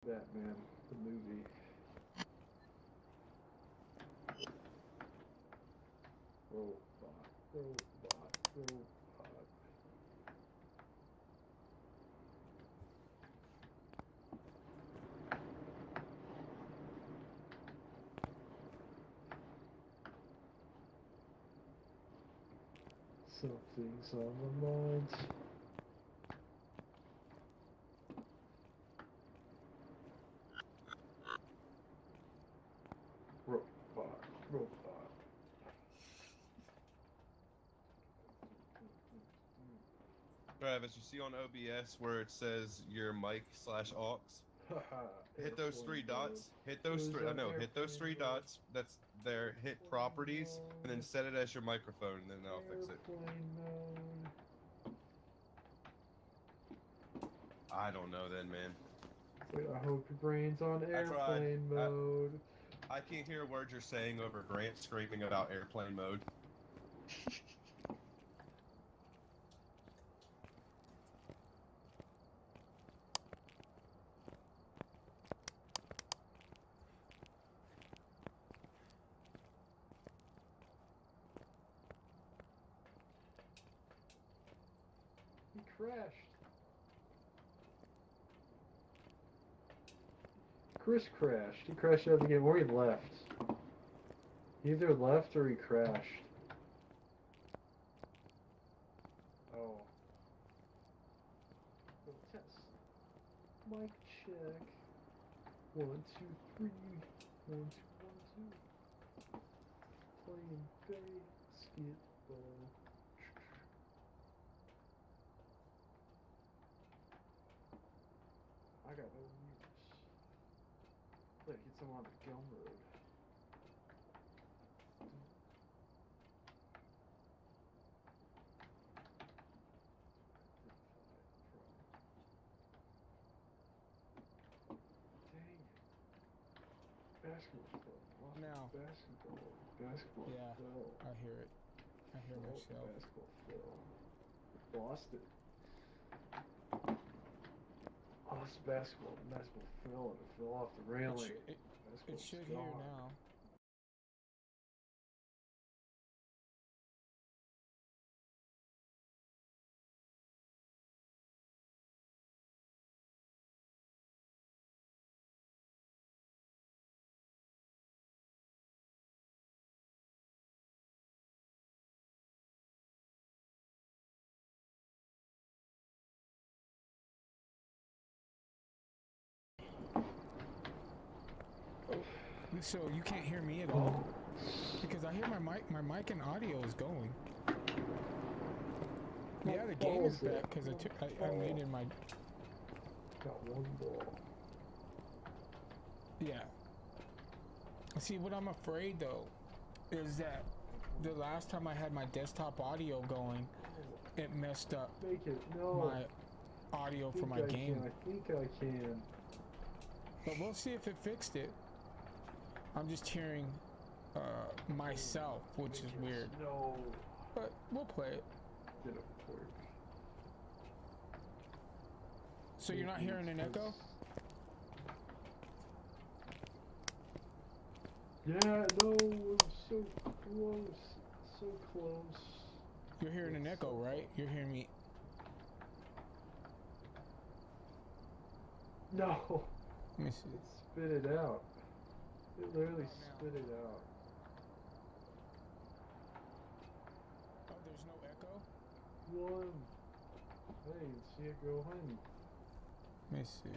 Batman, the movie. Robot, robot, robot. Something's on my mind. Robot, robot. Travis, you see on OBS where it says your mic / aux? Hit those three dots. Hit those three. No, hit those three dots. That's there. Hit properties, and then set it as your microphone, and then I'll fix it. I don't know then, man. Wait, I hope your brain's on airplane mode. I can't hear words you're saying over Grant screaming about airplane mode. He crashed. Chris crashed. He crashed out of the game, or he left. He either left or he crashed. Oh. Oh, test. Mic check. 1, 2, 3. 1, 2, 1, 2. Playing basketball. I got no news. Let's get some on the gum road. Dang it. Basketball fell. Now. Basketball. Basketball Yeah, fell. I hear it. I hear Oh, myself. basketball fell. Lost it. Lost basketball. The basketball fell and it fell off the railing. It should hear now. So you can't hear me at all? Because I hear my mic and audio is going. Yeah, the game is back because I made it my... Got one ball. Yeah. See, what I'm afraid though is that the last time I had my desktop audio going, it messed up my audio for my game. I think I can. But we'll see if it fixed it. I'm just hearing myself, which is weird. No. But we'll play it. Didn't work. So you're not hearing an echo? Yeah, no, I'm so close. So close. You're hearing an echo, right? You're hearing me. No. Let me see. It spit it out. It literally spit it out. Oh, there's no echo? One. Hey, see it go, honey. Let me see.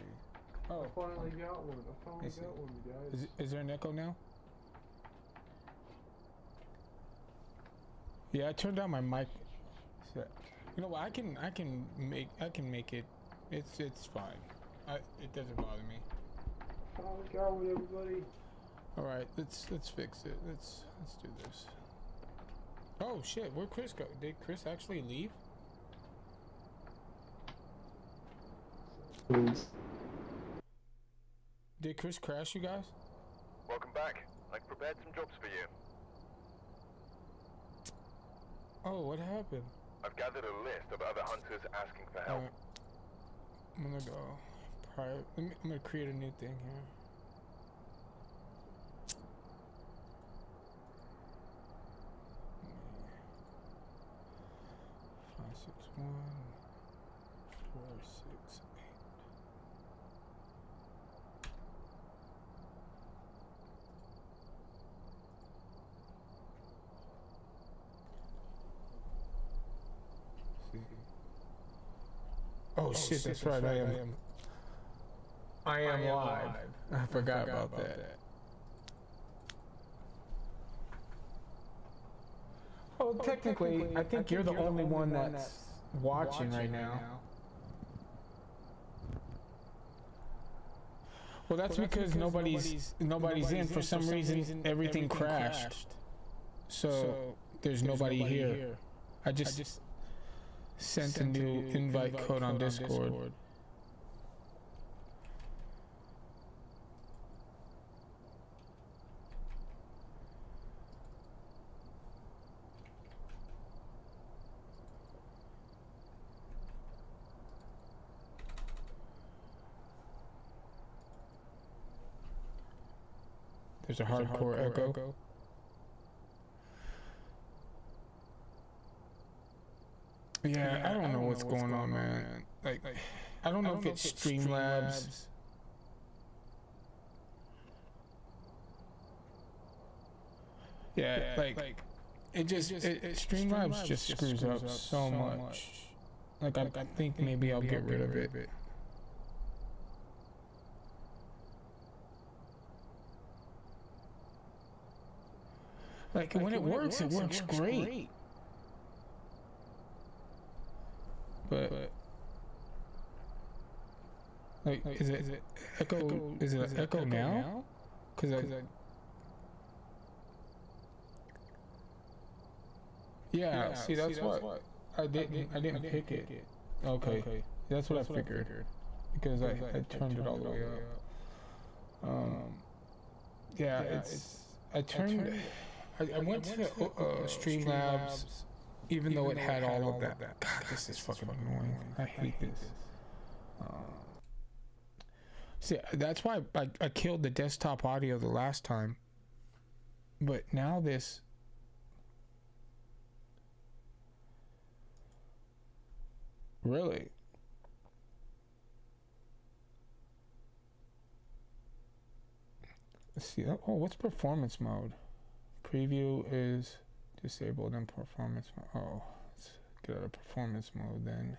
Oh, I finally got one. I finally got one, guys. Is there an echo now? Yeah, I turned down my mic. You know what? I can make it. It's fine. It doesn't bother me. Finally got one, everybody. All right, let's fix it. Let's do this. Oh shit, where'd Chris go? Did Chris actually leave? Did Chris crash, you guys? Welcome back. I've prepared some jobs for you. Oh, what happened? I've gathered a list of other hunters asking for help. I'm gonna go private. I'm gonna create a new thing here. Five, 6, 1, 4, 6, 8. Oh, shit, that's right. I am live. I forgot about that. Oh, technically, I think you're the only one that's watching right now. Well, that's because nobody's in. For some reason, everything crashed. So there's nobody here. I just sent a new invite code on Discord. There's a hardcore echo. Yeah, I don't know what's going on, man. Like, I don't know if it's Streamlabs. Yeah, like it Streamlabs just screws up so much. Like, I think maybe I'll get rid of it. Like, when it works great. But like, is it echo? Is it an echo now? Because yeah. See, that's what I didn't pick it. Okay, that's what I figured because I turned it all the way up. Yeah, I went to Streamlabs. Even though it had all of that. God, this is fucking annoying. I hate this. See, that's why I killed the desktop audio the last time. But now this... Really? Let's see. Oh, what's performance mode? Preview is... disabled in performance mode. Oh, let's get out of performance mode then.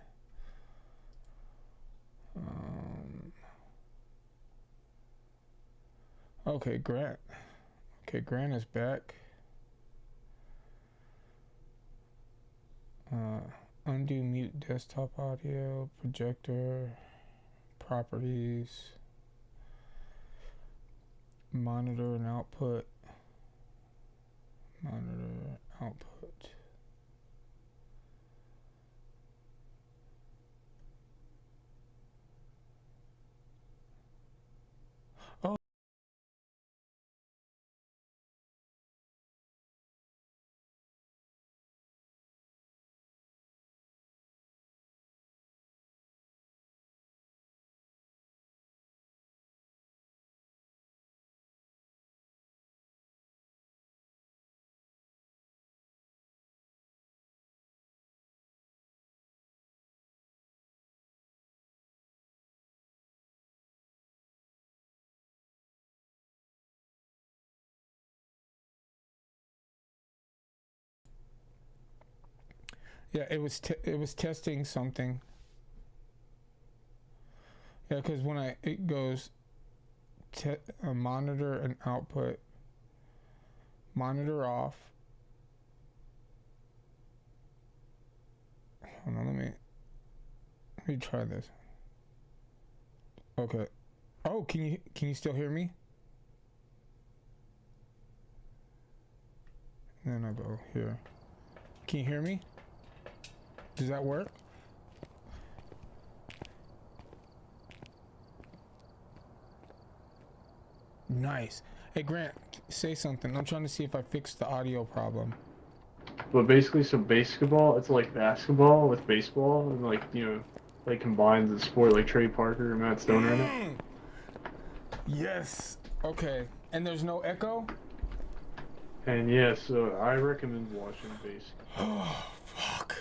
Okay, Grant. Okay, Grant is back. Undo mute desktop audio, projector, properties, monitor and output. Monitor output. Oh. Yeah, it was testing something. Yeah, because when it goes monitor and output, monitor off. Hold on, let me try this. Okay. Oh, can you still hear me? And then I go here. Can you hear me? Does that work? Nice. Hey Grant, say something. I'm trying to see if I fixed the audio problem. But basically, so basketball, it's like basketball with baseball, and like, you know, like combines the sport, like Trey Parker and Matt Stone in it. Yes. Okay. And there's no echo? And yeah, so I recommend watching Basic. Oh, fuck.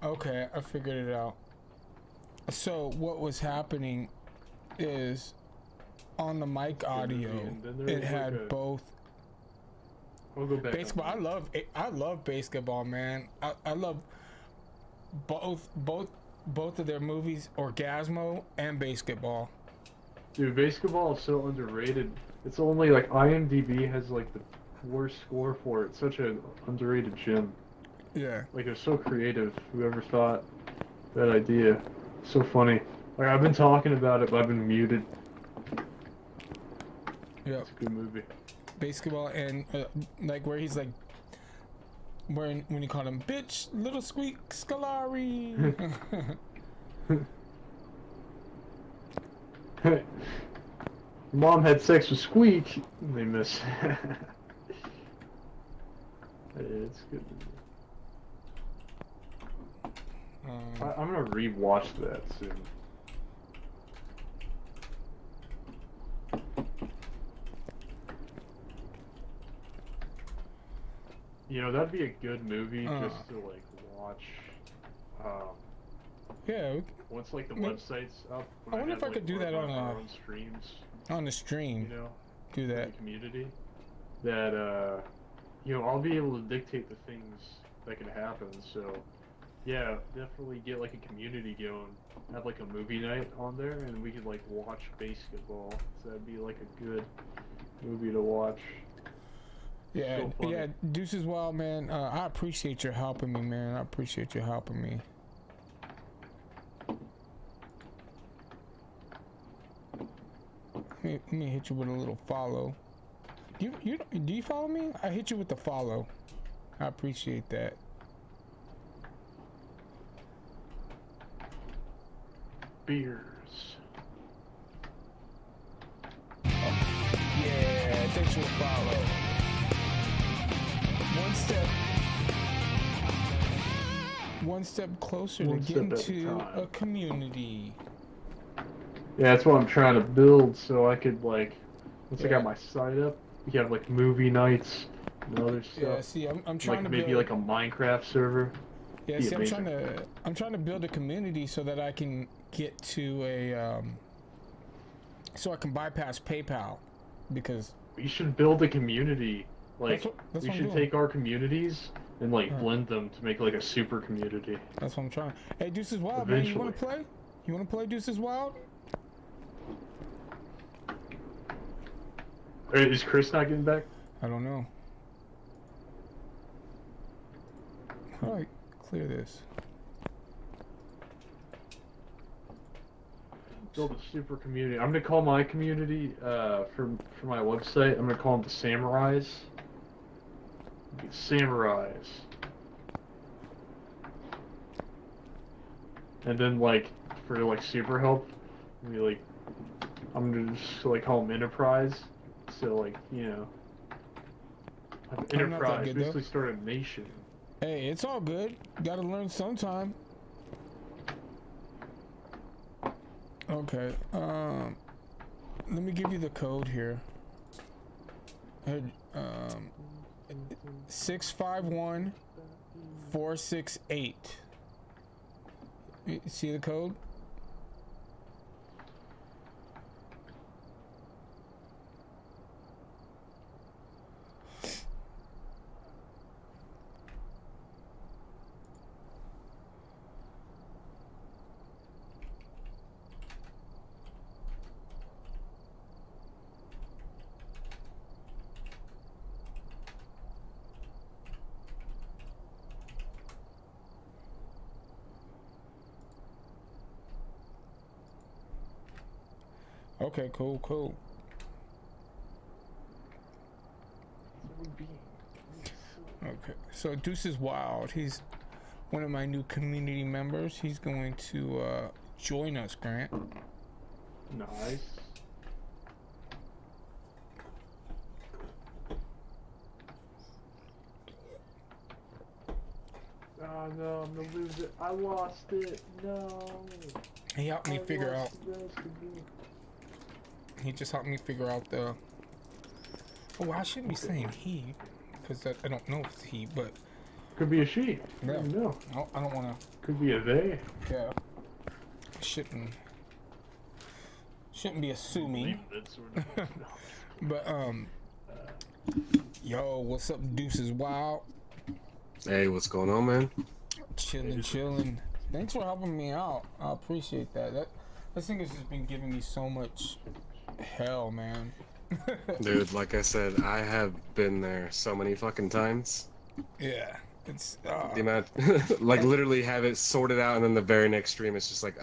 Okay, I figured it out. So what was happening is on the mic audio, it had both. I'll go back. Basketball. I love basketball, man. I love both of their movies, Orgasmo and Basketball. Dude, Basketball is so underrated. It's only like IMDb has like the worst score for it. It's such an underrated gem. Yeah. Like it was so creative. Whoever thought that idea? So funny. Like I've been talking about it, but I've been muted. Yeah. It's a good movie. Basketball and like where he's like, when you call him bitch, little squeak Scolari. Mom had sex with Squeak. They miss. It's good. I'm gonna rewatch that soon. You know, that'd be a good movie just to like watch. Yeah. Once like the website's up. I wonder if I could do that on our own streams. On the stream. You know, do that. In the community. That you know, I'll be able to dictate the things that can happen. So, yeah, definitely get like a community going. Have like a movie night on there, and we could like watch basketball. So that'd be like a good movie to watch. Yeah, So yeah, Deuces Wild, man. I appreciate your helping me, man. I appreciate you helping me. Let me hit you with a little follow. Do you follow me? I hit you with the follow. I appreciate that. Beers. Oh, yeah, thanks for the follow. One step closer to getting to a community. Yeah, that's what I'm trying to build, so I could like, once I got my site up, we have like movie nights and other stuff. Yeah, see, I'm trying like to maybe build, like a Minecraft server. Yeah, see, I'm trying to build a community so that I can get to a so I can bypass PayPal, because we should build a community. Like that's we should take our communities and like blend them to make like a super community. That's what I'm trying. Hey, Deuces Wild, Eventually. man, you want to play? You want to play Deuces Wild? Is Chris not getting back? I don't know. How do I clear this? Build a super community. I'm gonna call my community for my website. I'm gonna call them the Samurais. Samurais. And then like for like super help, I'm gonna just like call them Enterprise. So like, you know, Enterprise good, basically start a nation. Hey, it's all good. Gotta learn sometime. Okay, let me give you the code here. 651468. You see the code? Okay, cool. Okay, so Deuces Wild, he's one of my new community members. He's going to join us, Grant. Nice. Oh no, I'm gonna lose it. I lost it. No. He helped me figure out. The rest of it. He just helped me figure out the. Oh, I shouldn't be saying he, because I don't know if it's he, but. Could be a she. Yeah. No. No, I don't want to. Could be a they. Yeah. Shouldn't be assuming. But yo, what's up, Deuces Wild? Hey, what's going on, man? Chilling. Thanks for helping me out. I appreciate that. This thing has just been giving me so much hell, man. Dude, like I said, I have been there so many fucking times. Yeah, it's The amount, like literally have it sorted out, and then the very next stream it's just like,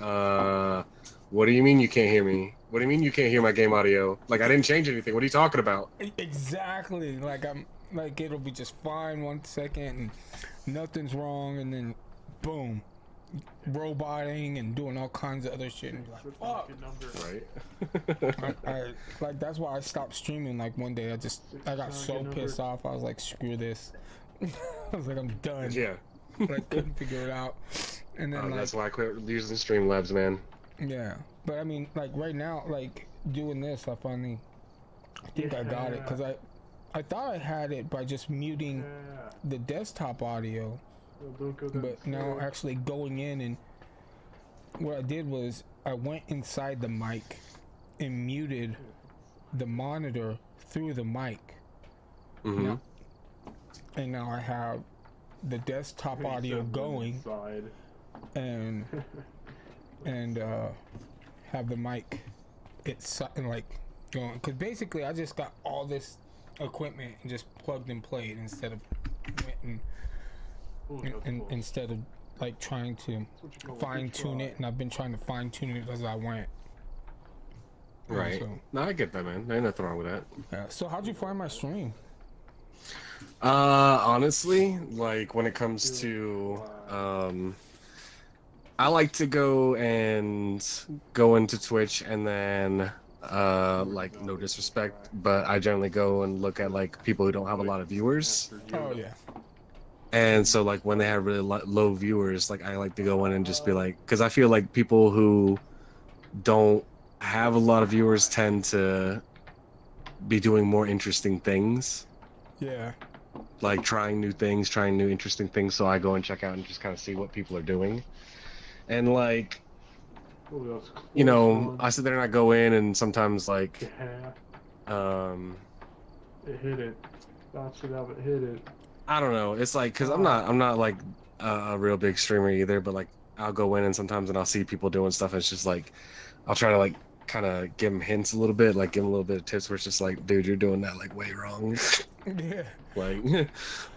what do you mean you can't hear me? What do you mean you can't hear my game audio? Like I didn't change anything. What are you talking about? exactly. Like it'll be just fine 1 second, and nothing's wrong, and then boom, roboting and doing all kinds of other shit. And be like, fuck. Right. I like that's why I stopped streaming. Like one day, I got so pissed off. I was like, screw this. I was like, I'm done. Yeah. But I couldn't figure it out. And then That's why I quit using Streamlabs, man. yeah. But I mean, like right now, like doing this, I finally, I think I got it, because I thought I had it by just muting the desktop audio, but now actually going in, and what I did was I went inside the mic and muted the monitor through the mic. Mm-hmm. And now I have the desktop audio going and have the mic like going, because basically I just got all this equipment and just plugged and played instead of instead of like trying to fine tune it, and I've been trying to fine tune it as I went. Right. So, No, I get that, man. There ain't nothing wrong with that. yeah. So how'd you find my stream? Honestly, like when it comes to I like to go into Twitch, and then like, no disrespect, but I generally go and look at like people who don't have a lot of viewers. Oh yeah. And so like when they have really low viewers, like I like to go in and just be like, because I feel like people who don't have a lot of viewers tend to be doing more interesting things. Yeah. Like trying new things, trying new interesting things. So I go and check out and just kind of see what people are doing. And like, you know, I sit there and I go in, and sometimes like, it hit it. Bounced it out, but hit it. I don't know. It's like, cause I'm not like a real big streamer either, but like I'll go in and sometimes and I'll see people doing stuff, and it's just like, I'll try to like kind of give them hints a little bit, like give them a little bit of tips where it's just like, dude, you're doing that like way wrong. Yeah.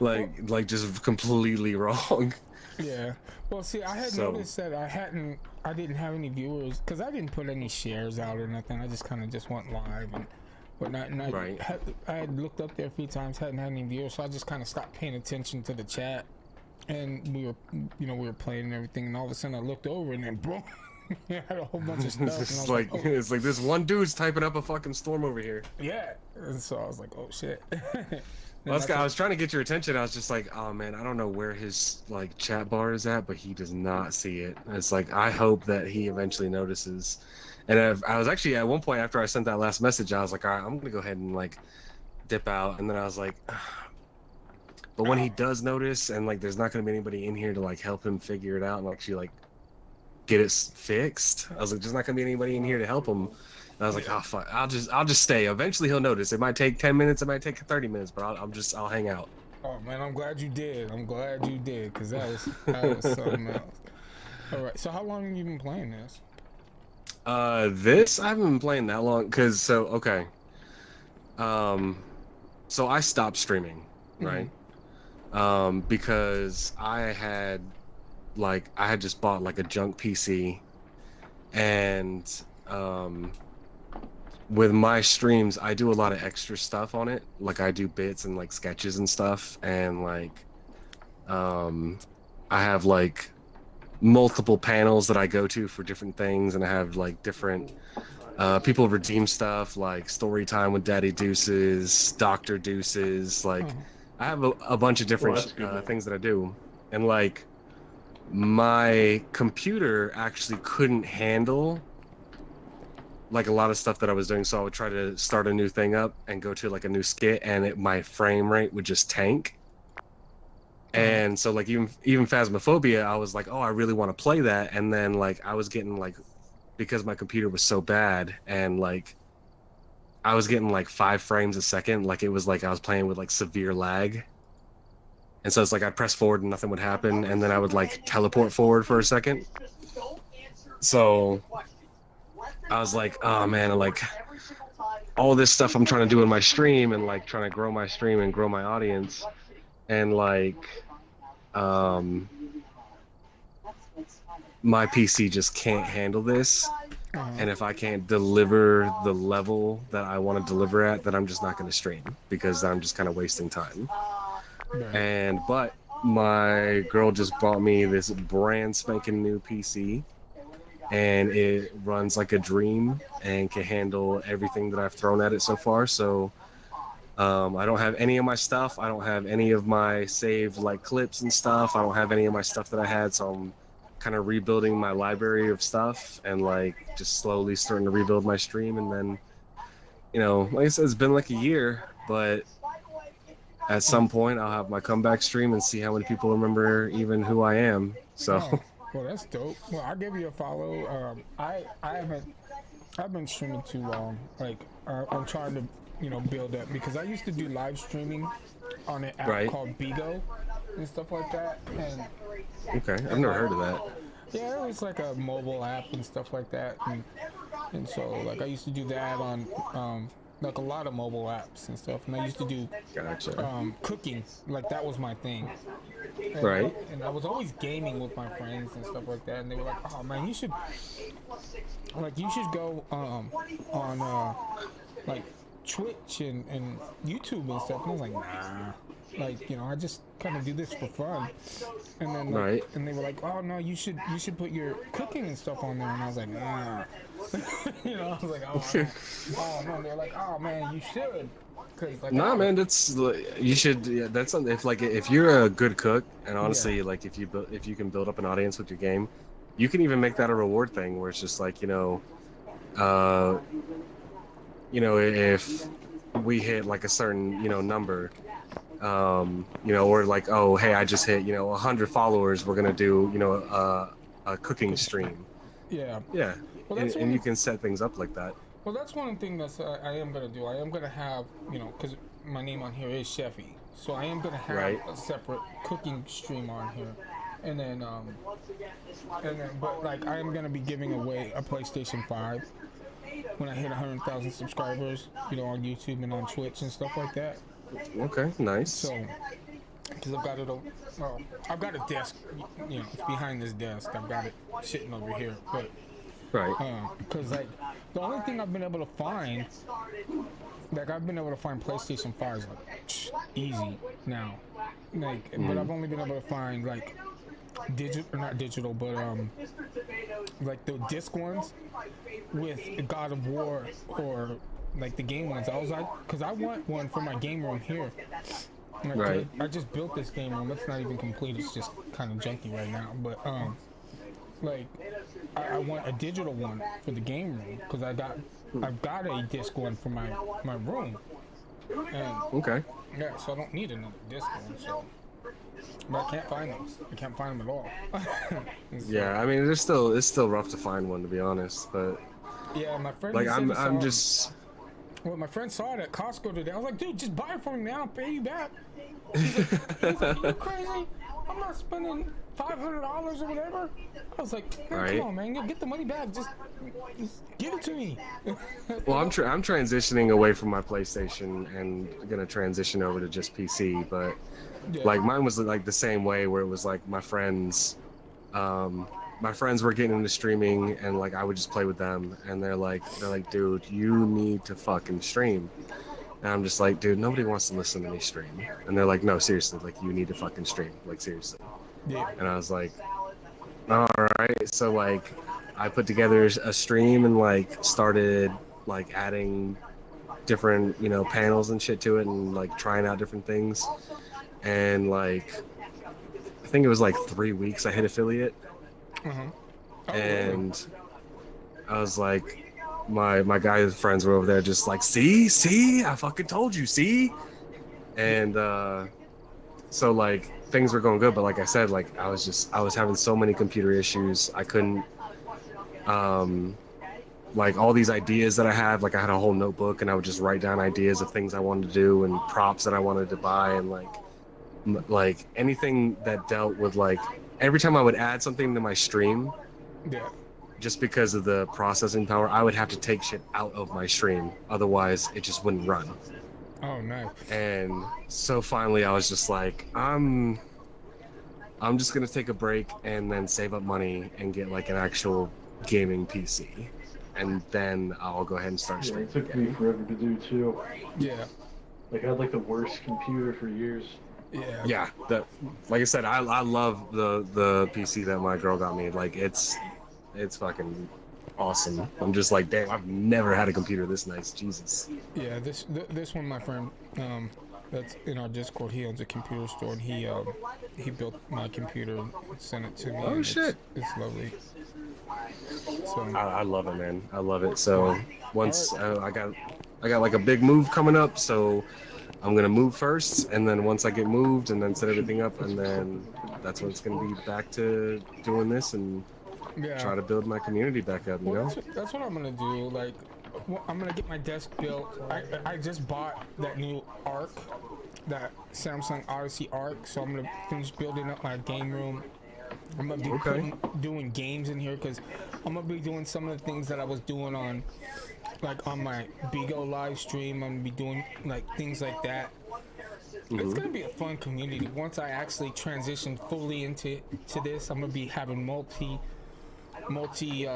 like just completely wrong. Yeah. Well, see, I had noticed that I didn't have any viewers, because I didn't put any shares out or nothing. I just kind of just went live and whatnot. And I had looked up there a few times, hadn't had any viewers, so I just kind of stopped paying attention to the chat. And we were playing and everything, and all of a sudden I looked over, and then boom, I had a whole bunch of stuff. It's like, oh. It's like this one dude's typing up a fucking storm over here. Yeah. And so I was like, oh shit. Well, I was trying to get your attention. I was just like, oh man, I don't know where his like chat bar is at, but he does not see it. And it's like, I hope that he eventually notices. And I was actually at one point after I sent that last message, I was like, all right, I'm gonna go ahead and like dip out. And then I was like, but when he does notice, and like there's not gonna be anybody in here to like help him figure it out and actually like get it fixed, I was like, there's not gonna be anybody in here to help him. And I was like, oh fuck, I'll just stay. Eventually he'll notice. It might take 10 minutes, it might take 30 minutes, but I'll hang out. Oh man, I'm glad you did, because that was something else. All right, so how long have you been playing this? This I haven't been playing that long, so I stopped streaming, right? Because I had just bought like a junk PC, and with my streams I do a lot of extra stuff on it. Like I do bits and like sketches and stuff, and like I have like multiple panels that I go to for different things, and I have like different people redeem stuff like story time with Daddy Deuces, Dr. Deuces, like I have a bunch of different things that I do. And like my computer actually couldn't handle like a lot of stuff that I was doing, so I would try to start a new thing up and go to like a new skit, and my frame rate would just tank. And so like even Phasmophobia, I was like, oh, I really want to play that, and then like I was getting like, because my computer was so bad, and like I was getting like 5 frames a second, like it was like I was playing with like severe lag. And so it's like I'd press forward and nothing would happen, and then I would like teleport forward for a second. So I was like, oh man, like all this stuff I'm trying to do in my stream and like trying to grow my stream and grow my audience, and like my PC just can't handle this. And if I can't deliver the level that I want to deliver at, then I'm just not going to stream, because I'm just kind of wasting time. But my girl just bought me this brand spanking new PC, and it runs like a dream and can handle everything that I've thrown at it so far. So I don't have any of my stuff. I don't have any of my saved like clips and stuff. I don't have any of my stuff that I had. So I'm kind of rebuilding my library of stuff and like just slowly starting to rebuild my stream. And then, you know, like I said, it's been like a year, but at some point I'll have my comeback stream and see how many people remember even who I am. So well, that's dope. Well, I'll give you a follow. I've been streaming too long. Like I'm trying to, you know, build up, because I used to do live streaming on an app called Bigo and stuff like that. And okay, I've never heard of that. yeah, it was like a mobile app and stuff like that. And so like I used to do that on like a lot of mobile apps and stuff. And I used to do cooking. Like that was my thing. And, and I was always gaming with my friends and stuff like that. And they were like, oh man, you should go on like Twitch and YouTube and stuff. And I was like, nah. Like, you know, I just kind of do this for fun. And then like, and they were like, oh no, you should put your cooking and stuff on there. And I was like, nah. You know, I was like, oh man. They're like, oh man, you should. Like, nah, man, that's you should. Yeah, that's something. If you're a good cook, and honestly, like if you can build up an audience with your game, you can even make that a reward thing where it's just like, you know, if we hit like a certain, you know, number, you know, or like, oh hey, I just hit, you know, 100 followers, we're gonna do, you know, a cooking stream. Yeah. Well, and you can set things up like that. Well, that's one thing that I am going to do. I am going to have, you know, because my name on here is Chefy. So I am going to have a separate cooking stream on here. And then, but like, I am going to be giving away a PlayStation 5 when I hit 100,000 subscribers, you know, on YouTube and on Twitch and stuff like that. Okay, nice. So, because I've got a desk, you know, it's behind this desk. I've got it sitting over here, but. Because like the only thing I've been able to find, like I've been able to find PlayStation 5s like easy now, like but I've only been able to find like not digital, but like the disc ones with God of War or like the game ones. I was like, because I want one for my game room here. Like, I just built this game room. It's not even complete. It's just kind of junky right now, but like I want a digital one for the game room, because I've got a disc one for my room. And, yeah, so I don't need another disc one. So, but I can't find those. I can't find them at all. So, yeah, I mean, it's still rough to find one, to be honst. But yeah, my friend. Like I'm just. Well, my friend saw it at Costco today. I was like, dude, just buy it for me, man. I'll pay you back. He's like, are you crazy? I'm not spending $500 or whatever. I was like, hey, come on, man, get the money back. Just give it to me. Well, I'm transitioning away from my PlayStation and gonna transition over to just PC. But like mine was like the same way, where it was like my friends were getting into streaming, and like I would just play with them, and they're like, dude, you need to fucking stream. And I'm just like, dude, nobody wants to listen to me stream. And they're like, no, seriously, like you need to fucking stream, like seriously. Yeah. And I was like, all right. So like, I put together a stream and like started like adding different, you know, panels and shit to it, and like trying out different things. And like think it was like 3 weeks I hit affiliate, Uh-huh. Oh, and I was like, my guys friends were over there just like, see, I fucking told you, see, and so like things were going good, but like I said, like I was having so many computer issues, I couldn't like all these ideas that I had, like I had a whole notebook and I would just write down ideas of things I wanted to do and props that I wanted to buy, and like anything that dealt with like every time I would add something to my stream, yeah. just because of the processing power, I would have to take shit out of my stream, otherwise it just wouldn't run. Oh, nice. And so finally I was just like, I'm just gonna take a break and then save up money and get like an actual gaming PC, and then I'll go ahead and start Yeah, streaming. it took me forever to do too. Yeah. Like I had like the worst computer for years. Yeah. Yeah, like I said, I love the PC that my girl got me. Like it's fucking awesome. I'm just like, damn, I've never had a computer this nice. Jesus. Yeah, this one, my friend, that's in our Discord. He owns a computer store, and he built my computer and sent it to me. Oh shit! It's lovely. So I love it, man. I love it. So once I got like a big move coming up, so I'm gonna move first, and then once I get moved and then set everything up, and then that's when it's gonna be back to doing this and try to build my community back up. You know? That's what I'm gonna do. Like, I'm gonna get my desk built. I just bought that new Arc, that Samsung Odyssey Arc, so I'm gonna finish building up my game room. I'm gonna be doing games in here because I'm gonna be doing some of the things that I was doing on, like on my Bigo live stream. I'm gonna be doing like things like that. It's gonna be a fun community. Once I actually transition fully into this, I'm gonna be having multi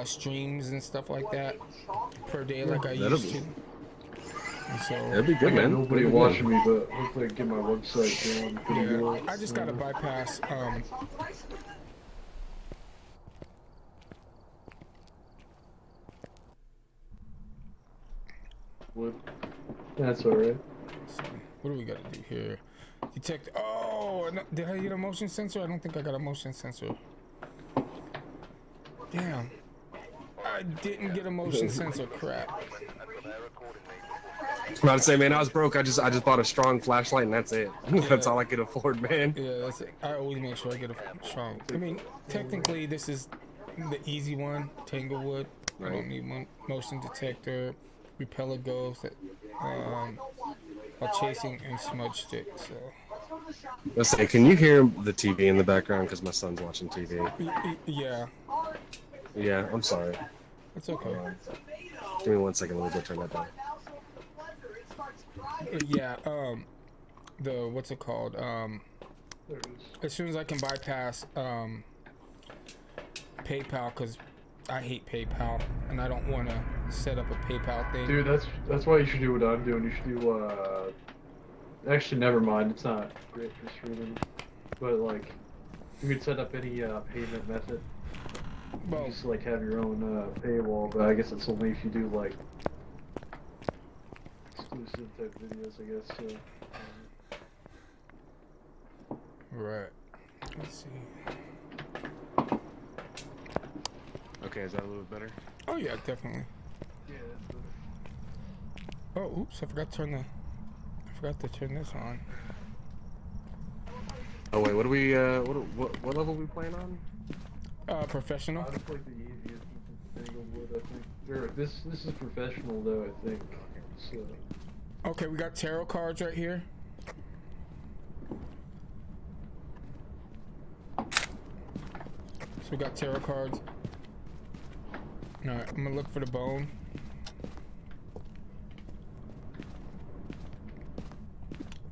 streams and stuff like that per day, like I used to. And so that'd be good, man. Nobody watching me, but hopefully I can get my website going pretty good. I just gotta bypass. What? That's alright. So, what do we gotta do here? Detect. Oh, did I get a motion sensor? I don't think I got a motion sensor. Damn. I didn't get a motion sensor. Crap. I'm about to say, man, I was broke. I just bought a strong flashlight, and that's it. That's all I could afford, man. Yeah, that's it. I always make sure I get a strong. I mean, technically, this is the easy one, Tanglewood. I don't need one motion detector, repeller ghost, while chasing and smudge stick. So. Let's say, can you hear the TV in the background? Because my son's watching TV. Yeah. Yeah, I'm sorry. It's okay. Give me 1 second. Let me go turn that down. Yeah. What's it called? As soon as I can bypass PayPal, because I hate PayPal and I don't want to set up a PayPal thing. Dude, that's why you should do what I'm doing. You should do actually, never mind. It's not great for streaming, but like you could set up any payment method. Well, You just like have your own paywall, but I guess it's only if you do like exclusive type videos, I guess. So, right. Let's see. Okay, is that a little bit better? Oh yeah, definitely. yeah, Oh, oops! I forgot to turn this on. Oh wait, what do we? What level are we playing on? Professional. I just like the easiest Tanglewood, I think. Or this is professional though, I think. So. Okay, we got tarot cards right here. So we got tarot cards. Alright, I'm gonna look for the bone.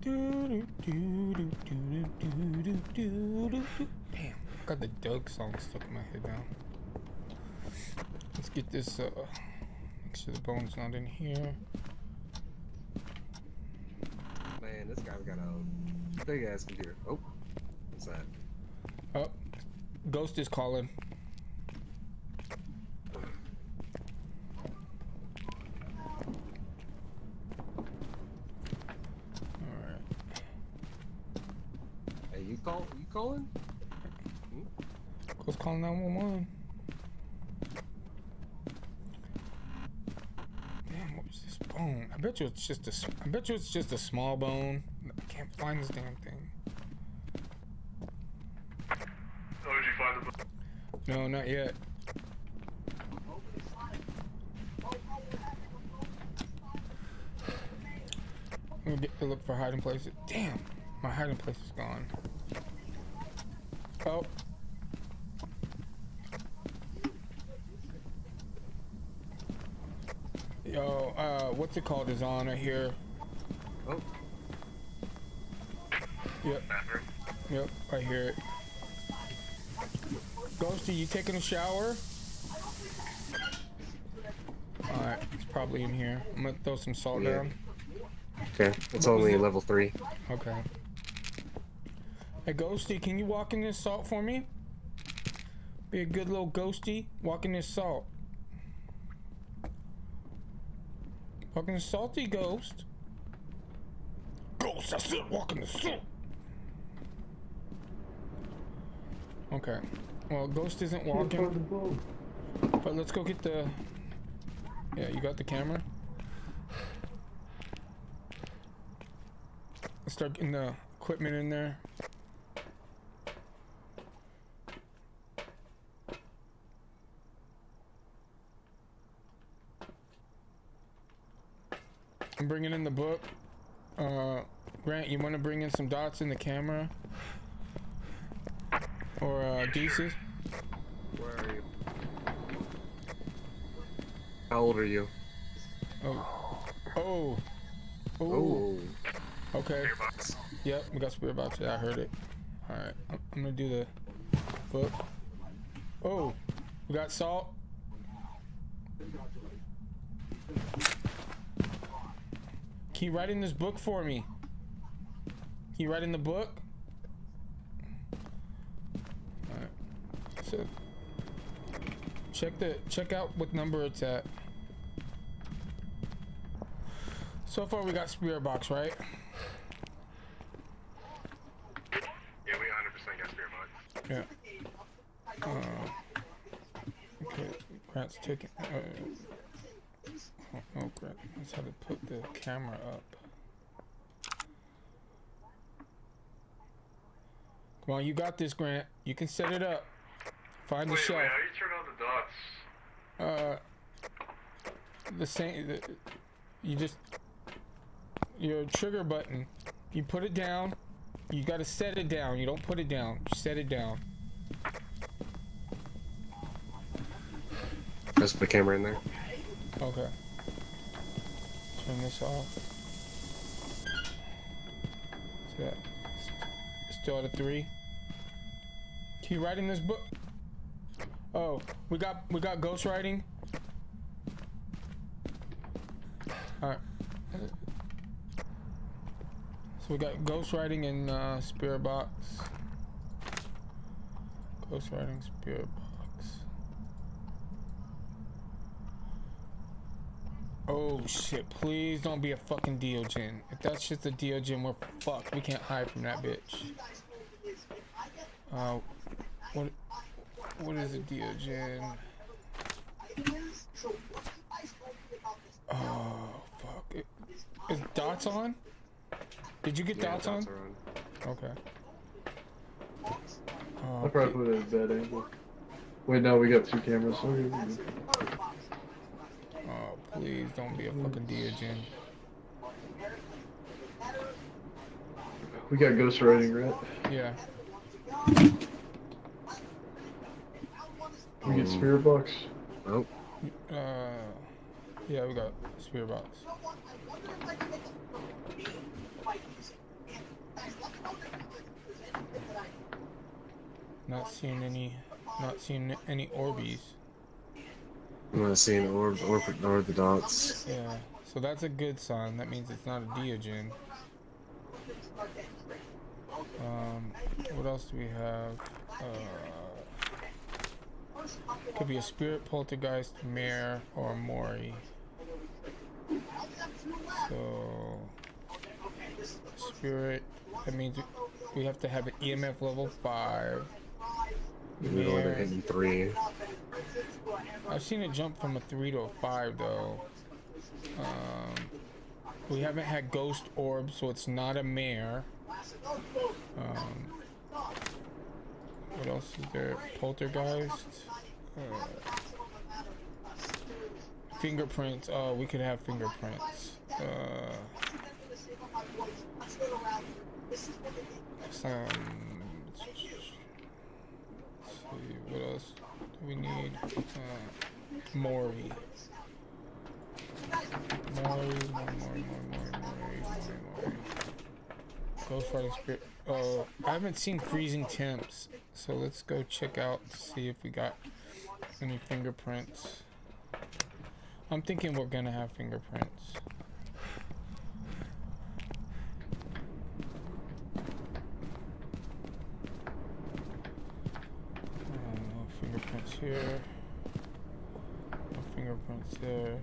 Damn, I got the Doug song stuck in my head now. Let's get this, make sure the bone's not in here. Man, this guy's got a big ass computer. Oh, what's that? Oh, Ghost is calling. Hey, you calling? Let's call 911. Damn, what was this bone? I bet you it's just a small bone. I can't find this damn thing. Oh, did you find the book? No, not yet. I'm gonna look for hiding places. Damn, my hiding place is gone. Oh. Yo, what's it called is on right here. Oh. Yep. Bathroom. Yep, I hear it. Ghosty, you taking a shower? Alright, it's probably in here. I'm gonna throw some salt down. Okay, it's only level 3. Okay. Hey, Ghosty, can you walk in this salt for me? Be a good little ghosty. Walk in this salt. Walk in the salty ghost. Ghost, I said walk in the salt. Okay. Well, Ghost isn't walking. But let's go get the... Yeah, you got the camera? Let's start getting the equipment in there. I'm bringing in the book. Grant, you want to bring in some dots in the camera? Or Deezus? Where are you? How old are you? Oh. Oh. Oh. Oh. Okay. Yep, we got spirit box. Yeah, I heard it. Alright, I'm gonna do the book. Oh, we got salt. Can you write in this book for me? Can you write in the book? Alright. So check out what number it's at. So far we got spirit box, right? Yeah, we 100% got spirit box. Yeah. Okay. Grant's taking. Oh, Grant. Let's have to put the camera up. Come on, you got this, Grant. You can set it up. Find the shelf. Wait, how do you turn on the dots? The same. You just. Your trigger button. You put it down. You gotta set it down. You don't put it down. Set it down. Just put the camera in there. Okay. Turn this off. What's that? Still at a 3. Can you write in this book? Oh, we got ghost writing. All right. So we got ghost writing in spirit box. Ghost writing spirit box. Oh shit, please don't be a fucking Deogen. If that's just a Deogen, we're fucked. We can't hide from that bitch. What is a Deogen? Oh fuck. Is dots on? Did you get dots on? Okay. I'll probably put it at a bad angle. Wait, no, we got 2 cameras. Okay. Oh, please don't be a fucking Deogen. We got ghost writing, right? Yeah. We get spirit box. Oh. Yeah, we got spirit box. Not seeing any Orbeez. I'm not seeing or the dots. Yeah, so that's a good sign. That means it's not a Deogen. What else do we have? Could be a spirit, poltergeist, mare, or Mori. So spirit. That means we have to have an EMF level 5. We've only been hitting 3. I've seen it jump from a 3 to a 5 though. We haven't had ghost orb, so it's not a mare. What else is there? Poltergeist. Fingerprints. Oh, we could have fingerprints. Let's see, what else do we need? Maury. Ghost Rider Spirit. Oh, I haven't seen freezing temps, so let's go check out to see if we got any fingerprints. I'm thinking we're gonna have fingerprints. No fingerprints here. No fingerprints there.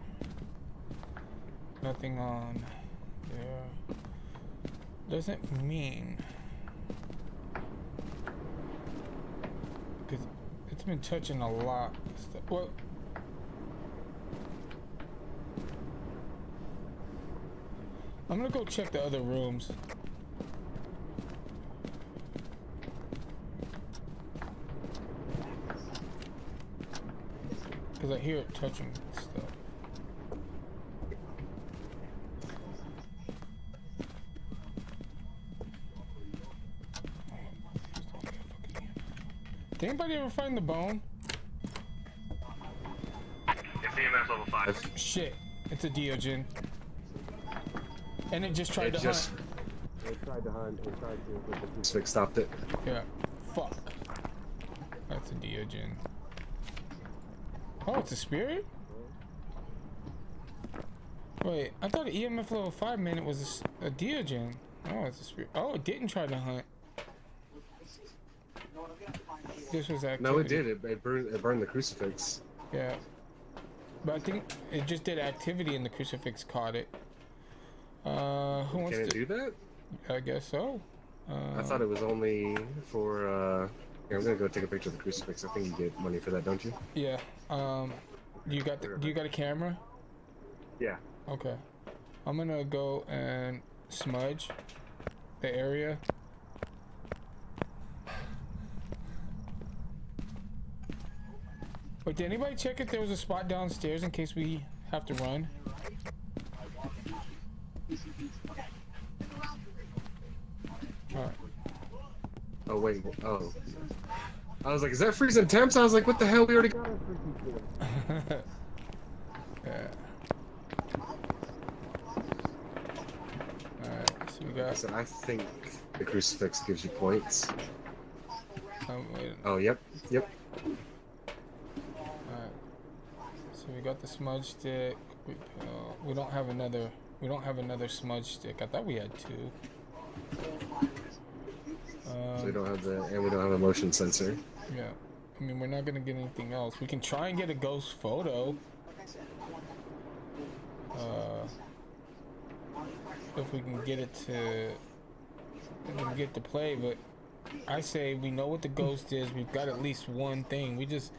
Nothing on there. Doesn't mean, because it's been touching a lot of stuff. Well, I'm gonna go check the other rooms. Because I hear it touching stuff. Did anybody ever find the bone? It's EMF level 5. Shit, it's a Diogen. And it just tried to hunt. It tried to hunt. It tried to, but the crucifix stopped it. Yeah. Fuck. That's a Diogen. Oh, it's a spirit? Wait, I thought EMF level 5 meant it was a Diogen. Oh, it's a spirit. Oh, it didn't try to hunt. This was activity. No, it did. It burned the crucifix. Yeah. But I think it just did activity and the crucifix caught it. Who wants Can it to do that? I guess so. I thought it was only for, here, I'm gonna go take a picture of the crucifix. I think you get money for that, don't you? Yeah. Do you got a camera? Yeah. Okay. I'm gonna go and smudge the area. Wait, did anybody check if there was a spot downstairs in case we have to run? Alright. Oh, wait. Oh. I was like, is that freezing temps? I was like, what the hell? We already got our freezing temps. Yeah. Alright, so we got... So I think the crucifix gives you points. wait. Oh, yep. Yep. Alright. So we got the smudge stick. We don't have another... We don't have another smudge stick. I thought we had 2. So we don't have the... And we don't have a motion sensor. Yeah. I mean, we're not gonna get anything else. We can try and get a ghost photo. If we can get it to... If we can get to play, but... I say we know what the ghost is. We've got at least one thing. We just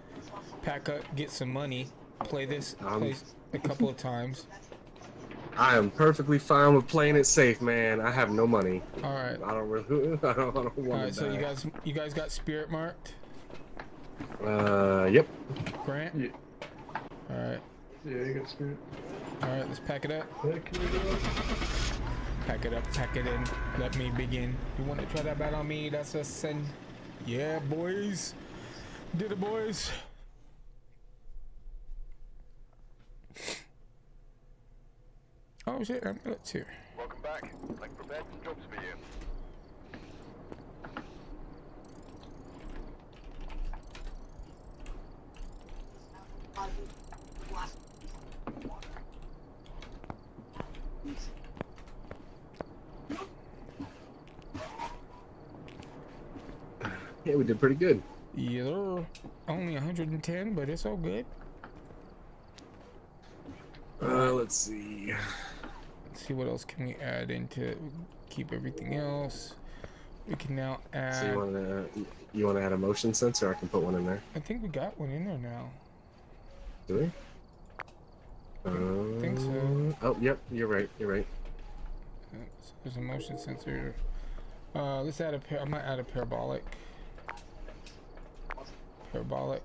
pack up, get some money, play this place a couple of times. I am perfectly fine with playing it safe, man. I have no money. All right. I don't really. I don't want All right. to So die. you guys got spirit marked? Yep. Grant. Yeah. All right. Yeah, you got spirit. All right. Let's pack it up. Heck yeah. Pack it up. Pack it in. Let me begin. You want to try that bat on me? That's a sin. Yeah, boys. Did it, boys. Oh shit, ambulance here. Welcome back. Like prepared some jobs for you. Yeah, we did pretty good. Yeah, only 110, but it's all good. Let's see. Let's see what else can we add into keep everything else. We can now add. So you want to You want to add a motion sensor? I can put one in there. I think we got one in there now. Do we? I think so. Oh, yep. You're right. You're right. So there's a motion sensor. Let's add a pair. I'm gonna add a parabolic. Parabolic.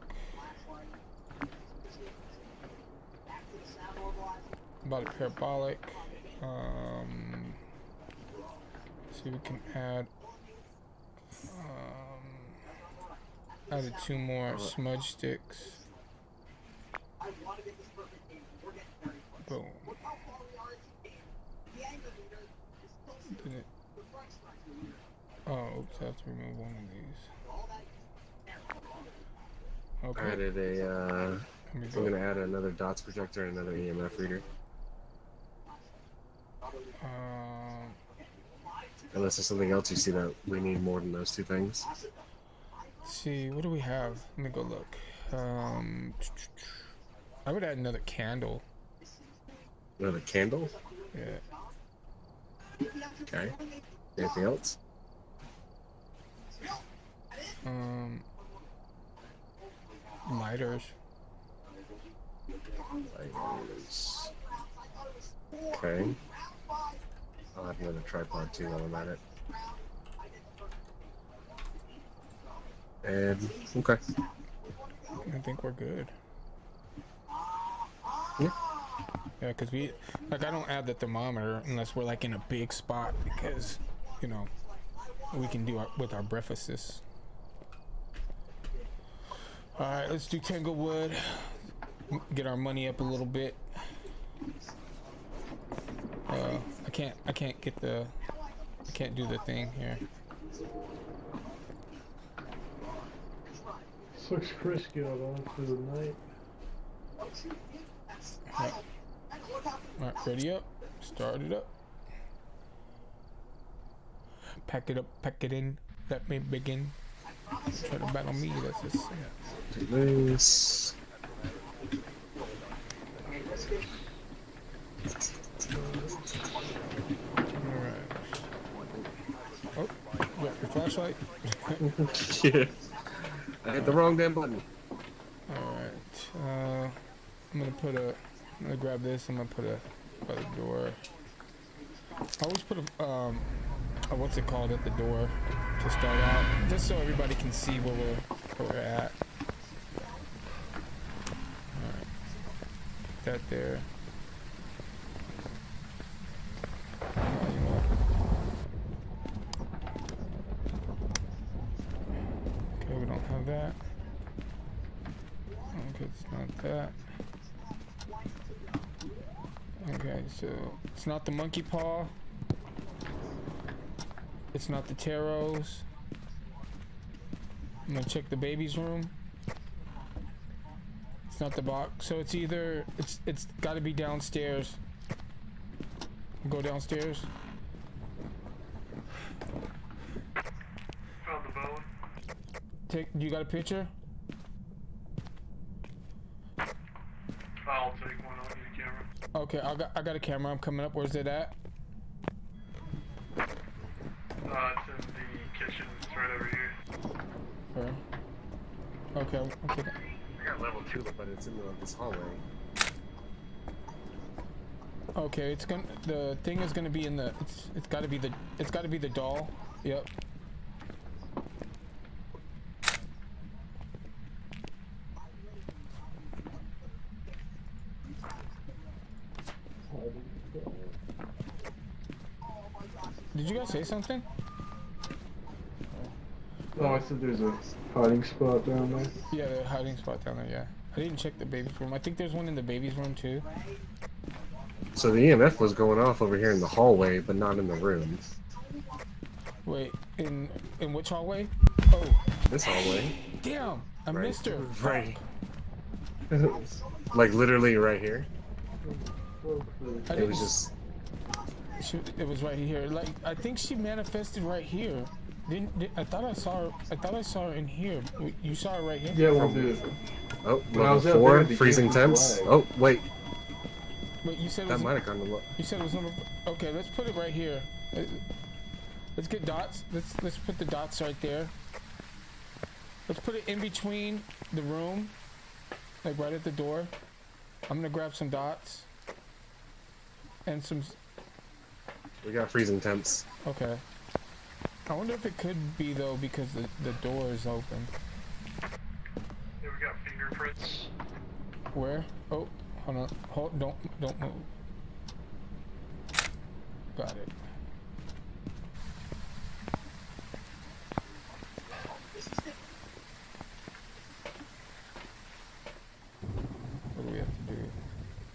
About a parabolic. See, we can add. Added 2 more smudge sticks. Boom. Oh, oops, I have to remove one of these. Okay. I added a, I'm gonna add another dots projector and another EMF reader. Unless there's something else you see that we need more than those 2 things. Let's see, what do we have? Let me go look. I would add another candle. Another candle? Yeah. Okay. Anything else? Lighters. Lighters. Okay. I'll have another tripod too while I'm at it. And okay. I think we're good. Yeah. Yeah, because we, like, I don't add the thermometer unless we're like in a big spot because, you know, we can do with our breakfasts. All right, let's do Tanglewood. Get our money up a little bit. I can't get the, I can't do the thing here. This looks frisky out on through the night. Alright, ready up. Start it up. Pack it up, pack it in. Let me begin. Try to battle me, that's just Do this. Alright. Oh, you got your flashlight? Yeah. I hit the wrong damn button. Alright. I'm gonna grab this, I'm gonna put a by the door. I always put a what's it called at the door to start out, just so everybody can see where we're at. Alright. Put that there. Okay, we don't have that. Okay, it's not that. Okay, so it's not the monkey paw. It's not the taros. I'm gonna check the baby's room. It's not the box. So it's either it's got to be downstairs. Go downstairs. Found the bone. You got a picture? I'll take one. I'll need a camera. Okay, I got a camera. I'm coming up. Where's it at? It's in the kitchen. It's right over here. Okay. Okay. I got level 2, but it's in this hallway. Okay, the thing is gonna be in the it's gotta be the doll. Yep. Did you guys say something? Oh, I said there's a hiding spot down there. Yeah, the hiding spot down there, yeah. I didn't check the baby's room. I think there's one in the baby's room too. So the EMF was going off over here in the hallway, but not in the room. Wait, in which hallway? Oh. This hallway. Damn, I Right. missed her. Right. Like literally right here. It was just. It was right here. Like I think she manifested right here. I thought I saw her in here. You saw her right here? Yeah, we'll do it. Oh, When I was level out 4, there, the freezing game was temps. lag. Oh, wait. Wait, you said it That was, might have gone to look. you said it was number. Okay, let's put it right here. Let's get dots. Let's put the dots right there. Let's put it in between the room, like right at the door. I'm gonna grab some dots and some. We got freezing temps. Okay. I wonder if it could be though because the door is open. Yeah, we got fingerprints. Where? Oh, hold on. Hold. Don't move. Got it. What do we have to do?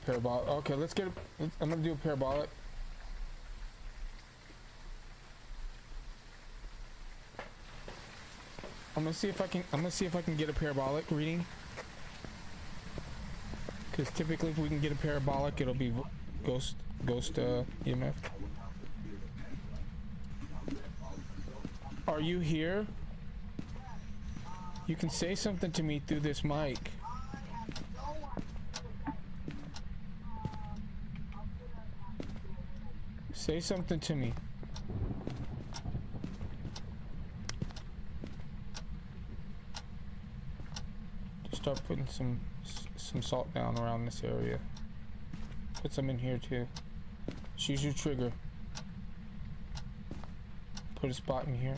Parabolic. Okay, let's get. I'm gonna do a parabolic. I'm gonna see if I can get a parabolic reading. Because typically, if we can get a parabolic, it'll be ghost EMF. Are you here? You can say something to me through this mic. Say something to me. Just start putting some salt down around this area. Put some in here too. Choose your trigger. Put a spot in here.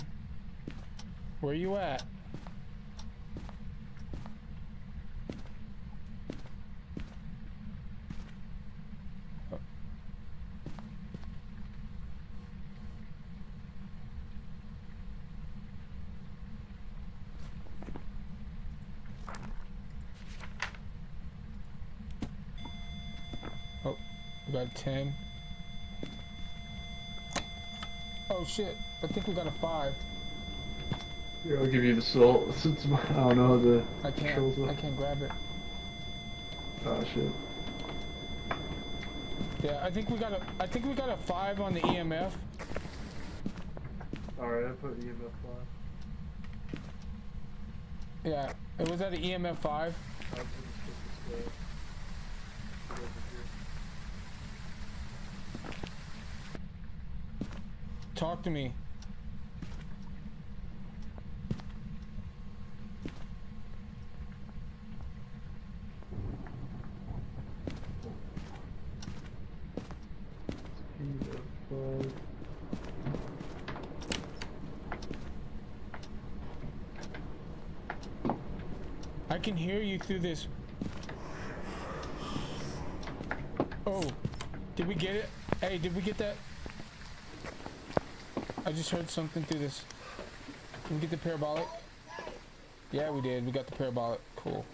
Where are you at? Oh, we got a 10. Oh shit, I think we got a 5. Here, I'll give you the salt since I don't know how the I can't grab it. Oh shit. Yeah, I think we got a 5 on the EMF. Alright, I put EMF 5. Yeah, it was at an EMF 5. I'll put this way. Put it over here. Talk to me. EMF 5. I can hear you through this. Oh, did we get it? Hey, did we get that? I just heard something through this. Can we get the parabolic? Yeah, we did. We got the parabolic. Cool.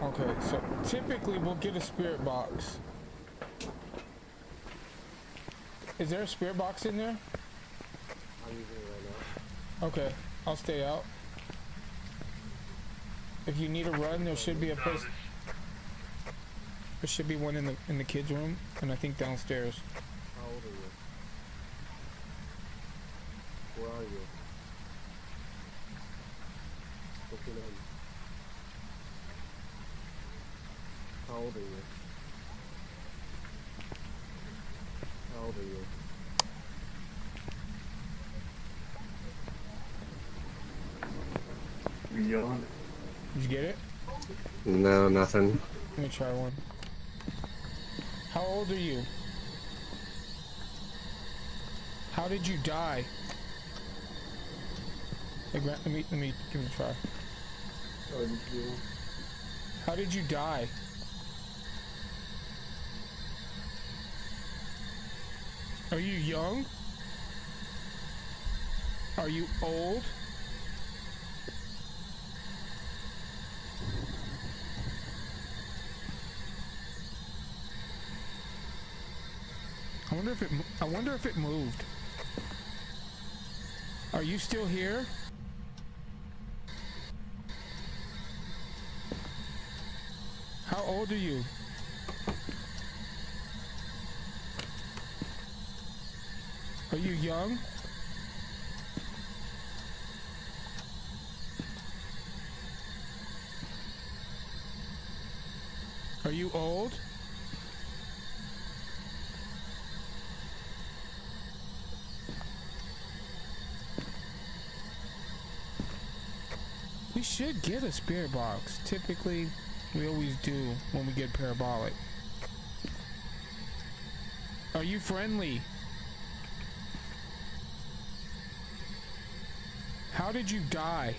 Okay, so typically we'll get a spirit box. Is there a spirit box in there? I'm using it right now. Okay, I'll stay out. If you need a run, there should be a place. There should be one in the kids' room, and I think downstairs. How old are you? Where are you? What's your name? How old are you? How old are you? You yelling? Did you get it? No, nothing. Let me try one. How old are you? How did you die? Hey, Grant, let me give it a try. Oh, did you? How did you die? Are you young? Are you old? I wonder if it moved. Are you still here? How old are you? Are you young? Are Are you old? We should get a spirit box. Typically, we always do when we get parabolic. Are you friendly? How did you die?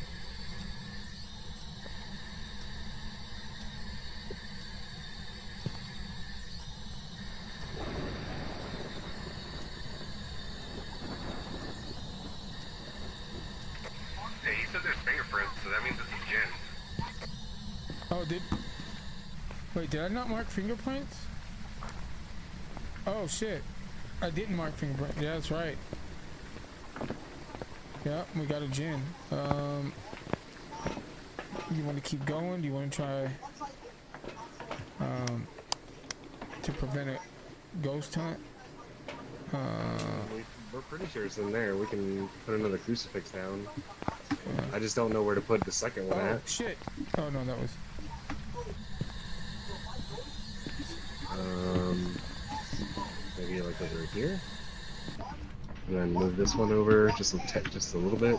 Hey, he said there's fingerprints, so that means this is Jen. Oh, wait, did I not mark fingerprints? Oh shit. I didn't mark fingerprints. Yeah, that's right. Yeah, we got a gin. You want to keep going? Do you want to try to prevent a ghost hunt? We're pretty sure it's in there. We can put another crucifix down. Yeah. I just don't know where to put the second one Oh at. shit. Oh no, that was... Maybe like over here, and then move this one over just a little bit.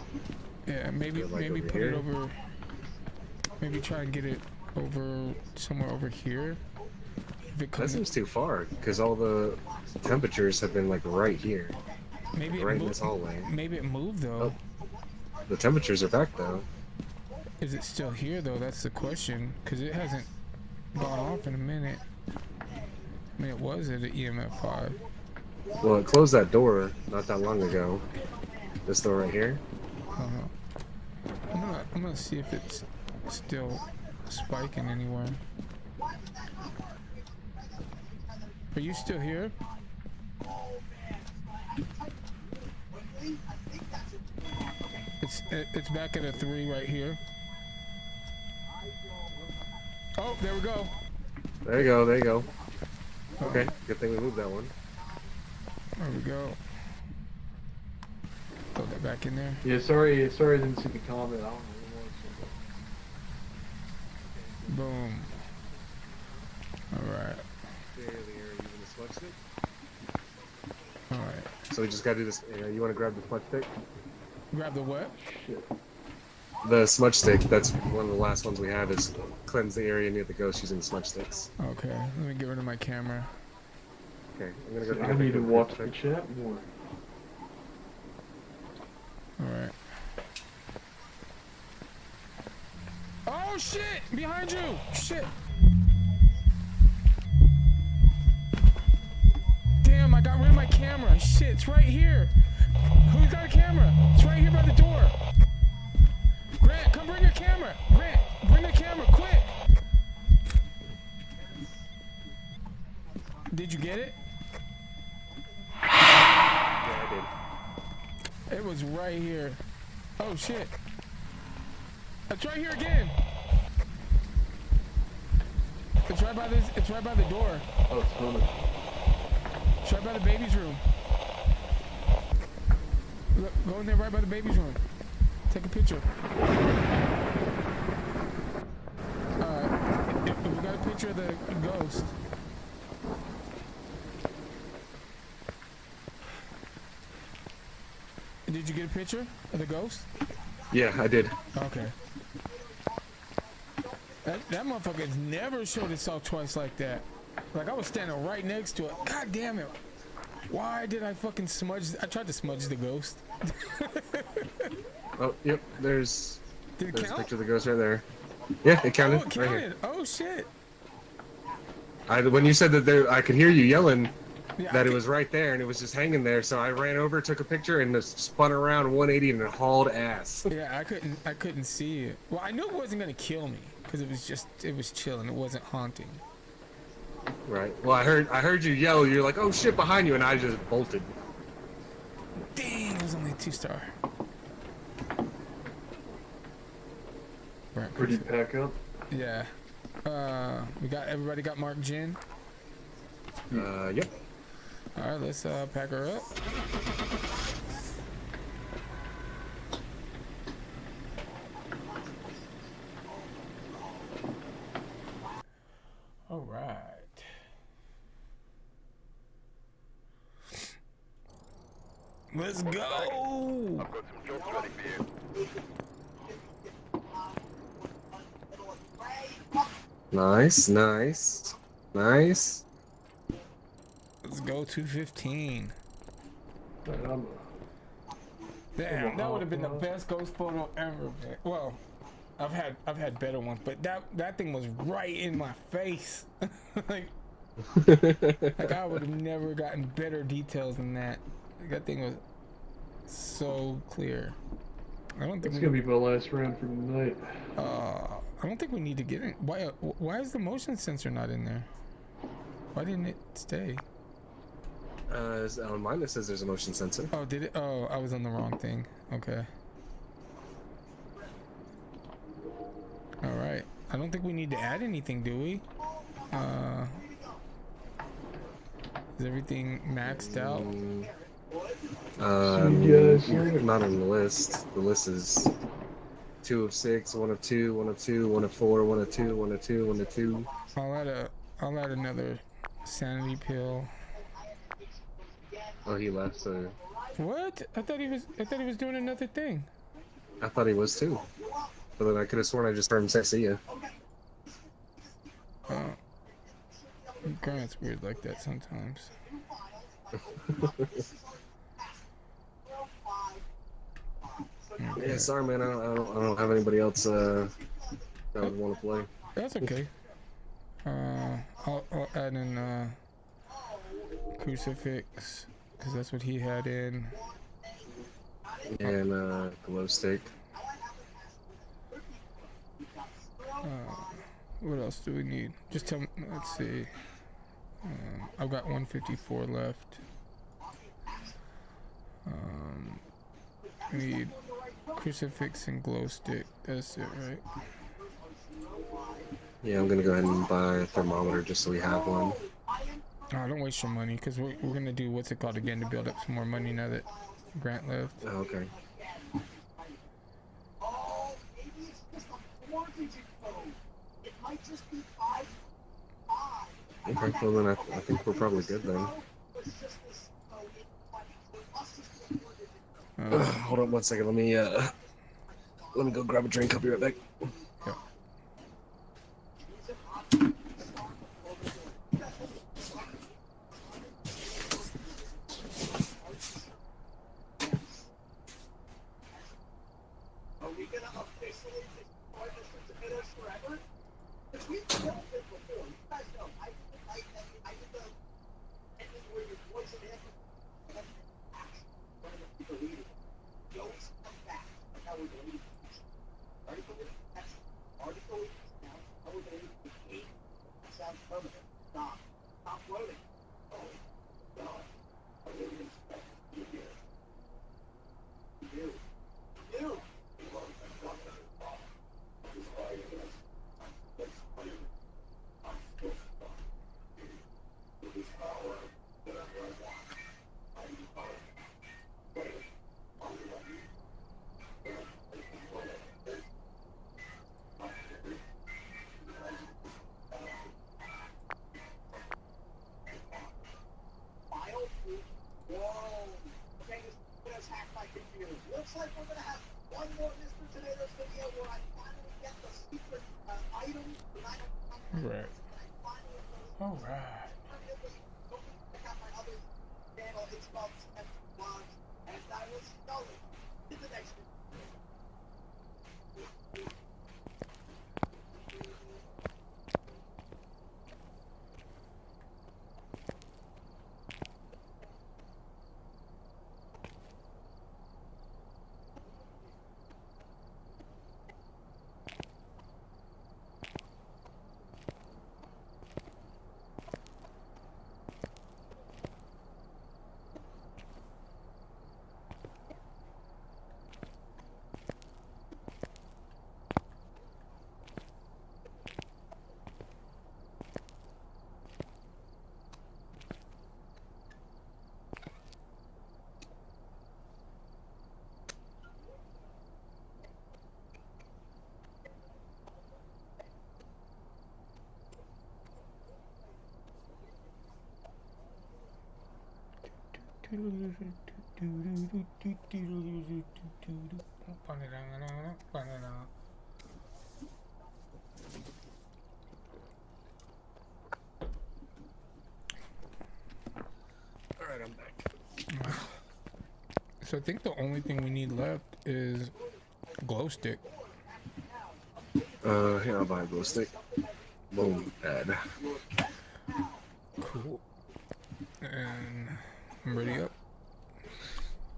Yeah, maybe like maybe over put here. it over. Maybe try and get it over somewhere over here. If it That comes, seems too far because all the temperatures have been like right here, maybe it right in moved. this hallway. Maybe it moved though. The temperatures are back though. Is it still here though? That's the question, because it hasn't gone off in a minute. I mean, it was at an EMF 5. Well, it closed that door not that long ago. This door right here. I'm gonna see if it's still spiking anywhere. Are you still here? It's back at a 3 right here. Oh, there we go. There you go. There you go. Oh, Okay, good thing we moved that one. there we go. Throw that back in there. Yeah, sorry I didn't see the comment. I don't know what it was. Boom. Alright. There, using the smudge stick. Alright. So we just gotta do this. You want to grab the smudge stick? Grab the what? Shit. The smudge stick. That's one of the last ones we have. Is cleanse the area near the ghost using smudge sticks. Okay, let me get rid of my camera. Okay, I'm gonna go. I need to watch the chat more. Alright. Oh shit! Behind you! Shit! Damn, I got rid of my camera. Shit, it's right here. Who's got a camera? It's right here by the door. Grant, come bring your camera. Grant, bring the camera, quick. Did you get it? Yeah, I did. It was right here. Oh shit. It's right here again. It's right by this. It's right by the door. Oh, it's coming. It's right by the baby's room. Look, go in there right by the baby's room. Take a picture. Alright. If we got a picture of the ghost. Did you get a picture of the ghost? Yeah, I did. Okay. That motherfucker's never showed itself twice like that. Like, I was standing right next to it. God damn it. Why did I fucking smudge? I tried to smudge the ghost. Oh, yep. There's Did it a count? picture of the ghost right there. Yeah, it counted. Oh, it Right here. counted. Oh, shit. When you said that there, I could hear you yelling Yeah, that it was right there, and it was just hanging there. So I ran over, took a picture, and just spun around 180 and hauled ass. Yeah, I couldn't see it. Well, I knew it wasn't gonna kill me because it was chilling. It wasn't haunting. Right. Well, I heard you yell. You're like, "Oh shit!" behind you, and I just bolted. Dang, it was only a 2-star. Right, Where'd you pack up? yeah. Everybody got marked Jen. Yep. All right, let's pack her up. All right. Let's go. I've got some jobs ready for you. Nice, nice, nice. Let's go 215. Right, Damn, that would have been the best ghost photo ever, man. Well, I've had better ones, but that thing was right in my face. like I would have never gotten better details than that. That thing was so clear. I don't think it's gonna be my last round for the night. I don't think we need to get in. Why is the motion sensor not in there? Why didn't it stay? On mine it says there's a motion sensor. Oh, did it? Oh, I was on the wrong thing. Okay. All right. I don't think we need to add anything, do we? Is everything maxed out? Not on the list. The list is 2 of 6, 1 of 2, 1 of 2, 1 of 4, 1 of 2, 1 of 2, 1 of 2. I'll add another sanity pill. Oh, he left. So What? I thought he was doing another thing. I thought he was too. But then I could have sworn I just heard him say "see ya." Grant's weird like that sometimes. Yeah, sorry, man. I don't have anybody else that would want to play. That's okay. I'll add in crucifix because that's what he had in. And glow stick. What else do we need? Just tell me. Let's see. I've got 154 left. We need crucifix and glow stick. That's it, right? Yeah, I'm gonna go ahead and buy a thermometer just so we have one. Oh, don't waste your money because we're gonna do what's it called again to build up some more money now that Grant left. Oh, okay. Okay, well then I think we're probably good then. Hold on 1 second. Let me go grab a drink. I'll be right back. Yep. Right. All right. Alright, I'm back. So I think the only thing we need left is glow stick. Here, I'll buy a glow stick. Boom, add. Cool. And I'm ready up.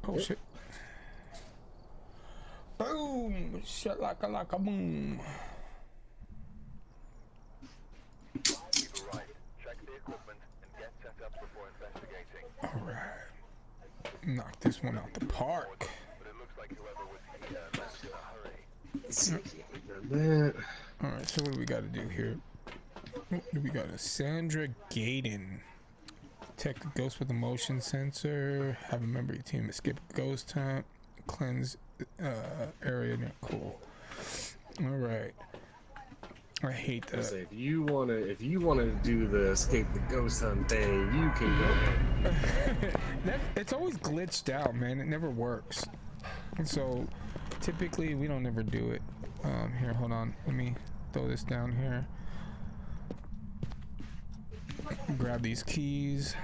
Oh shit. Boom! Shit like a boom. You've arrived. Check the equipment and get set up before investigating. Alright. Knock this one out the park. But it looks like whoever was here left in a hurry. Let's see if we got that. Alright, so what do we gotta do here? We got a Sandra Gaydon. Detect a ghost with a motion sensor. Have a member of your team escape a ghost hunt. Cleanse area. Cool. Alright. I hate that. If you wanna do the escape the ghost hunt thing, you can go ahead. It's always glitched out, man. It never works. And so typically we don't ever do it. Here, hold on. Let me throw this down here. Grab these keys.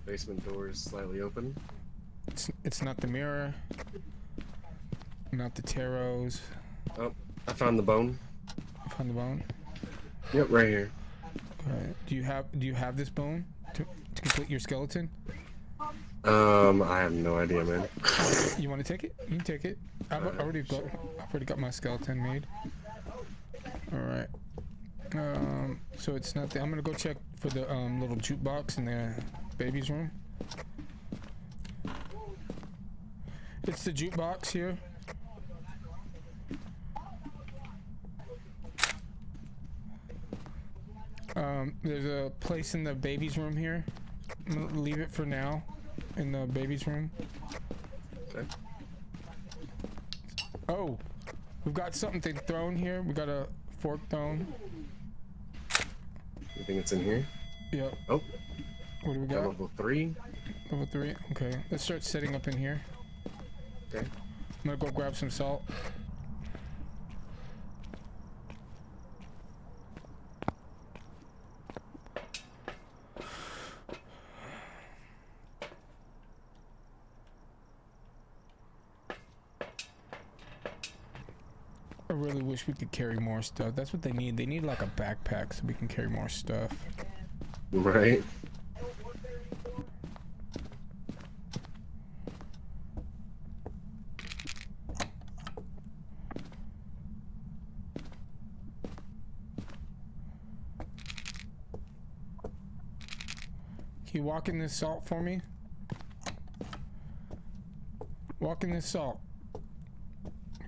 Basement door is slightly open. It's not the mirror. Not the tarots. Oh, I found the bone. Found the bone. Yep, right here. Okay. Do you have this bone to complete your skeleton? I have no idea, man. You want to take it? You can take it. I've already got my skeleton made. All right. So it's not. I'm gonna go check for the little jukebox in the baby's room. It's the jukebox here. There's a place in the baby's room here. I'm gonna leave it for now in the baby's room. Okay. Oh, we've got something thrown here. We got a fork thrown. You think it's in here? Yep. Oh. What do we got? Level 3. Level 3. Okay. Let's start setting up in here. Okay. I'm gonna go grab some salt. I really wish we could carry more stuff. That's what they need. They need like a backpack so we can carry more stuff. Right. Can you walk in this salt for me? Walk in this salt.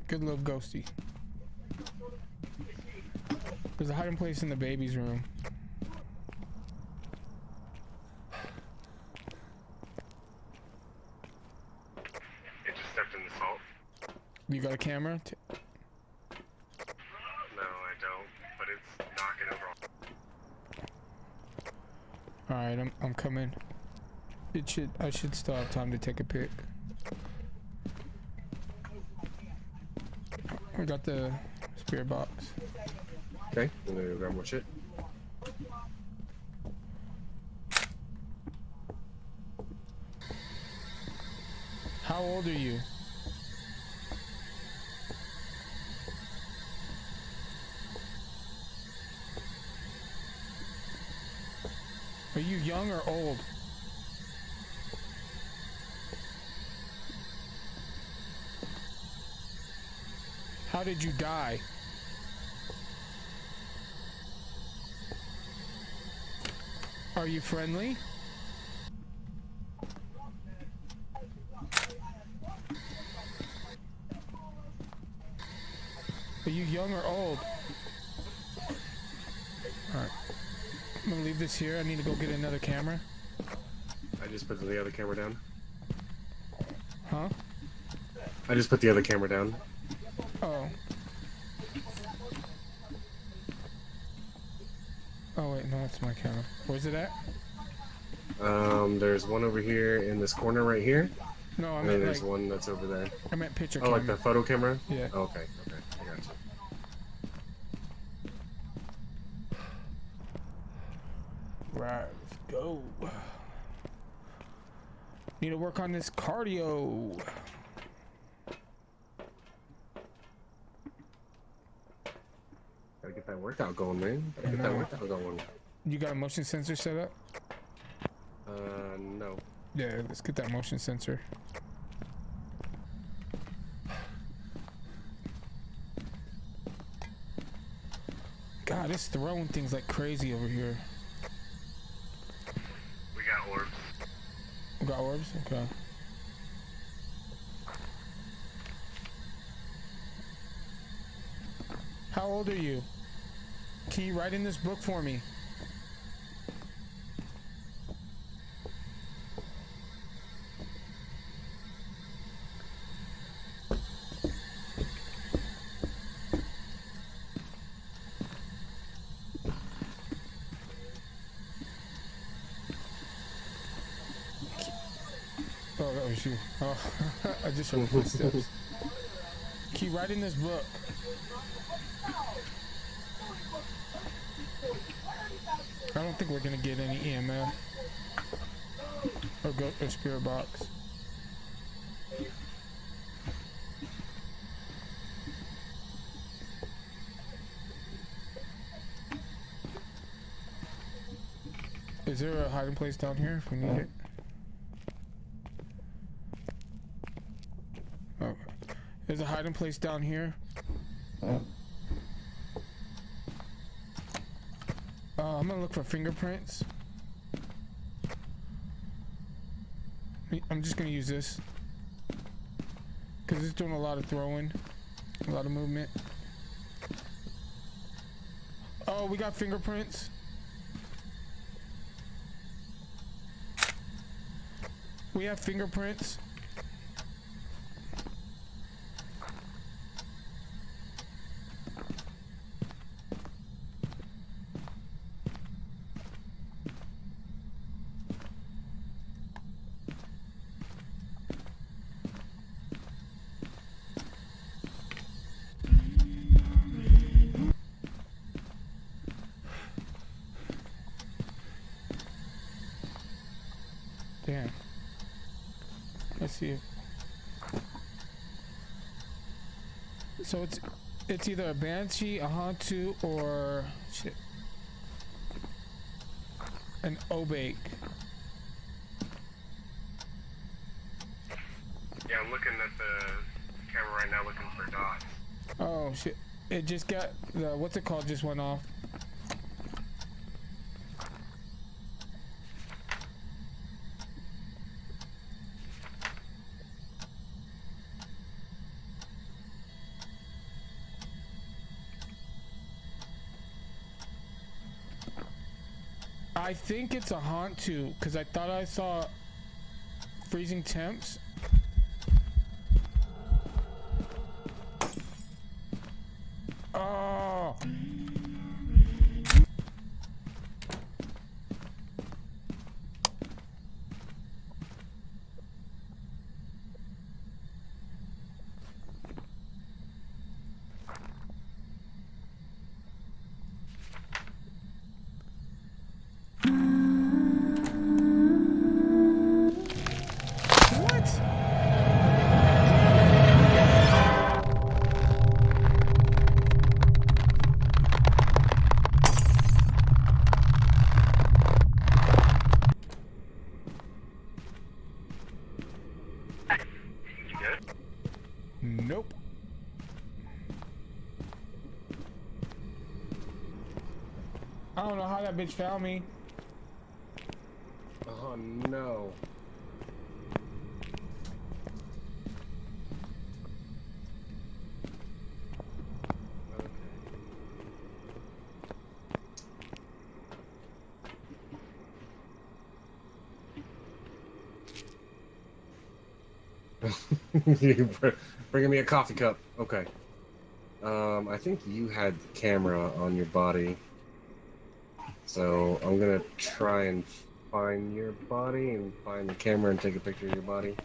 Good little ghosty. There's a hiding place in the baby's room. It just stepped in the salt. You got a camera? No, I don't. But it's knocking over. Alright, I'm coming. I should still have time to take a pic. I got the spirit box. Okay, I'm gonna go grab more shit. How old are you? Are you young or old? How did you die? Are you friendly? Are you young or old? Alright. I'm gonna leave this here. I need to go get another camera. I just put the other camera down. Huh? I just put the other camera down. Oh. Oh wait, no, it's my camera. Where's it at? There's one over here in this corner right here. No, I And then meant there's like, one that's over there. I meant picture Oh, camera. like the photo camera? Yeah. Oh, okay, okay, I got you. Right, let's go. Need to work on this cardio. Gotta get that workout going, man. Gotta get that workout going. You got a motion sensor set up? No. Yeah, let's get that motion sensor. God, it's throwing things like crazy over here. We got orbs. We got orbs? Okay. How old are you? Can you write in this book for me? Oh, that was you. Oh, I just heard footsteps. Can you write in this book? I don't think we're gonna get any EMF or spirit box. Is there a hiding place down here if we need it? Okay. There's a hiding place down here. I'm gonna look for fingerprints. I'm just gonna use this because it's doing a lot of throwing, a lot of movement. Oh, we got fingerprints. We have fingerprints. Damn. I see it. So it's either a banshee, a hantu, or shit, an obake. Yeah, I'm looking at the camera right now looking for dots. Oh shit! It just got the what's it called just went off. I think it's a hantu because I thought I saw freezing temps. Oh. Nope. I don't know how that bitch found me. Oh no. You bringing me a coffee cup. Okay. I think you had the camera on your body. So I'm gonna try and find your body and find the camera and take a picture of your body.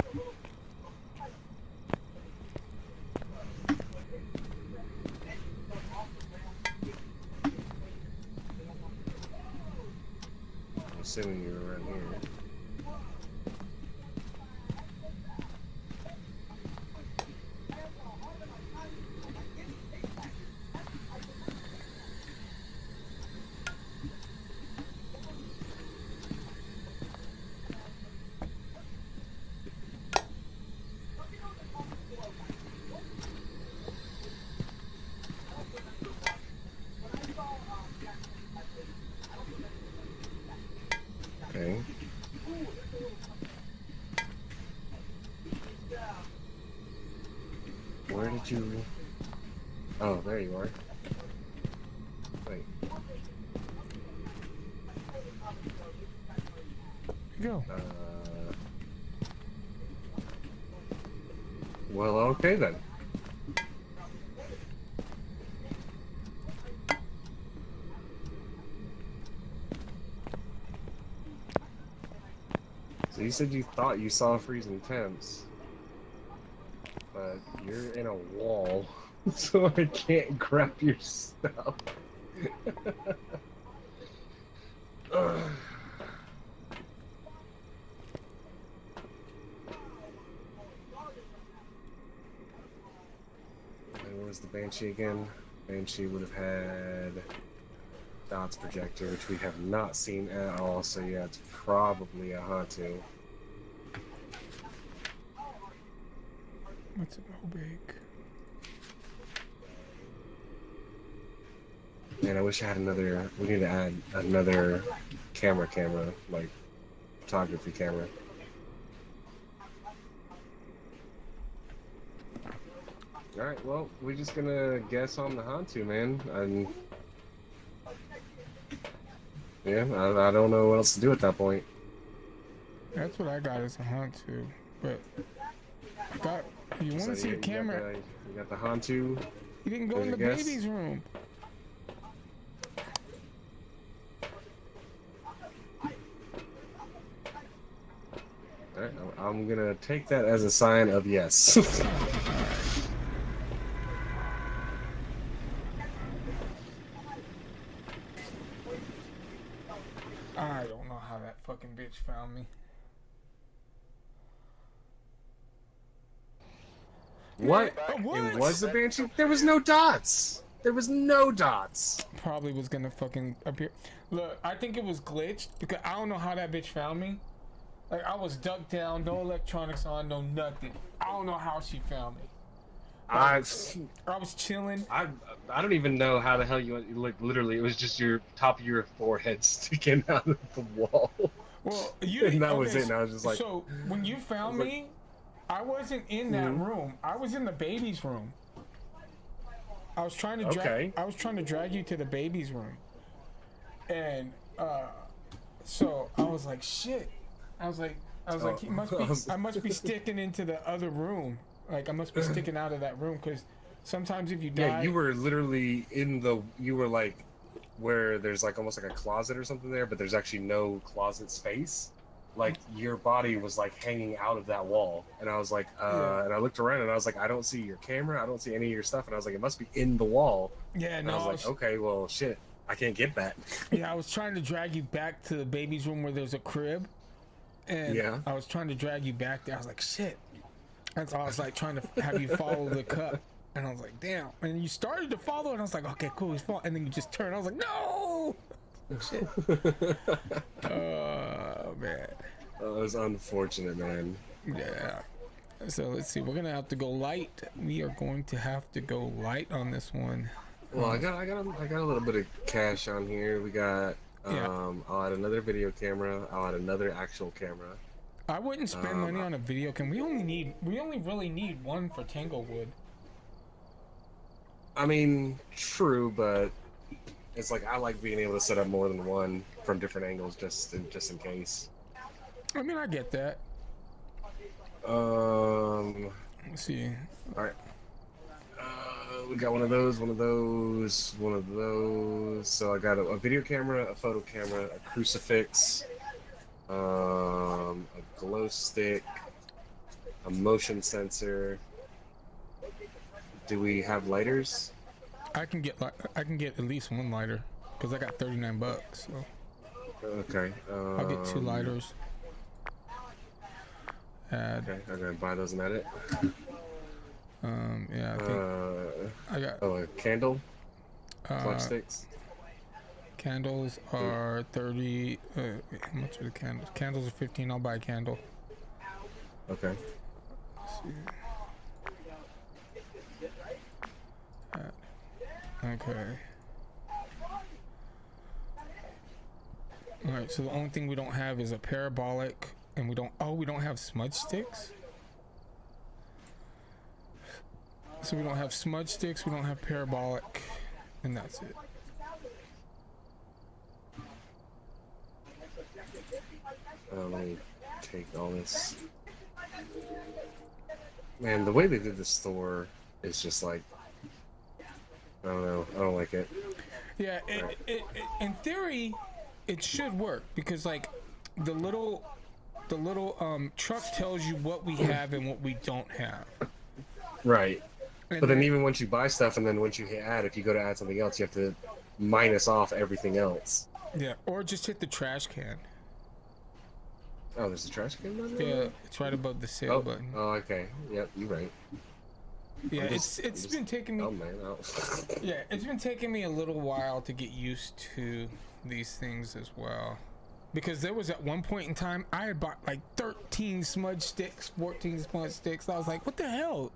I'm assuming you were around here. Okay. Where did you... Oh, there you are. Wait. Go. Well, okay then. So you said you thought you saw freezing temps, but you're in a wall, so I can't grab your stuff. Ugh. And what was the Banshee again? Banshee would have had dots projector, which we have not seen at all, so yeah, it's probably a Hantu. What's an Obake? Man, I wish I had another. We need to add another camera, like photography camera. Alright, well, we're just gonna guess on the Hantu, man. And yeah, I don't know what else to do at that point. That's what I got as a Hantu, but I got. You want to see the camera? You got the Hantu. You didn't go in the baby's room. Alright, I'm gonna take that as a sign of yes. I don't know how that fucking bitch found me. What? What? It was a Banshee? There was no dots! There was no dots! Probably was gonna fucking appear. Look, I think it was glitched because I don't know how that bitch found me. Like, I was ducked down, no electronics on, no nothing. I don't know how she found me. I was chilling. I don't even know how the hell you like. Literally, it was just your top of your forehead sticking out of the wall. Well, you and that was it. And I was just like, so when you found me, I wasn't in that room. I was in the baby's room. I was trying to drag. I was trying to drag you to the baby's room, and so I was like, shit. I was like, he must be. I must be sticking into the other room. Like, I must be sticking out of that room because sometimes if you die. Yeah, you were literally in the. You were like, where there's like almost like a closet or something there, but there's actually no closet space. Like, your body was like hanging out of that wall, and I was like, and I looked around and I was like, I don't see your camera, I don't see any of your stuff, and I was like, it must be in the wall. Yeah, and no. I was like, okay, well, shit, I can't get that. Yeah, I was trying to drag you back to the baby's room where there's a crib, and I was trying to drag you back there. I was like, shit. That's all. I was like trying to have you follow the cup, and I was like, damn. And you started to follow, and I was like, okay, cool, he's following. And then you just turned. I was like, no. Shit. Oh man. That was unfortunate, man. Yeah. So let's see. We're gonna have to go light. We are going to have to go light on this one. Well, I got a little bit of cash on here. We got. I'll add another video camera. I'll add another actual camera. I wouldn't spend money on a video cam. We only really need one for Tanglewood. I mean, true, but it's like I like being able to set up more than one from different angles, just in case. I mean, I get that. Let's see. All right. We got one of those. So I got a video camera, a photo camera, a crucifix, A glow stick, a motion sensor. Do we have lighters? I can get at least one lighter because I got 39 bucks. So Okay. I'll get 2 lighters. Add. Okay, I'm gonna buy those and add it. Yeah, I think I got. Oh, a candle. Clutch sticks. Candles are 30. Wait, how much are the candles? Candles are 15. I'll buy a candle. Okay. Let's see. Okay. All right. So the only thing we don't have is a parabolic, and we don't. Oh, we don't have smudge sticks. So we don't have smudge sticks. We don't have parabolic, and that's it. Let me take all this. Man, the way they did the store is just like, I don't know. I don't like it. Yeah, in theory, it should work because like the little truck tells you what we have and what we don't have. Right. And But then even once you buy stuff and then once you add, if you go to add something else, you have to minus off everything else. Yeah, or just hit the trash can. Oh, there's a trash can down there? Yeah, it's right above the sale button. Oh, okay. Yep, you're right. Yeah, it's been taking me. Oh man, Yeah, it's been taking me a little while to get used to these things as well, because there was at one point in time I had bought like 13 smudge sticks, 14 smudge sticks. I was like, what the hell?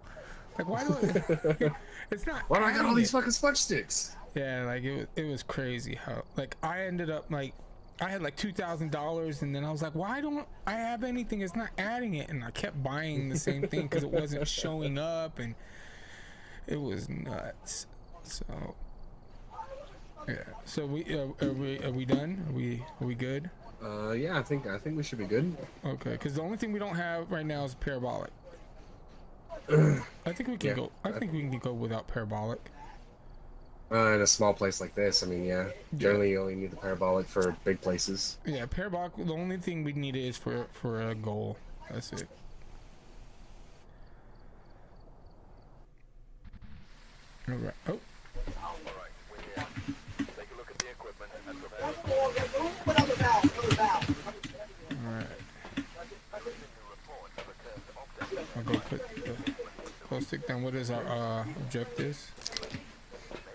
Like, why do I? It's not. Why do I got all these fucking smudge sticks? Yeah, like it was crazy how like I ended up like. I had like $2,000 and then I was like, why don't I have anything? It's not adding it. And I kept buying the same thing because it wasn't showing up and it was nuts. So yeah. So are we done? Are we good? Yeah, I think we should be good. Okay, because the only thing we don't have right now is parabolic. I think we can go. I think we can go without parabolic. In a small place like this, I mean, yeah. Generally, you only need the parabolic for big places. Yeah, parabolic. The only thing we need is for a goal. That's it. All right. Oh. Alright, we're here. Take a look at the equipment and prepare. All right. I'll go put the glow stick down. What is our objectives?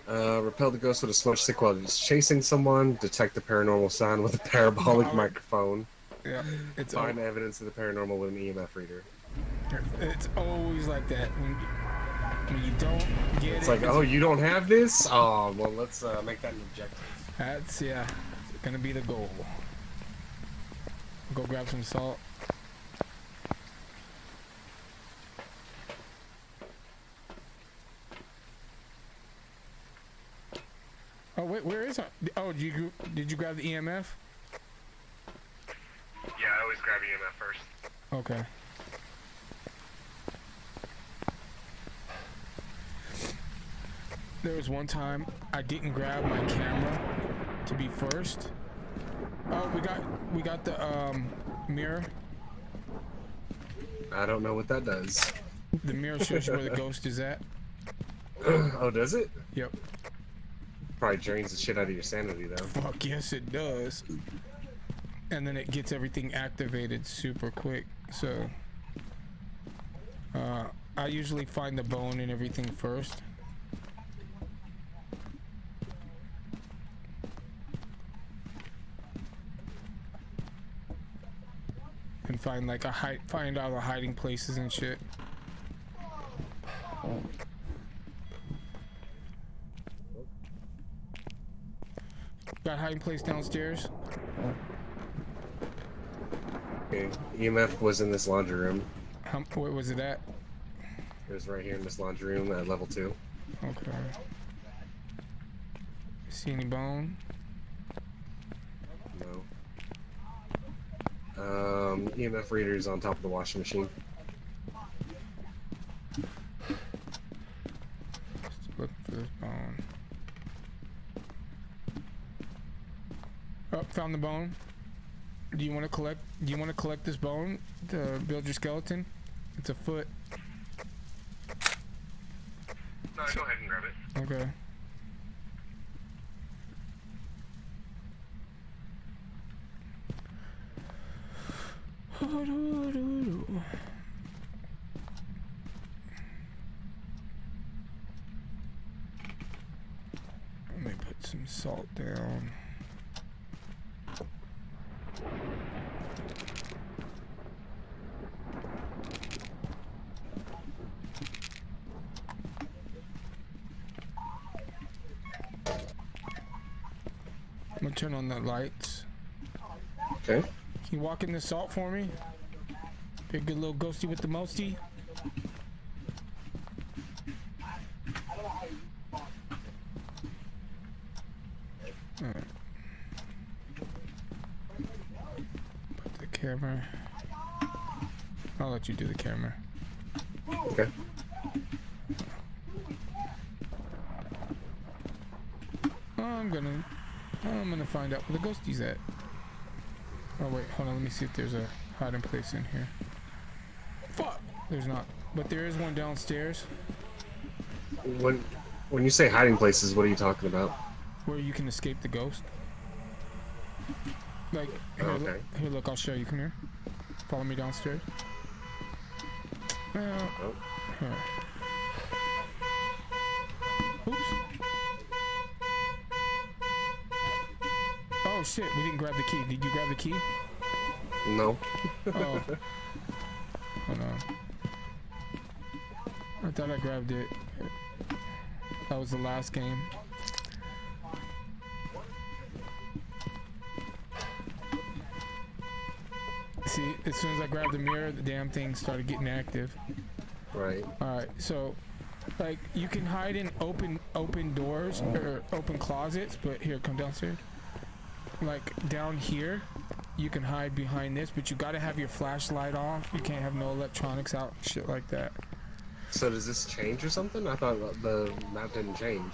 Repel the ghost with a smoke stick while it's chasing someone. Detect the paranormal sound with a parabolic microphone. Yeah, it's Find evidence of the paranormal with an EMF reader. It's always like that when you don't get it. It's like, oh, you don't have this? Oh, well, let's make that an objective. That's it's gonna be the goal. Go grab some salt. Oh wait, where is it? Oh, did you grab the EMF? Yeah, I always grab EMF first. Okay. There was one time I didn't grab my camera to be first. Oh, we got the mirror. I don't know what that does. The mirror shows you where the ghost is at. Oh, does it? Yep. Probably drains the shit out of your sanity, though. Fuck yes, it does. And then it gets everything activated super quick. So, I usually find the bone and everything first. And find like find all the hiding places and shit. Got hiding place downstairs. Okay, EMF was in this laundry room. Where was it at? It was right here in this laundry room at level 2. Okay. See any bone? No. EMF reader's on top of the washing machine. Just look for this bone. Oh, found the bone. Do you want to collect? Do you want to collect this bone to build your skeleton? It's a foot. No, go ahead and grab it. Okay. Let me put some salt down. I'm gonna turn on the lights. Okay. Can you walk in the salt for me? Be a good little ghosty with the mosty. Alright. Put the camera. I'll let you do the camera. Okay. I'm gonna find out where the ghostie's at. Oh wait, hold on, let me see if there's a hiding place in here. Fuck! There's not. But there is one downstairs. When you say hiding places, what are you talking about? Where you can escape the ghost. Like, here, Okay. here, look, I'll show you. Come here. Follow me downstairs. Oh. Here. Oops. Oh shit, we didn't grab the key. Did you grab the key? No. Oh. Hold on. I thought I grabbed it. That was the last game. See, as soon as I grabbed the mirror, the damn thing started getting active. Right. Alright, so like you can hide in open doors or open closets, but here, come downstairs. Like down here, you can hide behind this, but you gotta have your flashlight off. You can't have no electronics out, shit like that. So does this change or something? I thought the map didn't change.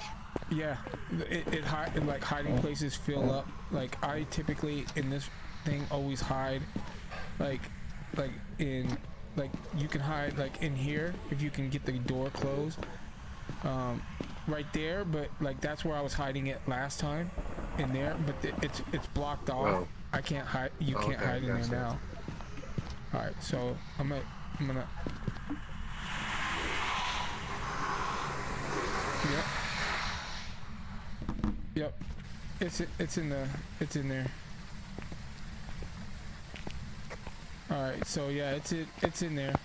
Yeah, like hiding places fill up. Like I typically in this thing always hide, like in like you can hide like in here if you can get the door closed, right there. But like that's where I was hiding it last time, in there. But it's blocked off. Oh. I can't hide. You can't Okay, hide in gotcha. there now. All right, so I'm gonna. Yep. Yep. It's in there. All right. So yeah, it's in there.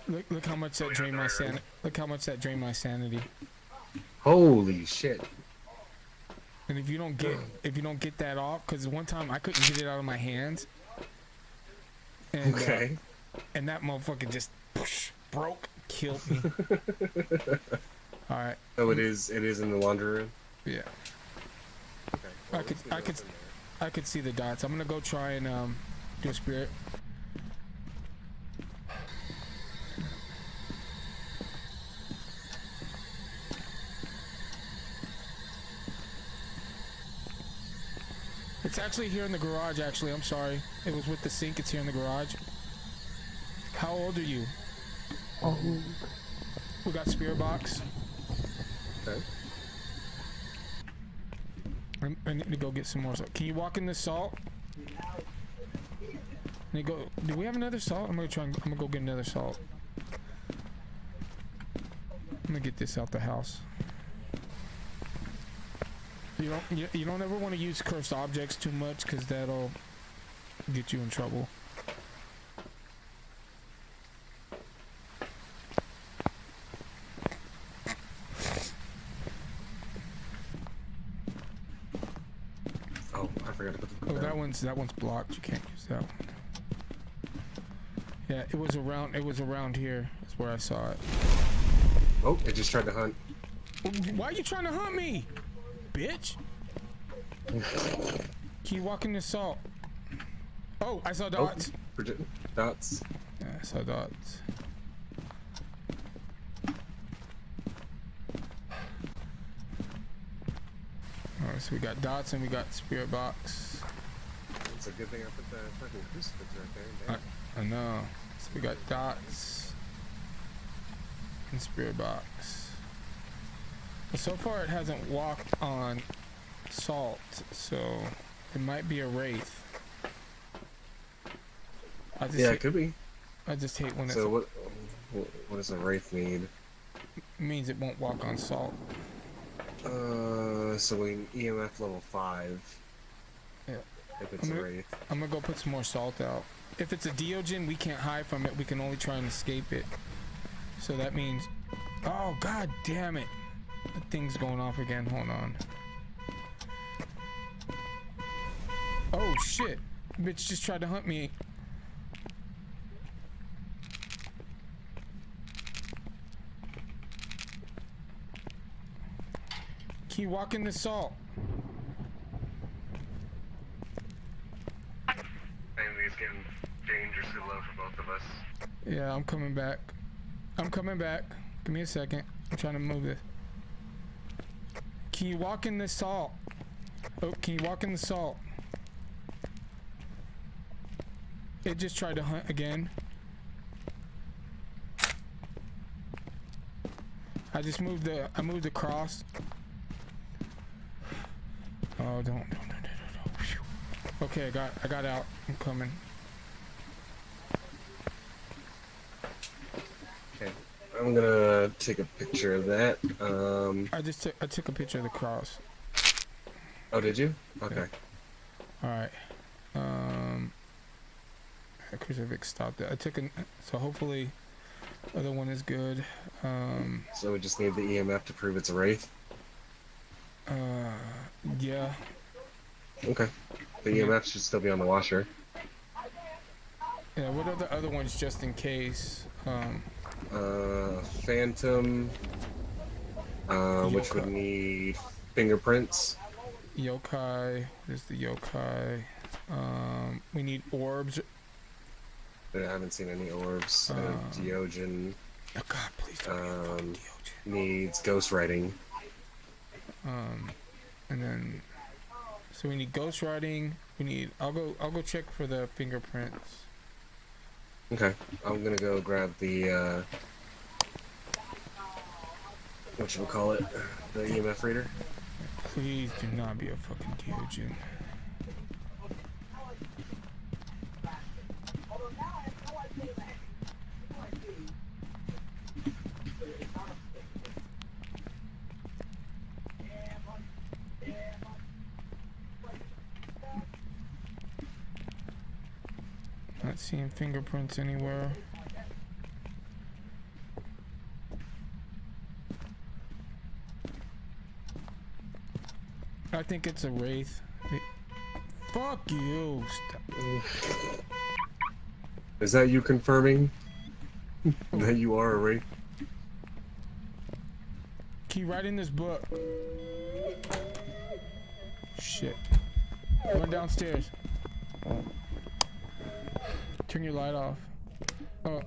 Look how much that drained my sanity. Look how much that drained my sanity. Holy shit. And if you don't get that off, because one time I couldn't get it out of my hands. And, Okay. And that motherfucker just broke, killed me. All right. So it is in the laundry room. Yeah. Okay. Well, I could see the dots. I'm gonna go try and do a spirit. It's actually here in the garage. Actually, I'm sorry. It was with the sink. It's here in the garage. How old are you? We got spirit box. Okay. I need to go get some more salt. Can you walk in this salt? Do we have another salt? I'm gonna go get another salt. I'm gonna get this out the house. You don't ever want to use cursed objects too much, because that'll get you in trouble. Oh, I forgot to put the. Oh, that one's blocked. You can't use that one. Yeah, it was around here. That's where I saw it. Oh, it just tried to hunt. Why are you trying to hunt me, bitch? Can you walk in the salt? Oh, I saw dots. Oh, dots. Yeah, I saw dots. Oh, So we got dots and we got spirit box. It's a good thing I put the fucking crucifix right there. I know. So we got dots and spirit box. But so far it hasn't walked on salt, so it might be a wraith. Yeah, it could be. I just hate when it's. So what does a wraith need? Means it won't walk on salt. So we EMF level 5. Yeah. If it's a wraith. I'm gonna go put some more salt out. If it's a Deogen, we can't hide from it. We can only try and escape it. So that means, oh god damn it! The thing's going off again. Hold on. Oh shit! Bitch just tried to hunt me. Keep walking the salt. I think it's getting dangerously low for both of us. Yeah, I'm coming back. I'm coming back. Give me a second. I'm trying to move this. Can you walk in the salt? Oh, can you walk in the salt? It just tried to hunt again. I moved the cross. Oh, don't. Phew. Okay, I got out. I'm coming. Okay, I'm gonna take a picture of that. I took a picture of the cross. Oh, did you? Okay. Yeah. All right. Crucifix stopped it. So hopefully, other one is good. So we just need the EMF to prove it's a wraith. Yeah. Okay. The EMF should still be on the washer. Yeah. What are the other ones just in case? Phantom. Which would need fingerprints. Yokai. There's the yokai. We need orbs. I haven't seen any orbs. Deogen. Oh god, please don't be a fucking Deogen. Needs ghostwriting. And then, so we need ghostwriting. We need. I'll go check for the fingerprints. Okay, I'm gonna go grab the whatchamacallit, the EMF reader. Please do not be a fucking Deogen. Not seeing fingerprints anywhere. I think it's a wraith. Fuck you. Stop. Is that you confirming that you are a wraith? Keep writing this book. Shit. Run downstairs. Turn your light off. Oh.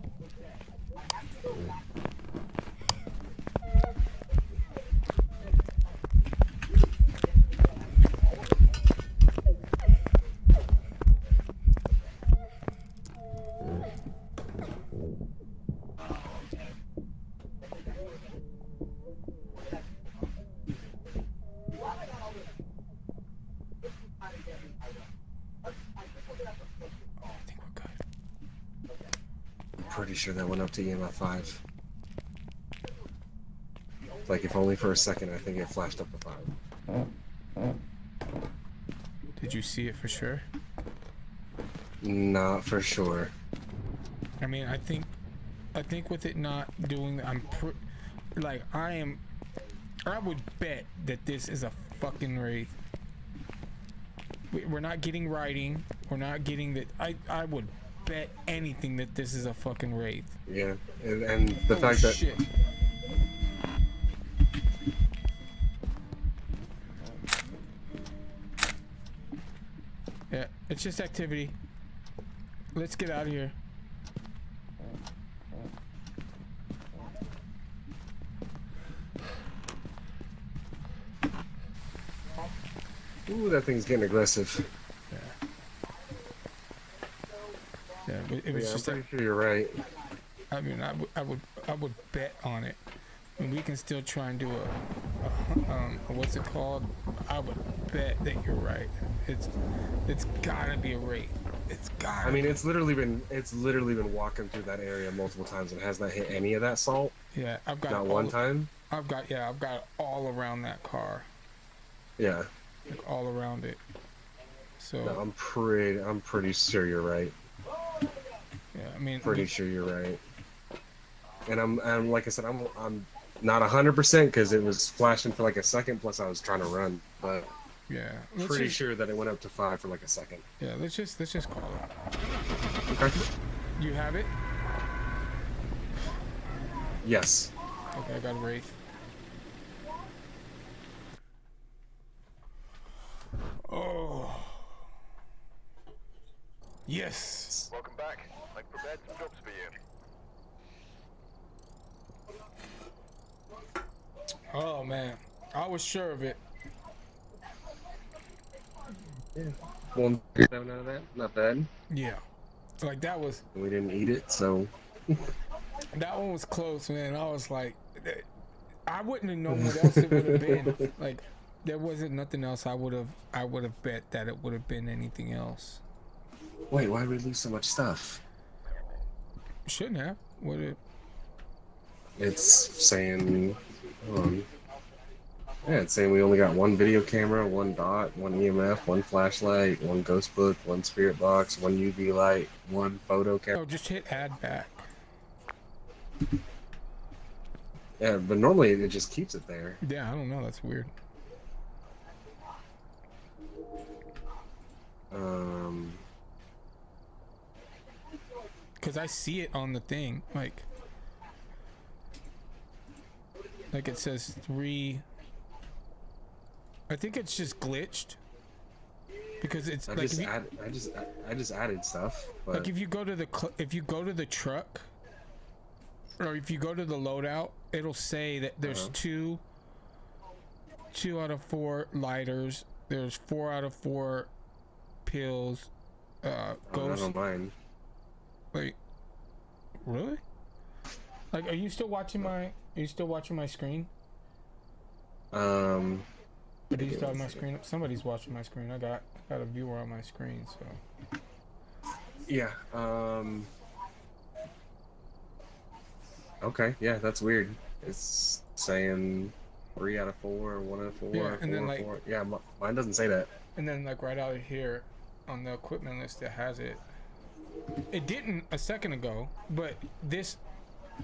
Pretty sure that went up to EMF 5. Like, if only for a second, I think it flashed up to 5. Did you see it for sure? Not for sure. I mean, I think with it not doing, I would bet that this is a fucking wraith. We're not getting writing. We're not getting that. I would bet anything that this is a fucking wraith. Yeah, and the fact that shit. Yeah, it's just activity. Let's get out of here. Ooh, that thing's getting aggressive. Yeah. Yeah, but it was Yeah, I'm just. pretty sure you're right. I mean, I would bet on it. I mean, we can still try and do a what's it called? I would bet that you're right. It's gotta be a rate. It's gotta. I mean, it's literally been walking through that area multiple times and has not hit any of that salt. Yeah, I've got Not all, one time. I've got it all around that car. Yeah. Like all around it. So No, I'm pretty sure you're right. yeah, I mean, Pretty sure you're right. And I'm like I said, I'm not 100% because it was flashing for like a second. Plus, I was trying to run, but yeah, pretty sure that it went up to 5 for like a second. Yeah, let's just call it. Okay. You have it? Yes. Okay, I got a wraith. Oh. Yes. Welcome back. I've prepared some jobs for you. Oh man, I was sure of it. 137 out of that. Not bad. Yeah, like that was. We didn't eat it, so. That one was close, man. I was like, I wouldn't have known what else it would have been. Like, there wasn't nothing else I would have bet that it would have been anything else. Wait, why did we lose so much stuff? Shouldn't have. Would it? It's saying, hold on. Yeah, it's saying we only got one video camera, one dot, one EMF, one flashlight, one ghost book, one spirit box, one UV light, one photo camera. Oh, just hit add back. Yeah, but normally it just keeps it there. Yeah, I don't know. That's weird. Because I see it on the thing, like it says 3. I think it's just glitched because it's I like just added stuff. But... Like if you go to the truck, or if you go to the loadout, it'll say that there's two out of 4 lighters. There's 4 out of 4 pills. Ghost. I don't mind. Wait, really? Like, are you still watching my screen? Or do you still have my screen? Somebody's watching my screen. I got a viewer on my screen, so. Yeah. Okay. Yeah, that's weird. It's saying 3 out of 4, 1 out of 4. Yeah, and then like 4. Yeah, mine doesn't say that. And then like right out here on the equipment list, it has it. It didn't a second ago, but this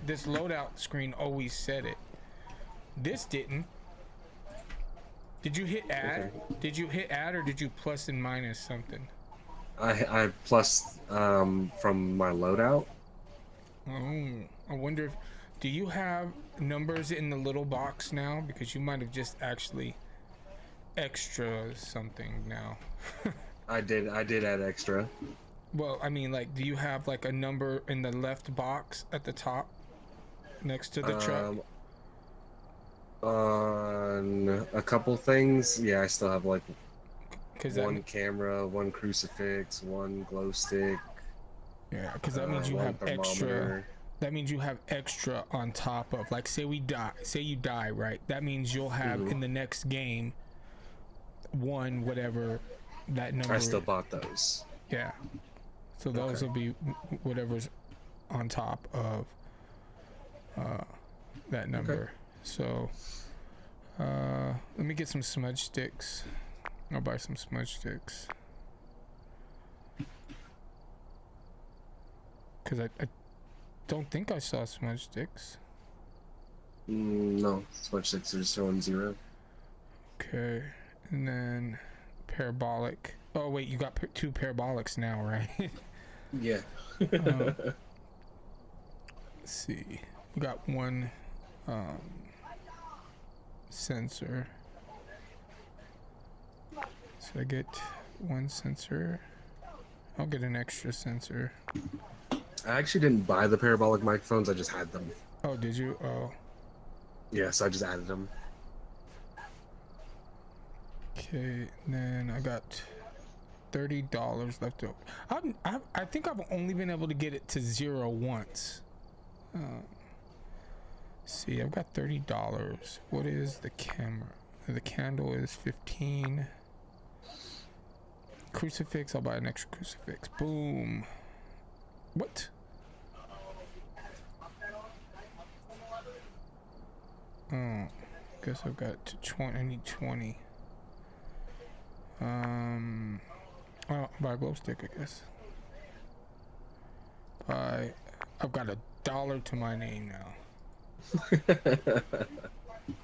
loadout screen always said it. This didn't. Did you hit add? Okay. Did you hit add, or did you plus and minus something? I plus from my loadout. Oh, I wonder if, do you have numbers in the little box now? Because you might have just actually extra something now. I did add extra. Well, I mean, like, do you have like a number in the left box at the top next to the truck? On a couple things, yeah, I still have like one camera, one crucifix, one glow stick. Yeah, because that means you have extra. That means you have extra on top of, like, say you die, right? That means you'll have in the next game one whatever that number. I still bought those. Yeah, so those will be whatever's on top of that number. Okay. So let me get some smudge sticks. I'll buy some smudge sticks. Because I don't think I saw smudge sticks. No, smudge sticks are just showing 0. Okay, and then parabolic. Oh wait, you got 2 parabolics now, right? Yeah. Let's see. We got 1 sensor. So I get 1 sensor. I'll get an extra sensor. I actually didn't buy the parabolic microphones, I just had them. Oh, did you? Oh. Yeah, so I just added them. Okay. Okay, then I got $30 left over. I think I've only been able to get it to 0 once. See, I've got $30. What is the camera? The candle is 15. Crucifix, I'll buy an extra crucifix. Boom. What? Oh, guess I've got to 20. I need 20. Oh, buy a glow stick, I guess. I've got $1 to my name now.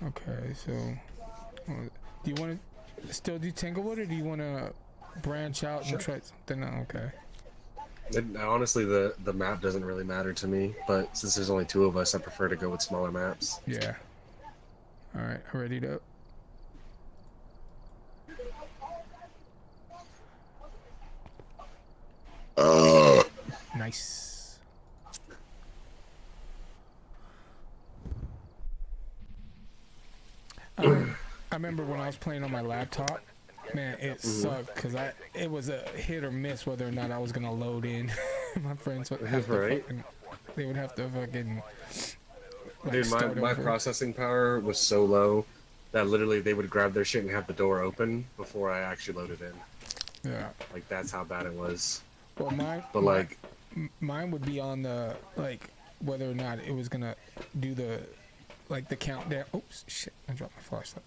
Okay, so do you want to still do Tanglewood, or do you want to branch out and try something? Okay. Honestly, the map doesn't really matter to me, but since there's only 2 of us, I prefer to go with smaller maps. Yeah. All right, ready to. Nice. I remember when I was playing on my laptop, man, it sucked because it was a hit or miss whether or not I was gonna load in. My friends would have to they would have to fucking. Like, dude, my processing power was so low that literally they would grab their shit and have the door open before I actually loaded in. Yeah. Like that's how bad it was. Well, mine would be on the like whether or not it was gonna do the the countdown. Oops, shit! I dropped my flashlight.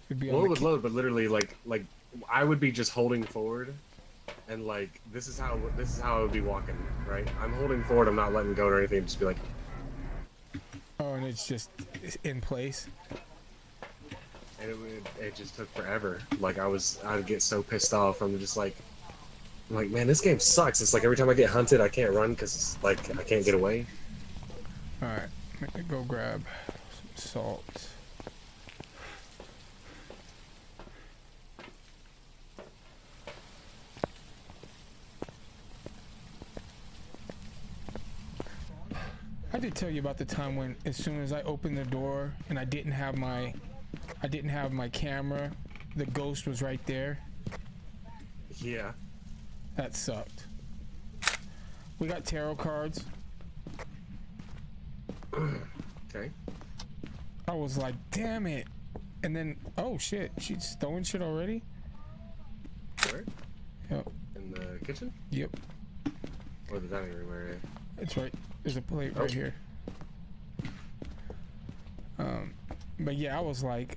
It'd be it would load, but literally like I would be just holding forward, and like this is how I would be walking. Right, I'm holding forward. I'm not letting go or anything. Just be like. Oh, and it's just in place. And it just took forever. Like I'd get so pissed off. I'm like, man, this game sucks. It's like every time I get hunted, I can't run because like I can't get away. All right, let me go grab some salt. I did tell you about the time when, as soon as I opened the door and I didn't have my camera, the ghost was right there. Yeah. That sucked. We got tarot cards. Okay. I was like, damn it. And then, oh shit, she's throwing shit already? Where? Yep. In the kitchen? Yep. Or the dining room area? It's right. There's a plate right here. But yeah, I was like,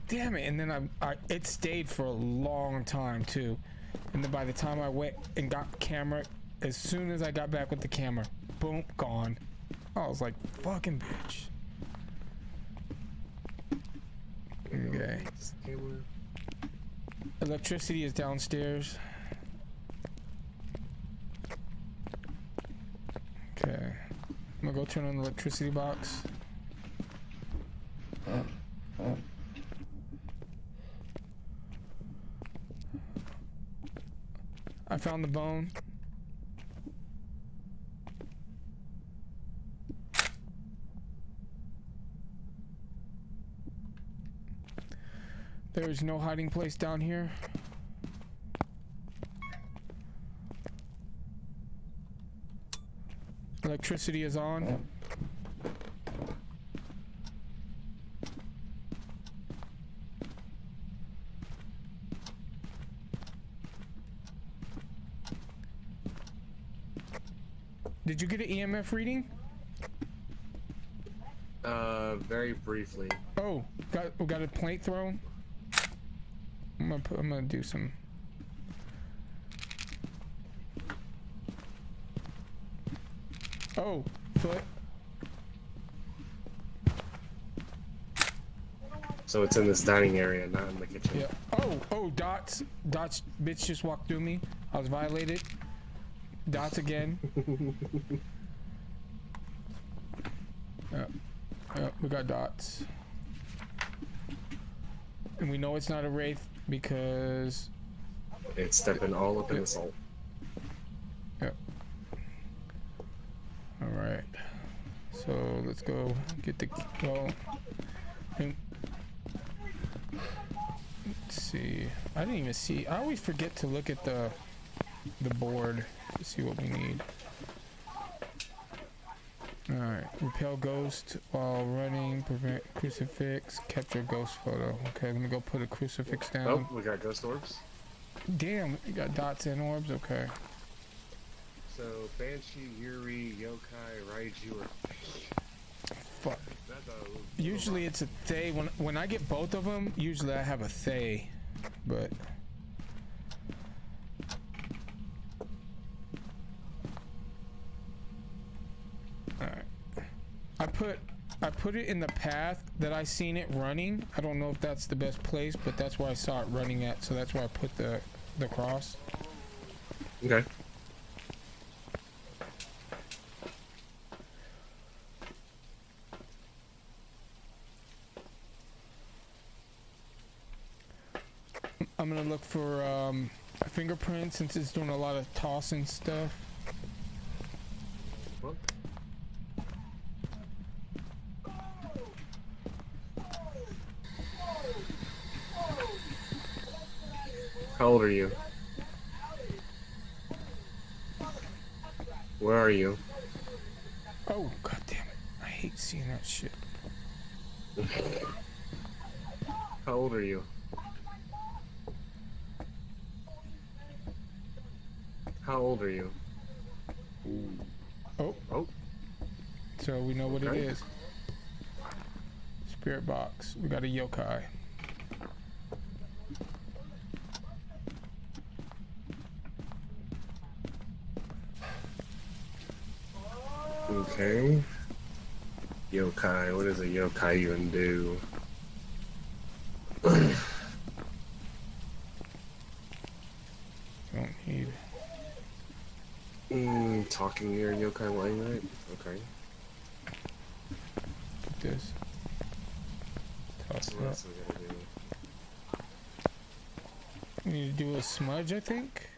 damn it. And then it stayed for a long time too. And then by the time I went and got the camera, as soon as I got back with the camera, boom, gone. I was like, fucking bitch. Okay. Electricity is downstairs. Okay. I'm gonna go turn on the electricity box. I found the bone. There is no hiding place down here. Electricity is on. Did you get an EMF reading? Very briefly. Oh, we got a plate thrown. I'm gonna do some. Oh, foot. So it's in this dining area, not in the kitchen. Yeah. Oh, dots. Dots, bitch just walked through me. I was violated. Dots again. We got dots. And we know it's not a wraith because it's stepping all up in the salt. Yep. Alright. So let's go get the Let's see. I didn't even see. I always forget to look at the board to see what we need. Alright. Repel ghost while running. Prevent crucifix. Capture ghost photo. Okay, let me go put a crucifix down. Oh, we got ghost orbs. Damn, you got dots and orbs? Okay. So, Banshee, Yuri, Yokai, Raiju, or... Fuck. Usually it's a Thay. When I get both of them, usually I have a Thay. But... Alright. I put it in the path that I seen it running. I don't know if that's the best place, but that's where I saw it running at, so that's where I put the cross. Okay. I'm gonna look for fingerprints since it's doing a lot of tossing stuff. What? How old are you? Where are you? Oh, god damn it. I hate seeing that shit. How old are you? How old are you? Oh. Oh. So we know what Okay. it is. Spirit box. We got a yokai. Okay. Yokai. What does a yokai even do? Don't need. Talking your yokai line, right? Okay. Put this. Toss So what that. else we gotta do? We need to do a smudge, I think.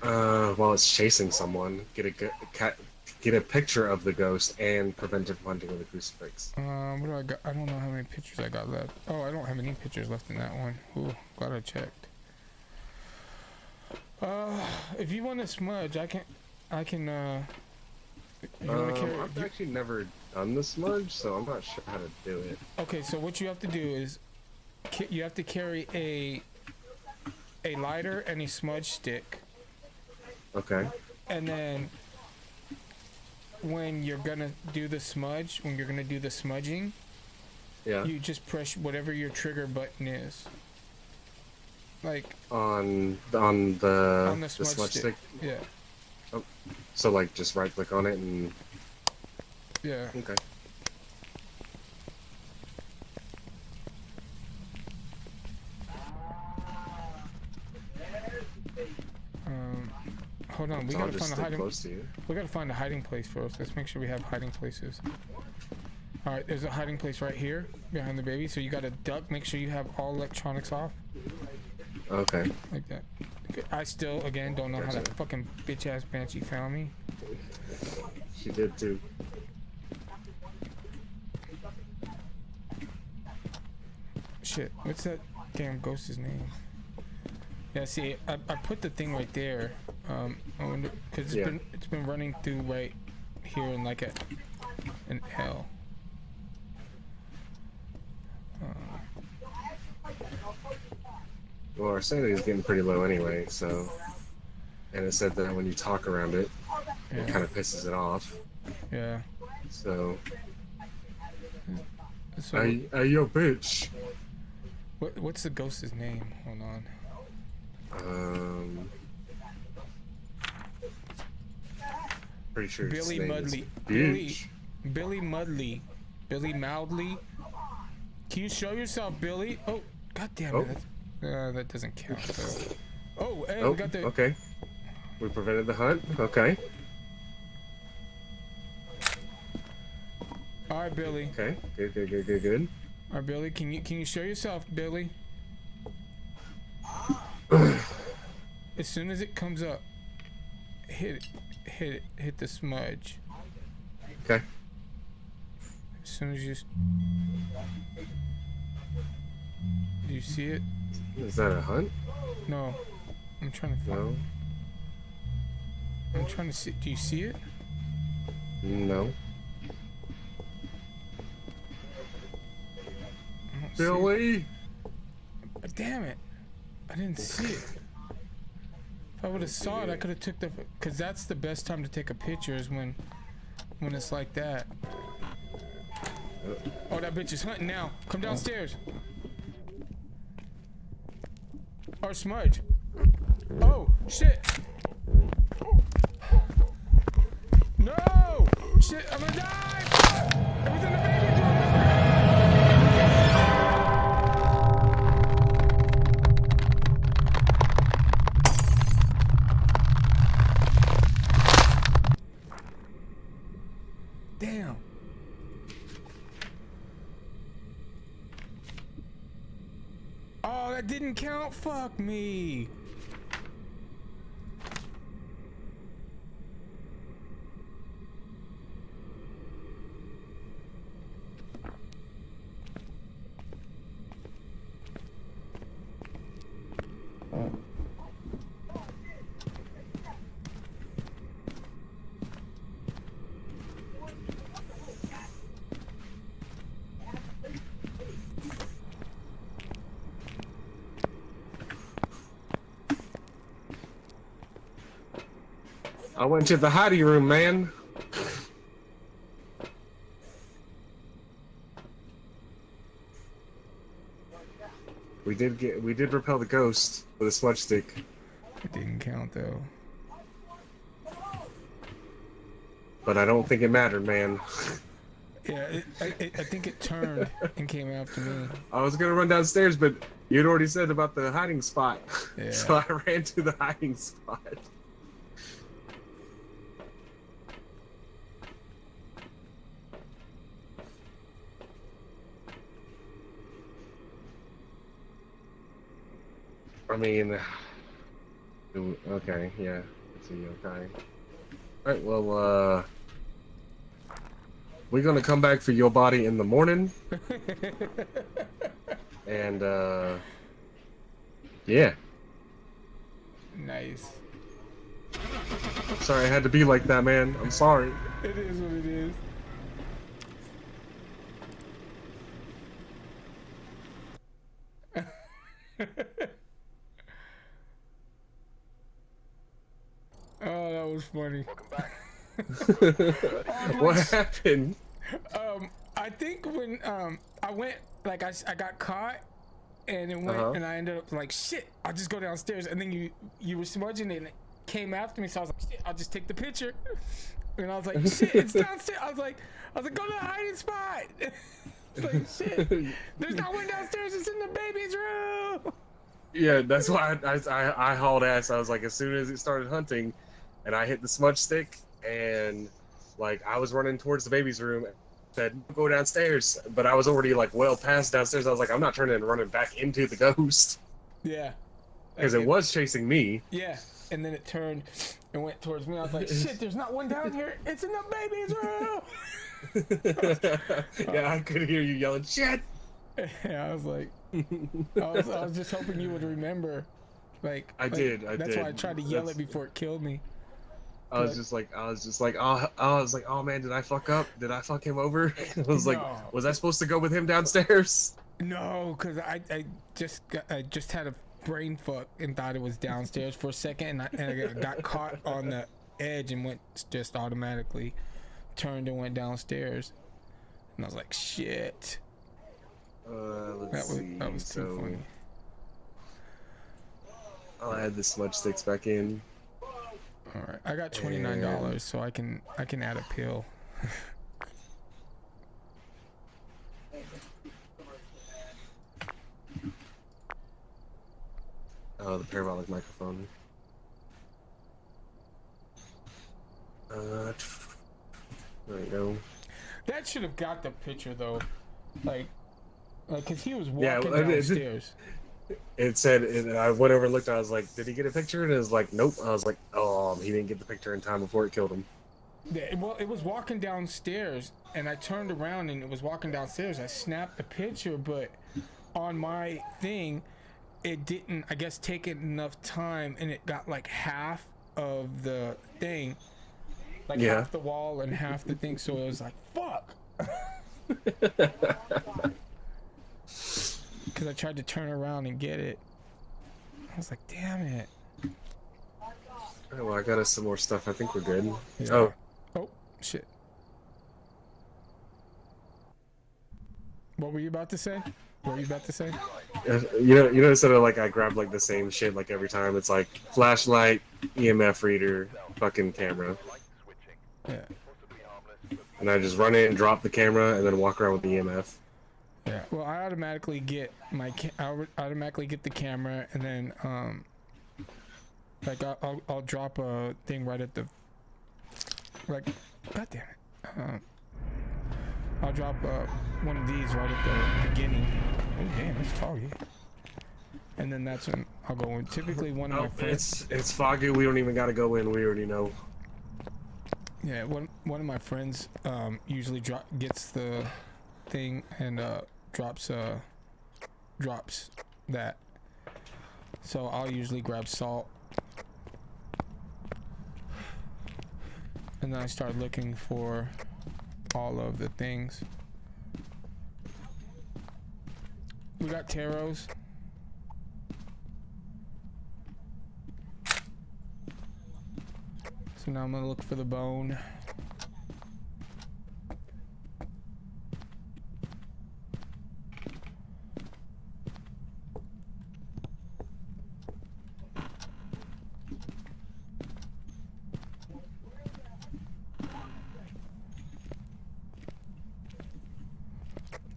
While it's chasing someone, get a picture of the ghost and prevent it from hunting with a crucifix. What do I got? I don't know how many pictures I got left. Oh, I don't have any pictures left in that one. Ooh, glad I checked. If you want to smudge, I can. You want to carry? I've actually never done the smudge, so I'm not sure how to do it. Okay, so what you have to do is, you have to carry a lighter and a smudge stick, Okay. and then when you're gonna do the smudging, Yeah. you just press whatever your trigger button is. Like On the smudge stick. Yeah. So like just right click on it and Yeah. okay. Hold on, we So I'll gotta just find a stay hiding. close to you. We gotta find a hiding place first. Let's make sure we have hiding places. All right, there's a hiding place right here behind the baby. So you gotta duck. Make sure you have all electronics off, Okay. like that. Okay, I still, again, don't know how that Gotcha. fucking bitch ass banshee found me. She did too. Shit, what's that damn ghost's name? Yeah, see, I put the thing right there. I wonder, cause Yeah. it's been running through right here in like an L. Well, our sanity is getting pretty low anyway, so. And it said that when you talk around it, it Yeah. kind of pisses it off. Yeah. So. So Hey, yo, bitch. what's the ghost's name? Hold on. Pretty sure his Billy name is Mudley. Bitch. Billy Mudley. Billy Moudley. Can you show yourself, Billy? Oh, god damn it. That doesn't count though. Oh, hey, Oh, we got the. okay. We prevented the hunt. Okay. All right, Billy. Okay. Good. All right, Billy. Can you show yourself, Billy? As soon as it comes up, hit the smudge. Okay. As soon as you. Do you see it? Is that a hunt? No. I'm trying to find. No. I'm trying to see. Do you see it? No. I don't see it. Billy. Damn it! I didn't see it. If I would have saw it, I could have took the. Cause that's the best time to take a picture is when it's like that. Oh, that bitch is hunting now. Come downstairs. Or Smudge. Oh shit! No! Shit! I'm gonna die! It was in the baby room. Damn. Oh, that didn't count. Fuck me. I went to the hidey room, man. We did repel the ghost with a smudge stick. It didn't count though. But I don't think it mattered, man. Yeah, I think it turned and came after me. I was gonna run downstairs, but you'd already said about the hiding spot. Yeah. So I ran to the hiding spot. I mean, okay, yeah, let's see, okay. Alright, well, we're gonna come back for your body in the morning. And, yeah. Nice. Sorry I had to be like that, man. I'm sorry. It is what it is. Oh, that was funny. Welcome back. What happened? I think when I went, like I got caught, and it went, and I ended up like shit. I'll just go downstairs, and then you were smudging it, and it came after me. So I was like, shit, I'll just take the picture. And I was like, shit, it's downstairs. I was like, go to the hiding spot. It's like shit. There's not one downstairs. It's in the baby's room. Yeah, that's why I hauled ass. I was like, as soon as it started hunting, and I hit the smudge stick, and like I was running towards the baby's room, said go downstairs, but I was already like well past downstairs. I was like, I'm not turning and running back into the ghost. Yeah. Because it was chasing me. Yeah, and then it turned and went towards me. I was like, shit, there's not one down here. It's in the baby's room. Yeah, I could hear you yelling, shit. Yeah, I was like, I was just hoping you would remember. Like I did. That's why I tried to yell it before it killed me. I was just like, oh man, did I fuck up? Did I fuck him over? I was like, was I supposed to go with him downstairs? No, because I just had a brain fuck and thought it was downstairs for a second, and I got caught on the edge and went just automatically turned and went downstairs, and I was like, shit. Let's see. That was too funny. I'll add the smudge sticks back in. All right, I got $29, so I can add a pill. Oh, the parabolic microphone. There we go. That should have got the picture though, like, cause he was walking downstairs. It said, I went over and looked, I was like, did he get a picture? And it was like, nope. I was like, oh, he didn't get the picture in time before it killed him. Yeah, well, it was walking downstairs, and I turned around and it was walking downstairs. I snapped the picture, but on my thing, it didn't, I guess, take it enough time, and it got like half of the thing, like half the wall and half the thing. So it was like, fuck. Because I tried to turn around and get it. I was like, damn it. Alright, well, I got us some more stuff. I think we're good. Yeah. Oh, shit. What were you about to say? What were you about to say? You know, instead of like I grab like the same shit like every time, it's like flashlight, EMF reader, fucking camera. Yeah. And I just run in, drop the camera, and then walk around with the EMF. Yeah. Well, I automatically get I automatically get the camera, and then like I'll drop a thing right at the, like, god damn it. I'll drop one of these right at the beginning. Oh damn, it's foggy. And then that's when I'll go in. Typically one of my friends. It's foggy. We don't even gotta go in. We already know. Yeah, one of my friends usually gets the thing and drops that. So I'll usually grab salt. And then I start looking for all of the things. We got taros. So now I'm gonna look for the bone.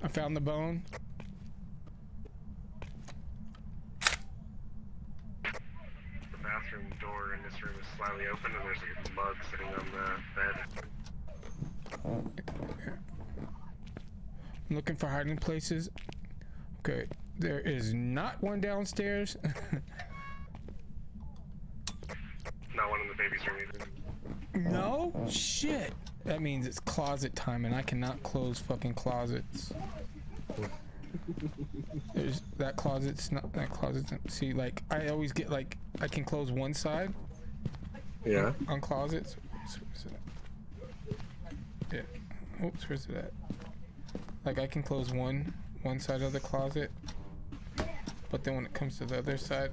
I found the bone. The bathroom door in this room is slightly open, and there's a mug sitting on the bed. I'm looking for hiding places. Okay, there is not one downstairs. Not one in the baby's room either. No? Shit. That means it's closet time, and I cannot close fucking closets. There's that closet's not that closet's not, see, like I always get like I can close one side. Yeah. On closets. Yeah. Oops, where's it at? Like I can close one side of the closet, but then when it comes to the other side,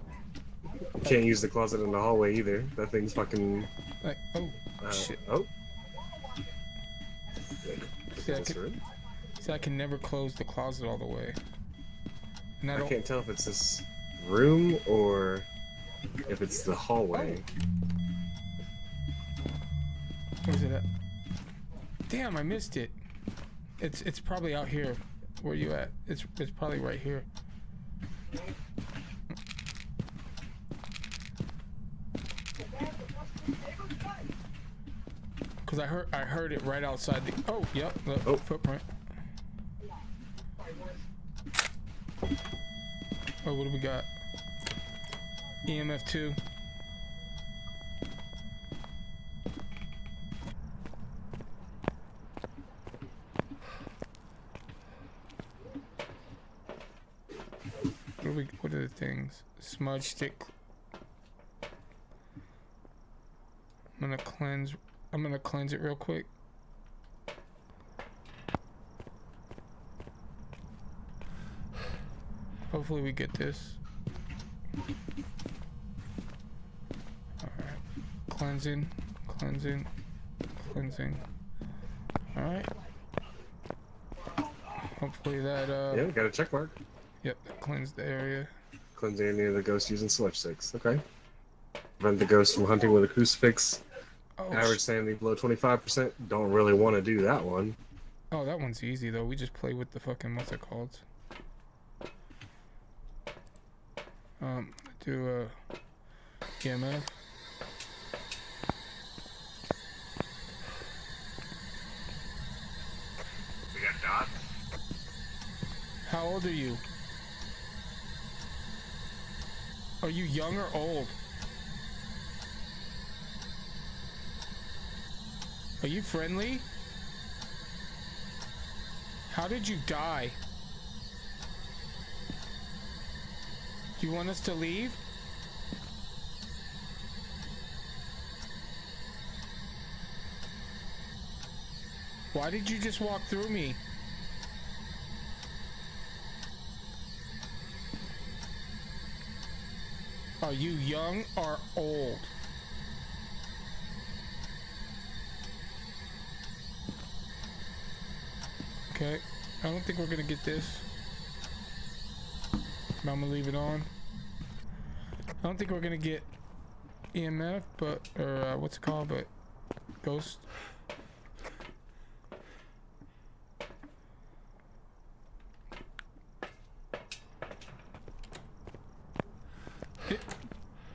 You can't use the closet in the hallway either. That thing's fucking. like, oh shit. Oh. See, I can never close the closet all the way. And I can't tell if it's this room or if it's the hallway. Where's it at? Damn, I missed it. It's probably out here. Where you at? It's probably right here. Cause I heard it right outside the. Oh, yep, the footprint. Oh, what do we got? EMF 2. What are the things? Smudge stick. I'm gonna cleanse it real quick. Hopefully we get this. Alright. Cleansing. Alright. Hopefully that Yeah, got a check mark. Yep, that cleansed the area. Cleanse the area of the ghost using sludge sticks. Okay. Prevent the ghost from hunting with a crucifix. Oh, Average sanity below 25%. Don't really want to do that one. Oh, that one's easy though. We just play with the fucking, what's it called? Do a EMF. We got dots. How old are you? Are you young or old? Are you friendly? How did you die? Do you want us to leave? Why did you just walk through me? Are you young or old? Okay, I don't think we're gonna get this. But I'm gonna leave it on. I don't think we're gonna get EMF, but or what's it called? But ghost.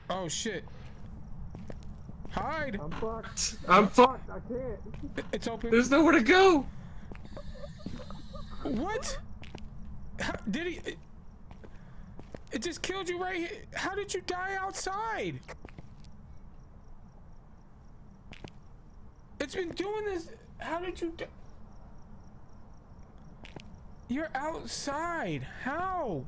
Oh shit! Hide! I'm fucked. I'm fucked. I can't. It's open. There's nowhere to go. What? How, did he? It just killed you right here. How did you die outside? It's been doing this. How did you? You're outside. How?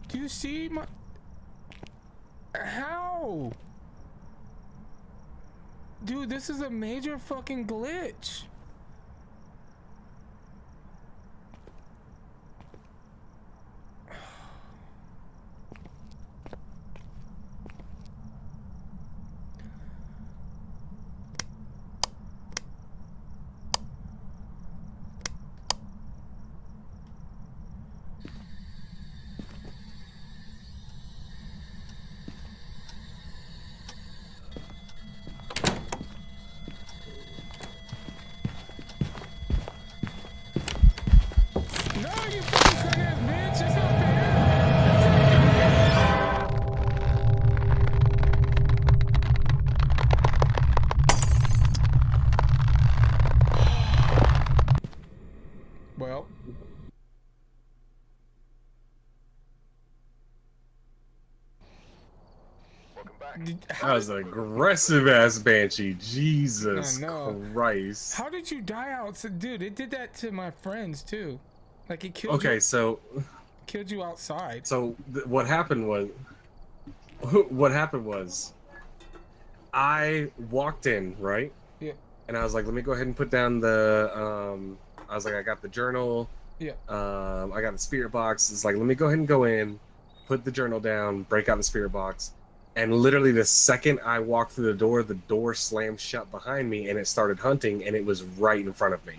Do you see my? How? Dude, this is a major fucking glitch. No, you fucking cut ass bitch. It's not fair. Well, Welcome back. That was an aggressive ass banshee. Jesus I know. Christ. how did you die out? So, dude, it did that to my friends too. Like it killed Okay, you, so killed you outside. what happened was I walked in, right? Yeah. And I was like, let me go ahead and put down the I was like, I got the journal. Yeah. I got the spirit box. It's like, let me go ahead and go in, put the journal down, break out the spirit box. And literally the second I walked through the door slammed shut behind me and it started hunting and it was right in front of me.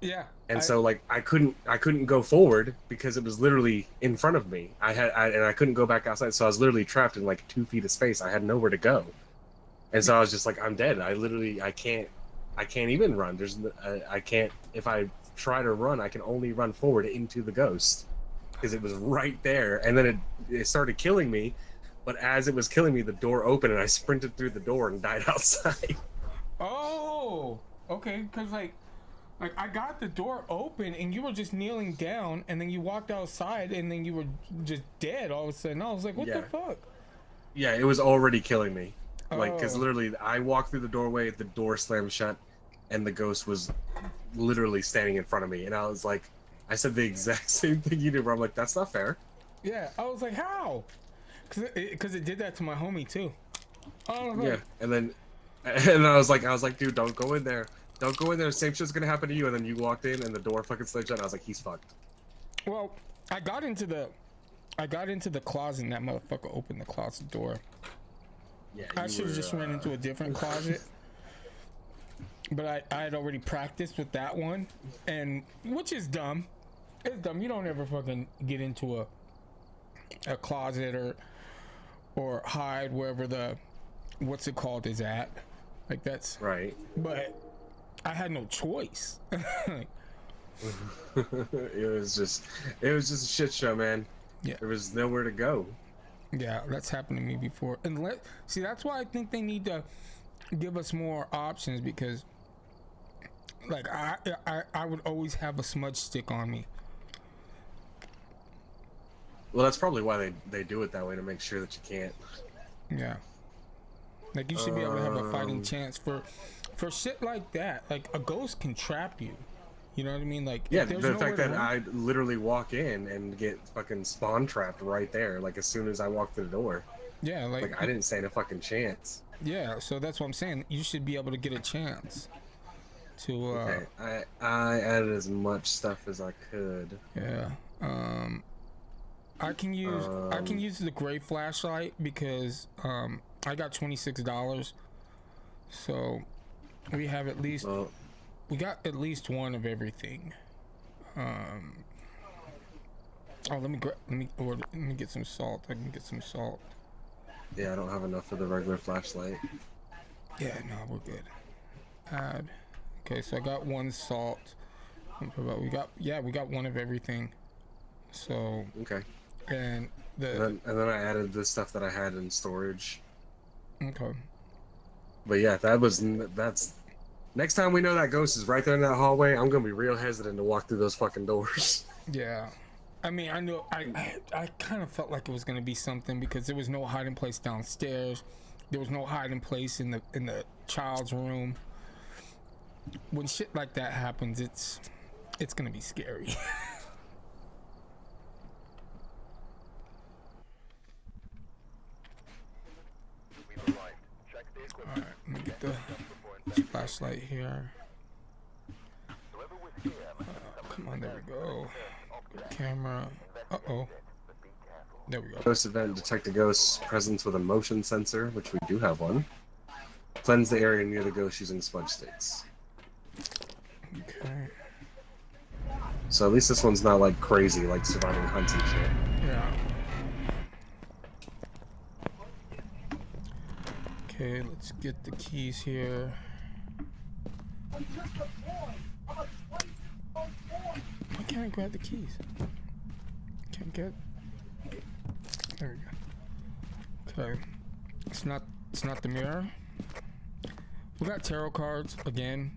Yeah. And so like I couldn't go forward because it was literally in front of me. I couldn't go back outside, so I was literally trapped in like 2 feet of space. I had nowhere to go, and so I was just like, I'm dead. I can't even run. I can't. If I try to run, I can only run forward into the ghost because it was right there. And then it started killing me, but as it was killing me, the door opened and I sprinted through the door and died outside. Oh, okay. Cause like I got the door open and you were just kneeling down, and then you walked outside, and then you were just dead all of a sudden. I was like, what the fuck? Yeah, it was already killing me. Like, because Oh. literally, I walked through the doorway, the door slammed shut, and the ghost was literally standing in front of me. And I was like, I said the exact same thing you did, where I'm like, that's not fair. Yeah, I was like, how? Cause it did that to my homie too. Oh Yeah, and I was like, dude, don't go in there. Don't go in there. Same shit's gonna happen to you. And then you walked in, and the door fucking slammed shut. And I was like, he's fucked. Well, I got into the closet, and that motherfucker opened the closet door. Yeah, I should have just went into a different closet. But I had already practiced with that one, and which is dumb. It's dumb. You don't ever fucking get into a closet or hide wherever the what's it called is at. Like that's right. But I had no choice. it was just a shit show, man. Yeah. There was nowhere to go. Yeah, that's happened to me before. And see, that's why I think they need to give us more options, because like I would always have a smudge stick on me. Well, that's probably why they do it that way, to make sure that you can't. Yeah. Like you should be able to have a fighting chance for shit like that. Like a ghost can trap you. You know what I mean? Like, Yeah, if there's the nowhere fact to that run- I literally walk in and get fucking spawn trapped right there, like as soon as I walk through the door. yeah, Like I didn't stand a fucking chance. yeah. So that's what I'm saying. You should be able to get a chance to. Okay, I added as much stuff as I could. Yeah. I can use the gray flashlight because I got $26, so we have at least we got at least one of everything. Oh, let me get some salt. I can get some salt. Yeah, I don't have enough for the regular flashlight. Yeah, no, we're good. Add. Okay, so I got one salt. We got one of everything. So Okay. and And then I added the stuff that I had in storage. okay. But yeah, that's next time we know that ghost is right there in that hallway, I'm gonna be real hesitant to walk through those fucking doors. Yeah. I mean, I know I kind of felt like it was gonna be something because there was no hiding place downstairs. There was no hiding place in the child's room. When shit like that happens, it's gonna be scary. We've arrived. Check the equipment. Alright, let me get the flashlight here. Whoever was here must have Come on, there we go. Camera. Uh-oh. There we go. Ghost event, detect a ghost's presence with a motion sensor, which we do have one. Cleanse the area near the ghost using smudge sticks. Okay. So at least this one's not like crazy, like surviving hunts and shit. Yeah. Okay, let's get the keys here. Why can't I grab the keys? Can't get. There we go. Okay. It's not the mirror. We got tarot cards again.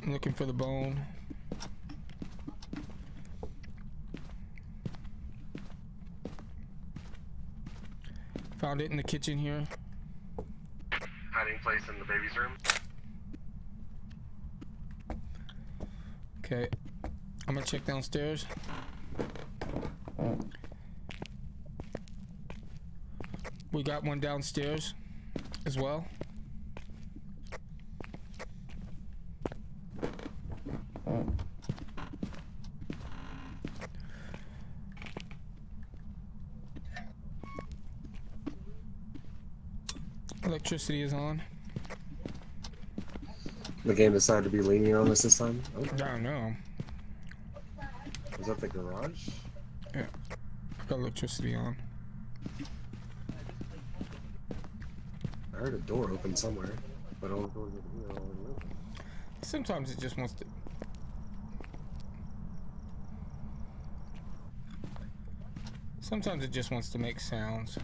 I'm looking for the bone. Found it in the kitchen here. Hiding place in the baby's room. Okay, I'm gonna check downstairs. We got one downstairs as well. Electricity is on. The game decided to be lenient on us this time. Oh, I don't know. was that the garage? Yeah, I got electricity on. I heard a door open somewhere, but all the doors are open. Sometimes it just wants to. Sometimes it just wants to make sounds.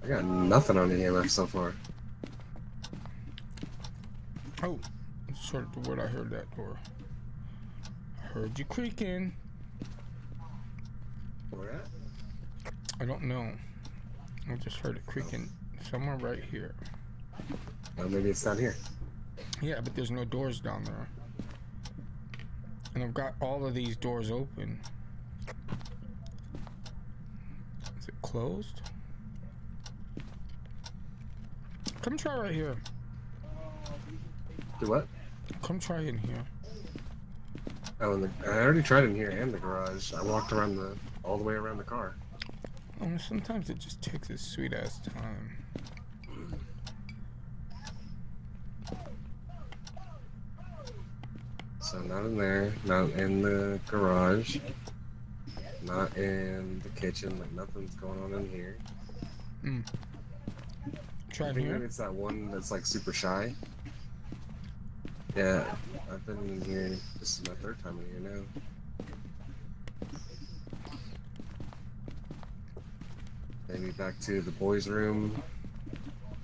I got nothing on the EMF so far. Oh, that's sort of the word I heard that door. I heard you creaking. Where at? I don't know. I just heard it creaking somewhere right here. Oh, maybe it's down here. Yeah, but there's no doors down there. And I've got all of these doors open. Is it closed? Come try right here. Do what? Come try in here. Oh, I already tried in here and the garage. I walked around all the way around the car. Sometimes it just takes its sweet ass time. So not in there, not in the garage, not in the kitchen. Like nothing's going on in here. Try I in think here. maybe it's that one that's like super shy. Yeah, I've been in here. This is my third time in here now. Maybe back to the boys' room,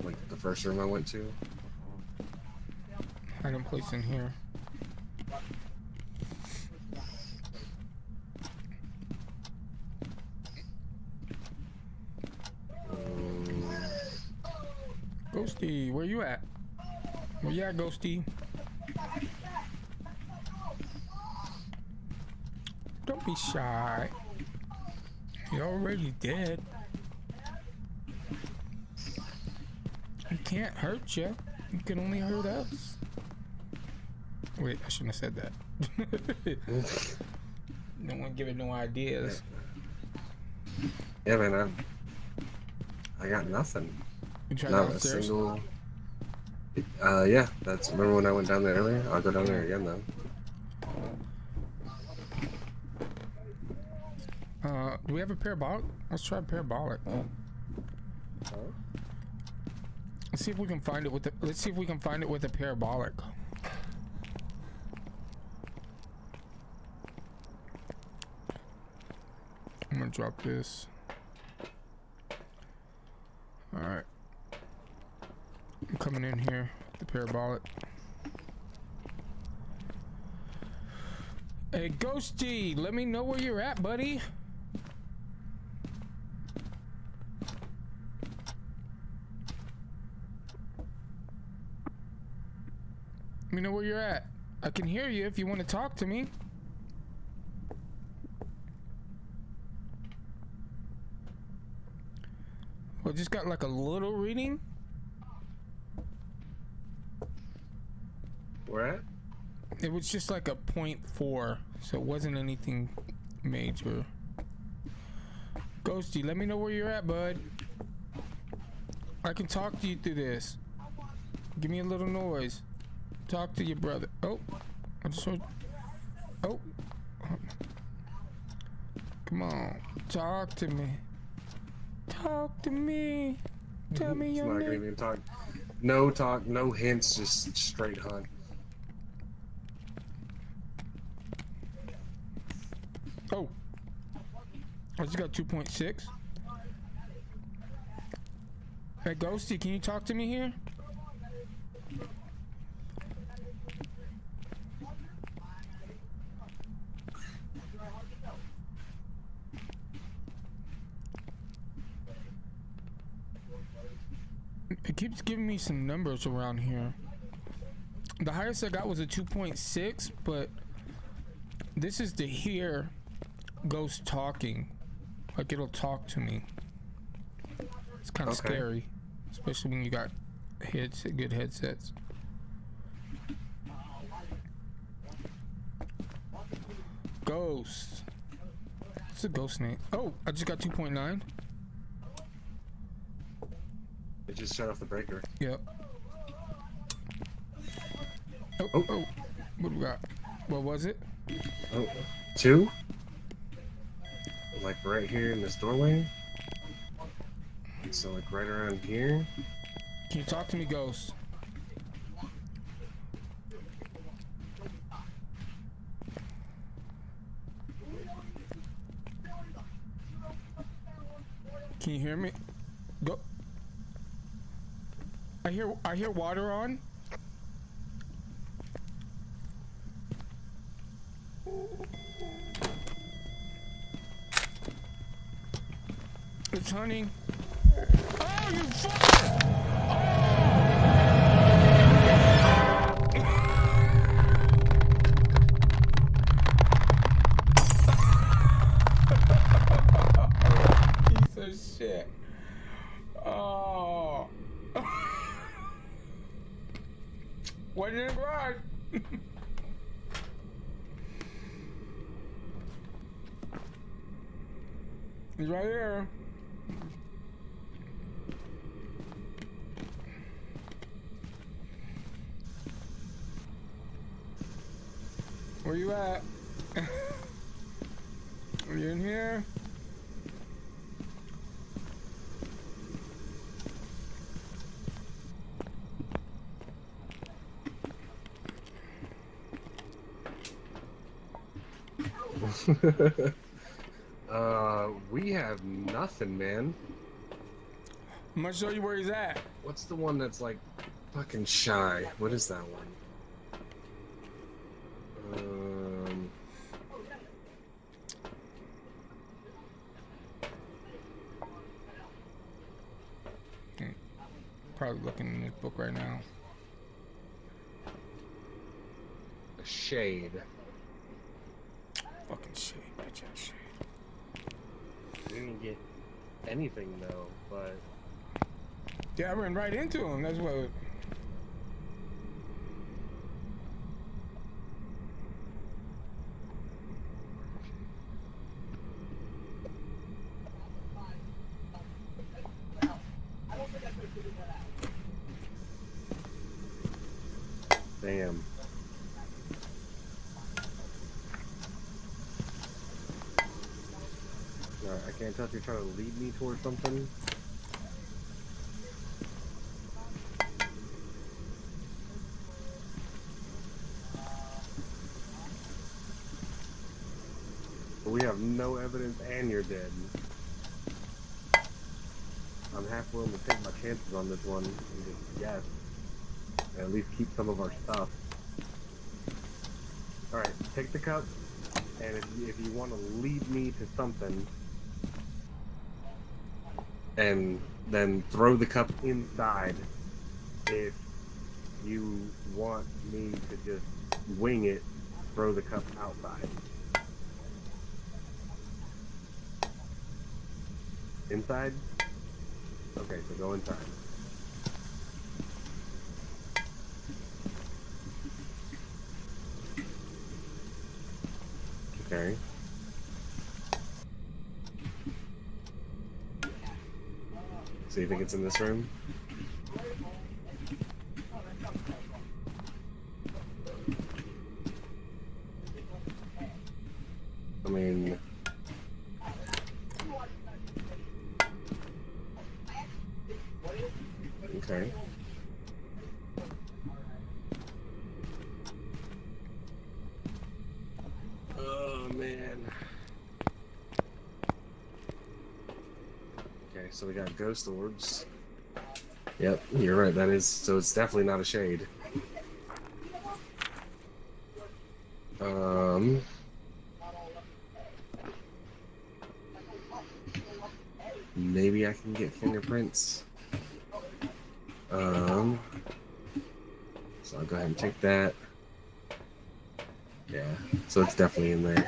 like the first room I went to. Hiding place in here. Ghosty, where you at? Where you at, Ghosty? Don't be shy. You're already dead. He can't hurt you. He can only hurt us. Wait, I shouldn't have said that. No one giving no ideas. Yeah, man, I got nothing. You tried Not a downstairs? single. Yeah, that's. Remember when I went down there earlier? I'll go down there again though. Do we have a parabolic? Let's try a parabolic. Let's see if we can find it with the. Let's see if we can find it with a parabolic. I'm gonna drop this. All right. I'm coming in here. The parabolic. Hey, Ghosty, let me know where you're at, buddy. Let me know where you're at. I can hear you if you want to talk to me. Well, just got like a little reading. Where at? It was just like a 0.4, so it wasn't anything major. Ghosty, let me know where you're at, bud. I can talk to you through this. Give me a little noise. Talk to your brother. Oh, I just heard. Oh, come on, talk to me. Talk to me. Tell me It's your not gonna name. even talk. No talk, no hints, just straight hunt. Oh, I just got 2.6. Hey, Ghosty, can you talk to me here? It keeps giving me some numbers around here. The highest I got was a 2.6, but this is to hear ghost talking. Like it'll talk to me. It's kind of scary, especially when you got good headsets. Ghost. What's a ghost name? Oh, I just got 2.9. It just shut off the breaker. Yep. Oh, oh. What do we got? What was it? Oh, 2? Like right here in this doorway. So like right around here. Can you talk to me, Ghost? Can you hear me? Go. I hear water on. It's hunting. Oh, you fucker! Piece of shit. Oh. What did it run? He's right here. Where you at? Are you in here? We have nothing, man. I'm gonna show you where he's at. What's the one that's like fucking shy? What is that one? Probably looking in this book right now. A shade. Fucking shade, bitch ass shade. We didn't get anything though, but yeah, I ran right into him. That's what. damn. Alright, I can't tell if you're trying to lead me towards something. But we have no evidence and you're dead. I'm half willing to take my chances on this one and just guess. And at least keep some of our stuff. Alright, take the cup, and if you want to lead me to something, and then throw the cup inside. If you want me to just wing it, throw the cup outside. Inside? Okay, so go inside. Okay. So you think it's in this room? I mean... Okay. Oh, man. Okay, so we got ghost orbs. Yep, you're right, that is... So it's definitely not a shade. Maybe I can get fingerprints. So I'll go ahead and take that. Yeah, so it's definitely in there.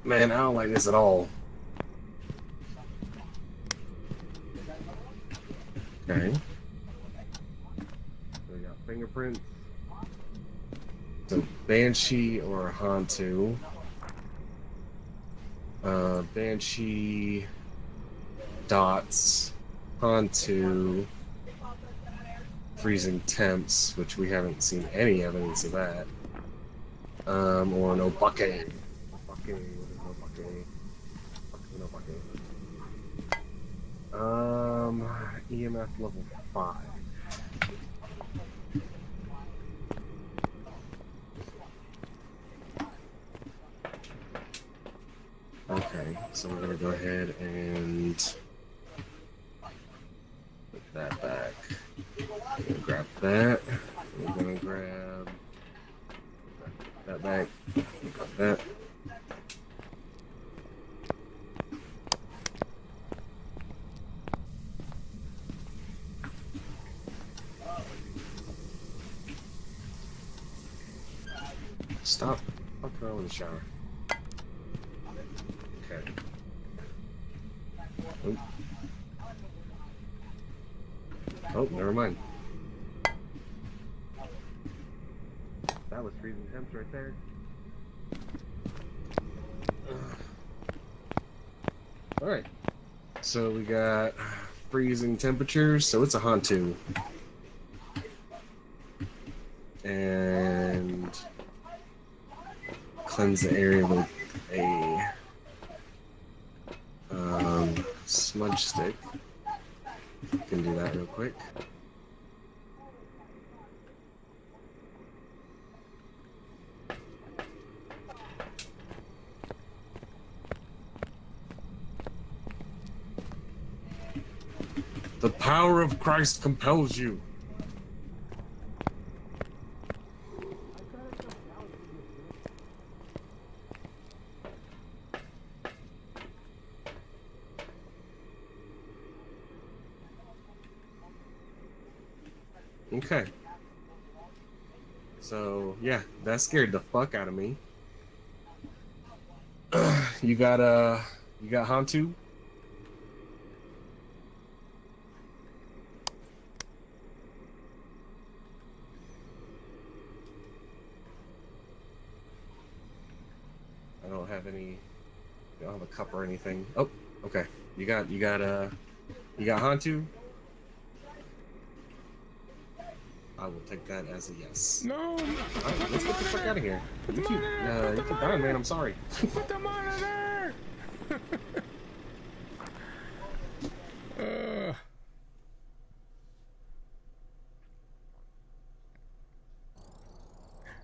Man, I don't like this at all. Okay. So we got fingerprints. So Banshee or Hantu. Banshee, dots, Hantu, freezing temps, which we haven't seen any evidence of that. Or no Obake. What is no Obake? EMF level 5. Okay, so we're gonna go ahead and put that back. We're gonna grab that. We're gonna grab that back. Grab that. Stop. I'll throw in the shower. Okay. Oh. Oh, never mind. That was freezing temps right there. Alright. So we got freezing temperatures, so it's a Hantu. And cleanse the area with a smudge stick. Can do that real quick. The power of Christ compels you. Okay. So yeah, that scared the fuck out of me. You got Hantu? I don't have any. I don't have a cup or anything. Oh, okay. You got Hantu? I will take that as a yes. No. All right, let's get the fuck out of here. You keep dying, man. I'm sorry. Put the monitor.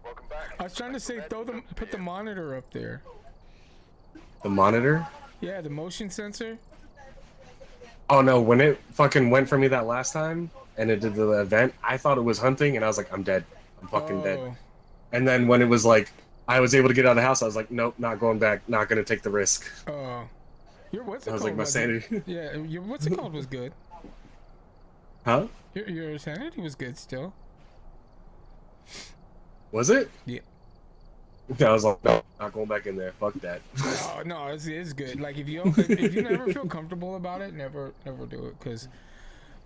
Welcome back. I was trying to say, put the monitor up there. The monitor? Yeah, the motion sensor. Oh no, when it fucking went for me that last time and it did the event, I thought it was hunting and I was like, I'm dead. I'm fucking dead. And then when it was like, I was able to get out of the house, I was like, nope, not going back, not gonna take the risk. Oh. Your what's it I was called? like, my sanity. Yeah, your what's it called was good. Huh? Your sanity was good still. Was it? Yeah. I was like, no, not going back in there. Fuck that. Oh no, it's good. Like if you never feel comfortable about it, never do it, because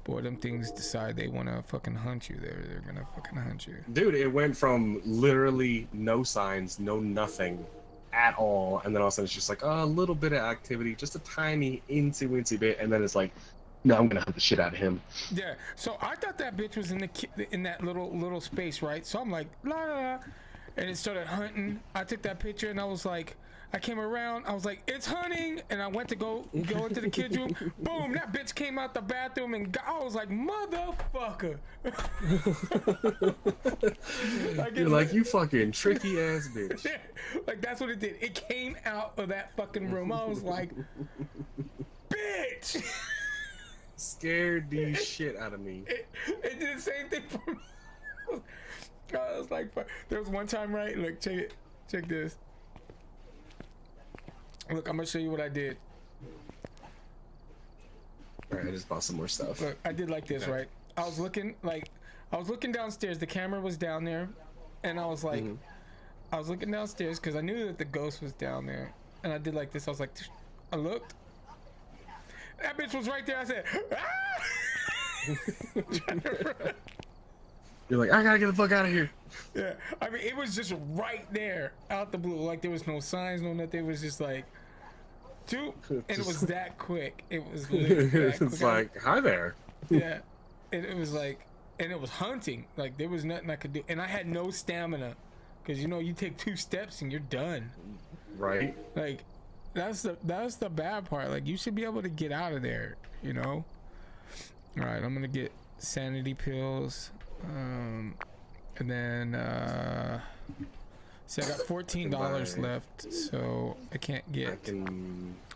boy, them things decide they want to fucking hunt you. They're gonna fucking hunt you. Dude, it went from literally no signs, no nothing at all, and then all of a sudden it's just like a little bit of activity, just a tiny incy bit, and then it's like, no, I'm gonna hunt the shit out of him. Yeah. So I thought that bitch was in that little space, right? So I'm like, la la la, and it started hunting. I took that picture and I was like, I came around, I was like, it's hunting, and I went to go into the kids' room. Boom, that bitch came out the bathroom, and I was like, motherfucker. Like, You're like, you fucking tricky ass bitch. Like that's what it did. It came out of that fucking room. I was like, bitch. Scared the shit out of me. It did the same thing for me. I was like, there was one time, right? Look, check it. Check this. Look, I'm gonna show you what I did. Alright, I just bought some more stuff. Look, I did like this, right? I was looking downstairs. The camera was down there, and I was like, I was looking downstairs because I knew that the ghost was down there, and I did like this. I was like, I looked. That bitch was right there. I said, ah! You're like, I gotta get the fuck out of here. Yeah, I mean, it was just right there, out the blue. Like there was no signs, no nothing. It was just like, and it was that quick. It was literally that quick. It's like, hi there. Yeah, and it was like, and it was hunting. Like there was nothing I could do, and I had no stamina, because you know you take 2 steps and you're done. Right. Like that's the bad part. Like you should be able to get out of there, you know. All right, I'm gonna get sanity pills. And then see, I got $14 left, so I can't get.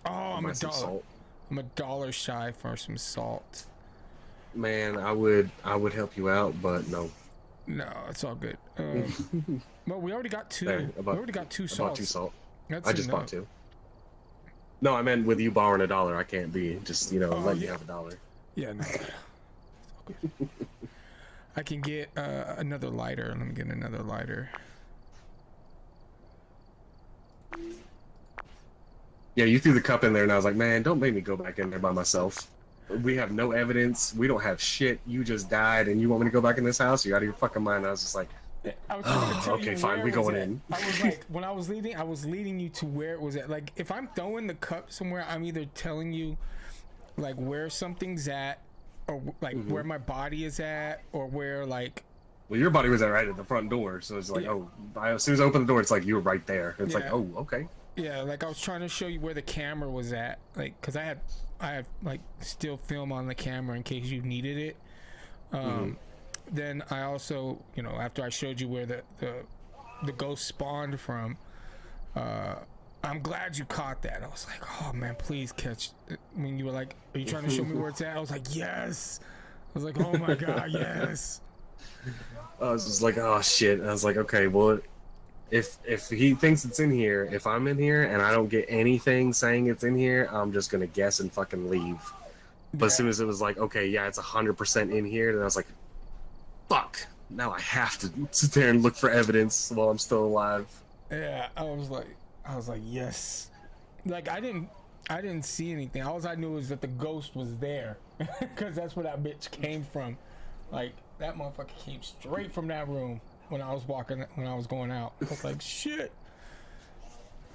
Oh, I'm $1. I'm $1 shy for some salt. Man, I would help you out, but no. No, it's all good. Well, we already got 2. There, We already got 2 salts. I bought 2 salt. That's I just enough. bought 2. No, I meant with you borrowing $1, I can't be just let you have $1. Yeah, no. It's all good. I can get another lighter. Let me get another lighter. Yeah, you threw the cup in there, and I was like, man, don't make me go back in there by myself. We have no evidence. We don't have shit. You just died, and you want me to go back in this house? You're out of your fucking mind. I was just like, I was trying to tell okay, you fine, where we it was going at. in. I was like, when I was leading you to where it was at. Like, if I'm throwing the cup somewhere, I'm either telling you, like, where something's at, or like where my body is at, or where like. Well, your body was right at the front door, so it's like, as soon as I opened the door, it's like you were right there. It's like, oh, okay. Yeah, like I was trying to show you where the camera was at, like, cause I had like still film on the camera in case you needed it. Then I also, you know, after I showed you where the ghost spawned from, I I'm glad you caught that. I was like, oh man, please catch. When you were like, are you trying to show me where it's at? I was like, yes. I was like, oh my god, yes. I was just like, oh shit. I was like, okay, well, if he thinks it's in here, if I'm in here and I don't get anything saying it's in here, I'm just gonna guess and fucking leave. But as soon as it was like, okay, yeah, it's 100% in here, then I was like, fuck. Now I have to sit there and look for evidence while I'm still alive. Yeah, I was like, yes. Like I didn't see anything. All I knew is that the ghost was there, because that's where that bitch came from. Like that motherfucker came straight from that room when I was going out. I was like, shit.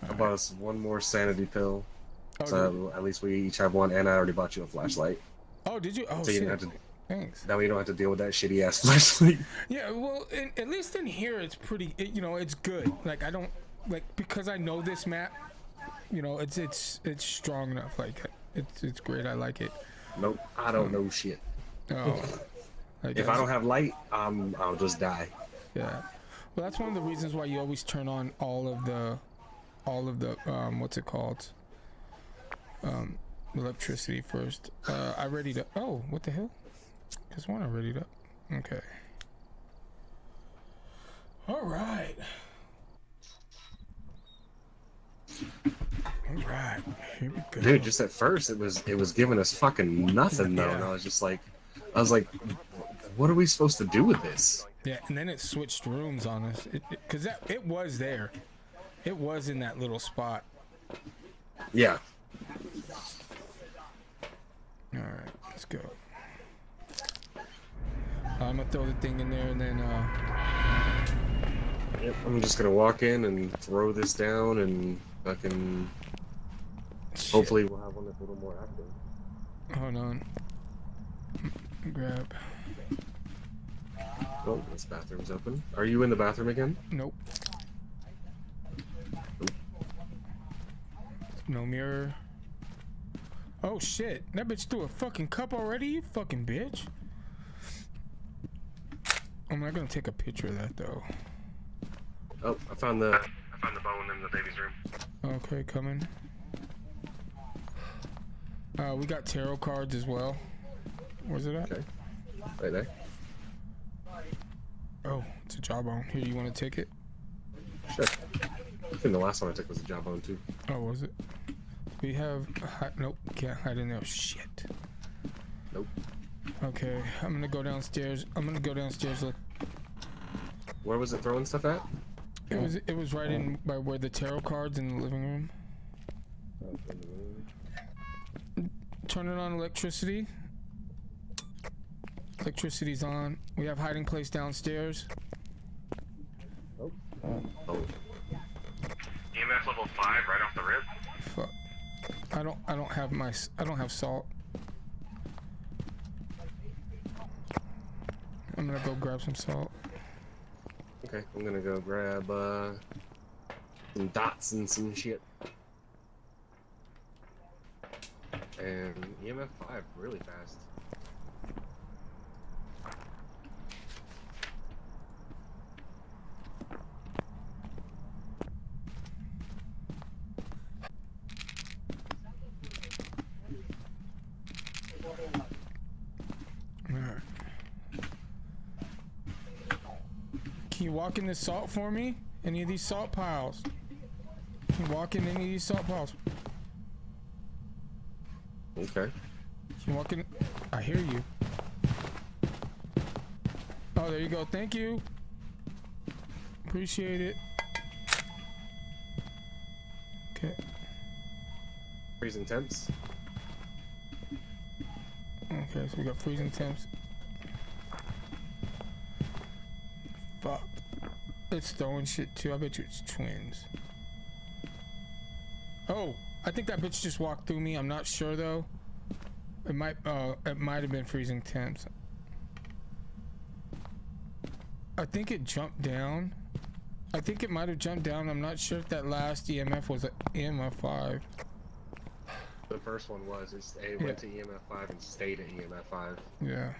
I bought us one more sanity pill. Oh, So at least we each have one, and I already bought you a flashlight. oh, did you? Oh, So you shit. don't have to, Thanks. that way you don't have to deal with that shitty ass flashlight. Yeah, well, at least in here, it's pretty. You know, it's good. Like I don't like because I know this map. You know, it's strong enough. Like it's great. I like it. Nope, I don't know shit. Oh, If I don't have light, I'll just die. Yeah. Well, that's one of the reasons why you always turn on all of the what's it called? Electricity first. I readied up. Oh, what the hell? Just want to ready up. Okay. All right. All right. Here we go. Dude, just at first it was giving us fucking nothing though, Yeah. and I was like, what are we supposed to do with this? Yeah, and then it switched rooms on us. Because it was there. It was in that little spot. Yeah. All right, let's go. I'm gonna throw the thing in there and then Yep, I'm just gonna walk in and throw this down and fucking. Hopefully we'll have one that's a little more active. hold on. Grab. Oh, this bathroom's open. Are you in the bathroom again? Nope. No mirror. Oh shit! That bitch threw a fucking cup already. You fucking bitch. I'm not gonna take a picture of that though. Oh, I found the bone in the baby's room. Okay, coming. We got tarot cards as well. Where's it at? Okay. Right there. Oh, it's a jawbone. Here, you want to take it? Sure. I think the last one I took was a jawbone too. Oh, was it? We have. Nope, can't hide in there. Shit. Nope. Okay, I'm gonna go downstairs. Look, Where was it throwing stuff at? it was right in by where the tarot cards in the living room. Turn it on electricity. Electricity's on. We have hiding place downstairs. Oh. EMF level 5 right off the rip. Fuck. I don't have salt. I'm gonna go grab some salt. Okay, I'm gonna go grab some dots and some shit. And EMF 5 really fast. Alright. Can you walk in this salt for me? Any of these salt piles? Can you walk in any of these salt piles? Okay. Can you walk in? I hear you. Oh, there you go. Thank you. Appreciate it. Okay. Freezing temps. Okay, so we got freezing temps. Fuck. It's throwing shit too. I bet you it's twins. Oh, I think that bitch just walked through me. I'm not sure though. It might have been freezing temps. I think it jumped down. I think it might have jumped down. I'm not sure if that last EMF was an EMF 5. The first one was. It went to EMF 5 and stayed at EMF 5. Yeah.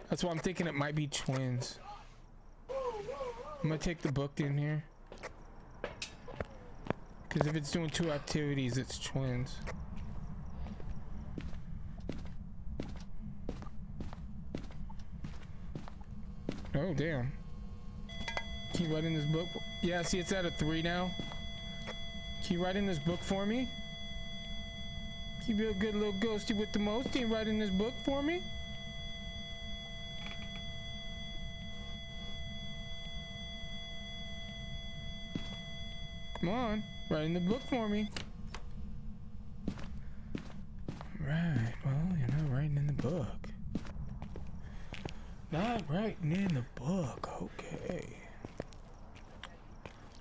That's why I'm thinking it might be twins. I'm gonna take the book in here. Because if it's doing 2 activities, it's twins. Oh, damn. Can you write in this book? Yeah, see, it's at a 3 now. Can you write in this book for me? Can you be a good little ghosty with the most? Can you write in this book for me? Come on, write in the book for me. Right, well, you're not writing in the book. Not writing in the book, okay.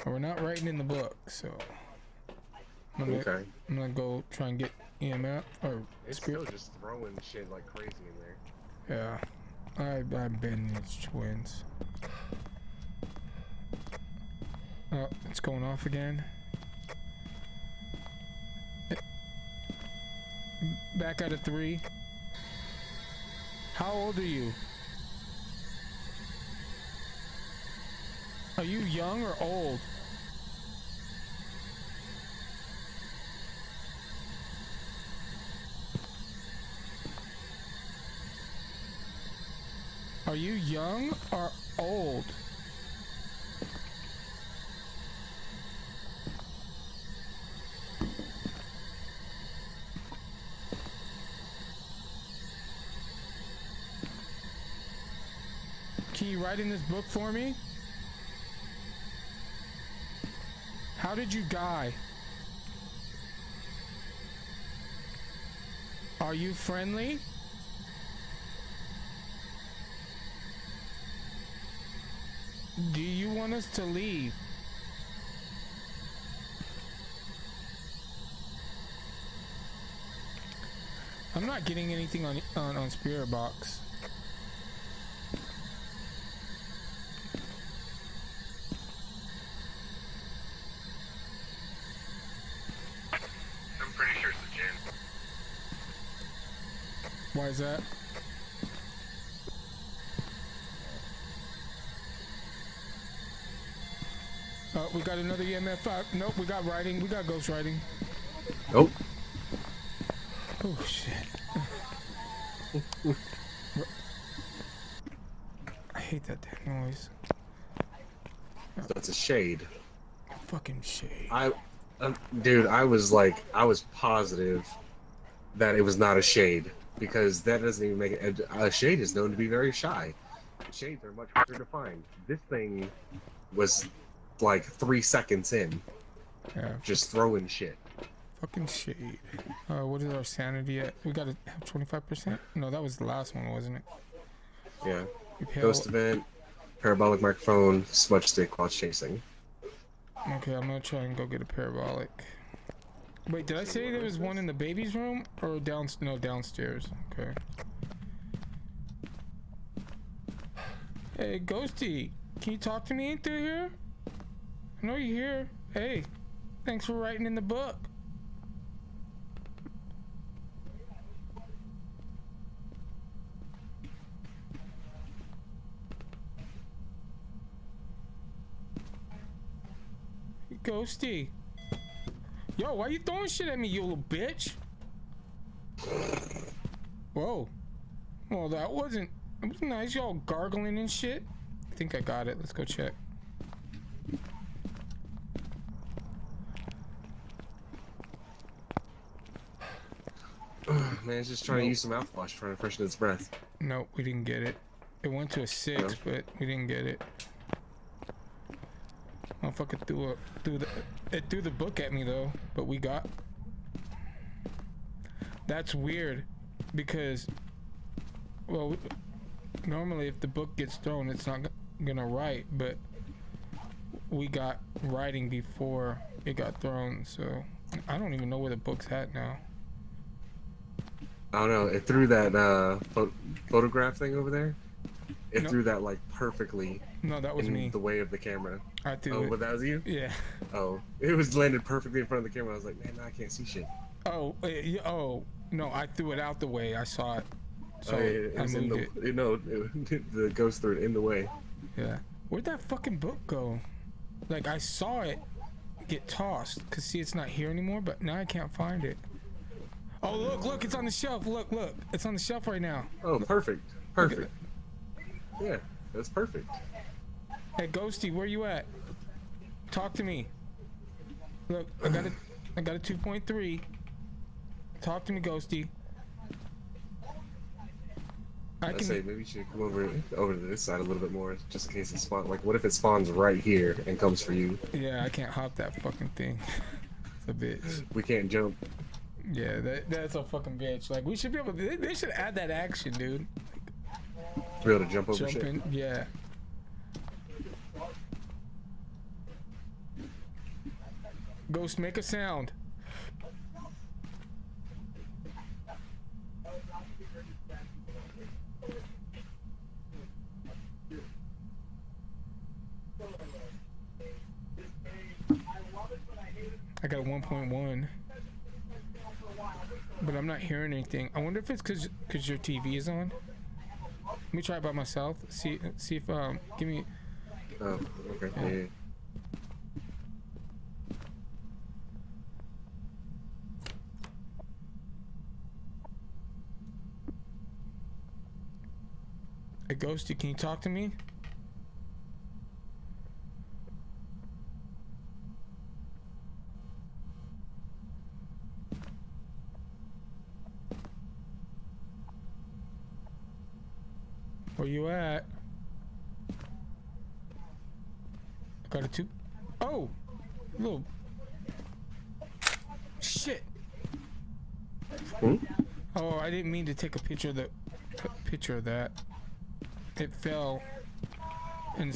Well, we're not writing in the book, so I'm gonna go try and get EMF or It's spirit. still just throwing shit like crazy in there. Yeah, I've been its twins. Oh, it's going off again. Back at a 3. How old are you? Are you young or old? Are you young or old? Can you write in this book for me? How did you die? Are you friendly? Do you want us to leave? I'm not getting anything on Spirit Box. I'm pretty sure it's a gin. Why is that? Oh, we got another EMF. Nope, we got writing. We got ghost writing. Nope. Oh shit. I hate that damn noise. That's a shade. Fucking shade. Dude, I was positive that it was not a shade because that doesn't even make it. A shade is known to be very shy. Shades are much harder to find. This thing was like 3 seconds in, Yeah. just throwing shit. Fucking shade. What is our sanity at? We gotta have 25%? No, that was the last one, wasn't it? Yeah. Repel. Ghost event, parabolic microphone, smudge stick while chasing. Okay, I'm gonna try and go get a parabolic. Wait, did I say there was one in the baby's room or no, downstairs? Okay. Hey, Ghosty, can you talk to me in through here? I know you're here. Hey, thanks for writing in the book. Ghosty. Yo, why you throwing shit at me, you little bitch? Whoa. Well, that wasn't... It was nice, y'all gargling and shit. I think I got it. Let's go check. Man, it's just trying to use some mouthwash, trying to freshen its breath. Nope, we didn't get it. It went to a 6, No? but we didn't get it. Motherfucker threw the book at me though, but we got. That's weird, because, well, normally if the book gets thrown, it's not gonna write, but we got writing before it got thrown, so I don't even know where the book's at now. I don't know. It threw that photograph thing over there. It No. threw that like perfectly No, that was in me. the way of the camera. I threw Oh, it. but that was you? Yeah. Oh, it was landed perfectly in front of the camera. I was like, man, I can't see shit. Oh, oh, no, I threw it out the way. I saw it. So Oh, yeah, it I was in moved the. it. No, the ghost threw it in the way. Yeah. Where'd that fucking book go? Like, I saw it get tossed. Cause see, it's not here anymore. But now I can't find it. Oh look, it's on the shelf. Look, it's on the shelf right now. Oh, perfect. Yeah, that's perfect. Hey, Ghosty, where you at? Talk to me. Look, I got a 2.3. Talk to me, Ghosty. I say maybe you should come over to this side a little bit more, just in case it spawns. Like, what if it spawns right here and comes for you? Yeah, I can't hop that fucking thing. It's a bitch. We can't jump. Yeah, that's a fucking bitch. Like, we should be able to. They should add that action, dude. Be able to jump over shit. Jumping, yeah. Ghost, make a sound. I got a 1.1, but I'm not hearing anything. I wonder if it's cause your TV is on. Let me try it by myself. See if give me. Oh, okay. Yeah. Hey, Ghosty, can you talk to me? Where you at? Got a 2. Oh, little shit. Oh, I didn't mean to take a picture of that. It fell, and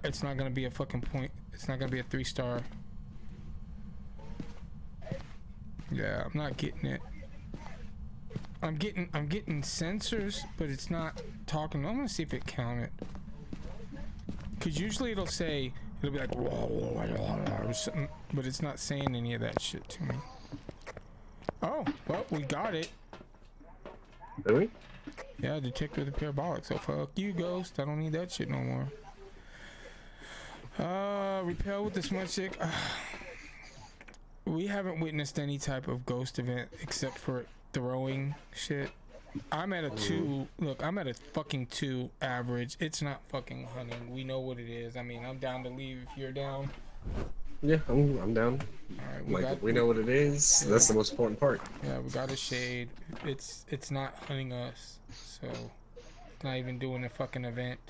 it's not gonna be a fucking point. It's not gonna be a 3-star. Yeah, I'm not getting it. I'm getting sensors, but it's not talking. I'm gonna see if it counted. Cause usually it'll be like or something, but it's not saying any of that shit to me. Oh, well, we got it. Really? Yeah, detector the parabolic. So fuck you, Ghost. I don't need that shit no more. Repel with the smudge stick. We haven't witnessed any type of ghost event except for throwing shit. I'm at a 2. Look, I'm at a fucking 2 average. It's not fucking hunting. We know what it is. I mean, I'm down to leave if you're down. Yeah, I'm down. All right, we know what it is. Yeah. That's the most important part. Yeah, we got a shade. It's not hunting us, so it's not even doing a fucking event.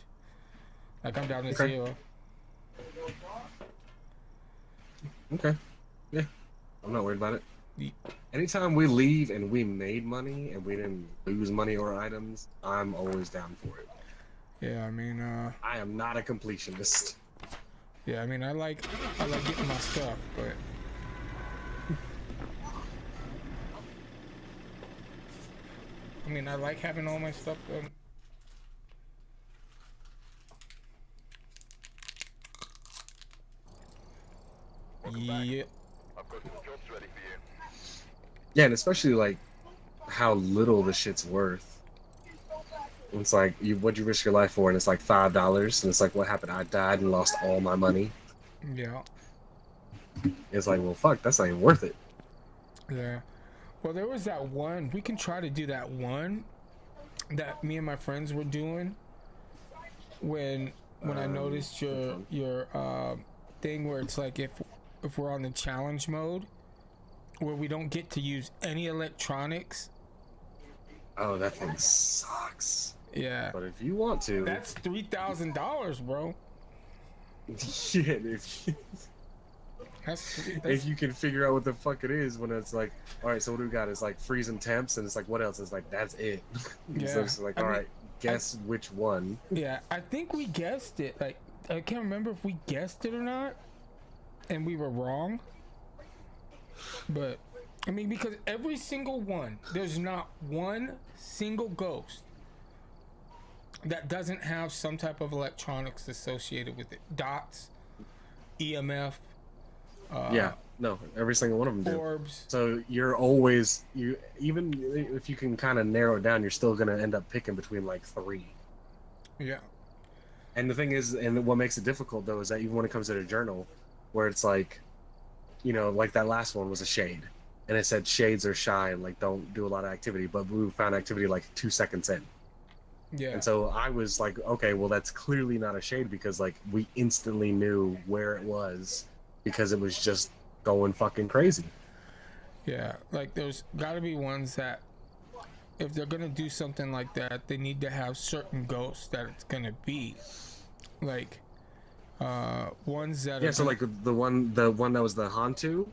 Like, I'm down to 0. Okay. Yeah, I'm not worried about it. Anytime we leave and we made money and we didn't lose money or items, I'm always down for it. Yeah, I mean, I am not a completionist. Yeah, I mean, I like getting my stuff, but I mean, I like having all my stuff done. Yeah. I've got some jobs ready for you. Yeah, and especially like how little the shit's worth. It's like, what'd you risk your life for? And it's like $5, and it's like, what happened? I died and lost all my money. Yeah. It's like, well, fuck, that's not even worth it. Yeah. Well, there was that one. We can try to do that one that me and my friends were doing when I noticed your thing where it's like if we're on the challenge mode where we don't get to use any electronics. Oh, that thing sucks. Yeah. But if you want to, that's $3,000, bro. Shit, if you can figure out what the fuck it is when it's like, all right, so what do we got? It's like freezing temps, and it's like, what else? It's like, that's it. Yeah. So it's like, all right, guess which one. Yeah, I think we guessed it. Like, I can't remember if we guessed it or not, and we were wrong. But I mean, because every single one, there's not one single ghost that doesn't have some type of electronics associated with it. Dots, EMF. Yeah, no, every single one of them do. Orbs. So you're always, even if you can kind of narrow it down, you're still gonna end up picking between like 3. Yeah. And the thing is, and what makes it difficult though, is that even when it comes to the journal, where it's like, you know, like that last one was a shade, and it said shades are shy and like don't do a lot of activity, but we found activity like 2 seconds in. Yeah. And so I was like, okay, well that's clearly not a shade because like we instantly knew where it was because it was just going fucking crazy. Yeah, like there's got to be ones that if they're gonna do something like that, they need to have certain ghosts that it's gonna be, like ones that Yeah, are so gonna... like the one that was the Hantu,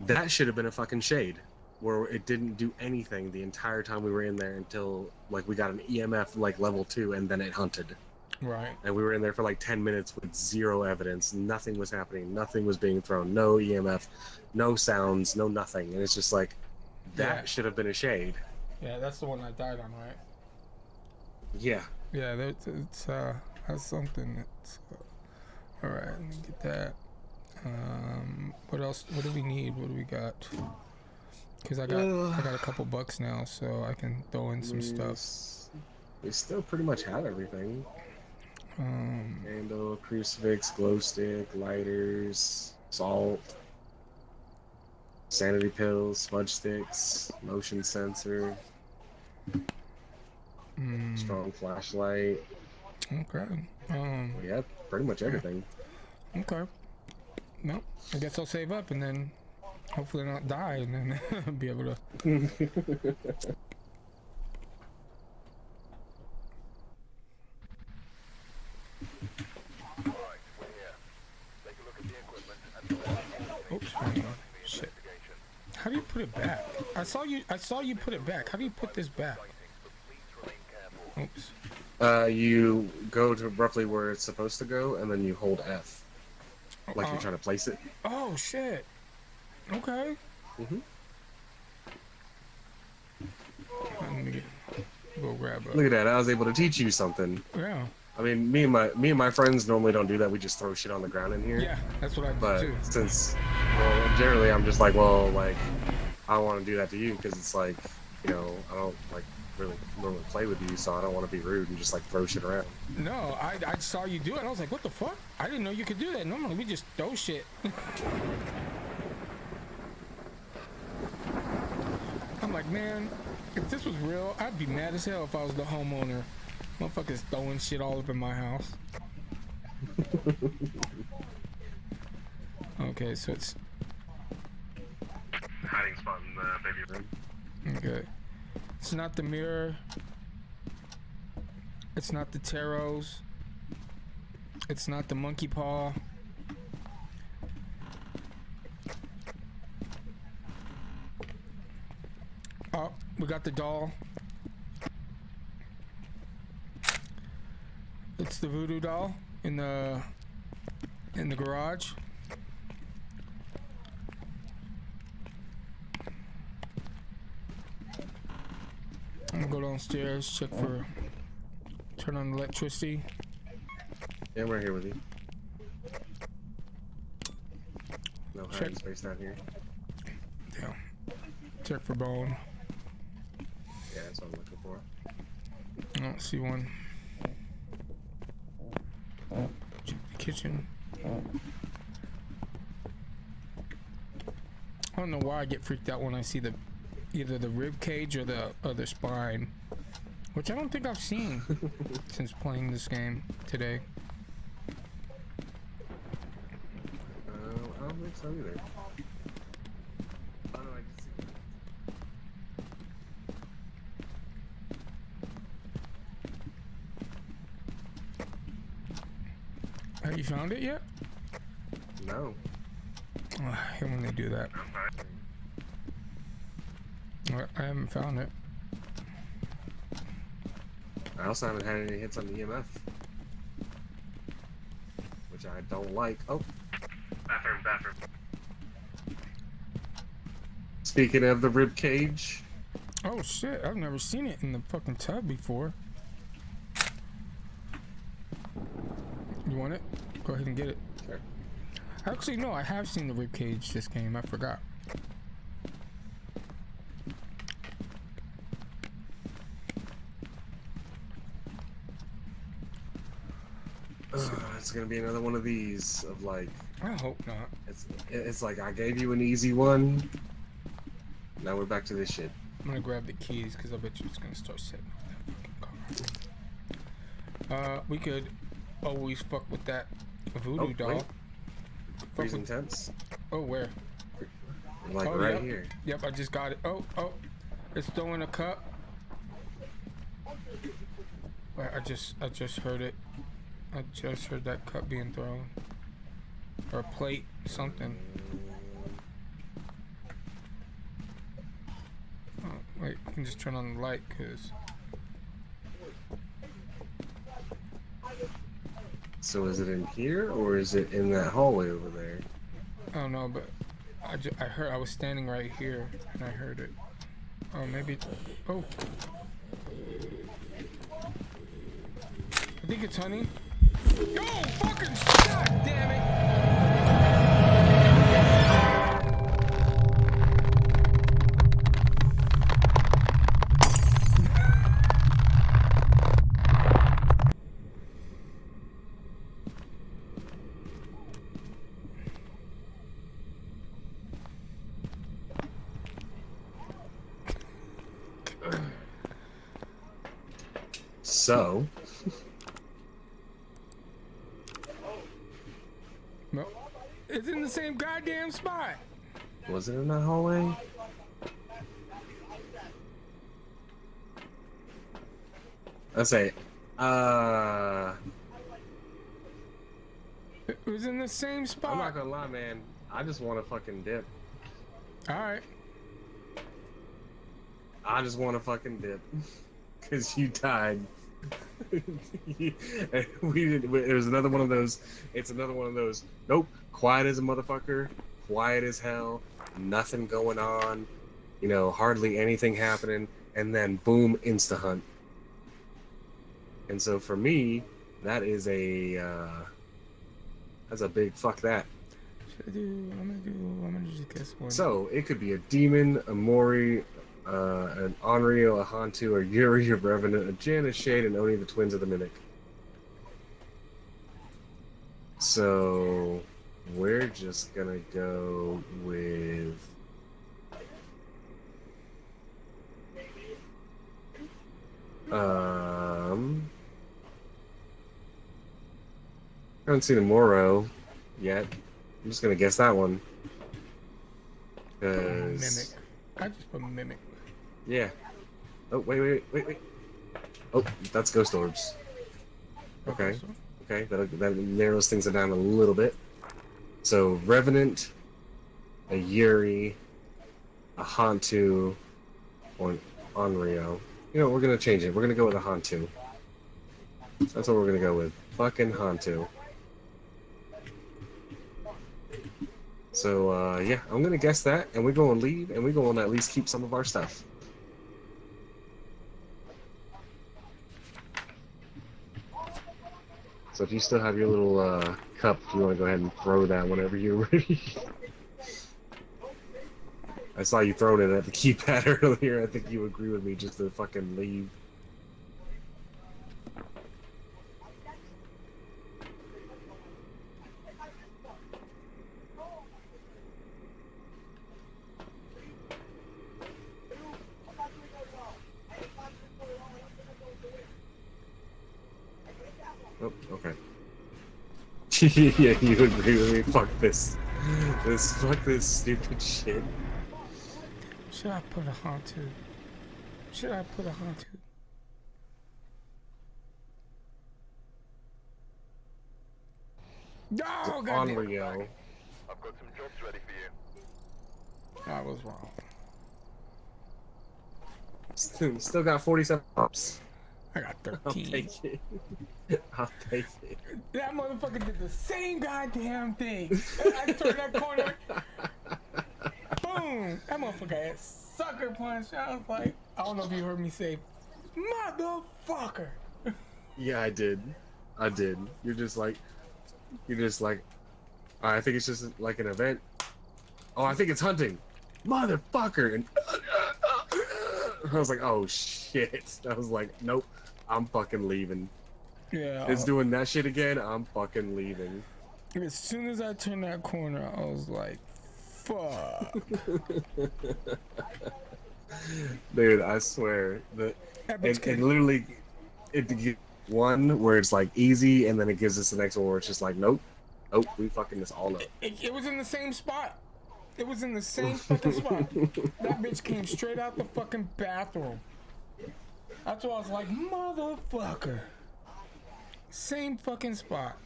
that should have been a fucking shade, where it didn't do anything the entire time we were in there until like we got an EMF like level 2 and then it hunted. Right. And we were in there for like 10 minutes with 0 evidence. Nothing was happening. Nothing was being thrown. No EMF, no sounds, no nothing. And it's just like, that should have been a shade. Yeah, that's the one I died on, right? Yeah. Yeah, that's something that's... all right, let me get that. What else? What do we need? What do we got? Because I got a couple bucks now, so I can throw in some stuff. We still pretty much have everything. Candle, crucifix, glow stick, lighters, salt, sanity pills, smudge sticks, motion sensor, strong flashlight. Okay. We have pretty much everything. Okay. No, I guess I'll save up and then hopefully not die and then be able to. Oops, hang on. Shit. How do you put it back? I saw you put it back. How do you put this back? Oops. You go to roughly where it's supposed to go, and then you hold F. Like you're trying to place it. Oh, shit. Okay. Let me go grab it. Look at that. I was able to teach you something. Yeah. I mean, me and my friends normally don't do that. We just throw shit on the ground in here. Yeah, that's what I do but too. Since, well, generally I'm just like, well, like, I don't want to do that to you because it's like, you know, I don't like really normally play with you, so I don't want to be rude and just like throw shit around. No, I saw you do it. I was like, what the fuck? I didn't know you could do that. Normally we just throw shit. I'm like, man, if this was real, I'd be mad as hell if I was the homeowner. Motherfuckers throwing shit all up in my house. Okay, so it's Hiding spot in the baby room. okay. It's not the mirror. It's not the tarots. It's not the monkey paw. Oh, we got the doll. It's the voodoo doll in the garage. I'm gonna go downstairs, check for turn on electricity. Yeah, we're here with you. No hiding space down here. Yeah. Check for bone. Yeah, that's what I'm looking for. I don't see one. Check the kitchen. I don't know why I get freaked out when I see either the rib cage or the other spine, which I don't think I've seen since playing this game today. I don't think so either. Have you found it yet? No. Oh, I hate when they do that. I haven't found it. I also haven't had any hits on the EMF, which I don't like. Oh, Bathroom. speaking of the rib cage. Oh shit, I've never seen it in the fucking tub before. You want it? Go ahead and get it. Sure. Actually, no, I have seen the rib cage this game. I forgot. It's gonna be another one of these of like. I hope not. It's like I gave you an easy one. Now we're back to this shit. I'm gonna grab the keys because I bet you it's gonna start setting off that fucking car. We could always fuck with that voodoo doll. Wait. Fuck Freezing with... temps. Oh, where? Like Oh, right yep. here. Yep, I just got it. Oh, it's throwing a cup. Wait, I just heard it. I just heard that cup being thrown. Or a plate, something. Oh, wait, I can just turn on the light, cause. So is it in here or is it in that hallway over there? I don't know, but I heard, I was standing right here and I heard it. Oh, maybe. Oh. I think it's honey. Yo, fucking shot, damn it! So. No, it's in the same goddamn spot. Was it in that hallway? Let's say, It was in the same I'm spot. not gonna lie, man. I just want to fucking dip. Alright. I just want to fucking dip. Cause you died. We did. It was another one of those. It's another one of those. Nope. Quiet as a motherfucker. Quiet as hell. Nothing going on. You know, hardly anything happening. And then boom, insta hunt. And so for me, that is a. That's a big fuck that. I'm gonna just guess one. So it could be a demon, a Mori, an Onryo, a Hantu, a Yuri, a Revenant, a Jin, a Shade, and Oni, the twins of the Mimic. So we're just gonna go with I haven't seen a Moro yet. I'm just gonna guess that one. Mimic. I just put mimic. Yeah. Oh, wait. Oh, that's Ghost Orbs. Okay. Okay, that narrows things down a little bit. So, Revenant, a Yuri, a Hantu, or an Onryo. You know, we're gonna change it. We're gonna go with a Hantu. That's what we're gonna go with. Fucking Hantu. So, yeah, I'm gonna guess that, and we're gonna leave, and we're gonna at least keep some of our stuff. So if you still have your little, cup, if you wanna go ahead and throw that whenever you're ready. I saw you throwing it at the keypad earlier, I think you agree with me just to fucking leave. Oh, okay. Yeah, you agree with me. Fuck this. Fuck this stupid shit. Should I put a Hantu? Should I put a Hantu? Oh, goddamn. Onryo. I've got some jobs ready for you. I was wrong. Still got 47 pops. I got I'll 13. take it. I'll take it. That motherfucker did the same goddamn thing. I turned that corner. Boom! That motherfucker had sucker punch. I was like, I don't know if you heard me say, motherfucker. Yeah, I did. You're just like, I think it's just like an event. Oh, I think it's hunting. Motherfucker. And I was like, oh shit. I was like, nope, I'm fucking leaving. Yeah. It's doing that shit again, I'm fucking leaving. As soon as I turned that corner, I was like, fuck. Dude, I swear that That bitch it literally it gives one where it's like easy, and then it gives us the next one where it's just like, nope, we fucking this all up. It was in the same spot. It was in the same fucking spot. That bitch came straight out the fucking bathroom. That's why I was like, motherfucker. Same fucking spot.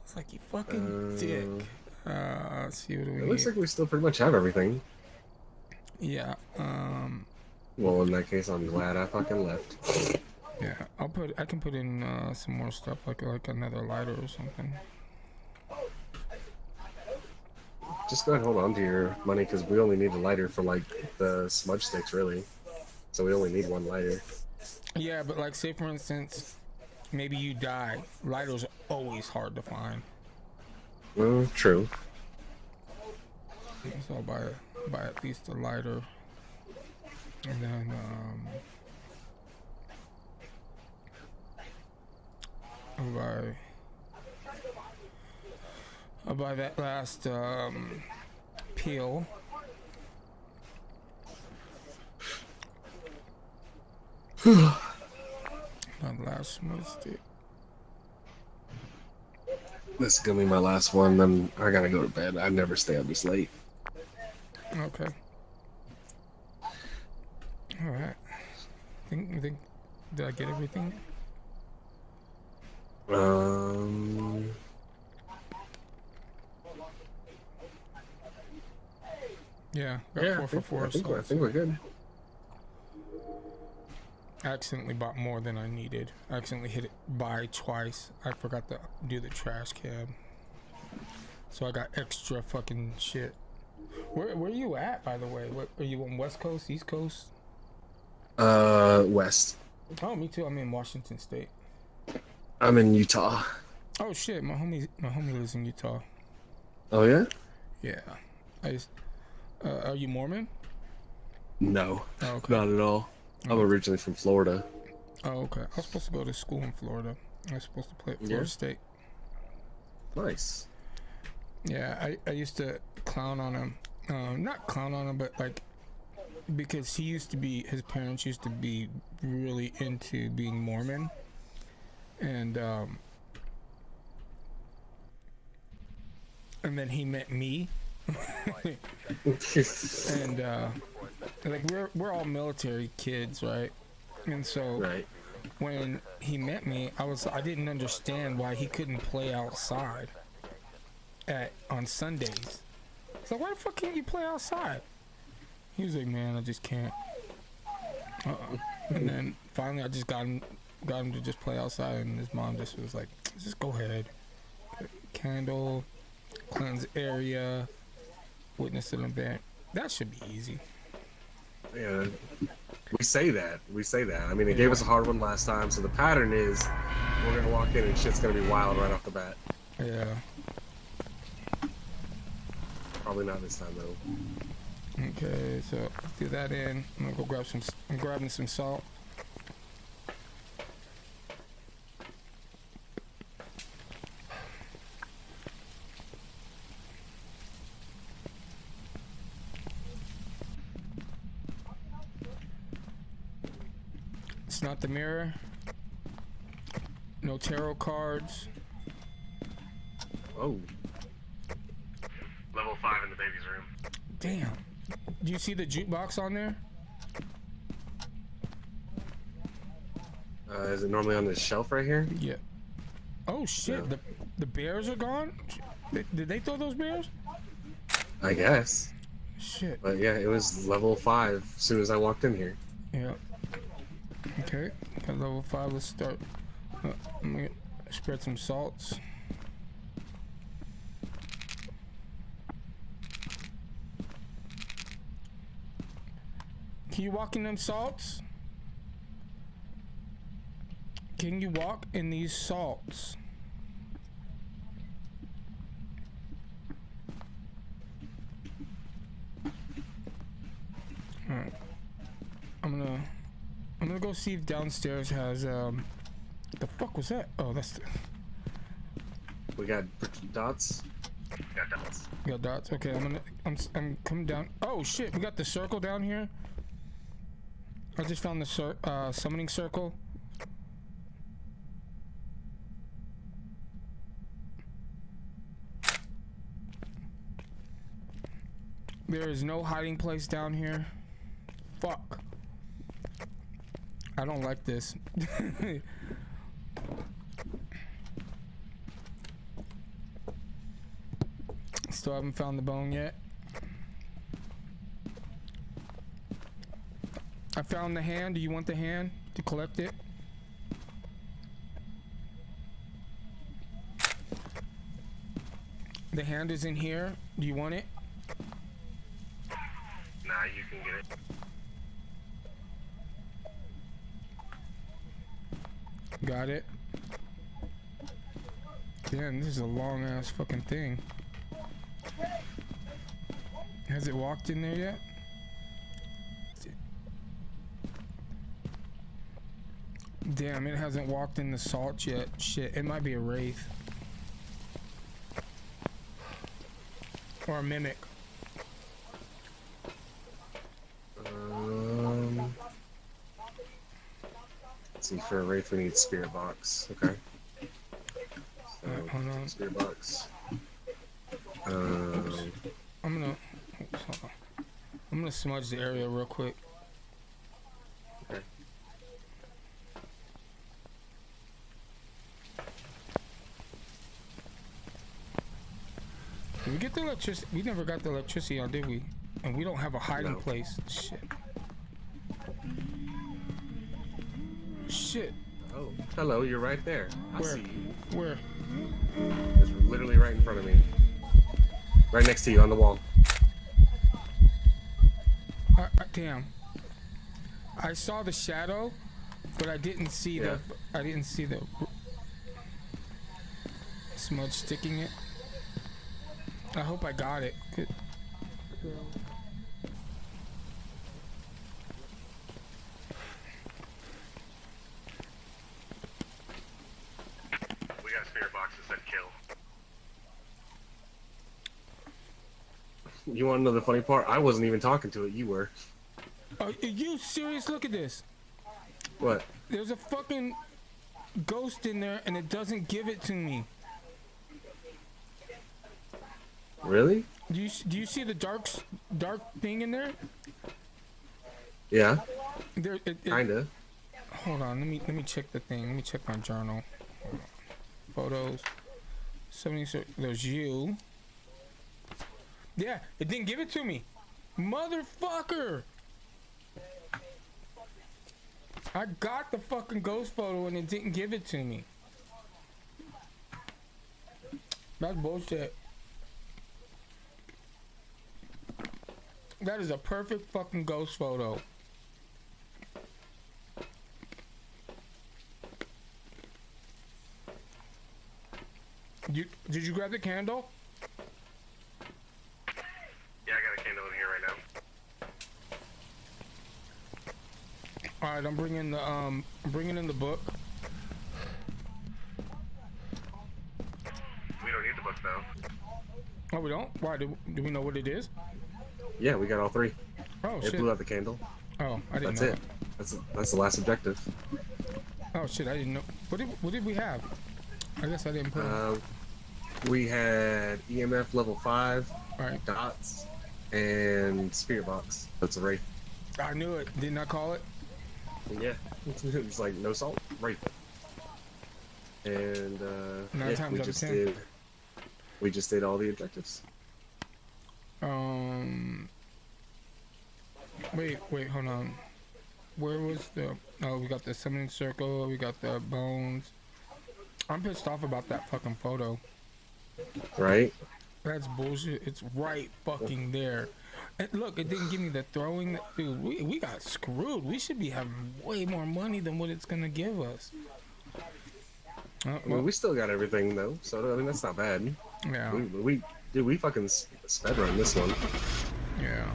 It's like, you fucking dick. Let's see, what do we It looks need? like we still pretty much have everything. Yeah, Well, in that case, I'm glad I fucking left. yeah, I can put in some more stuff, like another lighter or something. Just go ahead and hold on to your money, because we only need a lighter for like the smudge sticks, really. So we only need one lighter. Yeah, but like, say for instance, maybe you die. Lighters are always hard to find. True. So I'll buy at least a lighter, and then I'll buy that last peel. That last smooth stick. This is gonna be my last one, then I gotta go to bed. I never stay up this late. Okay. All right. Think. Did I get everything? Yeah. Got 4 for 4. I think we're good. I accidentally bought more than I needed. I accidentally hit it buy twice. I forgot to do the trash cab. So I got extra fucking shit. Where are you at, by the way? What, are you on West Coast, East Coast? West. Oh, me too. I'm in Washington State. I'm in Utah. Oh shit, my homie lives in Utah. Oh yeah? Yeah. Are you Mormon? No, Oh, okay. not at all. I'm originally from Florida. Oh, okay. I was supposed to go to school in Florida. I was supposed to play at Florida State. Nice. Yeah, I used to clown on him. Not clown on him, but like, because his parents used to be really into being Mormon. And then he met me. And like, we're all military kids, right? And so Right. when he met me, I didn't understand why he couldn't play outside on Sundays. So why the fuck can't you play outside? He was like, man, I just can't. And then finally I just got him to just play outside, and his mom just was like, just go ahead. Candle, cleanse area, witness an event. That should be easy. Yeah. We say that. I mean, it gave us a hard one last time, so the pattern is we're gonna walk in and shit's gonna be wild right off the bat. Yeah. Probably not this time though. Okay, so do that in. I'm gonna go grab some. I'm grabbing some salt. It's not the mirror. No tarot cards. Oh. Level 5 in the baby's room. Damn. Do you see the jukebox on there? Is it normally on this shelf right here? Yeah. Oh shit! No. The bears are gone. Did they throw those bears? I guess. Shit. But yeah, it was level 5 as soon as I walked in here. Yeah. Okay. Got level 5. Let's start. I'm gonna spread some salts. Can you walk in them salts? Can you walk in these salts? Alright. I'm gonna go see if downstairs has the fuck was that? Oh, that's the We got dots. Got dots. We got dots. Okay, I'm coming down. Oh shit, we got the circle down here. I just found the summoning circle. There is no hiding place down here. Fuck. I don't like this. Still haven't found the bone yet. I found the hand. Do you want the hand to collect it? The hand is in here. Do you want it? Nah, you can get it. Got it. Damn, this is a long ass fucking thing. Has it walked in there yet? Damn, it hasn't walked in the salt yet. Shit, it might be a wraith. Or a mimic. Let's see, for a wraith we need spirit box. Okay. So, Alright, hold on. spirit box. I'm gonna smudge the area real quick. Okay. Did we get the electricity? We never got the electricity on, did we? And we don't have a hiding No. place. Shit. Shit. Oh, hello, you're right there. I Where? see you. Where? It's literally right in front of me. Right next to you on the wall. Damn. I saw the shadow, but I didn't see Yeah. I didn't see the smudge sticking it. I hope I got it. Good. We got spirit boxes that kill. You want to know the funny part? I wasn't even talking to it. You were. Are you serious? Look at this. What? There's a fucking ghost in there and it doesn't give it to me. Really? Do you see the dark thing in there? Yeah. There. Kinda. Hold on. Let me check the thing. Let me check my journal. Photos. There's you. Yeah, it didn't give it to me. Motherfucker. I got the fucking ghost photo and it didn't give it to me. That's bullshit. That is a perfect fucking ghost photo. Did you grab the candle? Yeah, I got a candle in here right now. All right, I'm bringing in the book. We don't need the book though. Oh, we don't? Why? Do we know what it is? Yeah, we got all three. Oh It shit. blew out the candle. Oh, I didn't That's know. it. That's the last objective. Oh shit, I didn't know. What did we have? I guess I didn't put it. We had EMF level 5, All right. dots, and spirit box. That's a wraith. I knew it. Didn't I call it? Yeah. It's like no salt, wraith. And Nine yeah, times we out of just 10. did. We just did all the objectives. Wait, hold on. Where was the? Oh, we got the summoning circle. We got the bones. I'm pissed off about that fucking photo. Right? That's bullshit. It's right fucking there. And look, it didn't give me the throwing. Dude, we got screwed. We should be having way more money than what it's gonna give us. I mean, we still got everything though, so I mean that's not bad. Yeah. We fucking sped run this one. Yeah.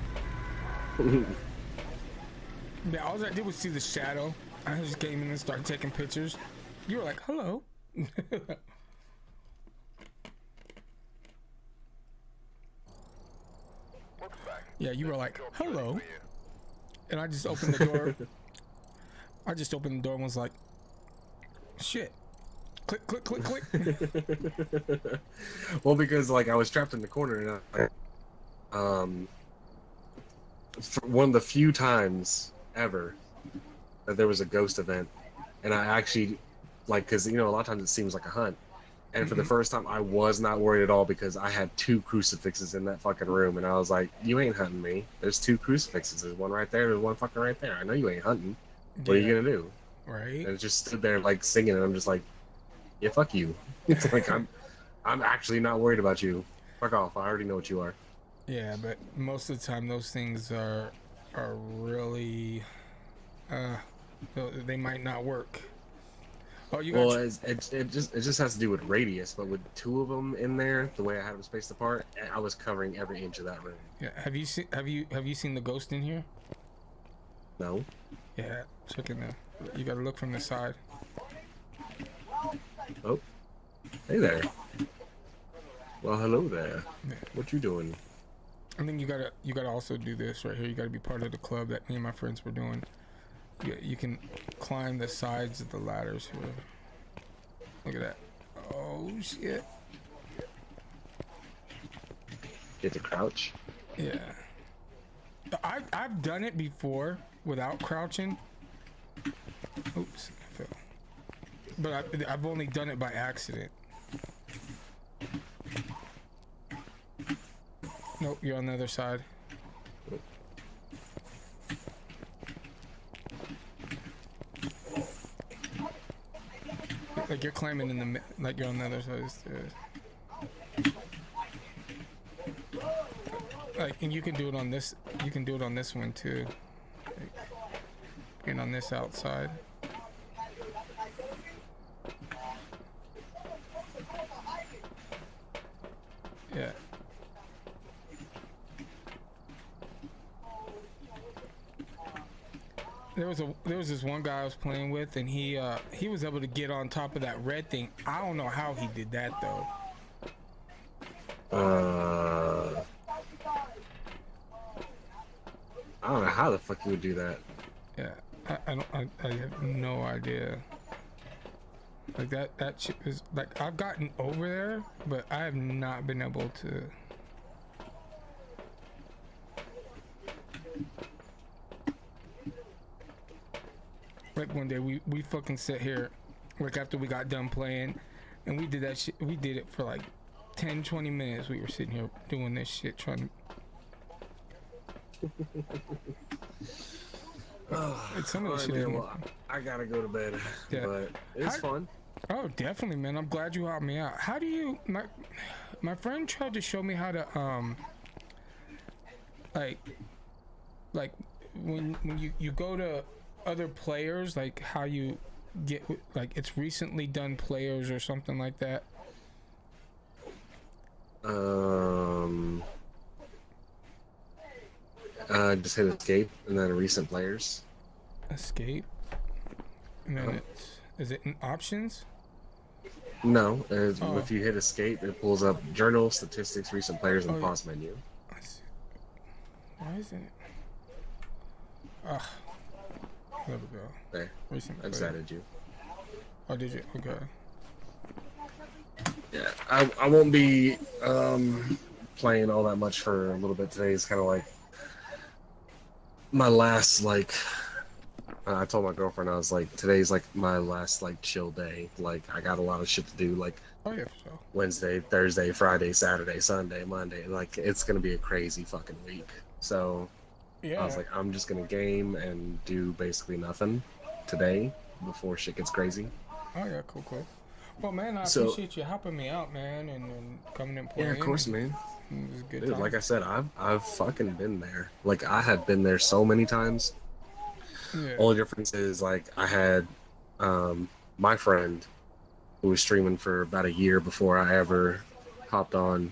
Yeah, all I did was see the shadow. I just came in and started taking pictures. You were like, hello. Welcome back. Yeah, you were like, Job's ready hello. for you. And I just opened the door. I just opened the door and was like, shit. Click, click, click, click. Well, because like I was trapped in the corner, and for one of the few times ever that there was a ghost event, and I actually like, because you know a lot of times it seems like a hunt, and for the first time I was not worried at all because I had 2 crucifixes in that fucking room, and I was like, you ain't hunting me. There's 2 crucifixes. There's one right there. There's one fucking right there. I know you ain't hunting. What are you gonna do? Right. And it just stood there like singing, and I'm just like, yeah, fuck you. It's like I'm actually not worried about you. Fuck off. I already know what you are. Yeah, but most of the time those things are really they might not work. Oh, you got Well, it just has to do with radius, but with 2 of them in there, the way I had them spaced apart, I was covering every inch of that room. yeah, have you seen the ghost in here? No. Yeah, check in there. You gotta look from the side. Oh, hey there. Well, hello there. Yeah. What you doing? I think you gotta also do this right here. You gotta be part of the club that me and my friends were doing. You can climb the sides of the ladders here. Look at that. Oh shit. Get to crouch. Yeah. I've done it before without crouching. Oops, I fell. But I've only done it by accident. Nope, you're on the other side. Like you're climbing in the like you're on the other side of the stairs. Like, and you can do it on this. You can do it on this one too. Like, and on this outside. Yeah. There was this one guy I was playing with, and he was able to get on top of that red thing. I don't know how he did that though. I don't know how the fuck you would do that. Yeah, I have no idea. Like that shit is like I've gotten over there, but I have not been able to. Like one day we fucking sit here, like after we got done playing, and we did that shit. We did it for like 10-20 minutes. We were sitting here doing this shit, trying to. Like some of the shit is more fun. I gotta go to bed. Yeah. But it's fun. Oh, definitely, man. I'm glad you helped me out. How do you? My friend tried to show me how to like when you go to other players, like how you get like it's recently done players or something like that. Just hit escape and then recent players. Escape. And then is it in options? No, if you hit escape, it pulls up journal, statistics, recent players, and pause menu. I see. Why isn't it? Ah, there we go. There, Recent I've player. added you. Oh, did you? Okay. Yeah, I won't be playing all that much for a little bit today. It's kind of like my last I told my girlfriend, I was like, today's like my last like chill day. Like I got a lot of shit to do, like Oh yeah, for sure. Wednesday, Thursday, Friday, Saturday, Sunday, Monday. Like it's gonna be a crazy fucking week. So Yeah. I was like, I'm just gonna game and do basically nothing today before shit gets crazy. Oh yeah, cool. Well, man, I So- appreciate you helping me out, man, and coming and playing. Yeah, of course, man. It was a good Dude, time. like I said, I've fucking been there. Like I have been there so many times. Yeah. Only difference is like I had my friend who was streaming for about a year before I ever hopped on,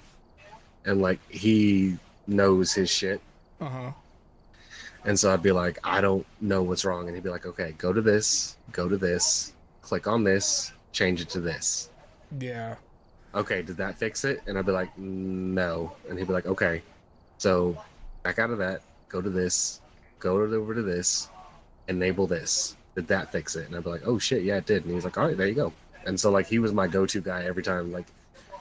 and like he knows his shit. And so I'd be like, I don't know what's wrong, and he'd be like, okay, go to this, click on this, change it to this. Yeah. Okay, did that fix it? And I'd be like, no. And he'd be like, okay, so back out of that, go to this, go over to this, enable this. Did that fix it? And I'd be like, oh shit, yeah, it did. And he's like, all right, there you go. And so like he was my go-to guy every time. Like,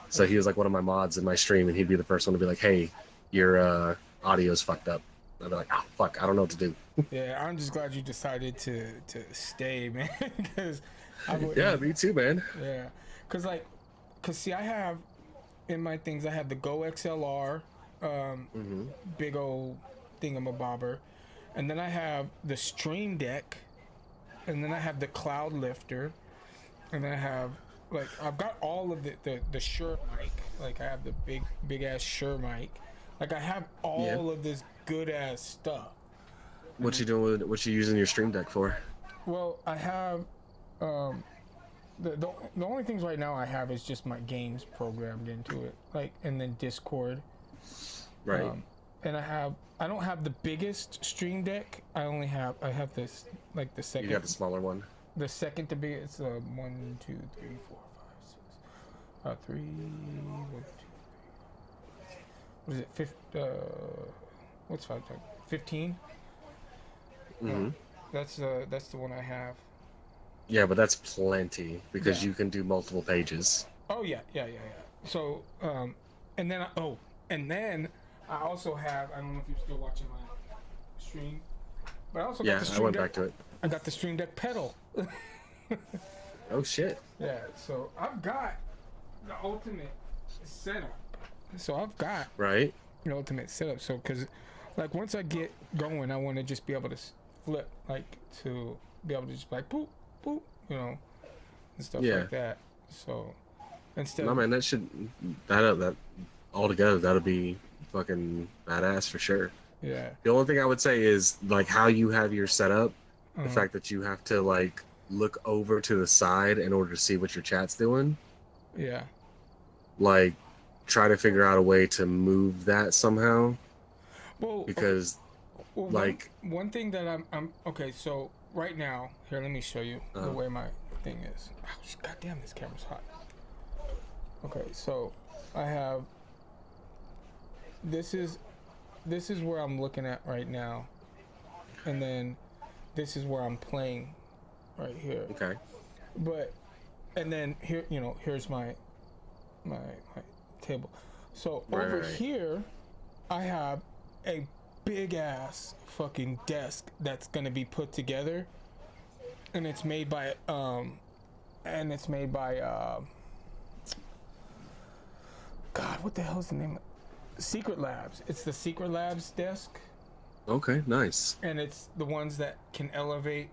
so he was like one of my mods in my stream, and he'd be the first one to be like, hey, your audio's fucked up. And I'd be like, oh fuck, I don't know what to do. Yeah, I'm just glad you decided to stay, man. Because yeah, me too, man. Yeah, cause see, I have in my things, I have the Go XLR, big old thingamabobber, and then I have the Stream Deck, and then I have the Cloud Lifter, and then I have like I've got all of the Shure mic, like I have the big ass Shure mic, like I have all of this good ass stuff. What you doing with what you using your Stream Deck for? Well, I have the only things right now I have is just my games programmed into it, like, and then Discord. Right. And I don't have the biggest Stream Deck. I have this, like, the second. You got the smaller one. The second to be, it's 1, 2, 3, 4, 5, 6, 3. 1, 2, 3. What is it? What's 5 times? 15. That's the one I have. Yeah, but that's plenty because you can do multiple pages. Oh yeah. So and then I also have, I don't know if you're still watching my stream, but I also got the Stream I went Deck. back to it. I got the Stream Deck pedal. Oh shit. Yeah, so I've got the ultimate setup. So I've got the ultimate setup. So because like once I get going, I want to just be able to flip, like to be able to just like boop boop, and stuff like that. So instead, no man, that altogether that'll be fucking badass for sure. Yeah. The only thing I would say is like how you have your setup, the fact that you have to like look over to the side in order to see what your chat's doing. Yeah. Like try to figure out a way to move that somehow. Well, because like one thing that I'm okay, so right now, here, let me show you the way my thing is. Ouch, goddamn, this camera's hot. Okay, so I have this is where I'm looking at right now, and then this is where I'm playing right here. Okay. But and then here, here's my table. So over here, I have a big ass fucking desk that's gonna be put together, and it's made by God, what the hell's the name? Secret Labs. It's the Secret Labs desk. Okay, nice. And it's the ones that can elevate,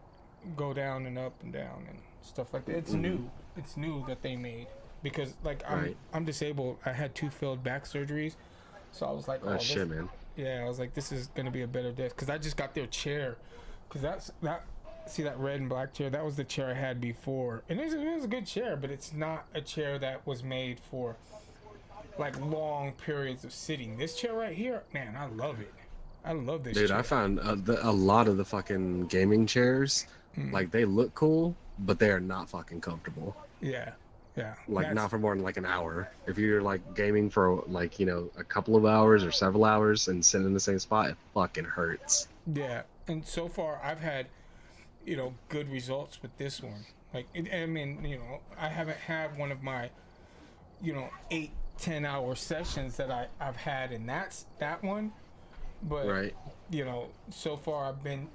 go down and up and down and stuff like that. It's new. It's new that they made because like I'm disabled. I had 2 failed back surgeries, so I was like, oh shit, man. Yeah, I was like, this is gonna be a better desk because I just got their chair. Because see that red and black chair? That was the chair I had before, and it was a good chair, but it's not a chair that was made for like long periods of sitting. This chair right here, man, I love it. I love this chair. Dude, I found a lot of the fucking gaming chairs, like they look cool, but they are not fucking comfortable. Yeah. Like not for more than like an hour. If you're like gaming for like, a couple of hours or several hours and sitting in the same spot, it fucking hurts. Yeah. And so far I've had, good results with this one. Like, I mean, I haven't had one of my, 8-10 hour sessions that I've had, and that's that one. But, so far I've been,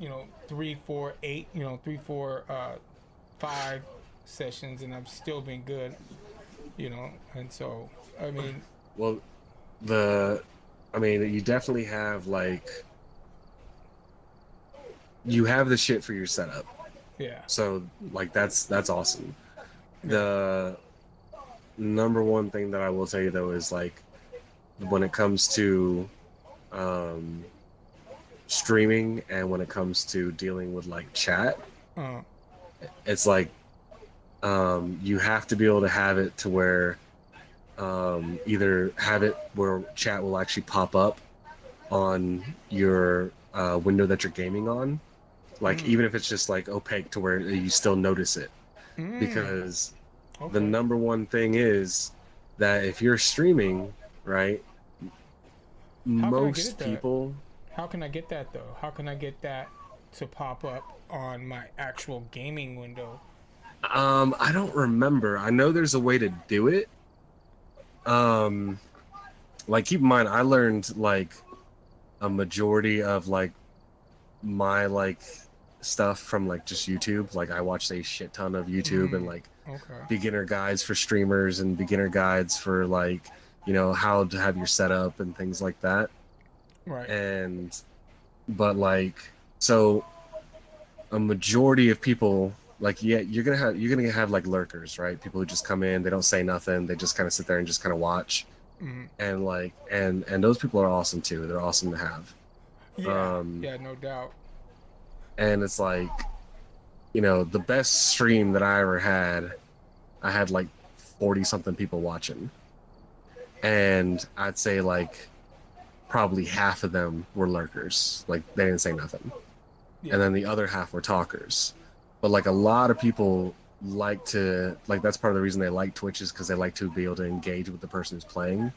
3, 4, 8, 3, 4, 5 sessions, and I've still been good, and so, I mean. Well, you definitely have, like, you have the shit for your setup. Yeah. So, like, that's awesome. The number one thing that I will tell you, though, is, like, when it comes to streaming and when it comes to dealing with like chat, it's like you have to be able to have it to where either have it where chat will actually pop up on your window that you're gaming on, like even if it's just like opaque to where you still notice it, because the number one thing is that if you're streaming, right, most people How can I get that though? How can I get that to pop up on my actual gaming window? I don't remember. I know there's a way to do it. Like keep in mind, I learned like a majority of like my like stuff from like just YouTube. Like I watched a shit ton of YouTube and like Okay. beginner guides for streamers and beginner guides for like, you know, how to have your setup and things like that. Right. And but like so a majority of people like you're gonna have like lurkers, right? People who just come in, they don't say nothing, they just kind of sit there and just kind of watch. And like and those people are awesome too. They're awesome to have. Yeah. Yeah, no doubt. And it's like, you know, the best stream that I ever had, I had like 40 something people watching. And I'd say like probably half of them were lurkers. Like they didn't say nothing. Yeah. And then the other half were talkers. But like a lot of people like to, like that's part of the reason they like Twitch is because they like to be able to engage with the person who's playing.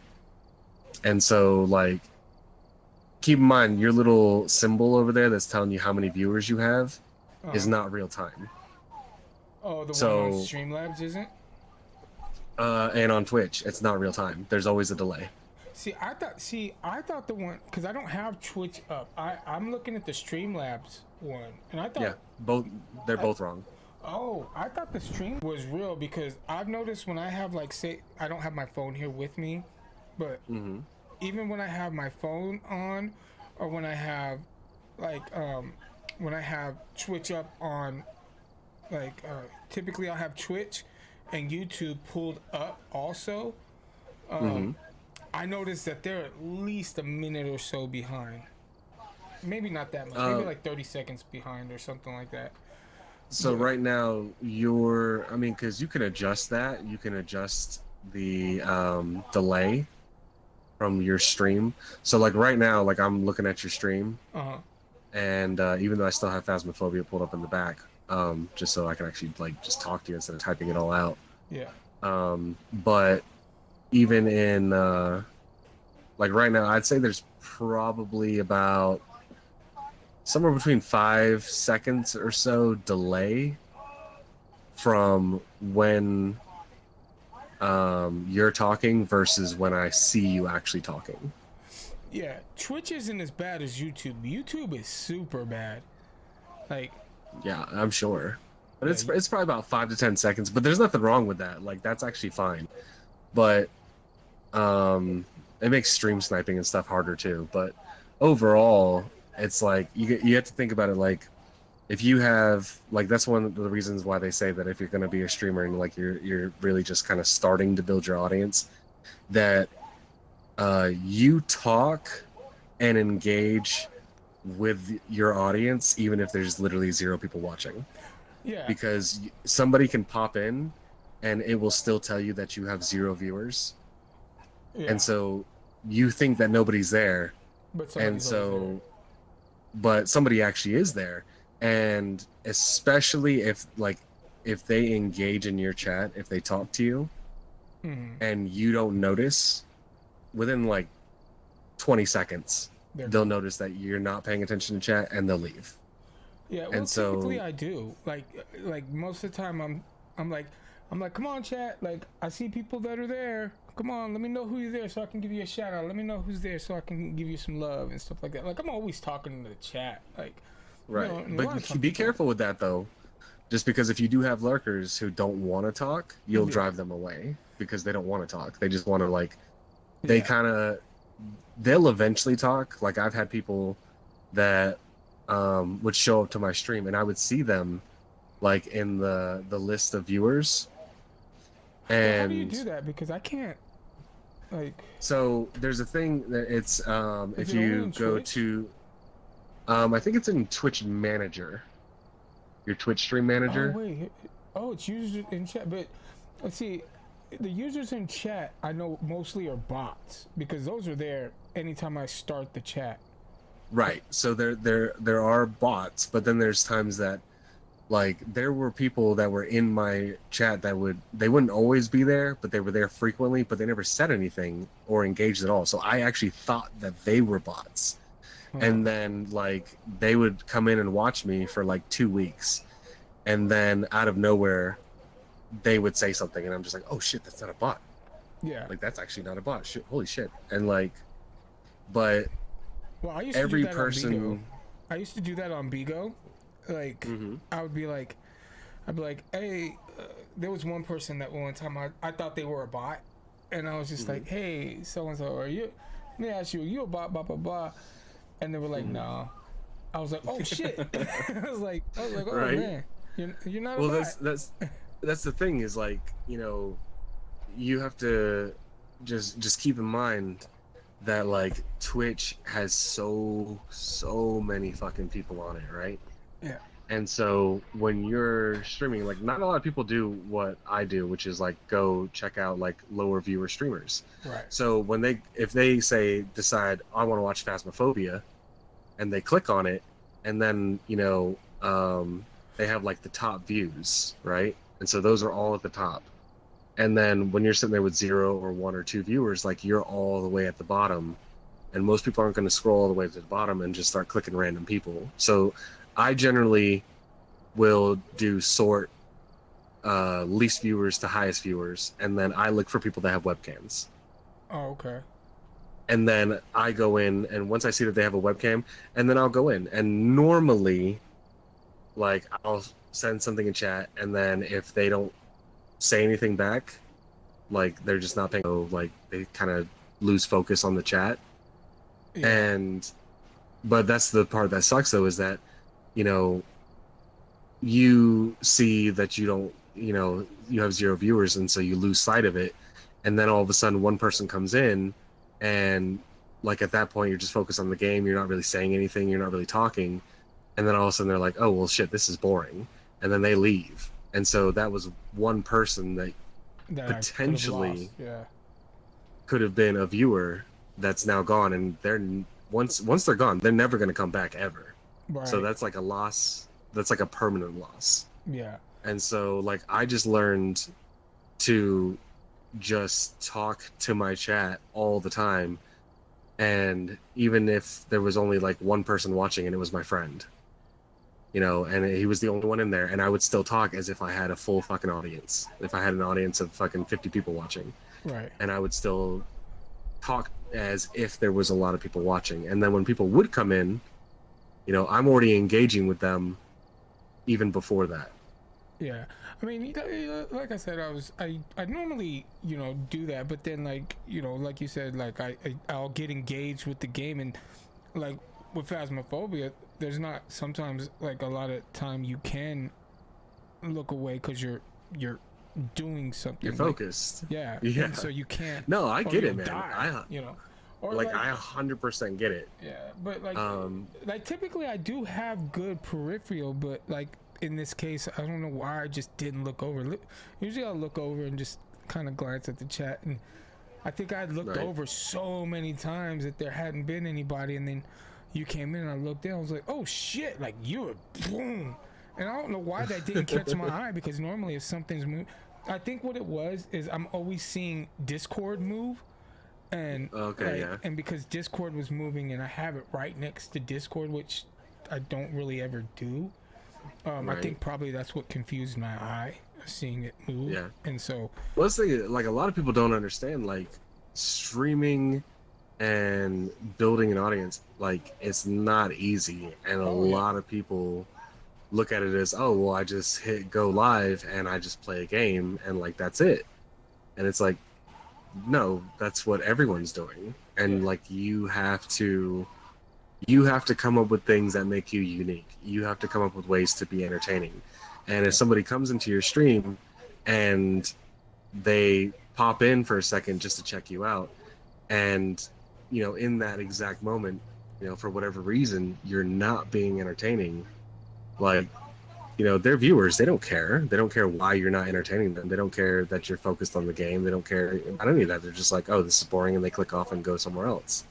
And so like, keep in mind your little symbol over there that's telling you how many viewers you have is not real time. Oh, the one on Streamlabs isn't? And on Twitch, it's not real time. There's always a delay. See, I thought the one, because I don't have Twitch up. I'm looking at the Streamlabs one, and I thought they're both wrong. Oh, I thought the stream was real because I've noticed when I have like say I don't have my phone here with me, but even when I have my phone on, or when I have like when I have Twitch up on, like typically I'll have Twitch and YouTube pulled up also. I noticed that they're at least a minute or so behind. Maybe not that much. Maybe like 30 seconds behind or something like that. So right now because you can adjust that. You can adjust the delay from your stream. So like right now, like I'm looking at your stream, and even though I still have Phasmophobia pulled up in the back, just so I can actually like just talk to you instead of typing it all out. Yeah. But even in like right now, I'd say there's probably about somewhere between 5 seconds or so delay from when you're talking versus when I see you actually talking. Yeah, Twitch isn't as bad as YouTube. YouTube is super bad. Like, yeah, I'm sure, but it's probably about 5 to 10 seconds. But there's nothing wrong with that. Like that's actually fine. But it makes stream sniping and stuff harder too. But overall, it's like you have to think about it like if you have like that's one of the reasons why they say that if you're going to be a streamer and like you're really just kind of starting to build your audience, that you talk and engage with your audience even if there's literally 0 people watching. Yeah. Because somebody can pop in and it will still tell you that you have 0 viewers. Yeah. And so you think that nobody's there. But somebody actually is there. And especially if they engage in your chat, if they talk to you and you don't notice, within like 20 seconds, they'll notice that you're not paying attention to chat and they'll leave. Yeah, well, and so typically I do. Like most of the time I'm like, come on, chat. Like I see people that are there. Come on, let me know who you're there so I can give you a shout out. Let me know who's there so I can give you some love and stuff like that. Like I'm always talking to the chat. Like, right. You know, but be careful with that though. Just because if you do have lurkers who don't want to talk, you'll drive them away because they don't want to talk. They just want to like, they'll eventually talk. Like I've had people that would show up to my stream and I would see them like in the list of viewers. And how do you do that? Because I can't. Like. So there's a thing that it's if you go to, I think it's in Twitch Manager. Your Twitch stream manager. Oh wait, it's users in chat. But let's see, the users in chat I know mostly are bots because those are there anytime I start the chat. Right. So there are bots, but then there's times that like there were people that were in my chat that they wouldn't always be there, but they were there frequently, but they never said anything or engaged at all. So I actually thought that they were bots. And then like they would come in and watch me for like 2 weeks, and then out of nowhere they would say something and I'm just like, oh shit, that's not a bot. Yeah. Like that's actually not a bot. Shit, holy shit. And like, but Well, I used every to do that person on Bigo. I used to do that on Bigo. Like, I would be like, I'd be like, hey, there was one person that one time I thought they were a bot, and I was just like, hey, so and so, are you? Let me ask you, are you a bot? Blah blah blah. And they were like, no. I was like, oh shit. I was like, oh Right? man, you're not a well, bot. that's the thing is like, you know, you have to just keep in mind that like Twitch has so many fucking people on it, right? Yeah. And so when you're streaming, like not a lot of people do what I do, which is like go check out like lower viewer streamers. Right. So when if they decide I want to watch Phasmophobia, and they click on it, and then you know they have like the top views, right? And so those are all at the top. And then when you're sitting there with 0 or 1 or 2 viewers, like you're all the way at the bottom, and most people aren't going to scroll all the way to the bottom and just start clicking random people. So I generally will do sort least viewers to highest viewers, and then I look for people that have webcams. Oh, okay. And then I go in, and once I see that they have a webcam, and then I'll go in. And normally, like, I'll send something in chat, and then if they don't say anything back, like, they're just not paying, so, like, they kind of lose focus on the chat. Yeah. But that's the part that sucks, though, is that, you know, you see that you don't, you know, you have 0 viewers, and so you lose sight of it. And then all of a sudden, one person comes in, and like at that point you're just focused on the game, you're not really saying anything, you're not really talking, and then all of a sudden they're like, oh well shit, this is boring, and then they leave. And so that was one person that potentially could have been a viewer that's now gone, and they're once they're gone, they're never going to come back ever. Right. So that's like a loss, that's like a permanent loss. Yeah. And so like I just learned to just talk to my chat all the time, and even if there was only like one person watching and it was my friend, you know, and he was the only one in there, and I would still talk as if I had a full fucking audience, if I had an audience of fucking 50 people watching, right? And I would still talk as if there was a lot of people watching. And then when people would come in, you know, I'm already engaging with them even before that. Yeah, I mean, like I said, I normally, you know, do that, but then like, you know, like you said, like I'll get engaged with the game, and like with Phasmophobia, there's not sometimes like a lot of time you can look away because you're doing something. You're focused. Like, yeah. And so you can't. No, I get it, man. Die, you know. Or like I 100% get it. Yeah, but like typically I do have good peripheral, but like in this case, I don't know why I just didn't look over. Usually I'll look over and just kind of glance at the chat, and I think I looked over so many times that there hadn't been anybody, and then you came in and I looked down, I was like, oh shit, like you were boom. And I don't know why that didn't catch my eye, because normally if something's moving, I think what it was is I'm always seeing Discord move. And and because Discord was moving and I have it right next to Discord, which I don't really ever do, I think probably that's what confused my eye, seeing it move. Yeah. And so let's say, like, a lot of people don't understand, like, streaming and building an audience, like, it's not easy, and a lot of people look at it as, oh well, I just hit go live and I just play a game and like that's it. And it's like, no, that's what everyone's doing. And like you have to come up with things that make you unique. You have to come up with ways to be entertaining. And if somebody comes into your stream and they pop in for a second just to check you out, and you know, in that exact moment, you know, for whatever reason you're not being entertaining, like, you know, they're viewers, they don't care why you're not entertaining them. They don't care that you're focused on the game. They don't care about any of that. They're just like, oh, this is boring, and they click off and go somewhere else.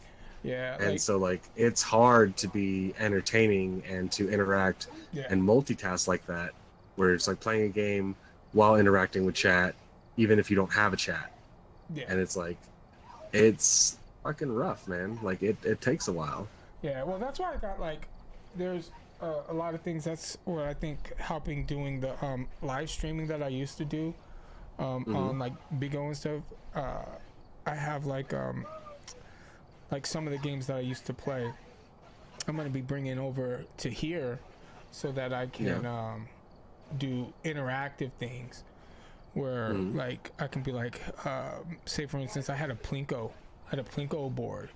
Yeah. And so like it's hard to be entertaining and to interact and multitask like that, where it's like playing a game while interacting with chat, even if you don't have a chat. And it's like, it's fucking rough, man. Like it takes a while. Yeah, well, that's why I got like, there's a lot of things. That's where I think helping doing the live streaming that I used to do on like Bigo and stuff. I have like some of the games that I used to play. I'm gonna be bringing over to here so that I can do interactive things where like I can be like, say for instance, I had a Plinko board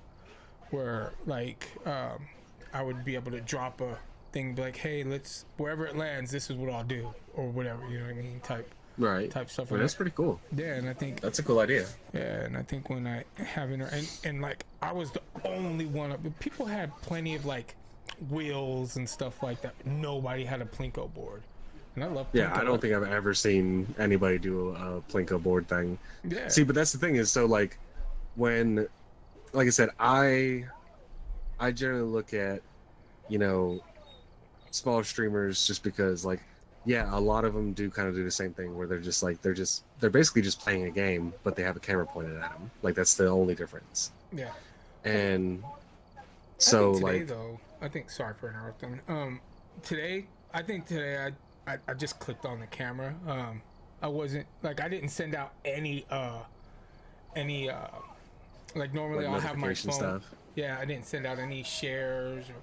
where like I would be able to drop a thing, be like, hey, let's, wherever it lands, this is what I'll do, or whatever, you know what I mean, type stuff. Well, that's pretty cool. Yeah, and I think That's a cool idea. yeah, and I think when I have and like I was the only one but people had plenty of like wheels and stuff like that. Nobody had a Plinko board, and I love Plinko. Yeah, I don't think I've ever seen anybody do a Plinko board thing. Yeah. See, but that's the thing is, so like when, like I said, I generally look at, you know, smaller streamers just because, like, yeah, a lot of them do kind of do the same thing where they're just like, they're basically just playing a game, but they have a camera pointed at them. Like, that's the only difference. Yeah. And so, I think today, like, though, I think, sorry for interrupting. Today I just clicked on the camera. I wasn't like, I didn't send out any like normally like I'll have my notification phone. stuff. Yeah, I didn't send out any shares or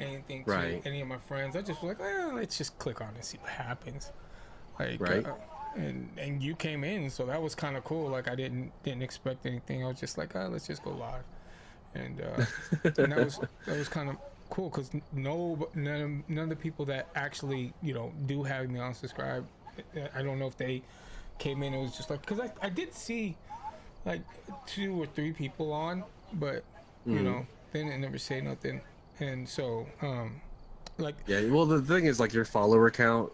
anything to Right. any of my friends. I just was like, let's just click on it and see what happens. Like, Right. And you came in, so that was kind of cool. Like, I didn't expect anything. I was just like, let's just go live, and and that was kind of cool because none of the people that actually, you know, do have me on subscribe, I don't know if they came in. It was just like, because I did see like 2 or 3 people on, but you know, they didn't never say nothing. And so like, yeah, well, the thing is, like, your follower count,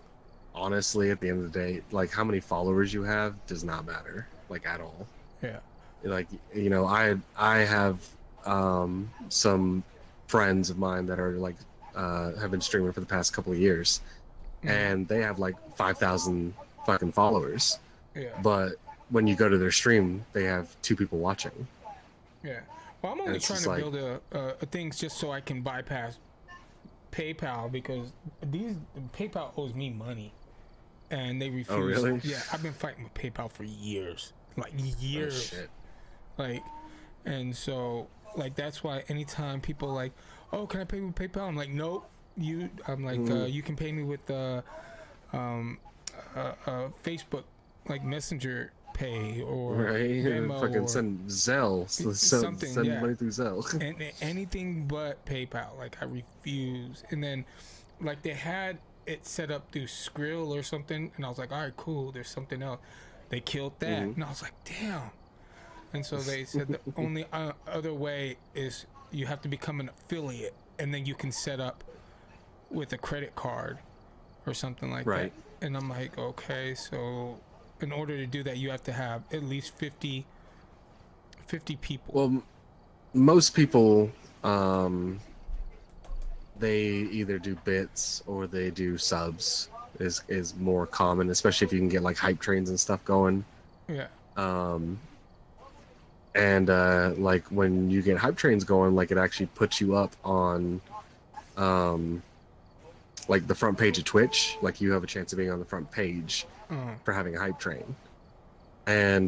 honestly, at the end of the day, like, how many followers you have does not matter, like, at all. yeah, Like, you know, I have some friends of mine that are like have been streaming for the past couple of years, and they have like 5,000 fucking followers, yeah, but when you go to their stream, they have 2 people watching. yeah. Well, I'm only it's trying just to like- build a things just so I can bypass PayPal, because PayPal owes me money, and they refuse. Oh, really? Yeah, I've been fighting with PayPal for years, like Oh, years. shit. Like, and so like that's why anytime people like, oh, can I pay with PayPal? I'm like, nope. I'm like, you can pay me with Facebook, like Messenger Pay or Right? Venmo Fucking or send Zelle. something, Send yeah. money through Zelle. and anything but PayPal. Like, I refuse. And then like they had it set up through Skrill or something, and I was like, all right, cool. There's something else. They killed that, and I was like, damn. And so they said the only other way is you have to become an affiliate, and then you can set up with a credit card or something like Right. that. And I'm like, okay, so in order to do that, you have to have at least 50 people. Well, most people, they either do bits or they do subs. Is more common, especially if you can get like hype trains and stuff going. Yeah. And like when you get hype trains going, like it actually puts you up on like the front page of Twitch. Like you have a chance of being on the front page for having a hype train. And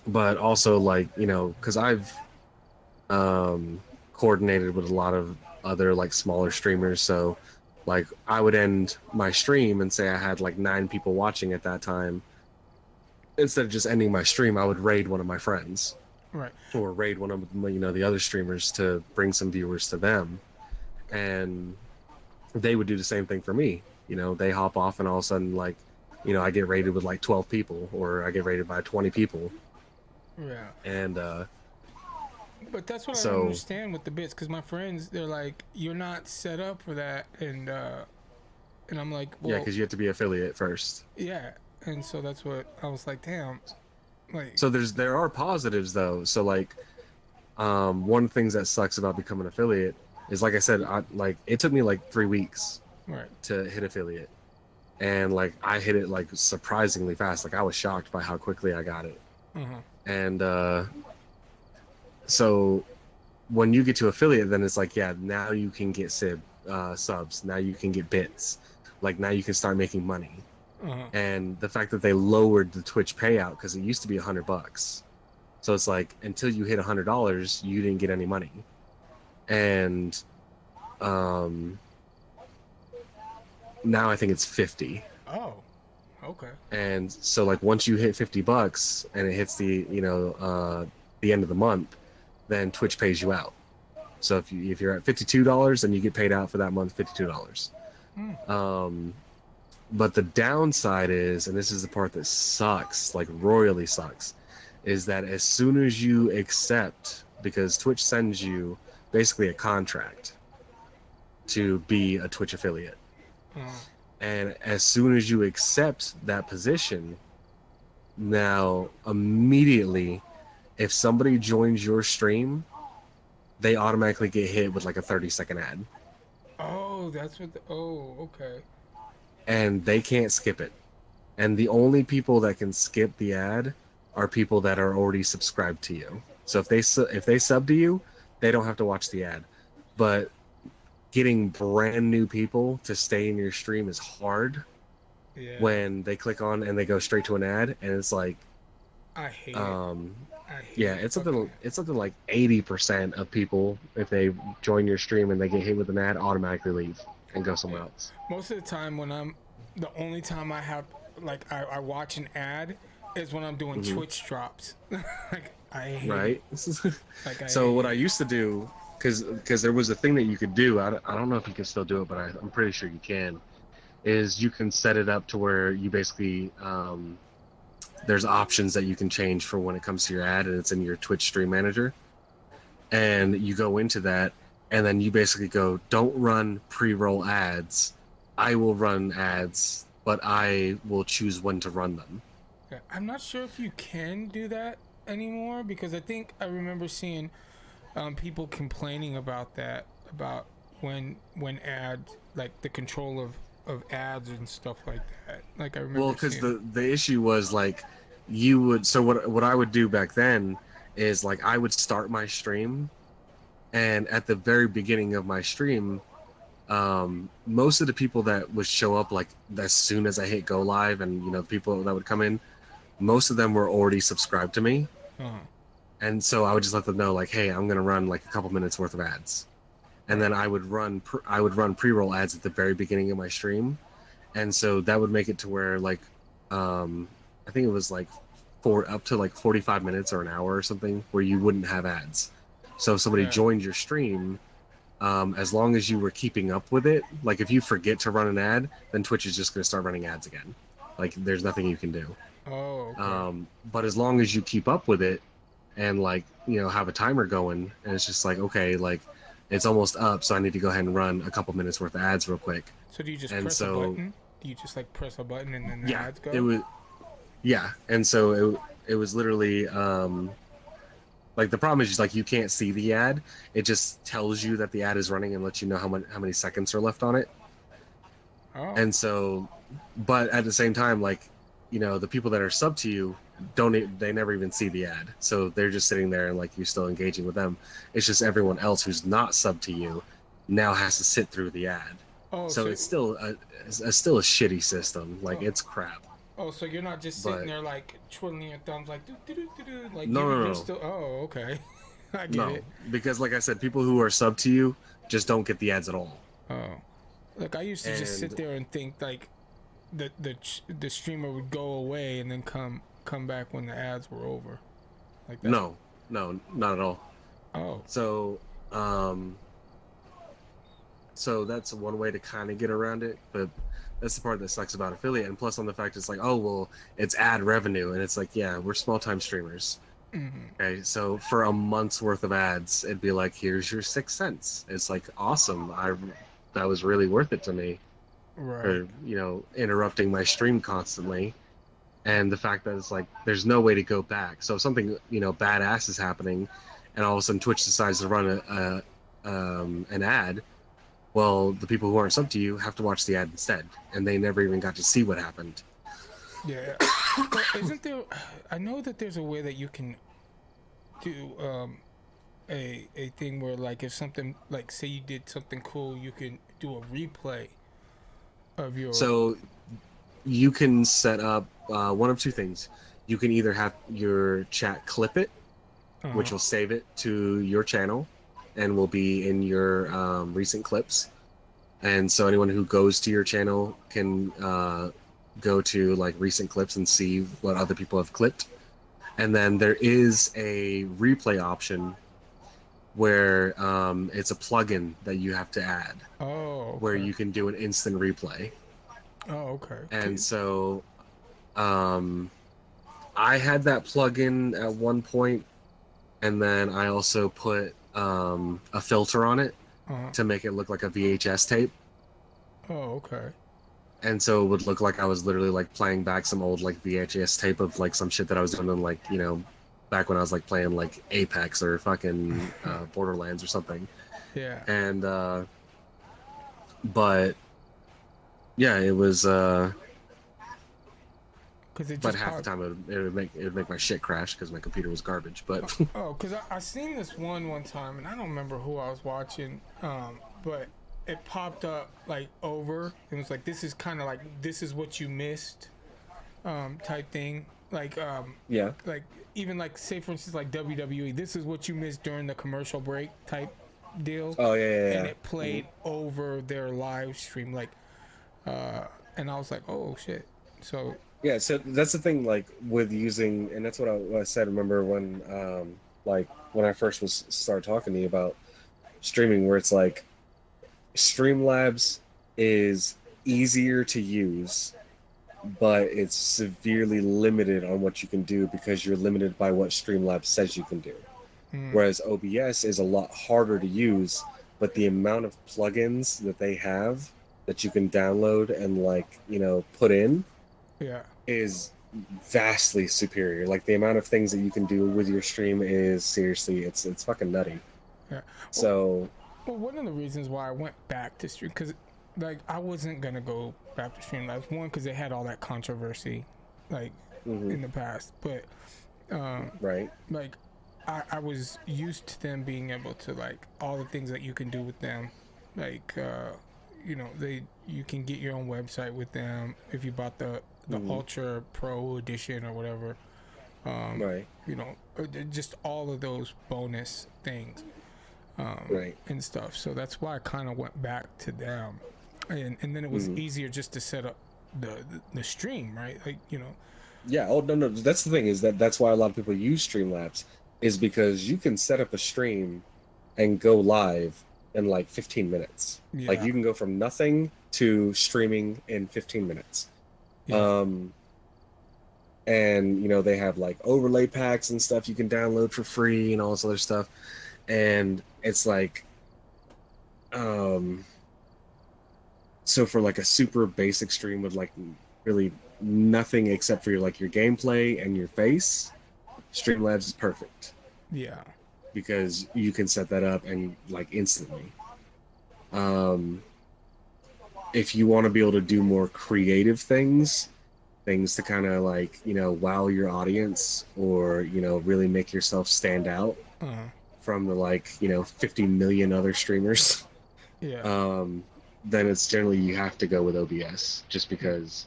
but also, like, you know, because I've coordinated with a lot of other like smaller streamers, so like I would end my stream and say I had like 9 people watching at that time. Instead of just ending my stream, I would raid one of my friends, Right. or raid one of, you know, the other streamers to bring some viewers to them, and they would do the same thing for me. You know, they hop off, and all of a sudden, like, you know, I get raided with like 12 people, or I get raided by 20 people, Yeah. and But that's what I So- don't understand with the bits, because my friends, they're like, you're not set up for that, and I'm like, well, yeah, because you have to be affiliate first. yeah. And so that's what I was like, damn, like, So there are positives though. So like, one of the things that sucks about becoming an affiliate is, like I said, it took me like 3 weeks right. to hit affiliate, and like I hit it like surprisingly fast. Like I was shocked by how quickly I got it. Uh-huh. And so when you get to affiliate, then it's like, yeah, now you can get subs. Now you can get bits. Like now you can start making money. And the fact that they lowered the Twitch payout because it used to be $100, so it's like until you hit $100, you didn't get any money. And now I think it's 50. Oh, okay. And so like once you hit $50 and it hits the the end of the month, then Twitch pays you out. So if you're at $52, then you get paid out for that month $52. But the downside is, and this is the part that sucks, like royally sucks, is that as soon as you accept, because Twitch sends you basically a contract to be a Twitch affiliate. And as soon as you accept that position, now immediately, if somebody joins your stream, they automatically get hit with like a 30-second ad. Oh, that's what okay. And they can't skip it. And the only people that can skip the ad are people that are already subscribed to you. So if they sub to you, they don't have to watch the ad. But getting brand new people to stay in your stream is hard. Yeah. When they click on and they go straight to an ad, and it's like, I hate it. Yeah, it's something like 80% of people, if they join your stream and they get hit with an ad, automatically leave and go somewhere else. Most of the time the only time I have, like, I watch an ad is when I'm doing Twitch drops. Like, I hate right? it. Like, So what I used to do, because there was a thing that you could do, I don't know if you can still do it, but I'm pretty sure you can, is you can set it up to where you basically, there's options that you can change for when it comes to your ad, and it's in your Twitch stream manager. And you go into that, and then you basically go, don't run pre-roll ads. I will run ads, but I will choose when to run them. Yeah, I'm not sure if you can do that anymore, because I think I remember seeing people complaining about that, about when ads, like the control of ads and stuff like that. Like I remember. Well, because the issue was like, you would. So what I would do back then is like I would start my stream, and at the very beginning of my stream, most of the people that would show up like as soon as I hit go live, and the people that would come in, most of them were already subscribed to me. And so I would just let them know like, hey, I'm gonna run like a couple minutes worth of ads, and then I would run pre-roll ads at the very beginning of my stream, and so that would make it to where like, I think it was like up to like 45 minutes or an hour or something where you wouldn't have ads. So if somebody joined your stream, as long as you were keeping up with it, like if you forget to run an ad, then Twitch is just gonna start running ads again. Like there's nothing you can do. Oh. Okay. But as long as you keep up with it, and like have a timer going, and it's just like, okay, like it's almost up, so I need to go ahead and run a couple minutes worth of ads real quick. So do you just press a button? Do you just like press a button and then the ads go? It was, and so it was literally like the problem is just like you can't see the ad. It just tells you that the ad is running and lets you know how many seconds are left on it. Oh. And so, but at the same time, like the people that are sub to you they never even see the ad, so they're just sitting there and like you're still engaging with them. It's just everyone else who's not sub to you now has to sit through the ad. Oh, so it's still a shitty system. Like it's crap. Oh, so you're not just sitting there like twiddling your thumbs like like no. Still, oh, okay. I get it. Because like I said, people who are sub to you just don't get the ads at all. Oh, like I used to just sit there and think like the streamer would go away and then come back when the ads were over. Like that. No, not at all. Oh. So that's one way to kind of get around it, but that's the part that sucks about affiliate. And plus on the fact it's like, oh well, it's ad revenue, and it's like, yeah, we're small time streamers. Okay, so for a month's worth of ads, it'd be like, here's your 6 cents. It's like, awesome. That was really worth it to me. Right. For interrupting my stream constantly. And the fact that it's like there's no way to go back. So if something badass is happening, and all of a sudden Twitch decides to run an ad, well, the people who aren't sub to you have to watch the ad instead, and they never even got to see what happened. Yeah. Well, isn't there? I know that there's a way that you can do a thing where like if something like say you did something cool, you can do a replay of your. So you can set up one of two things. You can either have your chat clip it, which will save it to your channel and will be in your recent clips. And so anyone who goes to your channel can go to like recent clips and see what other people have clipped. And then there is a replay option where it's a plugin that you have to add. Oh, okay. Where you can do an instant replay. Oh, okay. And so I had that plugin at one point, and then I also put a filter on it to make it look like a VHS tape. Oh, okay. And so it would look like I was literally like playing back some old like VHS tape of like some shit that I was doing in, like, you know, back when I was like playing like Apex or fucking Borderlands or something. Yeah. And but yeah, it was Cause it but just half the time it would make my shit crash because my computer was garbage. But oh, cause I seen this one time, and I don't remember who I was watching, but it popped up like over. It was like, this is kind of like, this is what you missed, type thing. Like yeah, like even like say for instance like WWE, this is what you missed during the commercial break type deal. Oh yeah. And it played over their live stream, like, and I was like, oh shit. So. Yeah, so that's the thing, like, with using, and that's what I said, remember, when, like, when I first started talking to you about streaming, where it's like, Streamlabs is easier to use, but it's severely limited on what you can do because you're limited by what Streamlabs says you can do. Whereas OBS is a lot harder to use, but the amount of plugins that they have that you can download and, like, you know, put in, is vastly superior. Like the amount of things that you can do with your stream is seriously, it's fucking nutty. Yeah. So. Well, one of the reasons why I went back to stream, because like I wasn't gonna go back to Streamlabs. One, because they had all that controversy, like in the past. But right. Like I was used to them being able to like all the things that you can do with them, like you know, you can get your own website with them if you bought the Ultra Pro edition or whatever. Right. You know, just all of those bonus things. Right. And stuff. So that's why I kind of went back to them, and then it was easier just to set up the stream, right? Like, you know. Yeah. Oh no. That's the thing, is that's why a lot of people use Streamlabs, is because you can set up a stream and go live in like 15 minutes. Yeah. Like you can go from nothing to streaming in 15 minutes. Yeah. And you know, they have like overlay packs and stuff you can download for free and all this other stuff. And it's like, so for like a super basic stream with like really nothing except for your gameplay and your face, Streamlabs is perfect. Yeah. Because you can set that up and like instantly. If you want to be able to do more creative things to kind of like, you know, wow your audience, or, you know, really make yourself stand out from the, like, you know, 50 million other streamers, then it's generally you have to go with OBS, just because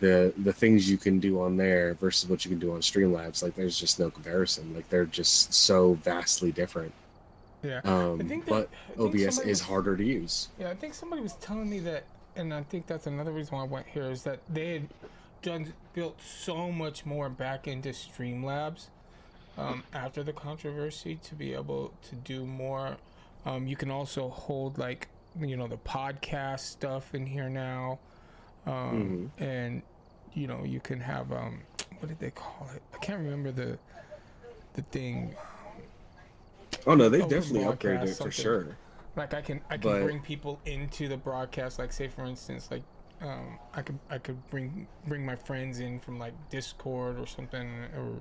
the things you can do on there versus what you can do on Streamlabs, like there's just no comparison. Like they're just so vastly different. Yeah. But OBS is harder to use. Yeah, I think somebody was telling me that, and I think that's another reason why I went here, is that they had built so much more back into Streamlabs after the controversy to be able to do more. You can also hold, like, you know, the podcast stuff in here now. And, you know, you can have, what did they call it? I can't remember the thing. Oh no, they definitely upgraded it for sure. Like I can bring people into the broadcast. Like, say for instance, like I could bring my friends in from like Discord or something, or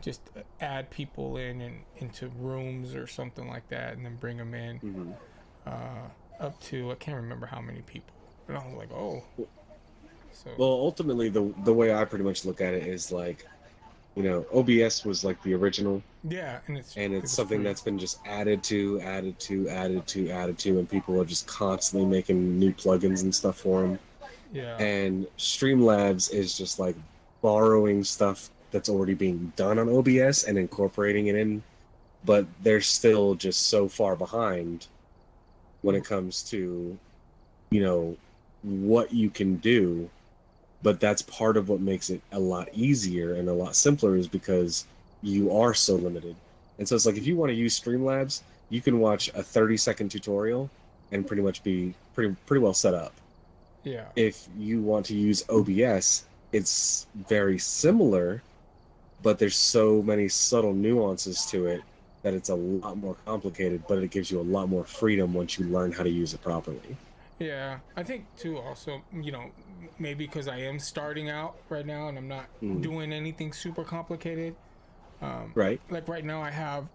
just add people into rooms or something like that, and then bring them in up to, I can't remember how many people. And I was like, oh. So. Well, ultimately, the way I pretty much look at it is like, OBS was like the original, Yeah, and and it it's was something free. that's been just added to, and people are just constantly making new plugins and stuff for them. Yeah. And Streamlabs is just like borrowing stuff that's already being done on OBS and incorporating it in, but they're still just so far behind when it comes to, what you can do. But that's part of what makes it a lot easier and a lot simpler, is because you are so limited. And so it's like, if you want to use Streamlabs, you can watch a 30-second tutorial and pretty much be pretty well set up. Yeah. If you want to use OBS, it's very similar, but there's so many subtle nuances to it that it's a lot more complicated, but it gives you a lot more freedom once you learn how to use it properly. Yeah, I think too. Also, maybe because I am starting out right now and I'm not doing anything super complicated. Right. Like right now, I have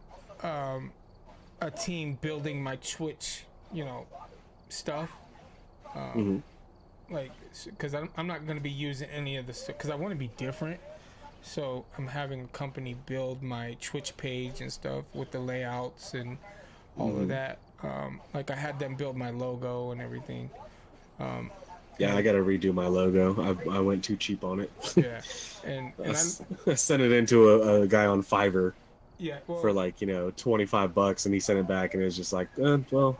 a team building my Twitch, stuff. Like, because I'm not going to be using any of this, because I want to be different. So I'm having a company build my Twitch page and stuff with the layouts and all of that. Like I had them build my logo and everything. Yeah, I gotta redo my logo. I went too cheap on it. Yeah, and I sent it into a guy on Fiverr well, for like $25, and he sent it back, and it was just like, well,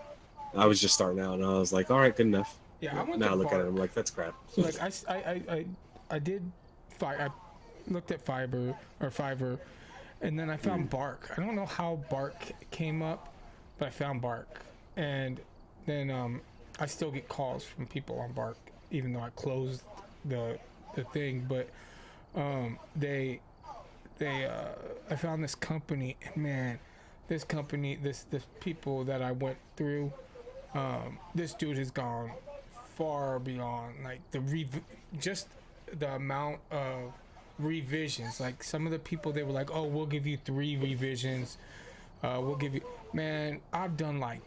I was just starting out, and I was like, all right, good enough. Yeah, I went now to look at it, I'm like, that's crap. Like I looked at Fiverr, and then I found Bark. I don't know how Bark came up, but I found Bark, and then I still get calls from people on Bark, even though I closed the thing. But I found this company, and man, this company, this people that I went through, this dude has gone far beyond like just the amount of revisions. Like some of the people, they were like, oh, we'll give you 3 revisions, we'll give you, man, I've done like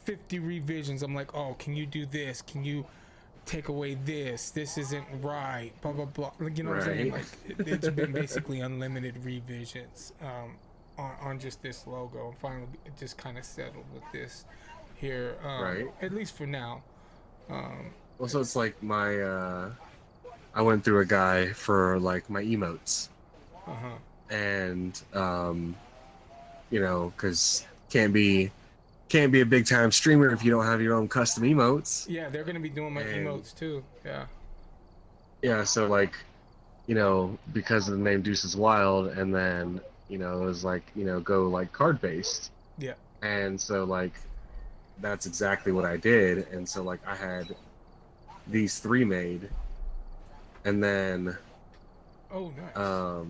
50 revisions. I'm like, oh, can you do this, can you take away this isn't right, blah blah blah, like, what I'm saying? Like it's been basically unlimited revisions on just this logo. And finally just kind of settled with this here, at least for now. Well, so it's like I went through a guy for like my emotes, and because can't be a big time streamer if you don't have your own custom emotes. Yeah, they're gonna be doing my emotes too. Yeah, so like, because of the name Deuce is Wild, and then it was like, go like card based. Yeah. And so like, that's exactly what I did. And so like, I had these 3 made, and then oh nice.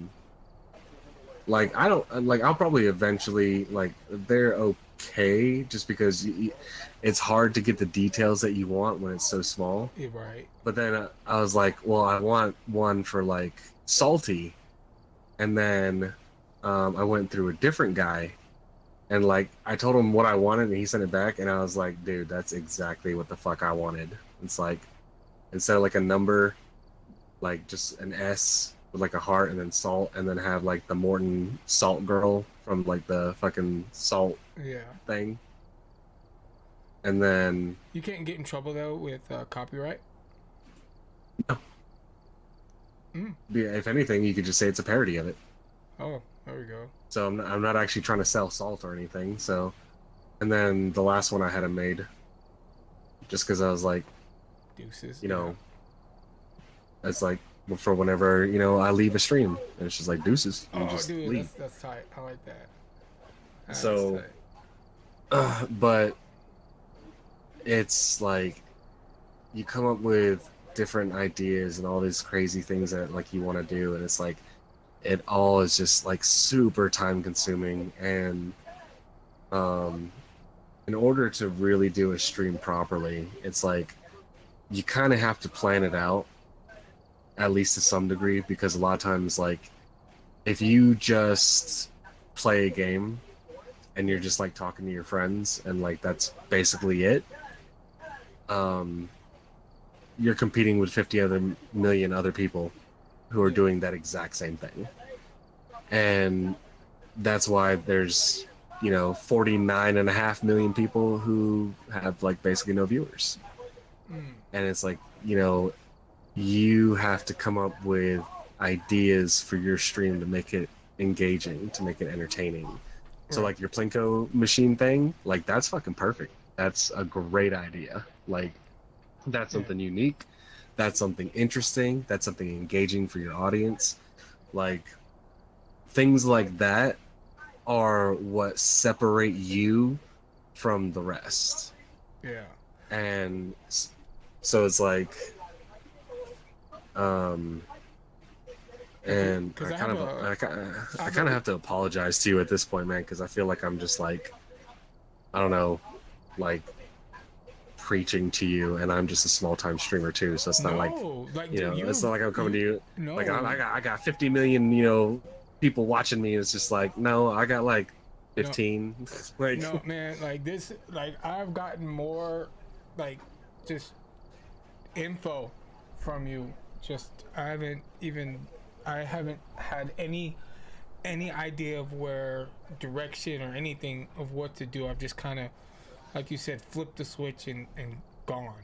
Like I don't like, I'll probably eventually, like, they're okay, just because it's hard to get the details that you want when it's so small. You're right. But then I was like, well, I want one for like salty, and then I went through a different guy, and like I told him what I wanted, and he sent it back, and I was like, dude, that's exactly what the fuck I wanted. It's like, instead of like a number, like just an S with like a heart and then salt, and then have like the Morton Salt Girl from like the fucking Salt thing. And then you can't get in trouble though with copyright. No. Yeah, if anything, you could just say it's a parody of it. Oh, there we go. So I'm not actually trying to sell salt or anything. So, and then the last one I had him made, just because I was like, Deuces, it's like for whenever I leave a stream, and it's just like deuces. You just dude, leave. That's tight. I like that. So, but it's like you come up with different ideas and all these crazy things that like you want to do, and it's like it all is just like super time consuming. And in order to really do a stream properly, it's like you kind of have to plan it out, at least to some degree, because a lot of times, like, if you just play a game and you're just like talking to your friends and like that's basically it, you're competing with 50 million other people who are doing that exact same thing. And that's why there's 49.5 million people who have like basically no viewers. And it's like, you have to come up with ideas for your stream to make it engaging, to make it entertaining. So like your Plinko machine thing, like that's fucking perfect. That's a great idea. Like that's something unique. That's something interesting. That's something engaging for your audience. Like things like that are what separate you from the rest. Yeah. And so it's like, and I kind of have to apologize to you at this point, man, because I feel like I'm just like, I don't know, like preaching to you, and I'm just a small time streamer too, so it's not it's not like I'm coming to you like I got 50 million people watching me. It's just like, no, I got like 15. Like, no, man, like this, like I've gotten more like just info from you. Just I haven't had any idea of where direction or anything of what to do. I've just kind of, like you said, flipped the switch and gone.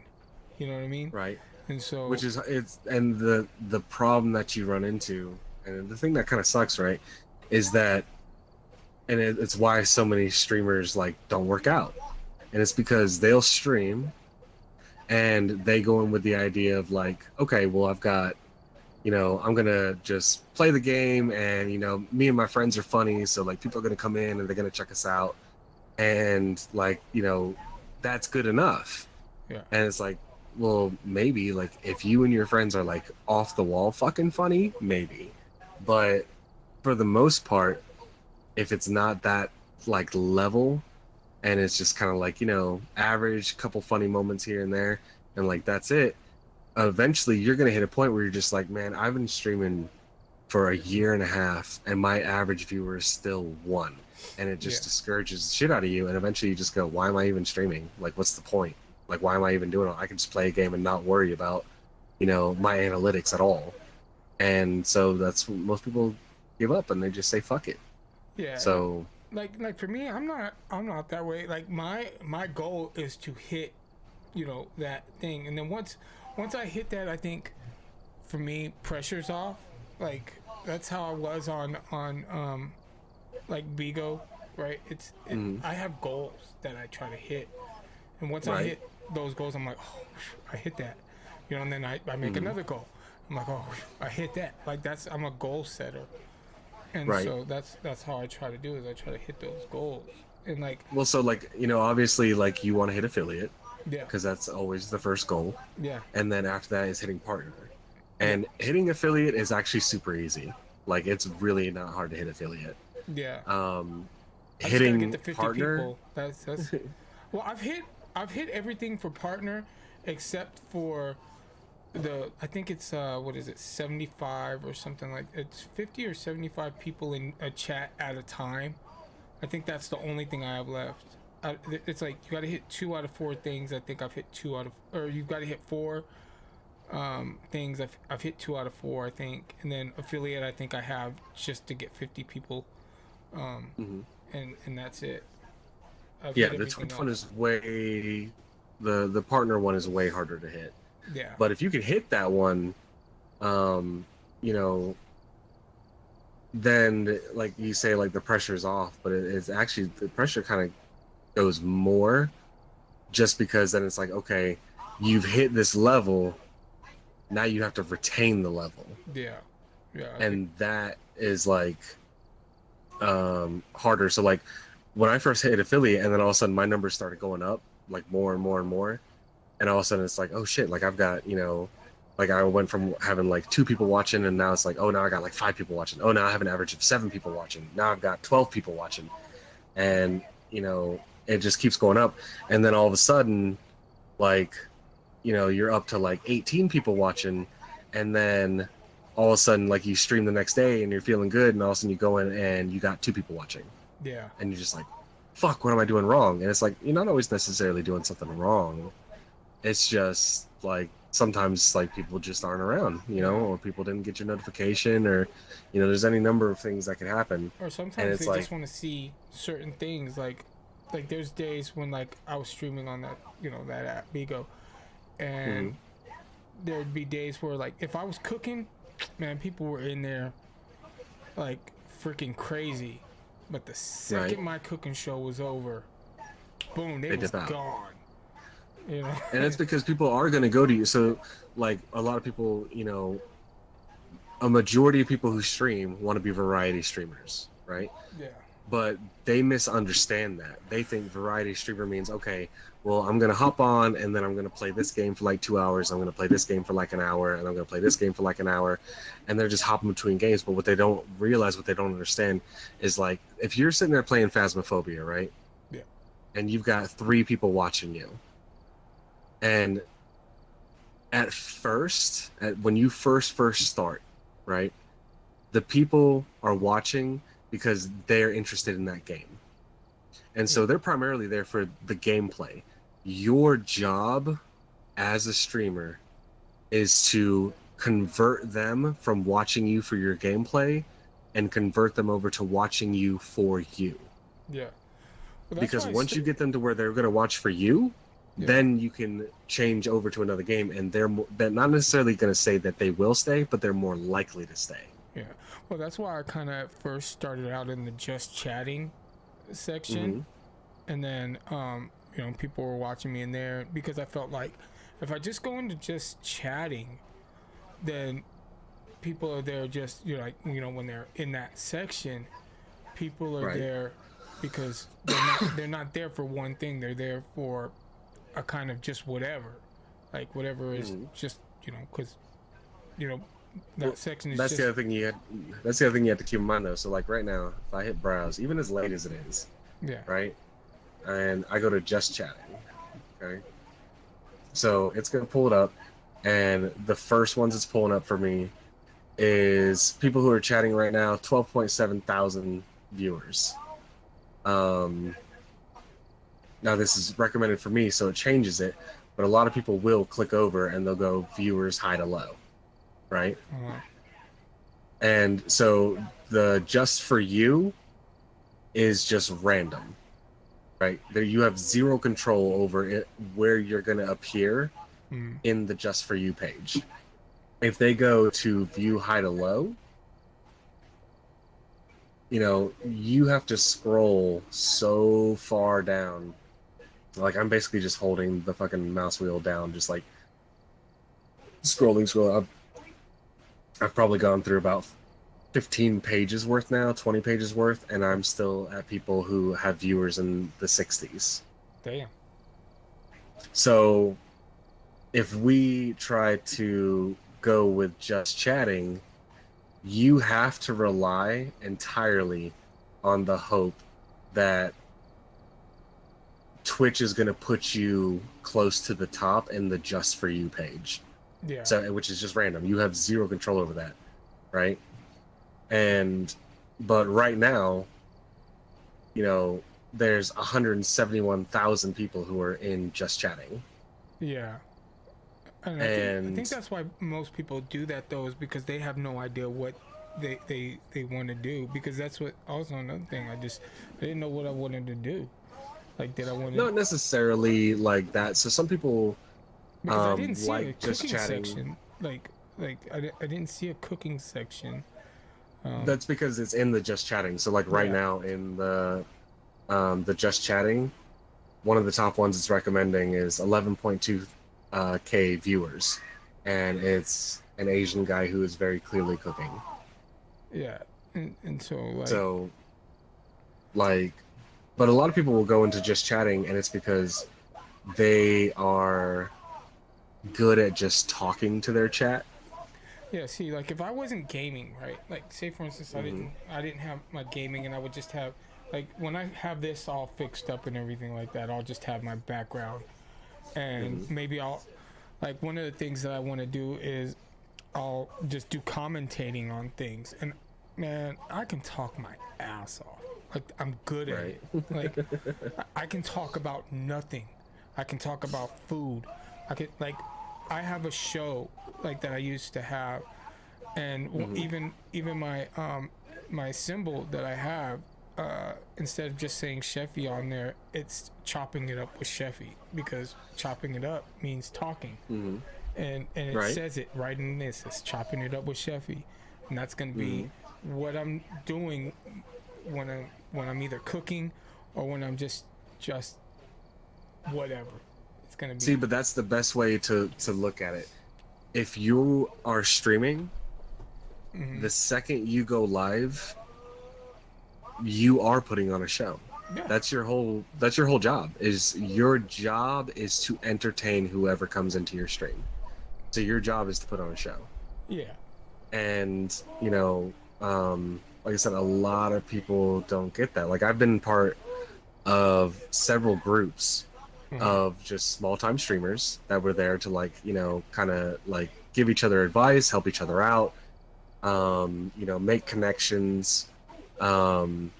You know what I mean? Right. And so, which is the problem that you run into, and the thing that kind of sucks, right, is that, and it's why so many streamers like don't work out, and it's because they'll stream, and they go in with the idea of like, okay, well I've got, I'm gonna just play the game, and me and my friends are funny, so like people are gonna come in and they're gonna check us out, and like that's good enough. Yeah. And it's like, well, maybe like if you and your friends are like off the wall fucking funny, maybe, but for the most part, if it's not that like level, and it's just kind of like average, couple funny moments here and there, and like that's it, eventually you're gonna hit a point where you're just like, man, I've been streaming for a year and a half and my average viewer is still 1, and it just discourages the shit out of you, and eventually you just go, why am I even streaming? Like, what's the point? Like, why am I even doing it? I can just play a game and not worry about my analytics at all. And so that's when most people give up, and they just say fuck it. Yeah. So like for me, I'm not that way. Like my goal is to hit that thing, and then once I hit that, I think for me pressure's off. Like that's how I was on like Bigo, right? I have goals that I try to hit, and once I hit those goals, I'm like, oh, I hit that, and then I make another goal. I'm like, oh, I hit that. Like I'm a goal setter, and so that's how I try to do is I try to hit those goals, and like. Well, so like obviously like you want to hit affiliate. Yeah. Because that's always the first goal. Yeah. And then after that is hitting partner. And hitting affiliate is actually super easy. Like it's really not hard to hit affiliate. Yeah. Hitting get to 50 partner. People. That's well, I've hit everything for partner except for I think it's what is it, 75 or something, like it's 50 or 75 people in a chat at a time. I think that's the only thing I have left. It's like you got to hit 2 out of 4 things. I think I've hit 2 out of, or you've got to hit 4 things. I've hit 2 out of 4, I think, and then affiliate I think I have just to get 50 people, and that's it. The Twitch one is way, the partner one is way harder to hit. Yeah. But if you can hit that one, then like you say, like the pressure's off, but it's actually the pressure kind of goes more, just because then it's like, okay, you've hit this level, now you have to retain the level. Yeah. And that is like harder. So like when I first hit affiliate, and then all of a sudden my numbers started going up like more and more and more, and all of a sudden it's like, oh shit, like I've got like I went from having like 2 people watching, and now it's like, oh, now I got like 5 people watching. Oh, now I have an average of 7 people watching. Now I've got 12 people watching, and it just keeps going up. And then all of a sudden, like, you're up to like 18 people watching, and then all of a sudden, like, you stream the next day and you're feeling good, and all of a sudden you go in and you got 2 people watching. Yeah. And you're just like, fuck, what am I doing wrong? And it's like, you're not always necessarily doing something wrong. It's just like sometimes like people just aren't around, or people didn't get your notification, or there's any number of things that could happen. Or And sometimes it's they like, just want to see certain things. Like there's days when like I was streaming on that that app Bigo, and there'd be days where like if I was cooking, man, people were in there like freaking crazy. But the second my cooking show was over, boom, they was dip out. gone. And it's because people are going to go to you. So like a lot of people, a majority of people who stream want to be variety streamers, right? Yeah. But they misunderstand that. They think variety streamer means, okay, well, I'm going to hop on and then I'm going to play this game for like 2 hours. I'm going to play this game for like an hour, and I'm going to play this game for like an hour. And they're just hopping between games. But what they don't realize, what they don't understand is like, if you're sitting there playing Phasmophobia, right? Yeah. And you've got 3 people watching you. And at first, when you first start, right? The people are watching because they're interested in that game. And so they're primarily there for the gameplay. Your job as a streamer is to convert them from watching you for your gameplay and convert them over to watching you for you. Yeah. Well, because once you get them to where they're going to watch for you, then you can change over to another game, and they're not necessarily going to say that they will stay, but they're more likely to stay. Yeah. Well, that's why I kind of first started out in the just chatting section, and then people were watching me in there because I felt like if I just go into just chatting, then people are there just when they're in that section, people are there because they're not there for one thing. They're there for a kind of just whatever, like whatever is just because that section is that's the other thing you have to keep in mind though. So like right now, if I hit browse, even as late as it is, right, and I go to just chatting, okay, so it's gonna pull it up, and the first ones it's pulling up for me is people who are chatting right now, 12.7 thousand viewers. Now this is recommended for me, so it changes it, but a lot of people will click over and they'll go viewers high to low, right? And so the just for you is just random, right? There you have zero control over it, where you're going to appear in the just for you page. If they go to view high to low, you have to scroll so far down. Like I'm basically just holding the fucking mouse wheel down, just like scrolling. I've probably gone through about 15 pages worth now, 20 pages worth, and I'm still at people who have viewers in the 60s. Damn. So if we try to go with just chatting, you have to rely entirely on the hope that Twitch is going to put you close to the top in the just for you page. Yeah. So, which is just random. You have zero control over that, right? But right now, there's 171,000 people who are in just chatting. Yeah. And I think that's why most people do that though, is because they have no idea what they want to do, because that's what also another thing. I didn't know what I wanted to do. Like, did I want to... Not necessarily like that. So some people because I didn't see like a just cooking chatting. section. Like I didn't see a cooking section. That's because it's in the just chatting. So like right now in the just chatting, one of the top ones it's recommending is 11.2 K viewers, and it's an Asian guy who is very clearly cooking. Yeah, and so but a lot of people will go into just chatting, and it's because they are good at just talking to their chat. Yeah, see, like if I wasn't gaming, right? Like, say for instance, I didn't have my gaming, and I would just have, like, when I have this all fixed up and everything like that, I'll just have my background, and maybe I'll, like, one of the things that I want to do is I'll just do commentating on things, and man, I can talk my ass off. Like, I'm good at it. Like, I can talk about nothing. I can talk about food. I have a show like that I used to have, and even my my symbol that I have, instead of just saying Chefy on there, it's chopping it up with Chefy, because chopping it up means talking, and it Right. says it right in this. It's chopping it up with Chefy, and that's gonna be what I'm doing when I'm either cooking or when I'm just whatever. It's gonna be. See, but that's the best way to look at it. If you are streaming, the second you go live, you are putting on a show. Yeah. That's your whole job. Your job is to entertain whoever comes into your stream. So your job is to put on a show. Yeah. And like I said, a lot of people don't get that. Like, I've been part of several groups of just small time streamers that were there to, like, kind of like give each other advice, help each other out, make connections, and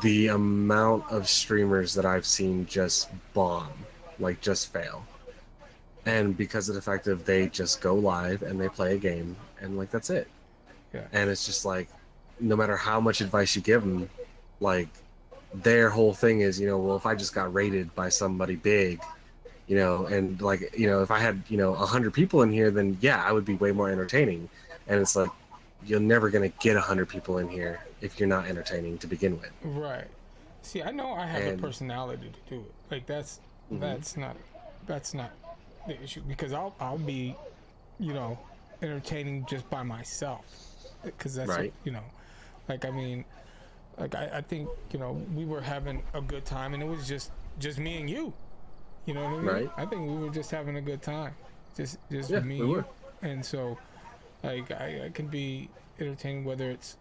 the amount of streamers that I've seen just bomb, like just fail. And because of the fact that they just go live and they play a game and like that's it. Yeah. And it's just like, no matter how much advice you give them, like, their whole thing is, well, if I just got raided by somebody big, and like, if I had, 100 people in here, then yeah, I would be way more entertaining. And it's like, you're never going to get 100 people in here if you're not entertaining to begin with. Right. See, I know I have the personality to do it. Like, that's not the issue, because I'll be, entertaining just by myself, because that's right. Like, I mean, like, I think, we were having a good time, and it was just me and you. You know what I mean? Right. I think we were just having a good time, just me and you. And so, like, I can be entertaining whether it's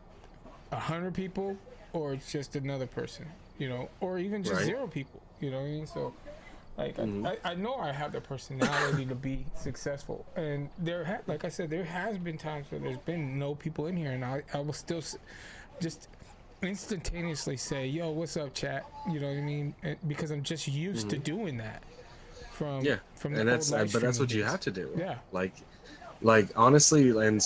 100 people or it's just another person, or even just 0 people. You know what I mean? So, like, I know I have the personality to be successful, and like I said, there has been times where there's been no people in here, and I will still just instantaneously say, "Yo, what's up, chat?" You know what I mean? Because I'm just used to doing that. From the and that's old live but that's streaming what you days. have to do. Yeah. Like honestly, and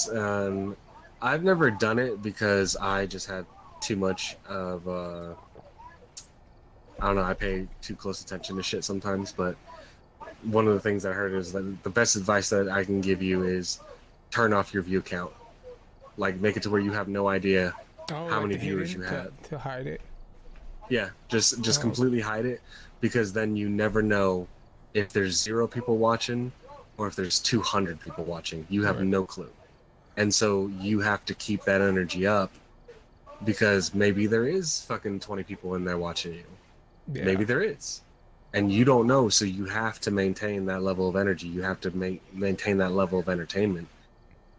I've never done it because I just had too much of I don't know, I pay too close attention to shit sometimes, but one of the things I heard is that the best advice that I can give you is turn off your view count. Like, make it to where you have no idea how many viewers you have. To hide it. Yeah, just completely hide it, because then you never know if there's 0 people watching or if there's 200 people watching. You have no clue. And so you have to keep that energy up, because maybe there is fucking 20 people in there watching you. Yeah. Maybe there is. And you don't know, so you have to maintain that level of energy. You have to maintain that level of entertainment,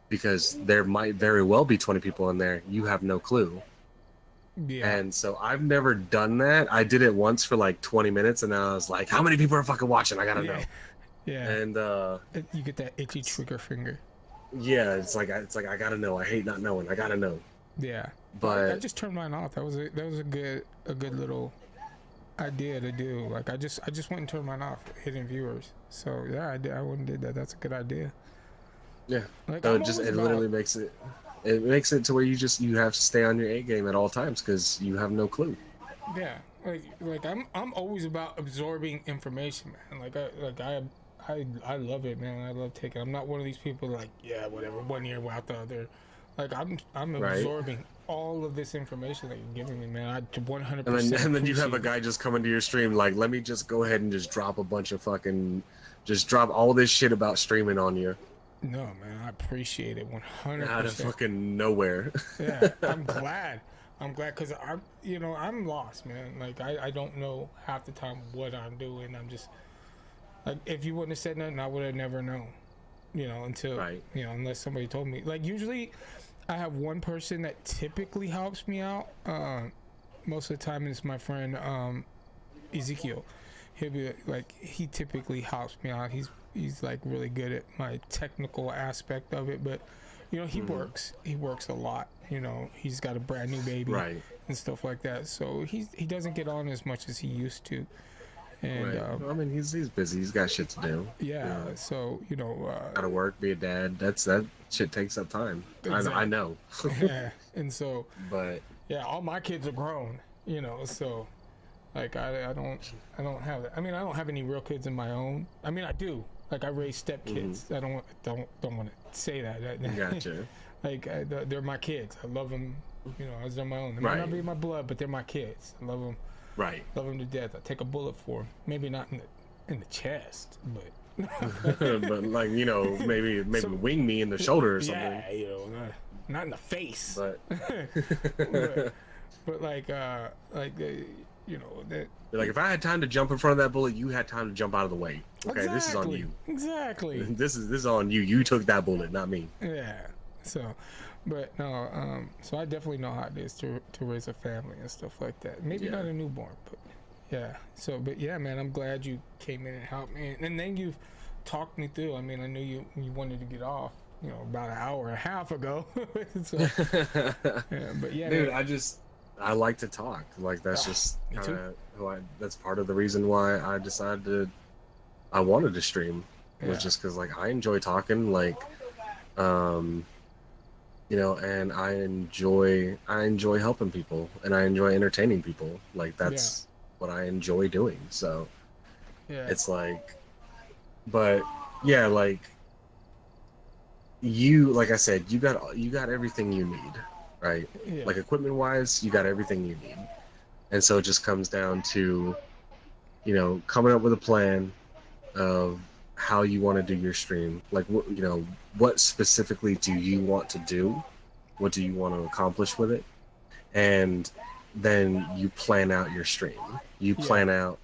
because there might very well be 20 people in there. You have no clue. Yeah. And so I've never done that. I did it once for like 20 minutes, and then I was like, how many people are fucking watching? I gotta know. Yeah. And you get that itchy trigger finger. Yeah, it's like I gotta know. I hate not knowing. I gotta know. Yeah. But I just turned mine off. That was a good little idea to do. Like, I just went and turned mine off, hidden viewers. So yeah, I went and did that. That's a good idea. Yeah. Like, So it literally makes it to where you have to stay on your A game at all times, because you have no clue. Yeah. Like I'm always about absorbing information, man. I love it, man. I love taking. I'm not one of these people like, yeah, whatever, one ear out the other. Like, I'm absorbing all of this information that you're giving me, man. I 100%. And then you have a guy just coming to your stream like, let me just go ahead and just drop a bunch of just drop all this shit about streaming on you. No, man, I appreciate it 100%. Out of fucking nowhere. Yeah, I'm glad, because I'm lost, man. Like, I don't know half the time what I'm doing. I'm just like, if you wouldn't have said nothing, I would have never known. Until unless somebody told me. Like, usually I have one person that typically helps me out. Most of the time it's my friend Ezekiel. He'll be like, he typically helps me out. He's like really good at my technical aspect of it, but he works a lot. He's got a brand new baby and stuff like that, so he doesn't get on as much as he used to. And I mean, he's busy. He's got shit to do. yeah, so Gotta work, be a dad. That shit takes up time. Exactly. I know. Yeah, and so But yeah, all my kids are grown, so like I don't have that. I mean, I don't have any real kids in my own. I mean, I do. Like I raise step kids. I don't want to say that. gotcha. Like they're my kids. I love them. As they're my own. They might not be my blood, but they're my kids. I love them. Right. Love them to death. I take a bullet for them. Maybe not in the chest, but but like maybe wing me in the shoulder or something. Yeah, not in the face. But but like that. like if I had time to jump in front of that bullet, you had time to jump out of the way. Okay, exactly, this is on you. Exactly. This is on you. You took that bullet, not me. Yeah. So, but no. So I definitely know how it is to raise a family and stuff like that. Maybe not a newborn, but yeah. So, but yeah, man, I'm glad you came in and helped me, and then you've talked me through. I mean, I knew you wanted to get off, about an hour and a half ago. So, yeah, but yeah, dude, man. I like to talk. Like that's just kind of that's part of the reason why I decided I wanted to stream was just because like I enjoy talking, like, and I enjoy helping people and I enjoy entertaining people. Like that's what I enjoy doing. So it's like, but yeah, like like I said, you got everything you need. Right? Yeah. Like equipment wise, you got everything you need. And so it just comes down to, coming up with a plan of how you want to do your stream. Like, what specifically do you want to do? What do you want to accomplish with it? And then you plan out your stream. You plan out,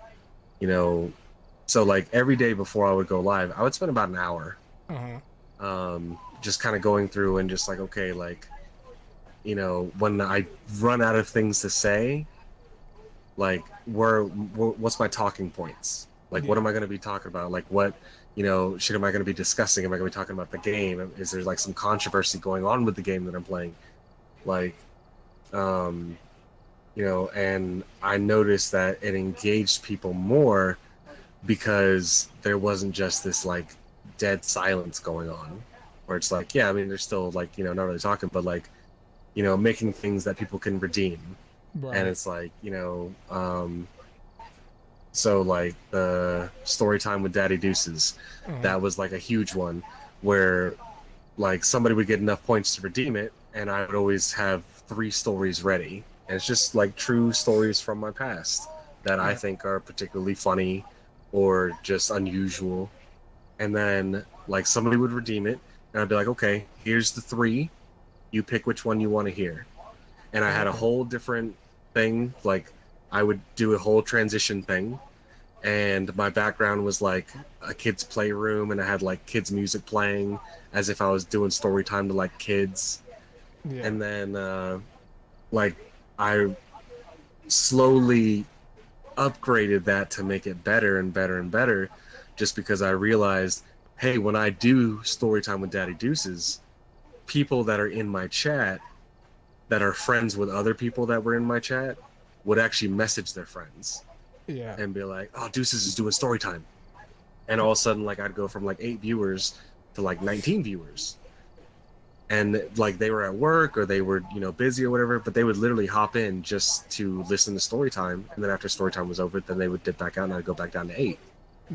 so like every day before I would go live, I would spend about an hour, just kind of going through and just like, okay, like, when I run out of things to say, like what's my talking points? Like what am I going to be talking about? Like what, shit am I going to be discussing? Am I going to be talking about the game? Is there like some controversy going on with the game that I'm playing? Like, and I noticed that it engaged people more because there wasn't just this like dead silence going on where it's like, yeah, I mean, they're still like, not really talking, but like, making things that people can redeem. Right. And it's like, so like the story time with Daddy Deuces, that was like a huge one where like somebody would get enough points to redeem it and I would always have 3 stories ready. And it's just like true stories from my past that I think are particularly funny or just unusual. And then like somebody would redeem it and I'd be like, okay, here's the 3. You pick which one you want to hear. And I had a whole different thing. Like I would do a whole transition thing. And my background was like a kid's playroom and I had like kids music playing as if I was doing story time to like kids. Yeah. And then like I slowly upgraded that to make it better and better and better just because I realized, hey, when I do story time with Daddy Deuces, people that are in my chat that are friends with other people that were in my chat would actually message their friends and be like, oh, Deuces is doing story time. And all of a sudden, like I'd go from like 8 viewers to like 19 viewers. And like they were at work or they were, busy or whatever, but they would literally hop in just to listen to story time. And then after story time was over, then they would dip back out and I'd go back down to 8.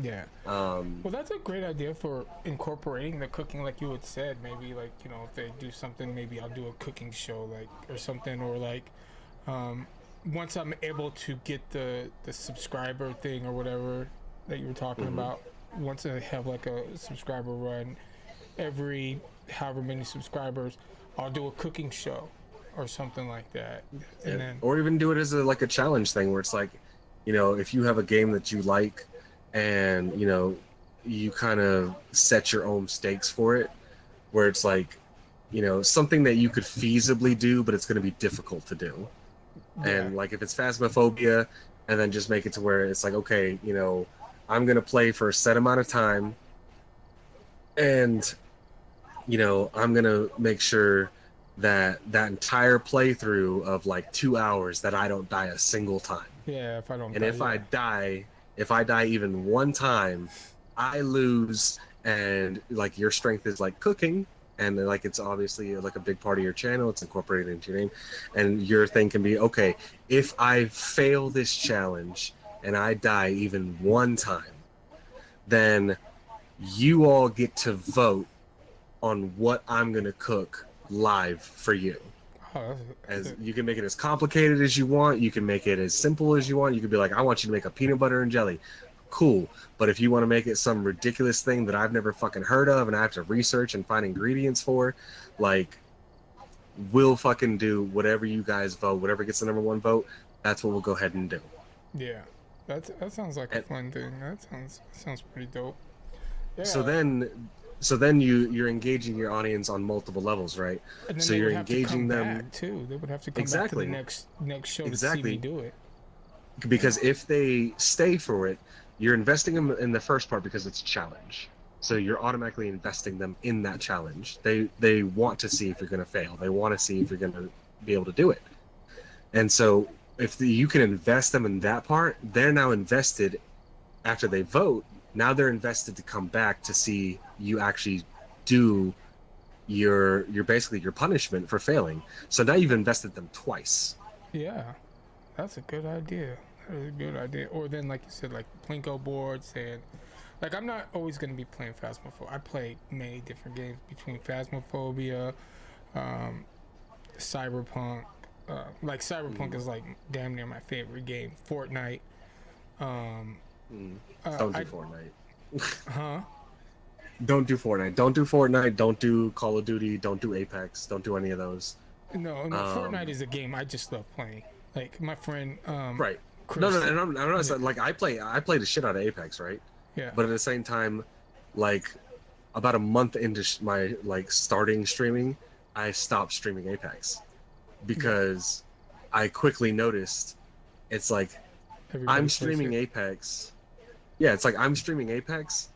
Yeah. Well, that's a great idea for incorporating the cooking, like you had said. Maybe like if they do something, maybe I'll do a cooking show, like or something, or like once I'm able to get the subscriber thing or whatever that you were talking about. Once I have like a subscriber run, every however many subscribers, I'll do a cooking show or something like that. And then, or even do it as a challenge thing where it's like, if you have a game that you like. And you kind of set your own stakes for it where it's like something that you could feasibly do but it's going to be difficult to do. And like if it's Phasmophobia and then just make it to where it's like, okay, I'm going to play for a set amount of time and I'm going to make sure that entire playthrough of like 2 hours that I don't die a single time. If I don't and if I die if I die even one time, I lose, and like your strength is like cooking, and like it's obviously like a big part of your channel. It's incorporated into your name, and your thing can be, okay, if I fail this challenge and I die even one time, then you all get to vote on what I'm gonna cook live for you. Oh, As you can make it as complicated as you want, you can make it as simple as you want. You could be like, I want you to make a peanut butter and jelly. Cool. But if you want to make it some ridiculous thing that I've never fucking heard of and I have to research and find ingredients for, like, we'll fucking do whatever you guys vote, whatever gets the number one vote, that's what we'll go ahead and do. yeah, that sounds like a fun thing. That sounds pretty dope. Yeah. So then you're engaging your audience on multiple levels, right? And then so they you're would have engaging to come them back too. They would have to come Exactly. back to the next show to see Exactly. me do it. Because if they stay for it, you're investing them in the first part because it's a challenge. So you're automatically investing them in that challenge. They want to see if you're going to fail. They want to see if you're going to be able to do it. And so if you can invest them in that part, they're now invested after they vote. Now they're invested to come back to see you actually do your basically your punishment for failing. So now you've invested them twice. Yeah, that's a good idea. That is a good idea. Or then, like you said, like Plinko boards, and like I'm not always going to be playing Phasmophobia. I play many different games between Phasmophobia, Cyberpunk. Like Cyberpunk is like damn near my favorite game. Fortnite. Don't do Fortnite. Huh? Don't do Fortnite. Don't do Fortnite. Don't do Call of Duty. Don't do Apex. Don't do any of those. No, Fortnite is a game I just love playing. Like my friend, Right. Chris, No, and I'm not saying, like I play the shit out of Apex, right? yeah, But at the same time, like about a month into my like starting streaming, I stopped streaming Apex because I quickly noticed it's like everybody I'm plays streaming it. Apex. Yeah, it's like I'm streaming Apex,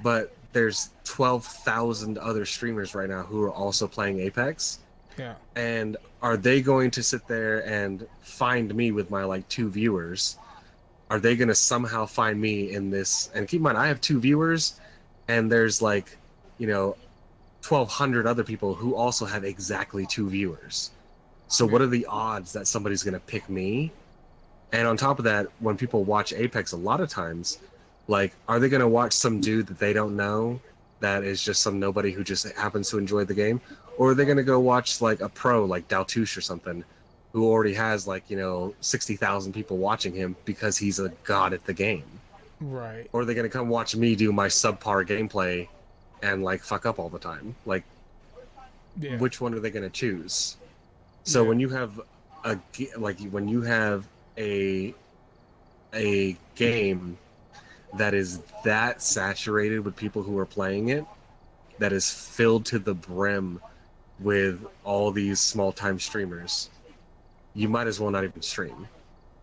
but there's 12,000 other streamers right now who are also playing Apex. Yeah, And are they going to sit there and find me with my like 2 viewers? Are they going to somehow find me in this? And keep in mind, I have 2 viewers, and there's like, 1,200 other people who also have exactly 2 viewers. So what are the odds that somebody's going to pick me? And on top of that, when people watch Apex, a lot of times, like, are they going to watch some dude that they don't know that is just some nobody who just happens to enjoy the game? Or are they going to go watch like a pro like Daltouche or something who already has like, 60,000 people watching him because he's a god at the game? right. Or are they going to come watch me do my subpar gameplay and like fuck up all the time? Like, Yeah, which one are they going to choose? So Yeah. when you have when you have a game that is that saturated with people who are playing it, that is filled to the brim with all these small time streamers, you might as well not even stream,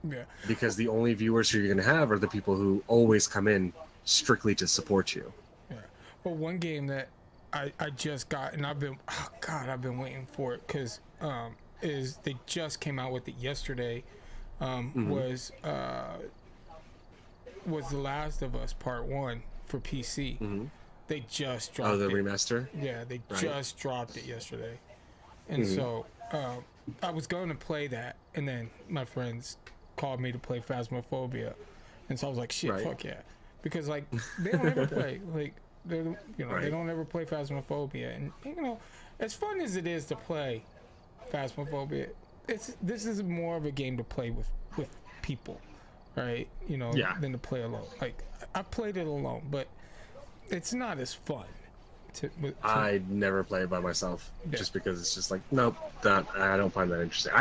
yeah. because the only viewers who you're going to have are the people who always come in strictly to support you. Yeah. Well, one game that I just got, and I've been waiting for it because is they just came out with it yesterday. Was The Last of Us Part 1 for PC. They just dropped Oh, the it. remaster? Yeah, they Right. just dropped it yesterday, and so I was going to play that, and then my friends called me to play Phasmophobia, and so I was like, "Shit, Right. fuck yeah," because like they don't ever play like they Right. don't ever play Phasmophobia, and as fun as it is to play Phasmophobia, this is more of a game to play with people, right? Yeah. Than to play alone. Like I played it alone, but it's not as fun. I never play it by myself, Yeah. just because it's just like, nope, I don't find that interesting.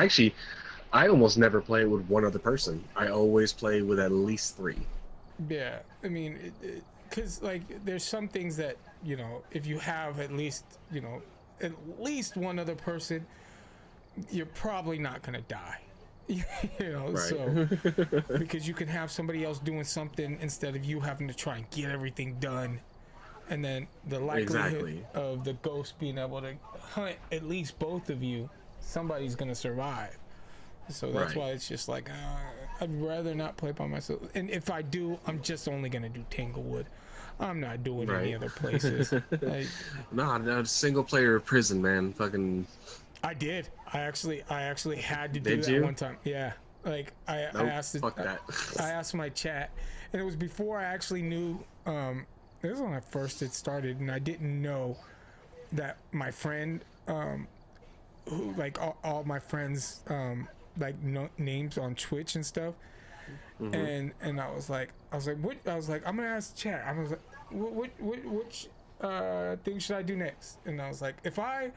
I almost never play it with one other person. I always play with at least 3. Yeah, I mean, because like there's some things that if you have at least one other person, you're probably not gonna die. Right. So because you can have somebody else doing something instead of you having to try and get everything done, and then the likelihood Exactly. of the ghost being able to hunt at least both of you, somebody's gonna survive. So that's Right. why it's just like I'd rather not play by myself. And if I do, I'm just only gonna do Tanglewood. I'm not doing any Right. other places. Like, No, single player prison, man. Fucking. I did. I actually had to do Did that you? one time. Yeah. Like I Nope, asked fuck that. I asked my chat, and it was before I actually knew. This was when I first had started, and I didn't know that my friend, who like all my friends, like names on Twitch and stuff, and I was like, what? I was like, I'm gonna ask chat. I was like, which thing should I do next? And I was like, if I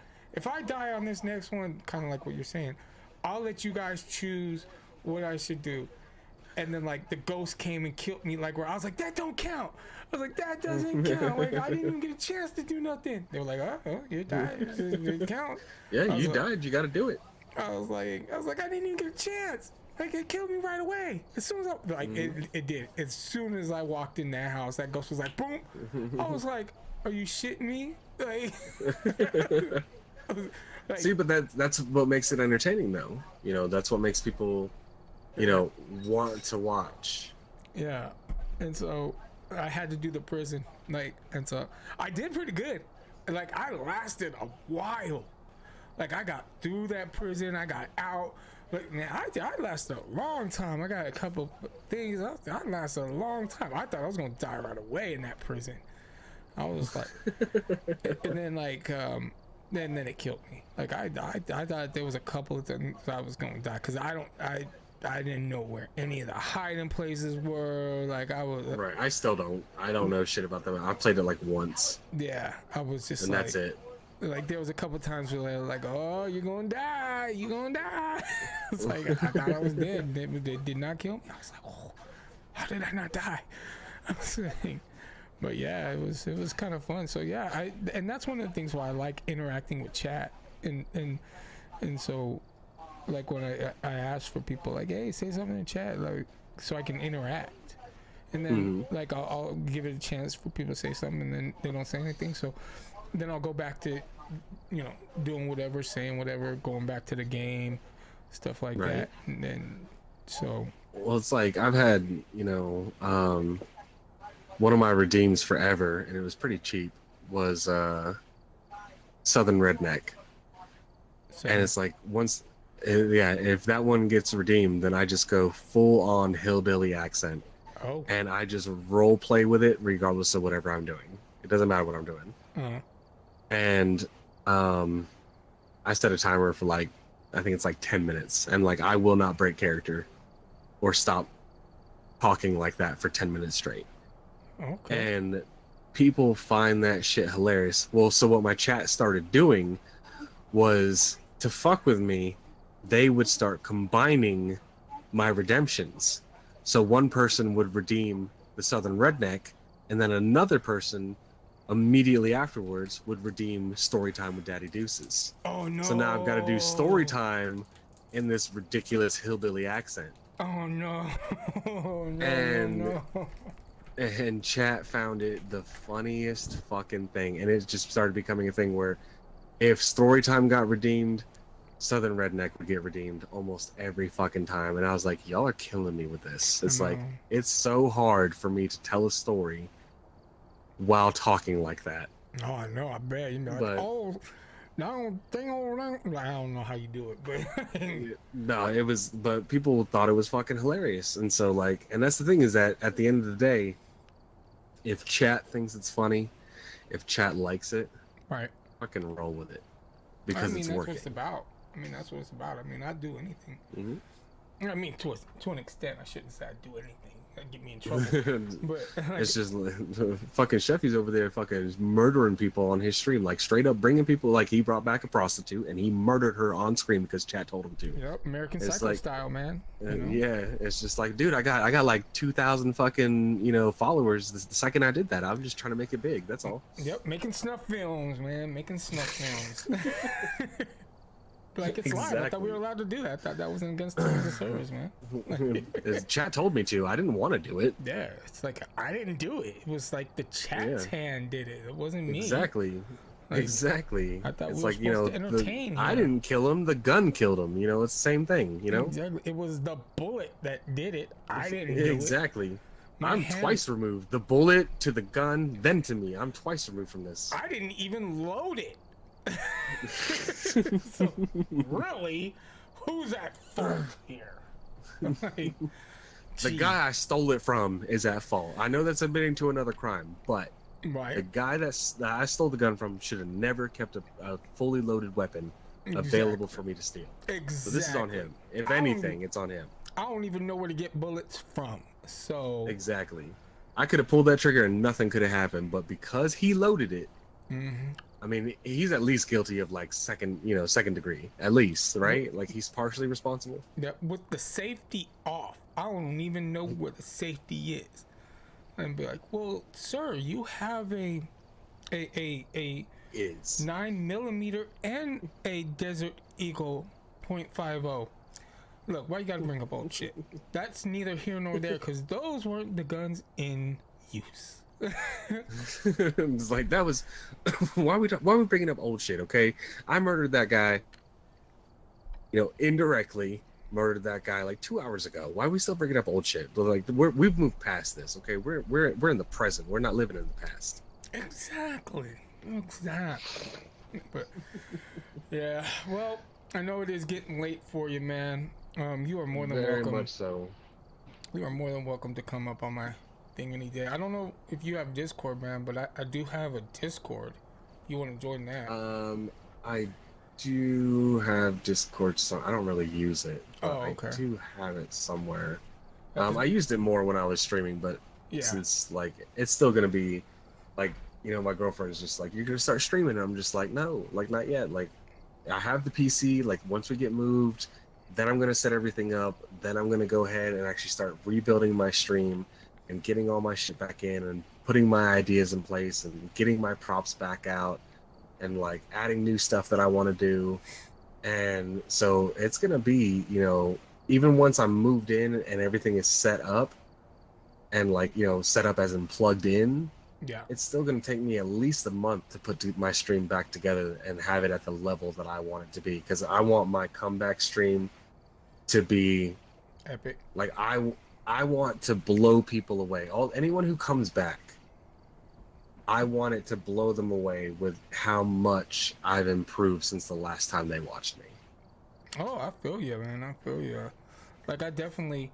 die on this next one, kind of like what you're saying, I'll let you guys choose what I should do. And then like the ghost came and killed me, like where I was like, that don't count. I was like, that doesn't count. Like I didn't even get a chance to do nothing. They were like, oh you died. It count. Yeah, you like, died. You got to do it. I was like, I didn't even get a chance. Like it killed me right away. As soon as it did. As soon as I walked in that house, that ghost was like, boom. I was like, are you shitting me? Like, like, See, but that's what makes it entertaining, though. You know, that's what makes people, you know, want to watch. yeah. And so I had to do the prison, like, and so I did pretty good. Like I lasted a while. Like I got through that prison, I got out. But man, I lasted a long time. I got a couple things. I lasted a long time. I thought I was gonna die right away in that prison. I was like, and then like, then it killed me. Like I thought there was a couple of things I was gonna die because I didn't know where any of the hiding places were. Like I was Right. I still don't. I don't know shit about them. I played it like once, yeah. I was just and like, that's it. like there was a couple times where they were like, oh, you're gonna die, you're gonna die. It's like I thought I was dead. They did not kill me. I was like, oh, how did I not die? I was like, but yeah, it was kind of fun. So yeah, and that's one of the things why I like interacting with chat, and so like when I ask for people like, hey, say something in chat, like so I can interact, and then like I'll give it a chance for people to say something, and then they don't say anything, so then I'll go back to, you know, doing whatever, saying whatever, going back to the game, stuff like Right. that, and then so Well, it's like I've had, you know, one of my redeems forever, and it was pretty cheap, was Southern Redneck. And it's like once, yeah, if that one gets redeemed, then I just go full on hillbilly accent, oh, and I just role play with it regardless of whatever I'm doing. It doesn't matter what I'm doing. And I set a timer for like, I think it's like 10 minutes, and like I will not break character or stop talking like that for 10 minutes straight. okay, And people find that shit hilarious. Well, so what my chat started doing was, to fuck with me, they would start combining my redemptions. So one person would redeem the Southern Redneck, and then another person immediately afterwards would redeem story time with Daddy Deuces. oh no, So now I've got to do story time in this ridiculous hillbilly accent. oh no, no, And- no. And chat found it the funniest fucking thing, and it just started becoming a thing where if story time got redeemed, Southern Redneck would get redeemed almost every fucking time. And I was like, y'all are killing me with this. It's like, know. it's so hard for me to tell a story while talking like that. Oh, I know, I bet, you know, But- oh, no, thing old, I don't know how you do it, but No, it was, but people thought it was fucking hilarious. And so like, and that's the thing, is that at the end of the day, if chat thinks it's funny, if chat likes it, right. fucking roll with it, because I mean, it's that's working. what it's about. I mean, that's what it's about. I mean, I'd do anything. Mhm. I mean, to an extent, I shouldn't say I'd do anything. That'd get me in trouble. But like, It's just fucking Chefy's over there fucking murdering people on his stream, like straight up bringing people, like he brought back a prostitute and he murdered her on screen because chat told him to. yep, American It's Psycho like- style, man. You know? Yeah, it's just like, dude, I got like 2,000 fucking, you know, followers the second I did that. I'm just trying to make it big, that's all. Yep, making snuff films, man. Making snuff films. Like, it's live. I thought we were allowed to do that. I thought that wasn't against terms of service, man. Chat told me to. I didn't want to do it. Yeah, it's like I didn't do it. It was like the chat's Yeah. hand did it. It wasn't me. Exactly. Like, Exactly. I thought It's we were like, you know, supposed to entertain I him. didn't kill him, the gun killed him. You know, it's the same thing, you know? Exactly. It was the bullet that did it. I didn't do it. Exactly. My I'm hand- twice removed. The bullet to the gun, then to me. I'm twice removed from this. I didn't even load it. So, really, who's at fault here? Like, The gee, guy I stole it from is at fault. I know that's admitting to another crime, but the right? guy that I stole the gun from should have never kept a fully loaded weapon available for me to steal. Exactly. So this is on him. If I don't- anything, it's on him. I don't even know where to get bullets from. So, Exactly. I could have pulled that trigger and nothing could have happened, but because he loaded it, mhm. I mean, he's at least guilty of like second degree, at least, right? Like he's partially responsible. That with the safety off, I don't even know where the safety is. And be like, well, sir, you have a Is 9mm and a Desert Eagle .50. Look, why you gotta bring up old shit? That's neither here nor there, because those weren't the guns in use. it's like that was why are we bringing up old shit? Okay, I murdered that guy. You know, indirectly murdered that guy like 2 hours ago. Why are we still bringing up old shit? But like we've moved past this. Okay, we're in the present. We're not living in the past. Exactly. But yeah, well, I know it is getting late for you, man. You are more than Very welcome. much so. You are more than welcome to come up on my thing any day. I don't know if you have Discord, man, but I do have a Discord. You want to join that? I do have Discord. So I don't really use it. But Oh, okay. I do have it somewhere. Yeah, 'cause- I used it more when I was streaming, but yeah. since like it's still gonna be like, you know, my girlfriend's just like, you're gonna start streaming, and I'm just like, no, like not yet. Like I have the PC. Like once we get moved, then I'm gonna set everything up. Then I'm gonna go ahead and actually start rebuilding my stream and getting all my shit back in and putting my ideas in place and getting my props back out and like adding new stuff that I want to do. And so it's gonna be, you know, even once I'm moved in and everything is set up and like, you know, set up as in plugged in, Yeah. it's still going to take me at least a month to put my stream back together and have it at the level that I want it to be, because I want my comeback stream to be Epic. like I want to blow people away. Anyone who comes back, I want it to blow them away with how much I've improved since the last time they watched me. Oh, I feel you, man. I feel you. Like I definitely,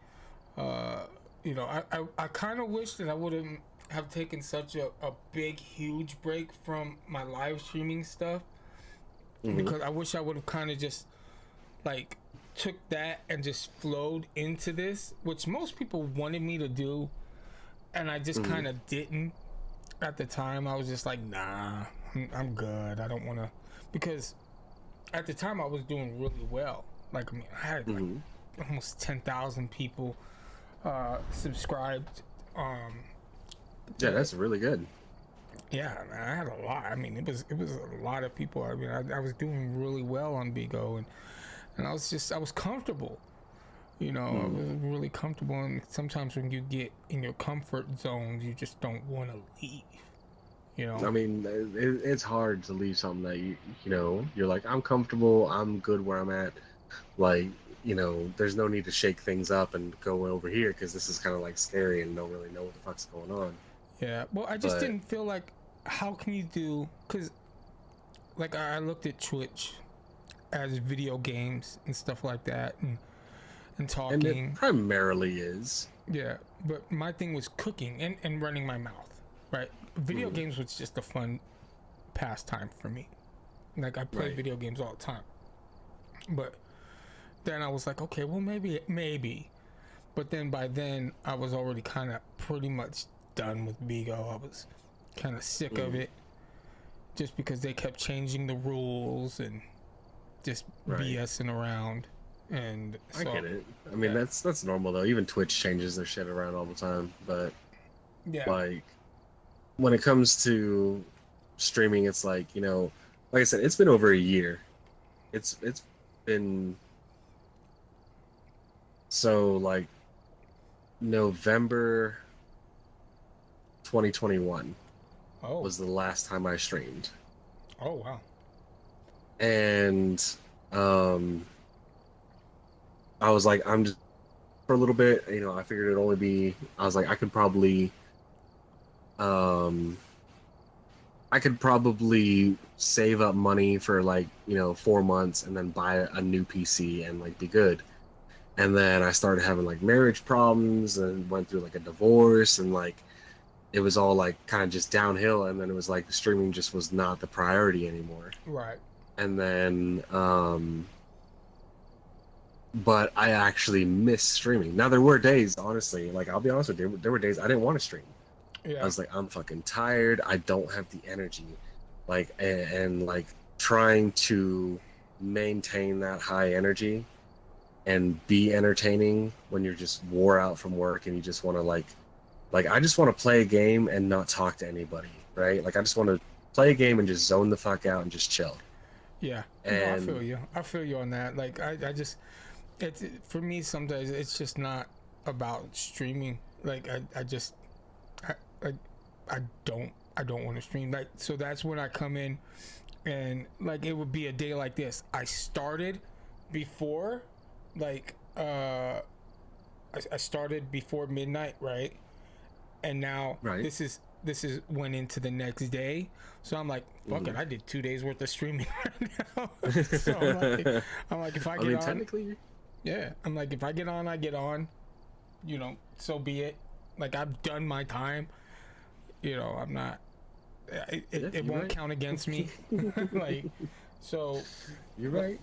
you know, I kind of wish that I wouldn't have taken such a big, huge break from my live streaming stuff, because I wish I would have kind of just like took that and just flowed into this, which most people wanted me to do, and I just kind of didn't at the time. I was just like, nah, I'm good. I don't want to, because at the time I was doing really well. Like, I mean, I had like almost 10,000 people subscribed. Yeah, that's really good. Yeah, man, I had a lot. I mean, it was a lot of people. I mean, I was doing really well on Bigo, and I was comfortable. You know, I was really comfortable. And sometimes when you get in your comfort zones, you just don't want to leave. You know, I mean, it's hard to leave something that you know, you're like, I'm comfortable, I'm good where I'm at. Like, you know, there's no need to shake things up and go over here because this is kind of like scary and don't really know what the fuck's going on. yeah. Well, I just But- didn't feel like, how can you do? Because, like, I looked at Twitch as video games and stuff like that, and And talking. it primarily is. Yeah, but my thing was cooking and running my mouth, right? Video games was just a fun pastime for me. Like, I play Right. video games all the time. But then I was like, okay, well, maybe. But then by then, I was already kind of pretty much done with Bigo. I was kind of sick of it, just because they kept changing the rules and just Right. BSing around. And so, I get it. I mean, yeah. that's normal though. Even Twitch changes their shit around all the time. But Yeah. like, when it comes to streaming, it's like, you know, like I said, it's been over a year. It's been so like November 2021 Oh. was the last time I streamed. Oh wow. And I was like, I'm just for a little bit, you know, I figured it'd only be, I was like, um I could probably save up money for like, you know, 4 months and then buy a new PC and like be good. And then I started having like marriage problems and went through like a divorce, and like it was all like kind of just downhill. And then it was like streaming just was not the priority anymore. Right. And then but I actually miss streaming. Now there were days, honestly, like I'll be honest with you, there were days I didn't want to stream. Yeah. I was like, I'm fucking tired. I don't have the energy. Like, and like trying to maintain that high energy and be entertaining when you're just wore out from work and you just want to like I just want to play a game and not talk to anybody, right? Like I just want to play a game and just zone the fuck out and just chill. Yeah. And No, I feel you. I feel you on that. Like I just, for me sometimes it's just not about streaming. Like I just I don't want to stream. Like, so that's when I come in, and like it would be a day like this. I started before like I started before midnight, right? And now Right. this is went into the next day. So I'm like, fuck it, I did 2 days worth of streaming right now. So I'm like, if I get on, technically, yeah, I'm like, if I get on, I get on. You know, so be it. Like I've done my time. You know, I'm not. It won't count against me. Like, so. You're right.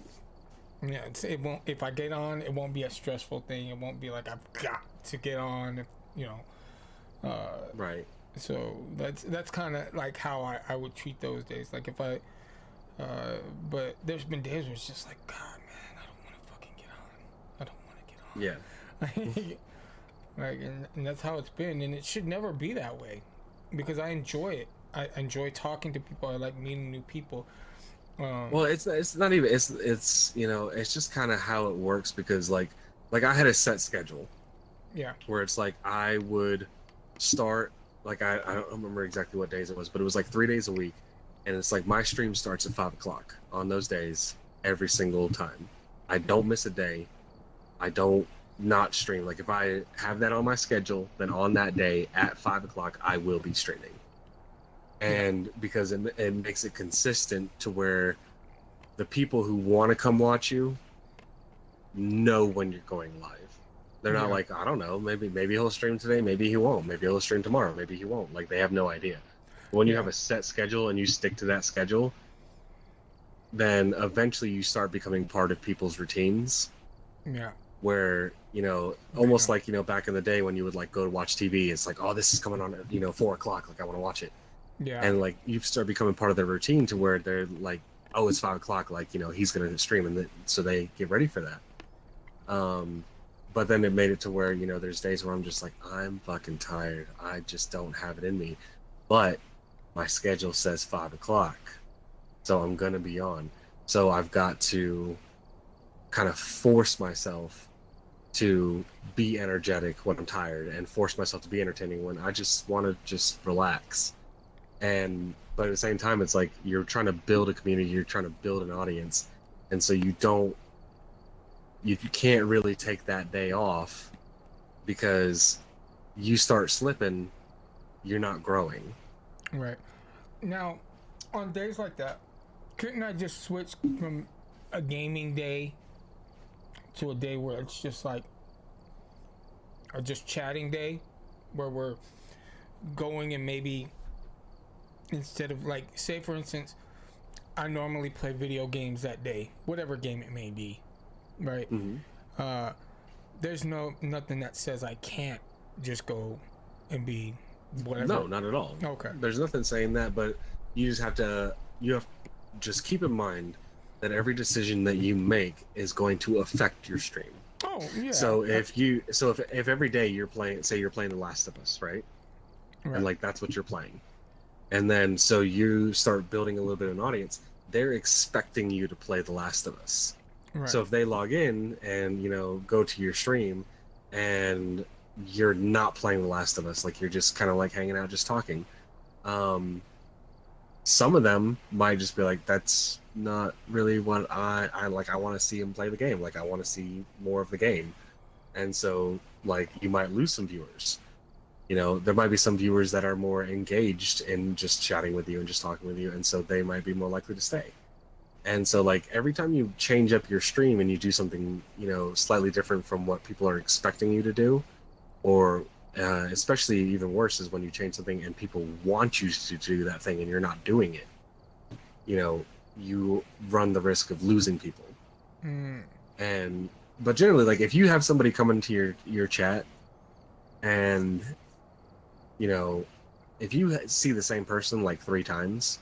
Yeah, it won't. If I get on, it won't be a stressful thing. It won't be like I've got to get on. If, you know. Right. So that's kind of like how I would treat those days. Like if I. But there's been days where it's just like, God, man, I don't want to fucking get on. I don't want to get on. Yeah. Like, and that's how it's been, and it should never be that way, because I enjoy it. I enjoy talking to people. I like meeting new people. Well, it's not even it's you know, it's just kind of how it works, because like I had a set schedule. Yeah. Where it's like I would start, like I don't remember exactly what days it was, but it was like 3 days a week, and it's like my stream starts at 5 o'clock on those days every single time. I don't miss a day. I don't not stream. Like if I have that on my schedule, then on that day at 5 o'clock I will be streaming. And because it makes it consistent to where the people who want to come watch you know when you're going live. They're not like, I don't know, maybe he'll stream today, maybe he won't, maybe he'll stream tomorrow, maybe he won't. Like they have no idea. When you have a set schedule and you stick to that schedule, then eventually you start becoming part of people's routines. Yeah. Where, you know, almost like, you know, back in the day when you would like go to watch TV, it's like, oh, this is coming on at, you know, 4 o'clock, like I want to watch it. Yeah. And like you start becoming part of their routine to where they're like, oh, it's 5 o'clock, like, you know, he's gonna stream, and so they get ready for that. But then it made it to where, you know, there's days where I'm just like, I'm fucking tired, I just don't have it in me, but my schedule says 5 o'clock, so I'm gonna be on. So I've got to kind of force myself to be energetic when I'm tired, and force myself to be entertaining when I just want to just relax. But at the same time, it's like you're trying to build a community, you're trying to build an audience, and so you can't really take that day off, because you start slipping, you're not growing. Right. Now, on days like that, couldn't I just switch from a gaming day to a day where it's just like a just chatting day, where we're going and maybe instead of like, say for instance, I normally play video games that day, whatever game it may be, right? There's nothing that says I can't just go and be whatever. No, not at all. Okay. There's nothing saying that, but you just just keep in mind that every decision that you make is going to affect your stream. Oh yeah. So if every day you're playing, say you're playing The Last of Us, right? And like that's what you're playing, and then so you start building a little bit of an audience, they're expecting you to play The Last of Us. Right. So if they log in and, you know, go to your stream and you're not playing The Last of Us, like you're just kind of like hanging out, just talking, some of them might just be like, that's not really what I like. I want to see him play the game. Like, I want to see more of the game. And so, like, you might lose some viewers. You know, there might be some viewers that are more engaged in just chatting with you and just talking with you, and so they might be more likely to stay. And so, like, every time you change up your stream and you do something, you know, slightly different from what people are expecting you to do, or especially even worse is when you change something and people want you to do that thing and you're not doing it, you know, you run the risk of losing people. And but generally, like, if you have somebody come into your chat and, you know, if you see the same person like 3 times,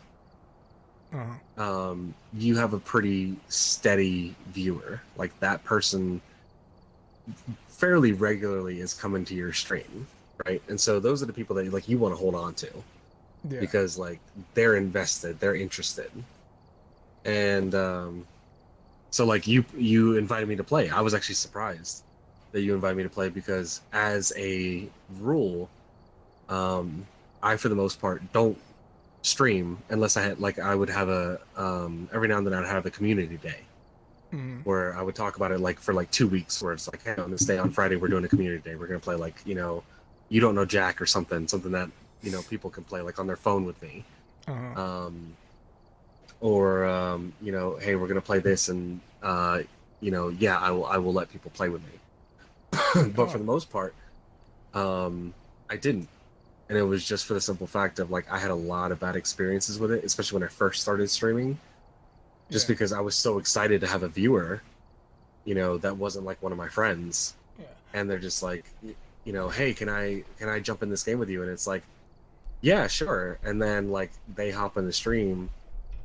you have a pretty steady viewer. Like, that person fairly regularly is coming to your stream, right? And so those are the people that, like, you want to hold on to, because, like, they're invested, they're interested. And so, like, you invited me to play. I was actually surprised that you invited me to play, because as a rule, I, for the most part, don't stream unless I had, like, I would have a every now and then I'd have a community day where I would talk about it, like, for like 2 weeks, where it's like, hey, on this day on Friday we're doing a community day, we're gonna play, like, you know, You Don't Know Jack or something that, you know, people can play, like, on their phone with me. Or you know, hey, we're gonna play this, and you know, yeah, I will let people play with me. But for the most part, I didn't. And it was just for the simple fact of, like, I had a lot of bad experiences with it, especially when I first started streaming. Just because I was so excited to have a viewer, you know, that wasn't like one of my friends. And they're just like, you know, hey, can I jump in this game with you? And it's like, yeah, sure. And then, like, they hop in the stream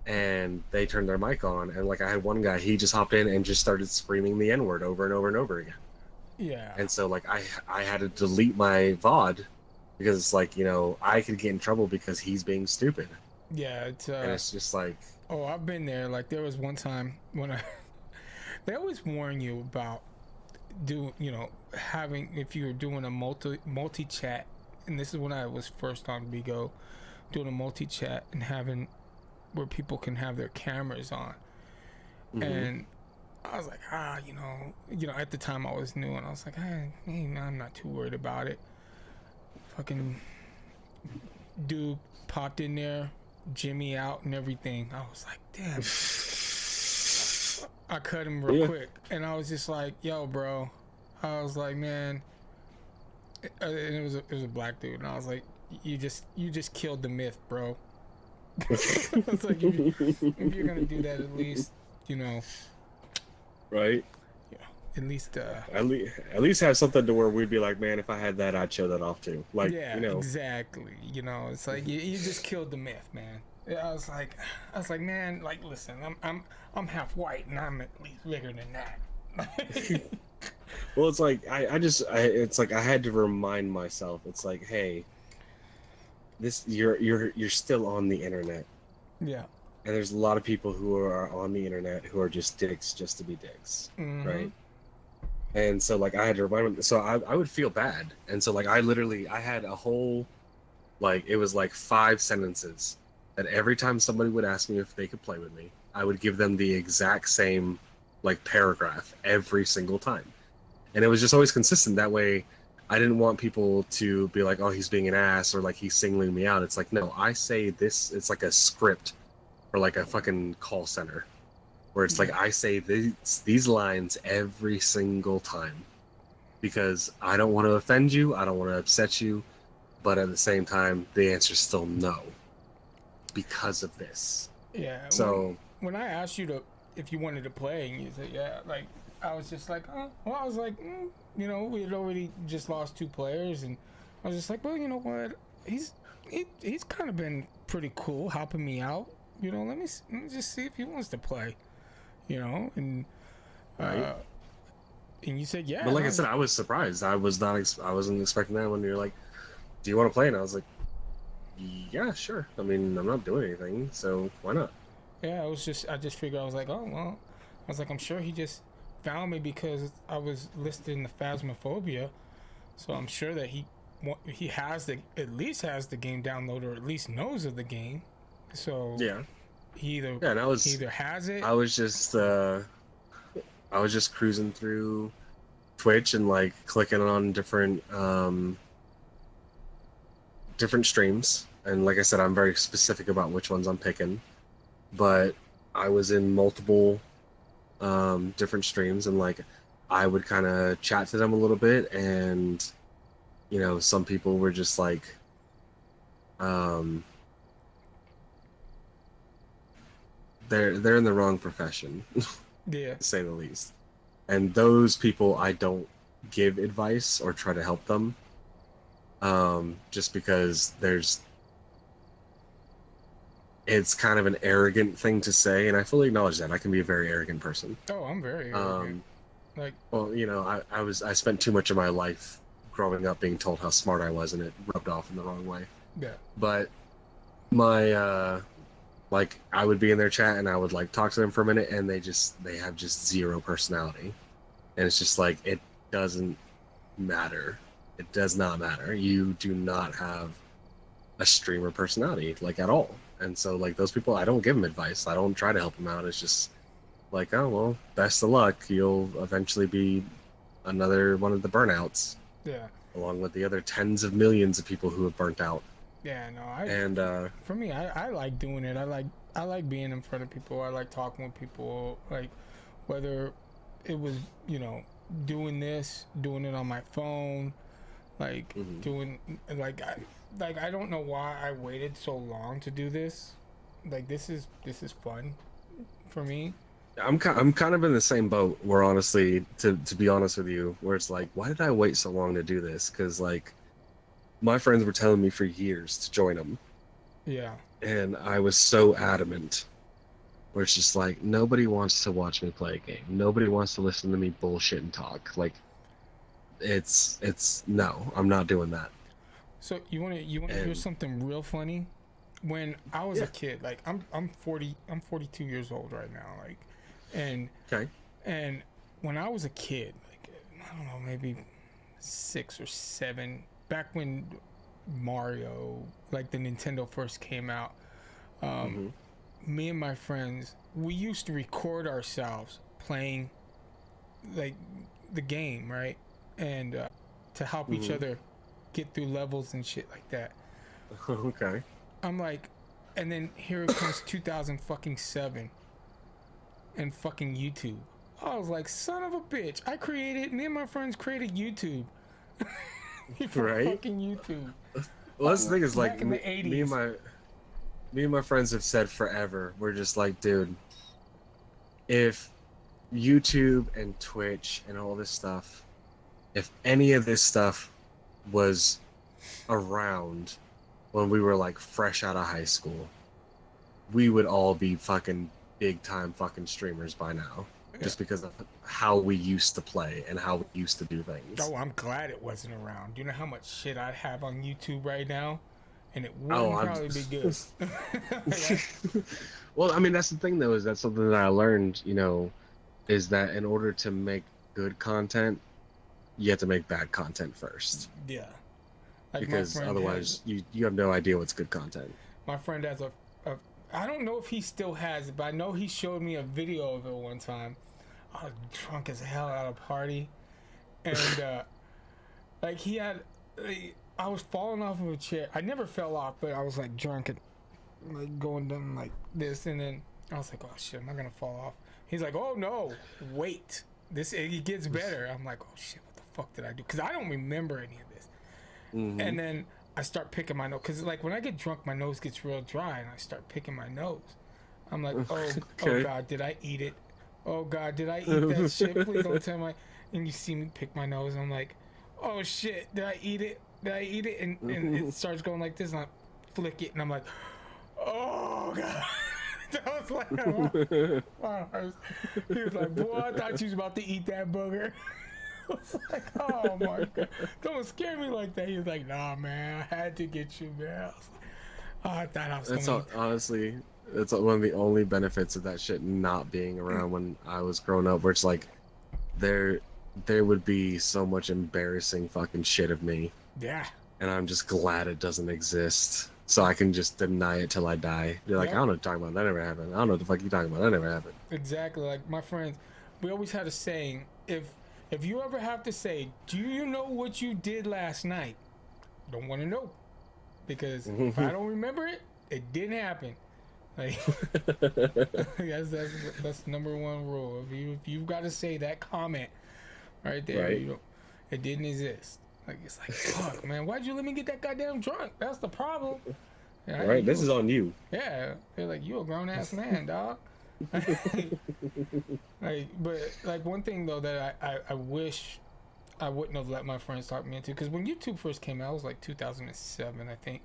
and they turn their mic on, and, like, I had one guy, he just hopped in and just started screaming the N-word over and over and over again. And so, like, I had to delete my VOD, because it's like, you know, I could get in trouble because he's being stupid. It's and it's just like, oh, I've been there. Like, there was one time when they always warn you about you know, having, if you're doing a multi chat, and this is when I was first on Bigo, doing a multi chat and having where people can have their cameras on. And I was like, you know, at the time I was new, and I was like, I'm not too worried about it. Fucking dude popped in there, Jimmy out and everything. I was like, damn. I cut him real quick, and I was just like, yo, bro. I was like, man. And it was a black dude, and I was like, you just killed the myth, bro. It's like, if you're gonna do that, at least, you know, right? Yeah, at least at least have something to where we'd be like, man, if I had that, I'd show that off too. Like, yeah, you know, exactly. You know, it's like you just killed the myth, man. I was like, man, like, listen, I'm half white, and I'm at least bigger than that. Well, it's like it's like I had to remind myself. It's like, hey, this you're still on the internet. Yeah. And there's a lot of people who are on the internet who are just dicks just to be dicks, right? And so, like, I had to remind them. So I would feel bad, and so, like, I had a whole, like, it was like 5 sentences that every time somebody would ask me if they could play with me, I would give them the exact same, like, paragraph every single time. And it was just always consistent. That way, I didn't want people to be like, oh, he's being an ass, or like he's singling me out. It's like, no, I say this, it's like a script or like a fucking call center, where it's like, I say these lines every single time, because I don't want to offend you, I don't want to upset you, but at the same time, the answer's still no, because of this. Yeah. So when I asked you if you wanted to play, and you said yeah, like, I was just like, oh, well, I was like, you know, we had already just lost 2 players, and I was just like, well, you know what, he's kind of been pretty cool helping me out. You know, let me just see if he wants to play. You know, and right. And you said yeah. But like I said, I was surprised. I wasn't expecting that when you're like, do you want to play? And I was like, yeah, sure. I mean, I'm not doing anything, so why not? Yeah, I just figured, I was like, oh, well, I was like, I'm sure he just found me because I was listed in the Phasmophobia, so I'm sure that he at least has the game downloaded, or at least knows of the game, So Yeah. he either Yeah, and he either has it. I was just cruising through Twitch and like clicking on different streams, and like I said, I'm very specific about which ones I'm picking. But I was in multiple different streams, and like I would kind of chat to them a little bit, and you know, some people were just like, they're in the wrong profession, Yeah. to say the least. And those people, I don't give advice or try to help them, just because it's kind of an arrogant thing to say, and I fully acknowledge that I can be a very arrogant person. Oh, I'm very arrogant. Like, well, you know, I spent too much of my life growing up being told how smart I was, and it rubbed off in the wrong way. yeah. But my like I would be in their chat and I would like talk to them for a minute, and they have just zero personality, and it's just like, it doesn't matter. It does not matter. You do not have a streamer personality, like, at all. And so like those people, I don't give them advice. I don't try to help them out. It's just like, oh well, best of luck. You'll eventually be another one of the burnouts. Yeah. Along with the other tens of millions of people who have burnt out. Yeah, no, And for me, I like doing it. I like being in front of people. I like talking with people. Like, whether it was, you know, doing it on my phone, like doing I don't know why I waited so long to do this. Like, this is fun for me. I'm kind of in the same boat where, honestly, to be honest with you, where it's like, why did I wait so long to do this? Because like, my friends were telling me for years to join them. Yeah. And I was so adamant, where it's just like, nobody wants to watch me play a game. Nobody wants to listen to me bullshit and talk. Like, it's no, I'm not doing that. So you want to hear something real funny? When I was a kid, like I'm 42 years old right now, like, and okay. And when I was a kid, like, I don't know, maybe 6 or 7, back when Mario, like the Nintendo first came out, me and my friends, we used to record ourselves playing like the game, right? And to help each other get through levels and shit like that. Okay. I'm like, and then here it comes 2007 and fucking YouTube. I was like, son of a bitch. Me and my friends created YouTube. Right? Fucking YouTube. Well, that's the thing is, like, in the 80s. me and my friends have said forever, we're just like, dude, if YouTube and Twitch and all this stuff, if any of this stuff was around when we were like fresh out of high school, we would all be fucking big time fucking streamers by now. Just because of how we used to play and how we used to do things. Oh, I'm glad it wasn't around. Do you know how much shit I'd have on YouTube right now? And it wouldn't probably be good. Well, I mean, that's the thing, though, is that's something that I learned, you know, is that in order to make good content, you have to make bad content first. Yeah. Like, because otherwise, you have no idea what's good content. My friend has I don't know if he still has it, but I know he showed me a video of it one time. I was drunk as hell at a party, and like, he had, I was falling off of a chair. I never fell off, but I was like drunk and like going down like this, and then I was like, oh shit, am I gonna fall off? He's like, oh no, wait, it gets better. I'm like, oh shit, what the fuck did I do? Because I don't remember any of this. And then I start picking my nose, because like when I get drunk, my nose gets real dry, and I start picking my nose. I'm like, oh god, did I eat it? Oh god, did I eat that shit? Please don't tell me. And you see me pick my nose, and I'm like, oh shit, did I eat it? Did I eat it? And it starts going like this, and I flick it, and I'm like, oh god. That was like, he was like, boy, I thought you was about to eat that booger. I was like, oh my god, don't scare me like that. He was like, nah, man, I had to get you, man. I was like, oh, I thought I was honestly, that's one of the only benefits of that shit not being around when I was growing up, where it's like, there would be so much embarrassing fucking shit of me. Yeah. And I'm just glad it doesn't exist. so I can just deny it till I die. Be like, Yep. I don't know what you're talking about. That never happened. I don't know what the fuck you talking about. That never happened. Exactly. Like my friends, we always had a saying: if you ever have to say, "Do you know what you did last night?" Don't want to know, because if I don't remember it, it didn't happen. Like that's number one rule. If you've got to say that comment right there, Right. you know, it didn't exist. Like it's like, fuck, man, why'd you let me get that goddamn drunk? That's the problem. Yeah, Right. This is on you. Yeah, they're like, you a grown ass man, dog. Like, but like one thing though that I wish I wouldn't have let my friends talk me into, because when YouTube first came out, it was like 2007, I think.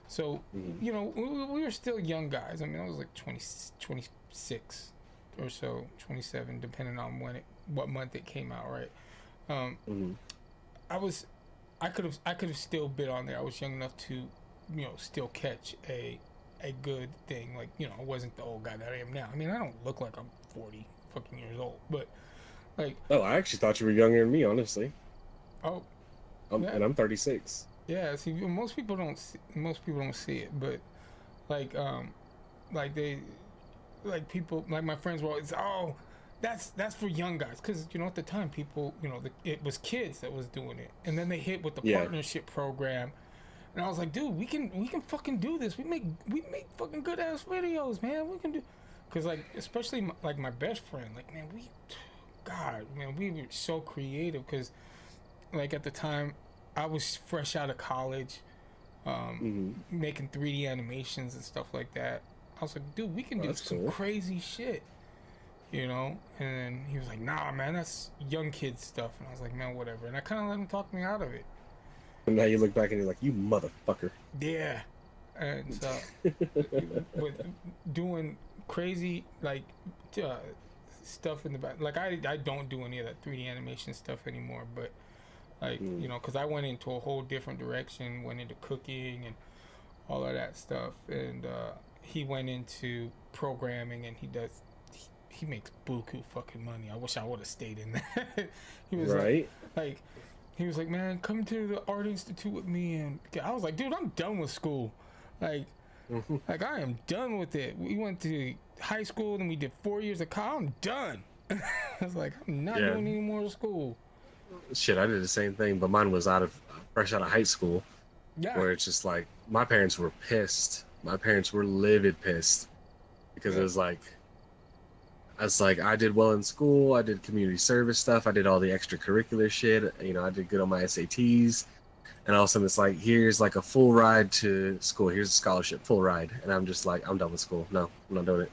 So you know, we were still young guys. I mean, I was like 26 or so, 27, depending on what month it came out, right? I could have still been on there. I was young enough to, you know, still catch a good thing. Like, you know, I wasn't the old guy that I am now. I mean, I don't look like I'm 40 fucking years old, but like, Oh, I actually thought you were younger than me, honestly. oh, And I'm 36. yeah. See, most people don't see it, but like they, like people, like my friends were always, oh, that's for young guys, because you know at the time people, you know, it was kids that was doing it, and then they hit with the partnership program. And I was like, dude, we can fucking do this. We make fucking good ass videos, man. We can do, cause like especially like my best friend, like man, we were so creative, cause like at the time I was fresh out of college, making 3D animations and stuff like that. I was like, dude, we can do some cool. crazy shit, you know. And then he was like, nah, man, that's young kids stuff. And I was like, man, whatever. And I kind of let him talk me out of it. And now you look back and you're like, you motherfucker. Yeah. And so with doing crazy like stuff in the back, like I don't do any of that 3D animation stuff anymore, but like you know, because I went into a whole different direction, went into cooking and all of that stuff, and he went into programming, and he makes buku fucking money. I wish I would have stayed in that. He was right. like he was like, man, come to the Art Institute with me. And I was like, dude, I'm done with school. Like I am done with it. We went to high school, then we did 4 years of college. I'm done. I was like, I'm not doing any more school. Shit, I did the same thing, but mine was fresh out of high school. Yeah. Where it's just like, my parents were pissed. My parents were livid pissed. Because it was like, I did well in school. I did community service stuff. I did all the extracurricular shit. You know, I did good on my SATs. And all of a sudden it's like, here's like a full ride to school. Here's a scholarship, full ride. And I'm just like, I'm done with school. No, I'm not doing it.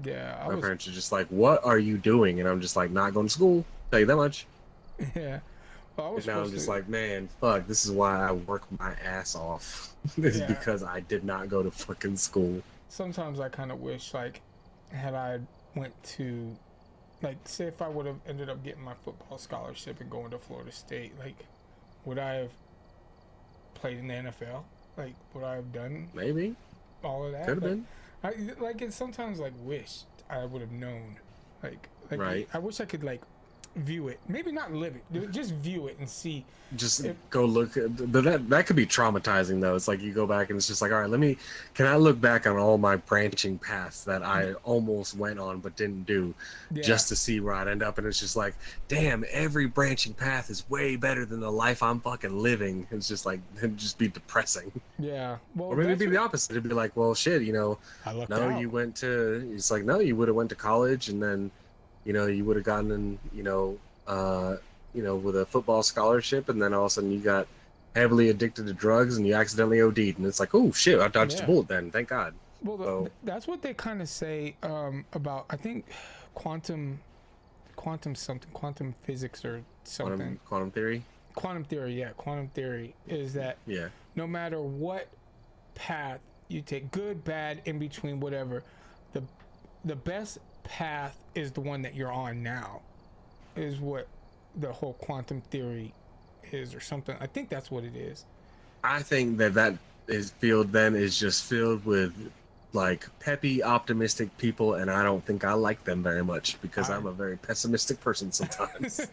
Yeah. My parents are just like, what are you doing? And I'm just like, not going to school. Tell you that much. Yeah. Well, And now I'm just like, man, fuck, this is why I work my ass off. It's because I did not go to fucking school. Sometimes I kind of wish, like, had I went to, like, say if I would have ended up getting my football scholarship and going to Florida State, like, would I have played in the NFL? Like, would I have done Maybe. all of that? Could have like, been. It's sometimes, like, wish I would have known. Like Right. I wish I could, like, view it. Maybe not live it. Just view it and see. Just go look. But that could be traumatizing, though. It's like you go back and it's just like, all right, can I look back on all my branching paths that I almost went on but didn't do, just to see where I'd end up? And it's just like, damn, every branching path is way better than the life I'm fucking living. It's just like, it'd just be depressing. Yeah. Well, or maybe it'd be the opposite. It'd be like, well, shit, you know, you went to, it's like, no, you would have went to college, and then, you know, you would have gotten in, you know, with a football scholarship, and then all of a sudden you got heavily addicted to drugs and you accidentally OD'd, and it's like, oh shit, I dodged a bullet then, thank God. Well, that's what they kind of say about, I think, quantum physics or something. Quantum theory. Quantum theory is that no matter what path you take, good, bad, in between, whatever, the best path is the one that you're on now, is what the whole quantum theory is, or something. I think that's what it is. I think that field then is just filled with like peppy, optimistic people, and I don't think I like them very much, because I'm a very pessimistic person sometimes.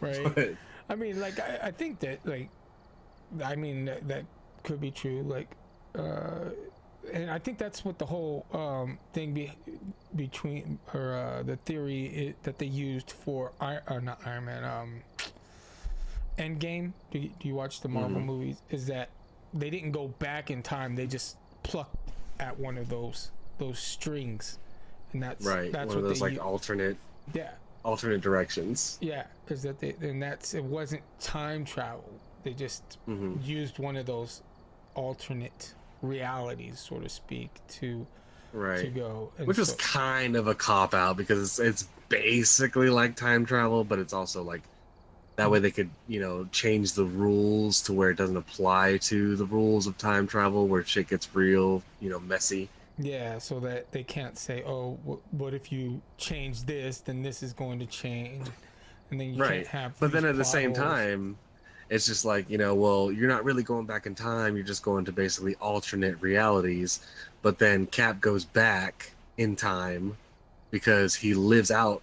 Right. But, I mean, like, I think that, like, I mean, that could be true. Like, and I think that's what the whole thing between or the theory that they used for not Iron Man, Endgame. Do you watch the Marvel movies? Is that they didn't go back in time; they just plucked at one of those strings, and that's Right. That's one what of those they like alternate directions. Yeah, is that it wasn't time travel. They just used one of those alternate realities, so to speak, to go. And which was kind of a cop out because it's basically like time travel, but it's also like that way they could, change the rules to where it doesn't apply to the rules of time travel, where shit gets real, messy. Yeah, so that they can't say, oh, what if you change this, then this is going to change, and then you can't have. But then at the same time, it's just like, well, you're not really going back in time. You're just going to basically alternate realities. But then Cap goes back in time because he lives out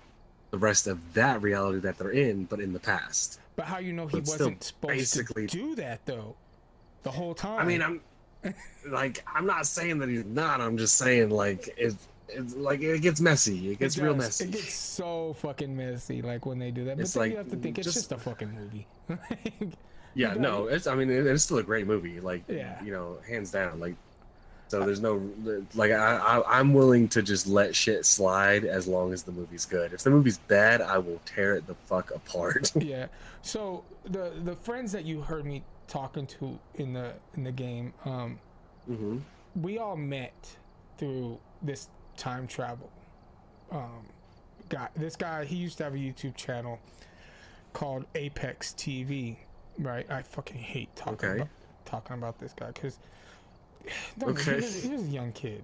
the rest of that reality that they're in, but in the past. But how he wasn't supposed to do that though, the whole time? I mean, I'm not saying that he's not. I'm just saying like it's like it gets messy. It gets real messy. It gets so fucking messy, like when they do that. But it's then like, you have to think it's just a fucking movie. Yeah, no, it's still a great movie. Like, hands down. Like, so there's no like I'm willing to just let shit slide as long as the movie's good. If the movie's bad, I will tear it the fuck apart. Yeah. So the friends that you heard me talking to in the game, we all met through this time travel this guy, he used to have a YouTube channel called Apex TV, right? I fucking hate talking about this guy because he was a young kid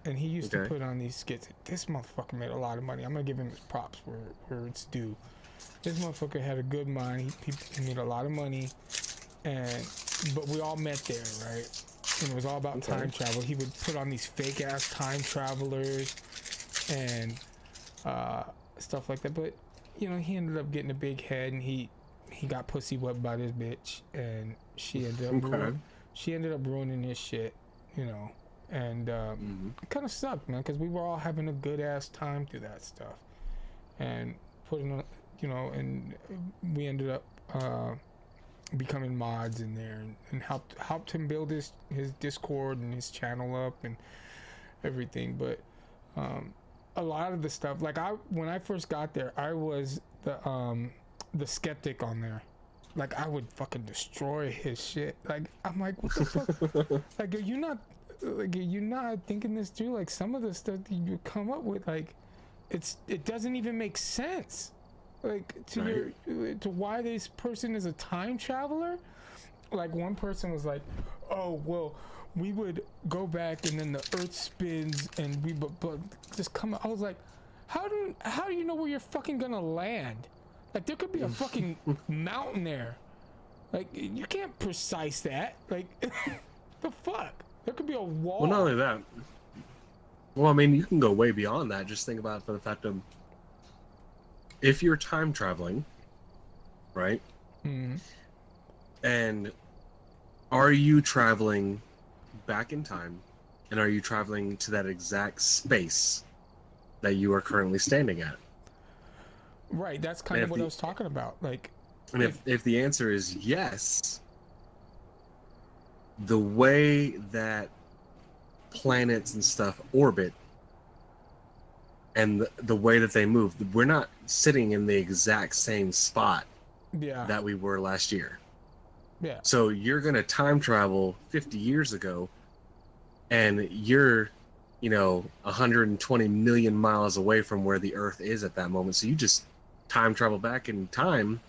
and he used to put on these skits. This motherfucker made a lot of money. I'm gonna give him his props where it's due. This motherfucker had a good mind. He made a lot of money, but we all met there, right? And it was all about time travel. He would put on these fake ass time travelers and stuff like that. But he ended up getting a big head, and he got pussy whipped by this bitch, and she ended up ruining his shit, and it kind of sucked, man, because we were all having a good ass time through that stuff, and and we ended up becoming mods in there and helped him build his Discord and his channel up and everything. But a lot of the stuff, like when I first got there, I was the skeptic on there. Like, I would fucking destroy his shit. Like, I'm like, what the fuck? Like, are you not thinking this through? Like, some of the stuff that you come up with, like, it doesn't even make sense. Like, to why this person is a time traveler. Like, one person was like, oh, well, we would go back and then the earth spins and we but just come. I was like, how do you know where you're fucking gonna land? Like, there could be a fucking mountain there. Like, you can't precise that. Like, the fuck? There could be a wall. Well, not only that. Well, I mean, you can go way beyond that. Just think about it for the fact of, if you're time traveling, right? Mm-hmm. And are you traveling back in time? And are you traveling to that exact space that you are currently standing at? Right, that's kind of what I was talking about. Like, and if the answer is yes, the way that planets and stuff orbit and the way that they move, we're not sitting in the exact same spot that we were last year. Yeah. So you're going to time travel 50 years ago and you're, 120 million miles away from where the Earth is at that moment. So you just time travel back in time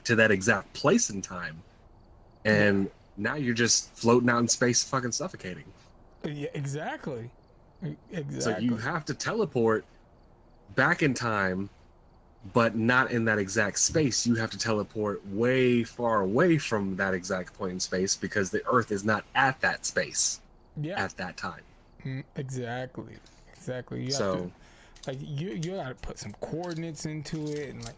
to that exact place in time. And now you're just floating out in space fucking suffocating. Yeah, exactly. So you have to teleport back in time, but not in that exact space. You have to teleport way far away from that exact point in space because the Earth is not at that space at that time. Exactly. You have to, like, you gotta put some coordinates into it, and like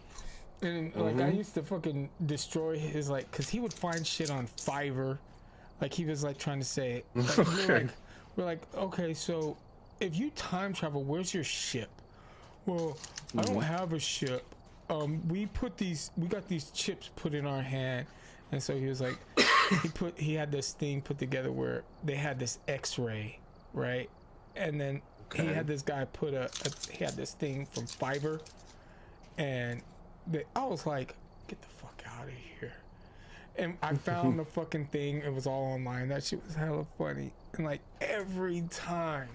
I used to fucking destroy his, like, because he would find shit on Fiverr, Like he was like trying to say, like, we're like, okay, so if you time travel, where's your ship? Well, I don't have a ship. We got these chips put in our hand, and so he was like, he had this thing put together where they had this X-ray, right? And then he had this guy put he had this thing from Fiverr, and I was like, get the fuck out of here. And I found the fucking thing. It was all online. That shit was hella funny. And like every time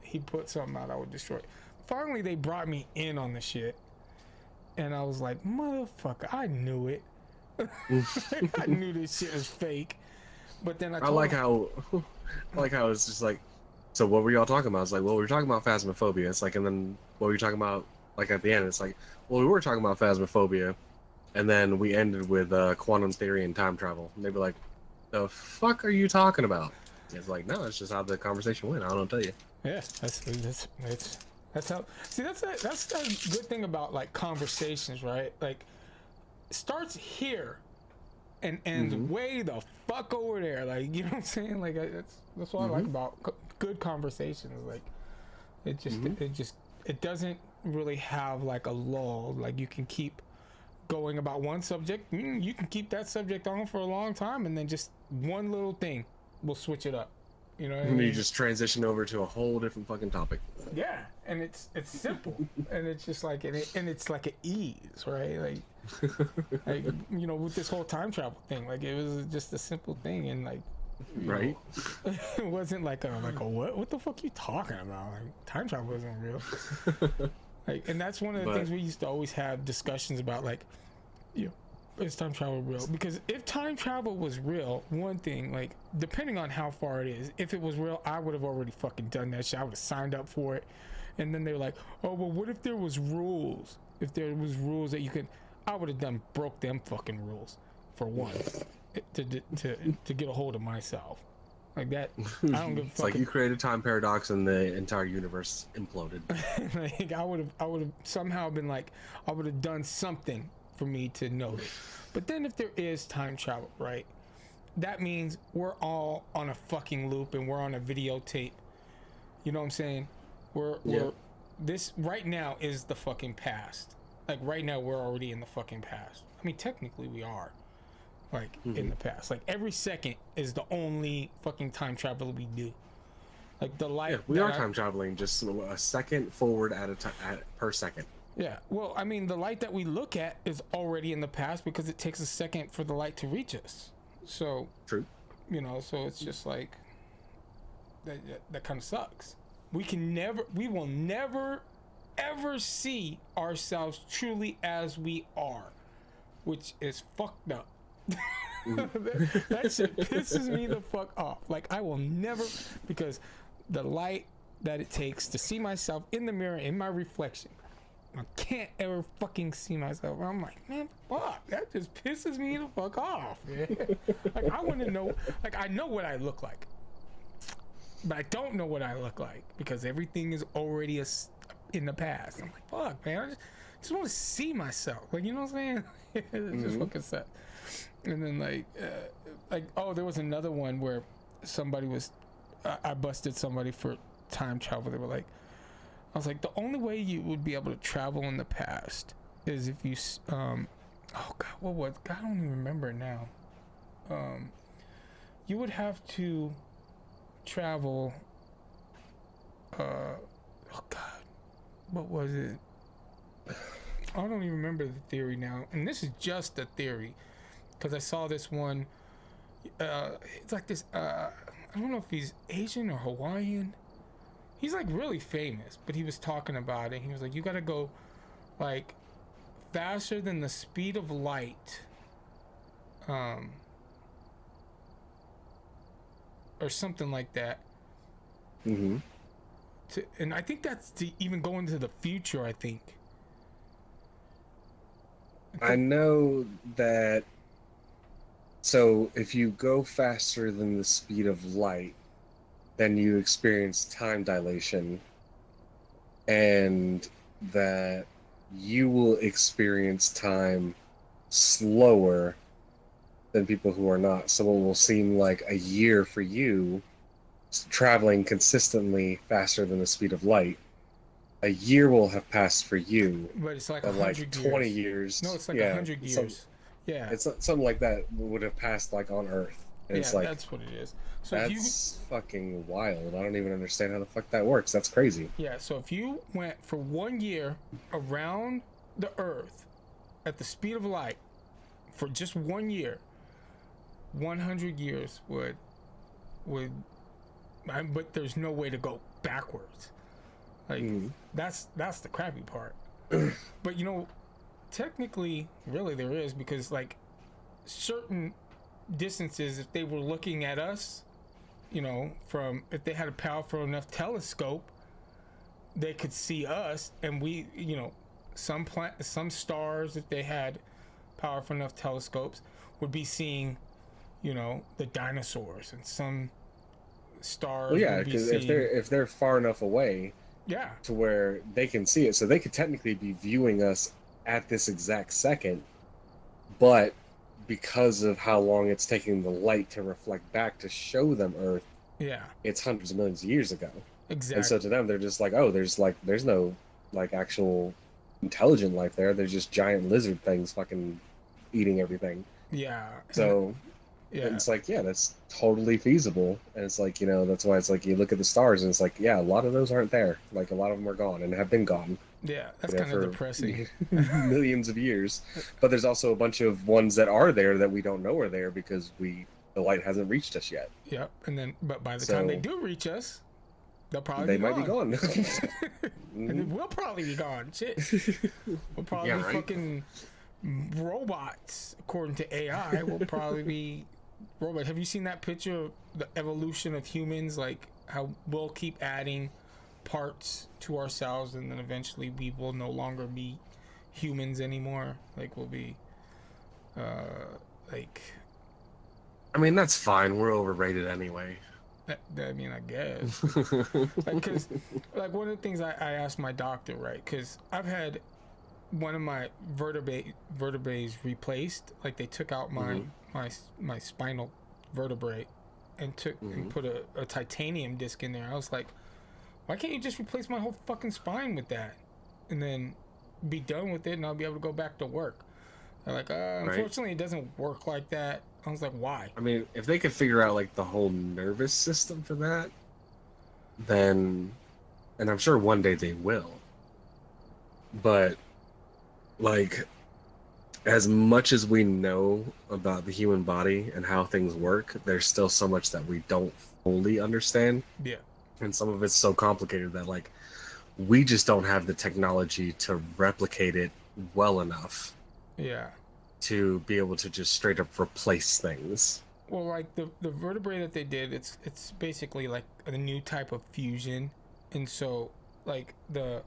he put something out, I would destroy it. Finally, they brought me in on the shit. And I was like, motherfucker, I knew it. I knew this shit was fake. But then I like how it's just like, so what were y'all talking about? It's like, well, we were talking about Phasmophobia. It's like, and then what were you talking about? Like at the end, it's like, well, we were talking about Phasmophobia, and then we ended with quantum theory and time travel. And they'd be like, the fuck are you talking about? It's like, no, it's just how the conversation went. I don't tell you. Yeah, that's how. See, that's the good thing about like conversations, right? Like, it starts here and ends way the fuck over there. Like, you know what I'm saying? Like, that's what I like about good conversations. Like, it doesn't really have like a lull. Like, you can keep going about one subject. You can keep that subject on for a long time, and then just one little thing will switch it up. You know what I mean? You just transition over to a whole different fucking topic. Yeah, and it's simple, and it's just like and it's like an ease, right? Like you know, with this whole time travel thing, like it was just a simple thing, and like right, know, it wasn't like a what the fuck you talking about? Like time travel isn't real. Like, and that's one of the things we used to always have discussions about, like, you know, is time travel real? Because if time travel was real, one thing, like, depending on how far it is, if it was real, I would have already fucking done that shit. I would have signed up for it. And then they're like, oh, well, what if there was rules? If there was rules that you could, I would have broke them fucking rules for one, to get a hold of myself. Like that, I don't give a fuck. It's like you created a time paradox and the entire universe imploded. Like I would have somehow been like, I would have done something for me to notice. But then if there is time travel, right, that means we're all on a fucking loop and we're on a videotape. You know what I'm saying? We're this right now is the fucking past. Like right now we're already in the fucking past. I mean, technically we are. Like in the past, like every second is the only fucking time travel we do. Like the light. Yeah, we are time traveling just a second forward at a time per second. Yeah, well, I mean, the light that we look at is already in the past because it takes a second for the light to reach us. So true. You know, so it's just like that kind of sucks. We will never, ever see ourselves truly as we are, which is fucked up. That shit pisses me the fuck off. Like I will never, because the light that it takes to see myself in the mirror in my reflection, I can't ever fucking see myself. I'm like, man, fuck, that just pisses me the fuck off, man. Like I want to know, like I know what I look like, but I don't know what I look like because everything is already in the past. I'm like, fuck, man, I just want to see myself. Like, you know what I'm saying? It just fucking sucks. And then like oh, there was another one where somebody was I busted somebody for time travel. They were like, I was like, the only way you would be able to travel in the past is if you oh god, what was, I don't even remember now. You would have to travel oh god, what was it? I don't even remember the theory now, and this is just a theory because I saw this one. It's like this. I don't know if he's Asian or Hawaiian. He's like really famous, but he was talking about it. He was like, you gotta go like faster than the speed of light, or something like that. And I think that's to even go into the future. I think. I know that. So if you go faster than the speed of light, then you experience time dilation, and that you will experience time slower than people who are not. So what will seem like a year for you, traveling consistently faster than the speed of light, a year will have passed for you. But it's like But 100 like 20 years. years. No, it's like Yeah, 100 years. Yeah. it's something like that would have passed like on Earth. And Yeah, it's like, that's what it is. So if you, that's fucking wild. I don't even understand how the fuck that works. That's crazy. yeah, so if you went for 1 year around the Earth at the speed of light for just 1 year, 100 years would, but there's no way to go backwards. Like that's the crappy part. But you know, technically, really there is, because like certain distances, if they were looking at us, you know, from, if they had a powerful enough telescope, they could see us, and we, you know, some stars, if they had powerful enough telescopes, would be seeing, you know, the dinosaurs, and some stars. Well, yeah, would be because seeing, if they're far enough away, yeah, to where they can see it, so they could technically be viewing us at this exact second, but because of how long it's taking the light to reflect back to show them Earth, yeah, it's hundreds of millions of years ago. exactly. And so to them, they're just like, oh, there's no like actual intelligent life there. There's just giant lizard things fucking eating everything. Yeah. So yeah, it's like, yeah, that's totally feasible. And it's like, you know, that's why it's like you look at the stars and it's like, yeah, a lot of those aren't there. Like a lot of them are gone and have been gone. yeah, that's You know, kind of for depressing. millions of years. But there's also a bunch of ones that are there that we don't know are there because the light hasn't reached us yet. Yep. And then, but by the time they So- do reach us, they'll probably They be might be gone. gone. And then we'll probably be gone. Shit. We'll probably Yeah, be right. fucking robots, according to AI. We'll probably be robots. Have you seen that picture of the evolution of humans? Like how we'll keep adding parts to ourselves, and then eventually we will no longer be humans anymore. Like we'll be, like, I mean, that's fine. We're overrated anyway. I mean, I guess. Because, like, one of the things I asked my doctor, right? Because I've had one of my vertebrae replaced. Like, they took out my spinal vertebrae and put a titanium disc in there. I was like, why can't you just replace my whole fucking spine with that, and then be done with it, and I'll be able to go back to work? They're like, unfortunately, it doesn't work like that. I was like, why? I mean, if they could figure out like the whole nervous system for that, then, and I'm sure one day they will. But like, as much as we know about the human body and how things work, there's still so much that we don't fully understand. Yeah. And some of it's so complicated that like we just don't have the technology to replicate it well enough Yeah. to be able to just straight up replace things. Well, like the vertebrae that they did, it's basically like a new type of fusion, and so like the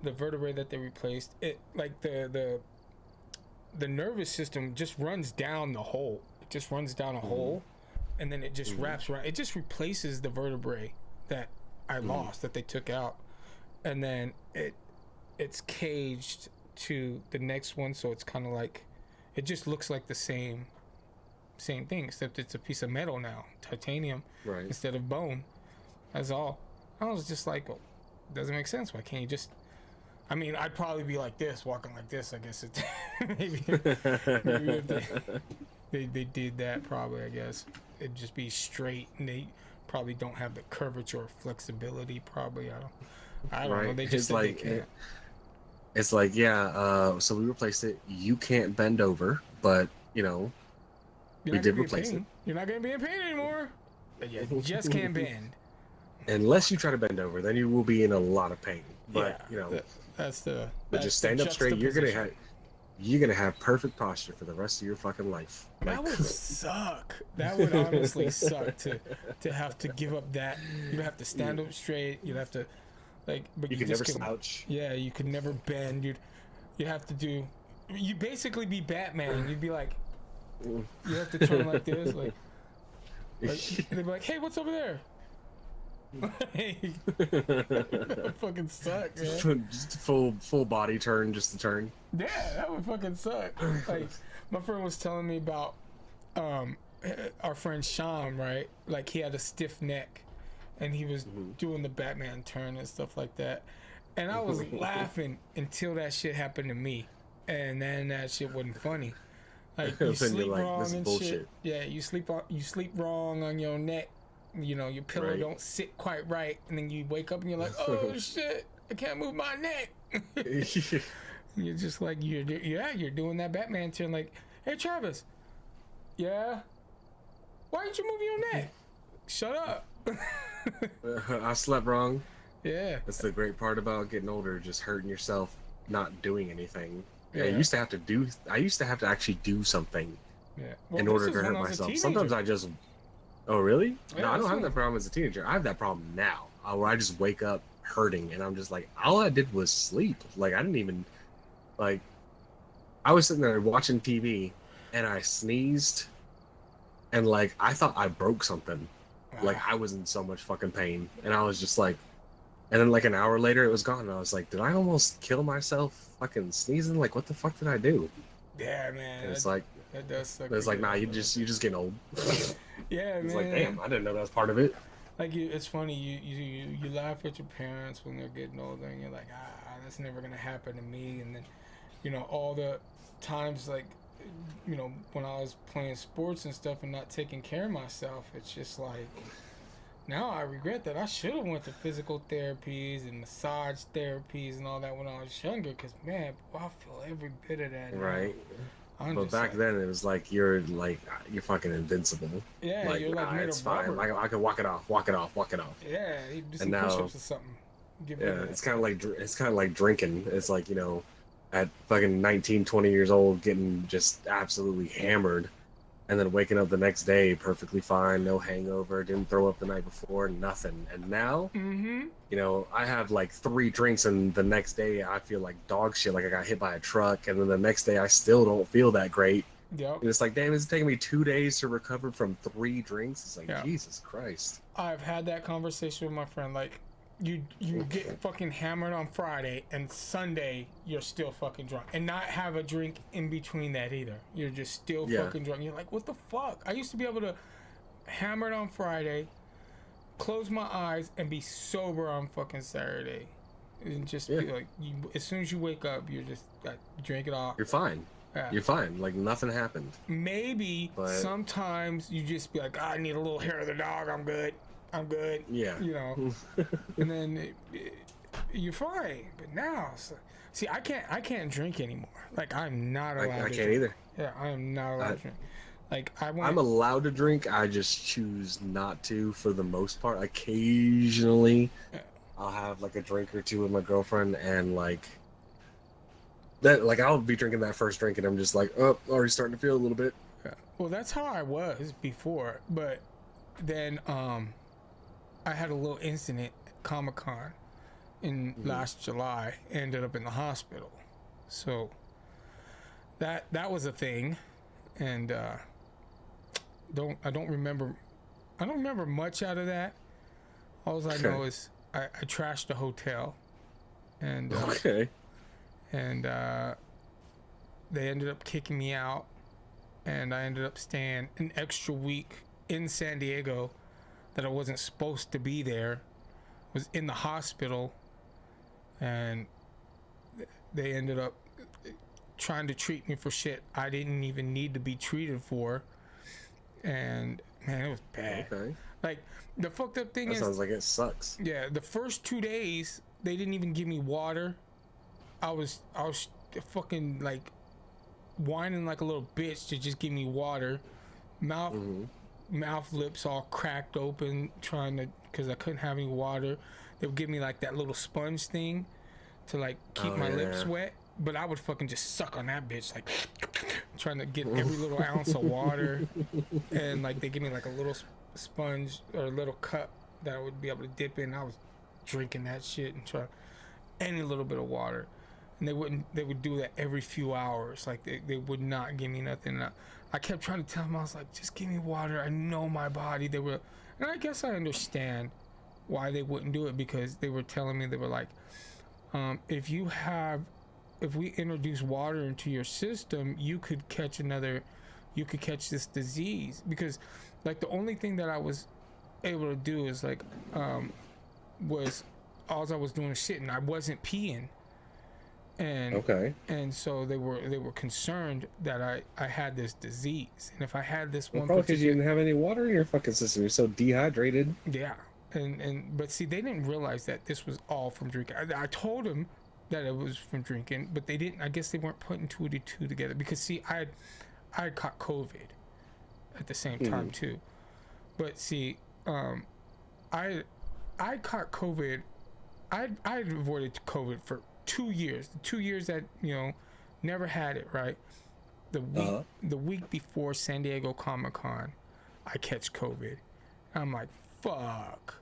vertebrae that they replaced, it like the nervous system just runs down the hole. It just runs down a hole, and then it just wraps around. It just replaces the vertebrae that I lost, that they took out, and then it's caged to the next one, so it's kind of like, it just looks like the same thing, except it's a piece of metal now, titanium, Right. instead of bone. That's all. I was just like, well, doesn't make sense. Why can't you just? I mean, I'd probably be like this, walking like this. I guess it maybe if they did that, probably. I guess it'd just be straight, and they probably don't have the curvature or flexibility. Probably, I don't know. They just It's said they like can't. it's like, yeah, so we replaced it. You can't bend over, but you know, You're we not did gonna be in replace pain. it. You're not gonna be in pain anymore. But yeah, you just can't bend. Unless you try to bend over, then you will be in a lot of pain. But Yeah, you know, that's the. but just stand up straight. You're gonna have perfect posture for the rest of your fucking life. That would suck. That would honestly suck to have to give up that. You'd have to stand up straight. You'd have to, like, but you you can just never couldn't- slouch. Yeah, you could never bend. You'd have to do. You'd basically be Batman. You'd be like, you have to turn like this, like they'd be like, hey, what's over there? That would fucking suck, man. Just full body turn, just to turn. Yeah, that would fucking suck. Like, my friend was telling me about our friend Sham, right? Like he had a stiff neck, and he was doing the Batman turn and stuff like that. And I was laughing until that shit happened to me, and then that shit wasn't funny. Like you Then you're sleep like, wrong this is and bullshit. shit. Yeah, you sleep wwrong on your neck. You know, your pillow Right. don't sit quite right, and then you wake up and you're like, oh shit, I can't move my neck. You're just like you're doing that Batman turn. Like, hey Travis, yeah, why didn't you move your neck? Shut up. I slept wrong. Yeah. That's the great part about getting older, just hurting yourself, not doing anything. Yeah. I used to have to actually do something Yeah. Well, in this order is to when hurt I was a myself. teenager. Sometimes I just, oh really? Yeah, No, I that's don't have when- that problem as a teenager. I have that problem now, where I just wake up hurting, and I'm just like, all I did was sleep. Like I didn't even, like, I was sitting there watching TV, and I sneezed, and like I thought I broke something. Like I was in so much fucking pain, and I was just like, and then like an hour later it was gone, and I was like, did I almost kill myself fucking sneezing? Like what the fuck did I do? Yeah, man. And it's like, that does suck. it's like, nah, you just getting old. Yeah, It's man. like, damn, I didn't know that was part of it. Like it's funny. You laugh at your parents when they're getting older, and you're like, that's never gonna happen to me. And then, you know, all the times like, you know, when I was playing sports and stuff and not taking care of myself, it's just like, now I regret that I should have went to physical therapies and massage therapies and all that when I was younger. Cause man, I feel every bit of that. Now. Right. I'm But just back like, then it was like you're fucking invincible. yeah, you're like made it's of fine. rubber. Like I can walk it off. Yeah, you do some And now- push-ups or something. Give Yeah, me that. it's kind of like drinking. It's like, you know, at fucking 19, 20 years old, getting just absolutely hammered, and then waking up the next day perfectly fine, no hangover, didn't throw up the night before, nothing. And now, Mm-hmm. you know, I have like 3 drinks, and the next day I feel like dog shit, like I got hit by a truck, and then the next day I still don't feel that great. Yep. And it's like, damn, it's taking me 2 days to recover from 3 drinks. It's like, Yeah. Jesus Christ. I've had that conversation with my friend. Like, you get fucking hammered on Friday, and Sunday you're still fucking drunk, and not have a drink in between that either. You're just still Yeah. fucking drunk. You're like, what the fuck? I used to be able to hammer it on Friday, close my eyes, and be sober on fucking Saturday, and just be Yeah. like, as soon as you wake up, you're just like, drink it off. You're fine. Yeah. You're fine. Like nothing happened. Maybe But- sometimes you just be like, I need a little hair of the dog. I'm good. Yeah. You know, and then you're fine. But now, see, I can't drink anymore. Like I'm not allowed. I to can't drink. either. Yeah, I am not allowed to drink. Like I'm allowed to drink. I just choose not to for the most part. Occasionally, Yeah. I'll have like a drink or two with my girlfriend, and like that, like I'll be drinking that first drink, and I'm just like, oh, already starting to feel a little bit. Yeah. Well, that's how I was before. But then I had a little incident at Comic-Con in last July. Ended up in the hospital. So that was a thing, and I don't remember much out of that. All I know is I trashed the hotel, and Okay. and they ended up kicking me out, and I ended up staying an extra week in San Diego that I wasn't supposed to be there. Was in the hospital, and they ended up trying to treat me for shit I didn't even need to be treated for, and man, it was bad. Okay. Like the fucked up thing That is, sounds like it sucks. yeah, the first 2 days they didn't even give me water. I was fucking like whining like a little bitch to just give me water. Mouth lips all cracked open, trying to, because I couldn't have any water. They would give me like that little sponge thing to like keep my lips yeah. wet, but I would fucking just suck on that bitch, like trying to get every little ounce of water. And like they give me like a little sponge or a little cup that I would be able to dip in. I was drinking that shit and try any little bit of water. And they would do that every few hours. Like they would not give me nothing. And I kept trying to tell them, I was like, just give me water. I know my body. They were, and I guess I understand why they wouldn't do it, because they were telling me, they were like, if we introduce water into your system, you could catch another you could catch this disease. Because like the only thing that I was able to do is like was all I was doing was shitting. I wasn't peeing. And and so they were concerned that I had this disease, and if I had this one, probably because you didn't have any water in your fucking system. You're so dehydrated. Yeah, and but see, they didn't realize that this was all from drinking. I told them that it was from drinking, but they didn't. I guess they weren't putting two and two together because see, I had caught COVID at the same time too, but see, I caught COVID. I avoided COVID for 2 years. The 2 years that never had it. Right, the week before San Diego Comic-Con, I catch COVID. I'm like, fuck.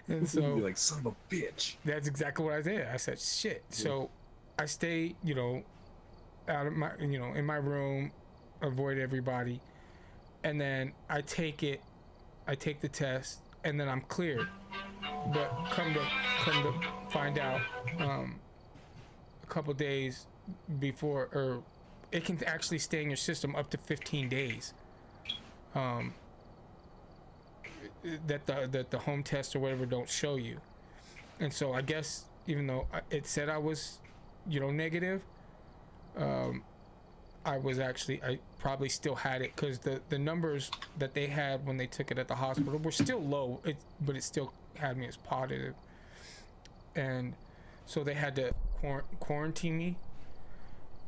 And so you're like, son of a bitch. That's exactly what I did. I said shit. So I stayed, out of my, in my room, avoid everybody, and then I take the test, and then I'm cleared. But come to find out, a couple days before, or it can actually stay in your system up to 15 days. That the home test or whatever don't show you, and so I guess even though it said I was, negative, I probably still had it because the numbers that they had when they took it at the hospital were still low. But it still had me as positive, and so they had to quarantine me,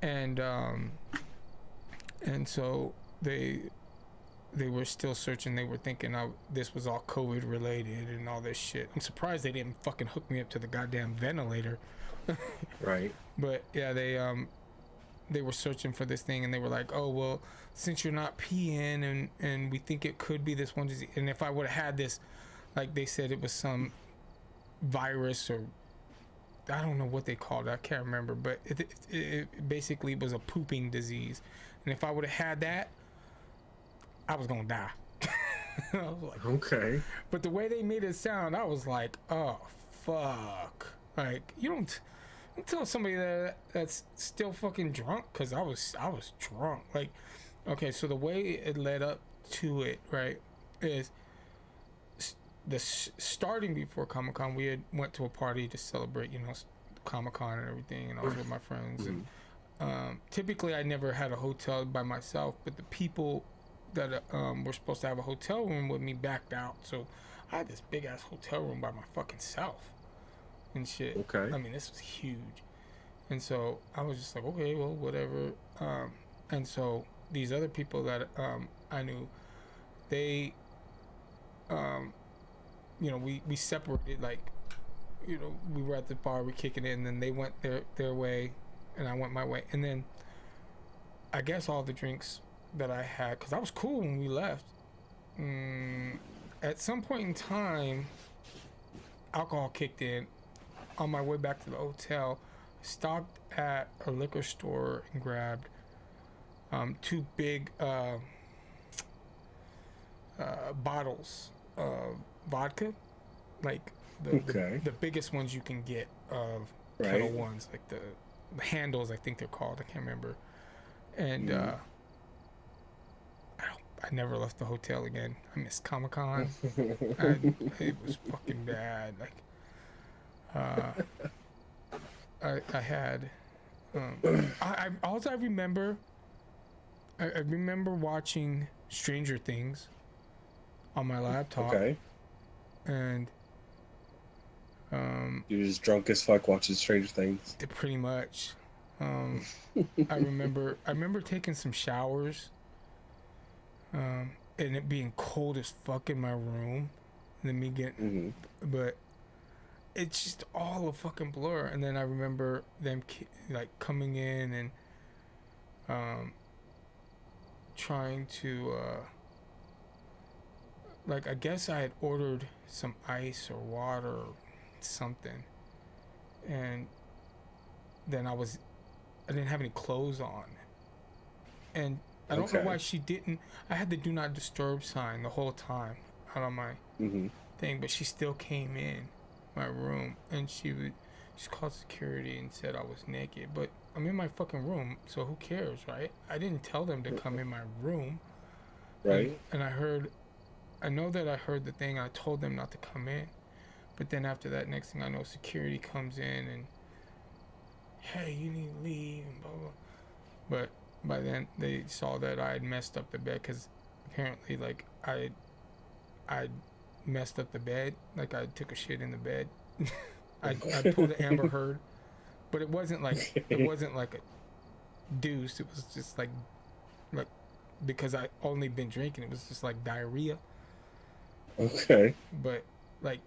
and so they were still searching. They were thinking this was all COVID related and all this shit. I'm surprised they didn't fucking hook me up to the goddamn ventilator. Right. But yeah, they were searching for this thing, and they were like, oh well, since you're not peeing and we think it could be this one disease, and if I would have had this, like they said it was some virus or I don't know what they called it, I can't remember, but it basically was a pooping disease, and if I would have had that, I was gonna die. I was like, okay. But the way they made it sound, I was like, oh fuck. Like, you don't tell somebody that's still fucking drunk, because I was drunk. Like, okay, so the way it led up to it, right, is starting before Comic-Con, we had went to a party to celebrate, Comic-Con and everything, and I was with my friends. And typically I never had a hotel by myself, but the people that were supposed to have a hotel room with me backed out, so I had this big ass hotel room by my fucking self and shit. Okay. I mean, this was huge, and so I was just like, okay, well, whatever. And so these other people that I knew, they we separated, like, we were at the bar, we kicking it, and then they went their way and I went my way, and then I guess all the drinks that I had, because I was cool when we left, at some point in time alcohol kicked in. On my way back to the hotel, I stopped at a liquor store and grabbed 2 big bottles of vodka, like the biggest ones you can get of Kettle ones, like the handles, I think they're called, I can't remember. And I never left the hotel again. I missed Comic-Con. It was fucking bad. Like, I had I remember watching Stranger Things on my laptop. Okay. And you're just drunk as fuck watching Stranger Things. Pretty much. I remember taking some showers, and it being cold as fuck in my room, and then me getting, but it's just all a fucking blur. And then I remember them like coming in and trying to like, I guess I had ordered some ice or water or something, and then I didn't have any clothes on, and I don't know why she didn't. I had the do not disturb sign the whole time out on my thing, but she still came in my room, and she Just called security and said I was naked, but I'm in my fucking room, so who cares, right? I didn't tell them to come in my room. Right. And I know that I heard the thing. I told them not to come in, but then after that, next thing I know, security comes in and, hey, you need to leave and blah blah. But by then they saw that I had messed up the bed, because apparently, like, I messed up the bed, like I took a shit in the bed. I pulled an Amber Heard, but it wasn't like a deuce. It was just like because I only been drinking, it was just like diarrhea. Okay. But like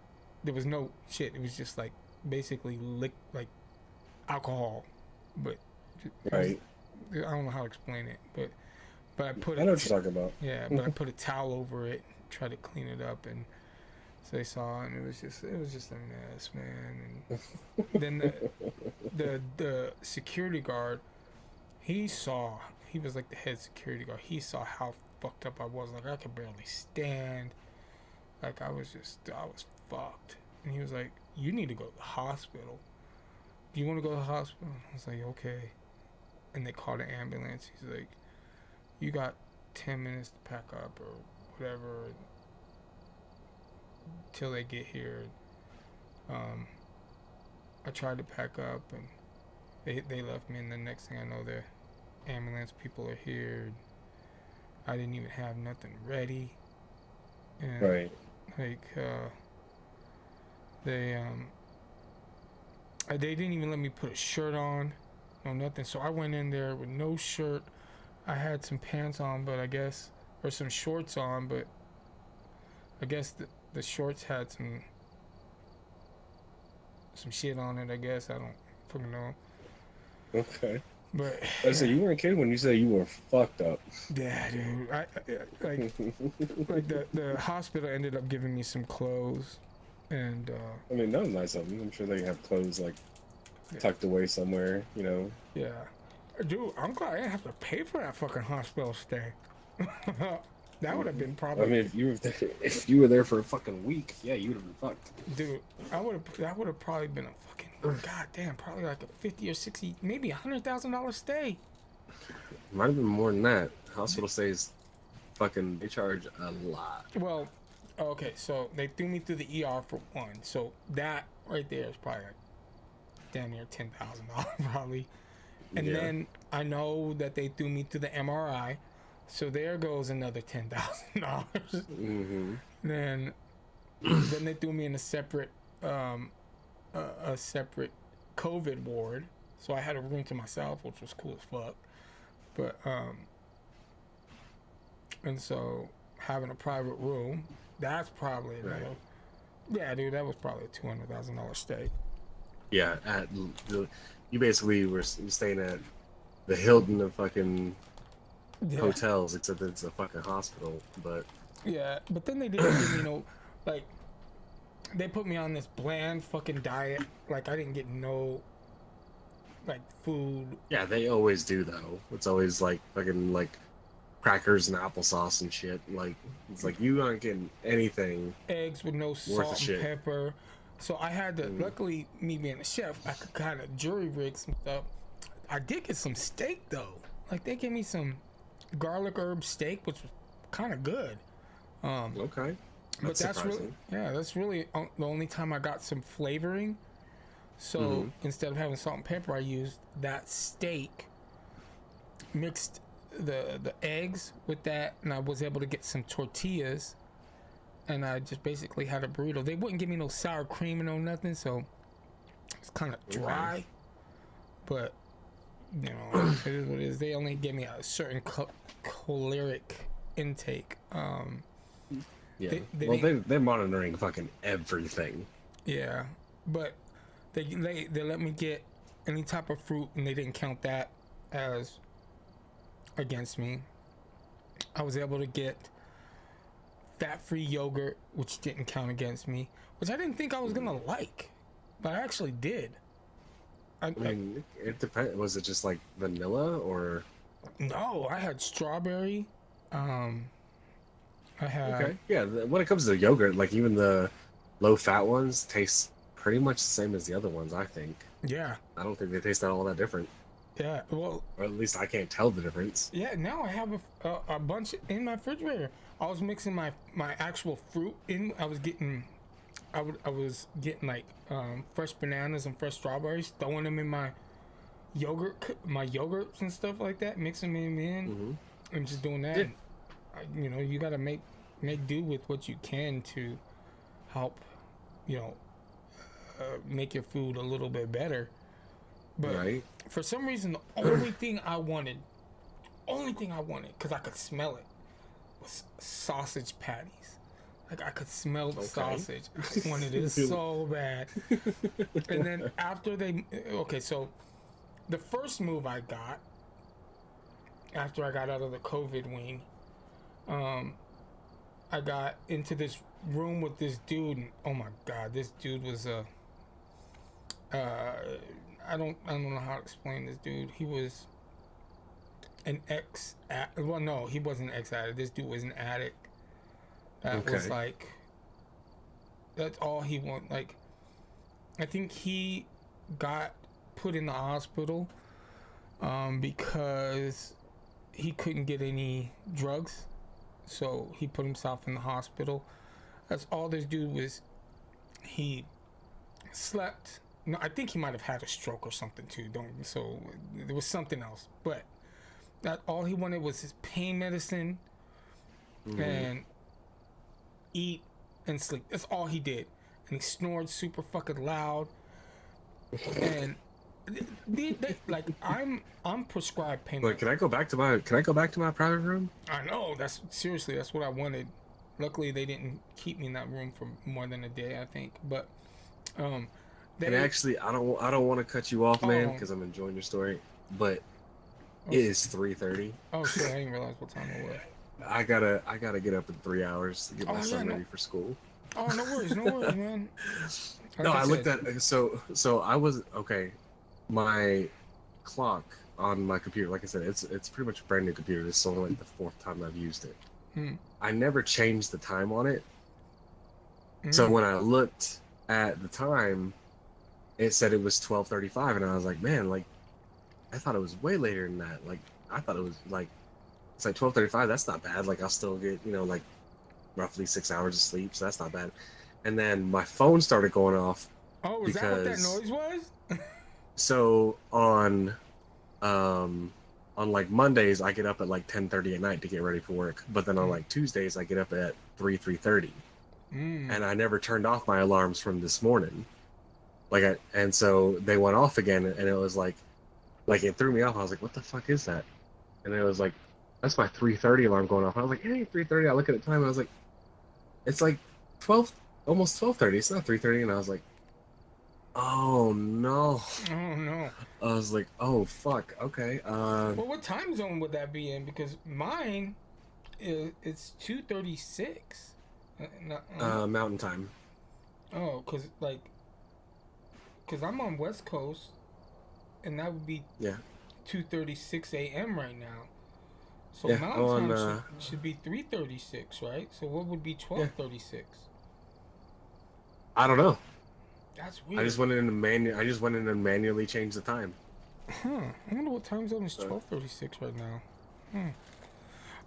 there was no shit. It was just like basically like alcohol. But Right. I don't know how to explain it, but I put. I know what you're talking about. Yeah, but I put a towel over it, tried to clean it up, and so they saw, and it was just a mess, man. And then the security guard, he was like the head security guard. He saw how fucked up I was. Like I could barely stand. Like I was fucked. And he was like, "You need to go to the hospital. Do you want to go to the hospital?" I was like, "Okay." And they called an ambulance. He's like, "You got 10 minutes to pack up or whatever till they get here." I tried to pack up and they left me, and the next thing I know, the ambulance people are here. I didn't even have nothing ready. And Right. like they didn't even let me put a shirt on, no nothing. So I went in there with no shirt. I had some pants on, but I guess, or some shorts on, but I guess the shorts had some shit on it, I guess. I don't fucking know. Okay. But I said you weren't kidding when you said you were fucked up. yeah, dude. Like the hospital ended up giving me some clothes, and I mean, that was nice of them. I'm sure they have clothes like tucked away somewhere, you know. yeah, dude. I'm glad I didn't have to pay for that fucking hospital stay. That would have been probably. I mean, if you were there for a fucking week, yeah, you would have been fucked. Dude, that would have probably been a fucking goddamn, probably like a $50,000 or $60,000, maybe $100,000 stay. Might have been more than that. Hospital stays, fucking, they charge a lot. Well, okay, so they threw me through the ER for one, so that right there is probably like damn near $10,000 probably. And then I know that they threw me to the MRI, so there goes another $10,000. Mm-hmm. Then they threw me in a separate COVID ward, so I had a room to myself, which was cool as fuck. But and so having a private room, that's probably another. Right. Yeah, dude, that was probably a $200,000 stay. Yeah, you basically were staying at the Hilton of fucking hotels, except it's a fucking hospital. But yeah, but then they didn't give me like, they put me on this bland fucking diet. Like I didn't get no like food. yeah, they always do though. It's always like fucking like crackers and applesauce and shit. Like it's like you aren't getting anything. Eggs with no salt and pepper. So I had to. Luckily, me being a chef, I could kind of jury rig some stuff. I did get some steak though. Like they gave me some garlic herb steak, which was kind of good. Okay. But that's really, that's really the only time I got some flavoring. So instead of having salt and pepper, I used that steak, mixed the eggs with that, and I was able to get some tortillas, and I just basically had a burrito. They wouldn't give me no sour cream and no nothing, so it's kind of dry. But you know, it is what it is. They only gave me a certain caloric intake. Yeah. They're monitoring fucking everything. Yeah, but they let me get any type of fruit, and they didn't count that as against me. I was able to get fat-free yogurt, which didn't count against me, which I didn't think I was gonna like, but I actually did. I mean, it depends. Was it just like vanilla or? No, I had strawberry. I had. Okay. Yeah. When it comes to yogurt, like even the low-fat ones taste pretty much the same as the other ones, I think. Yeah. I don't think they taste all that different. Yeah. Well. Or at least I can't tell the difference. Yeah. Now I have a bunch in my refrigerator. I was mixing my actual fruit in. I was getting like fresh bananas and fresh strawberries, throwing them in my yogurts and stuff like that, mixing them in, and just doing that. Yeah. You know, you gotta make do with what you can to help, you know, make your food a little bit better. But right. For some reason, the only thing I wanted, because I could smell it, was sausage patties. Like, I could smell the sausage. I wanted it so bad. And then after so the first move I got, after I got out of the COVID wing, I got into this room with this dude, and oh my god, this dude was I don't know how to explain this dude. He was an well, no, he wasn't an ex-addict. This dude was an addict. That was like, that's all he wanted. Like, I think he got put in the hospital because he couldn't get any drugs, so he put himself in the hospital. That's all this dude was. He slept. No, I think he might have had a stroke or something too. So there was something else, but that all he wanted was his pain medicine and eat and sleep. That's all he did. And he snored super fucking loud. And like I'm prescribed pain medicine. Can I go back to my private room? I know, that's what I wanted. Luckily they didn't keep me in that room for more than a day, I think. But and actually, I don't want to cut you off, man, because I'm enjoying your story. But it is 3:30. Oh shit! I didn't realize what time it was. I gotta get up in 3 hours to get my son ready for school. Oh, no worries, man. No, I looked at so I was okay. My clock on my computer, like I said, it's pretty much a brand new computer. This is only like the 4th time I've used it. I never changed the time on it. So when I looked at the time, it said it was 12:35, and I was like, man, like I thought it was way later than that. Like I thought it was like it's like 12:35. That's not bad. Like I'll still get like roughly 6 hours of sleep, so that's not bad. And then my phone started going off. Oh, is that what that noise was? So on like Mondays, I get up at like 10:30 at night to get ready for work. But then on like Tuesdays, I get up at 3:30. And I never turned off my alarms from this morning. And so they went off again, and it was like it threw me off. I was like, what the fuck is that? And it was like, that's my 3:30 alarm going off. I was like, hey, 3:30. I look at the time. I was like, it's like 12, almost 12:30. It's not 3:30. And I was like, oh no. Oh no. I was like, oh fuck. Okay. Well, what time zone would that be in? Because mine, it's 2:36. Mountain time. Oh, cause I'm on West Coast, and that would be 2:36 a.m. right now. So Mountain time should be 3:36, right? So what would be 12:36? I don't know. That's weird. I just went in and manually changed the time. Huh. I wonder what time zone is 12:36 right now.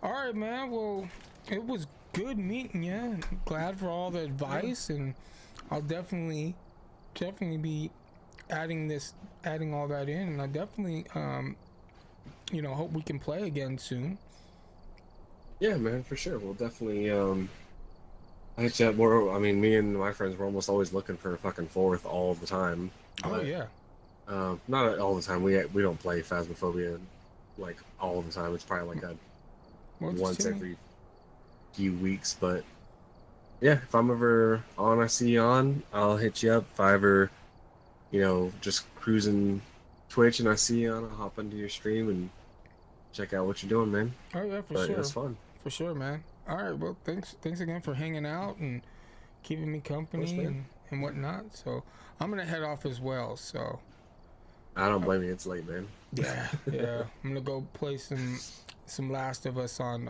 All right, man. Well, it was good meeting you. I'm glad for all the advice, and I'll definitely be adding all that in, and I definitely hope we can play again soon. Yeah, man, for sure. We'll definitely I chat more. I mean, me and my friends were almost always looking for a fucking 4th all the time. Oh yeah. Not all the time. We don't play Phasmophobia like all the time. It's probably like once every few weeks. But yeah, if I'm ever on, I see you on, I'll hit you up. If I ever, just cruising Twitch and I see you on, I'll hop into your stream and check out what you're doing, man. Oh yeah, for sure. It's fun. For sure, man. All right, well, thanks again for hanging out and keeping me company and whatnot. So I'm gonna head off as well. So I don't blame you. It's late, man. Yeah. I'm gonna go play some Last of Us on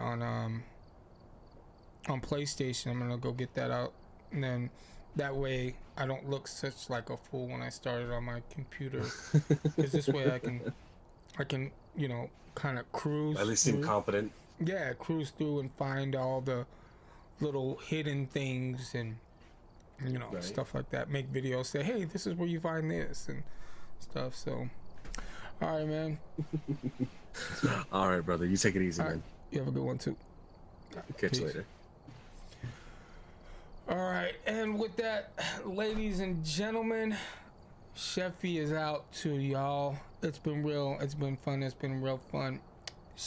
PlayStation. I'm gonna go get that out, and then That way I don't look such like a fool when I started on my computer. Because this way I can, you know, kind of cruise. At least seem through. competent. Yeah, cruise through and find all the little hidden things and, you know, stuff like that. Make videos, say, hey, this is where you find this and stuff. So, all right, man. All right, brother. You take it easy, All man. right. You have a good one too. Catch you later. All right, and with that, ladies and gentlemen, Chefy is out to y'all. It's been real. It's been fun. It's been real fun.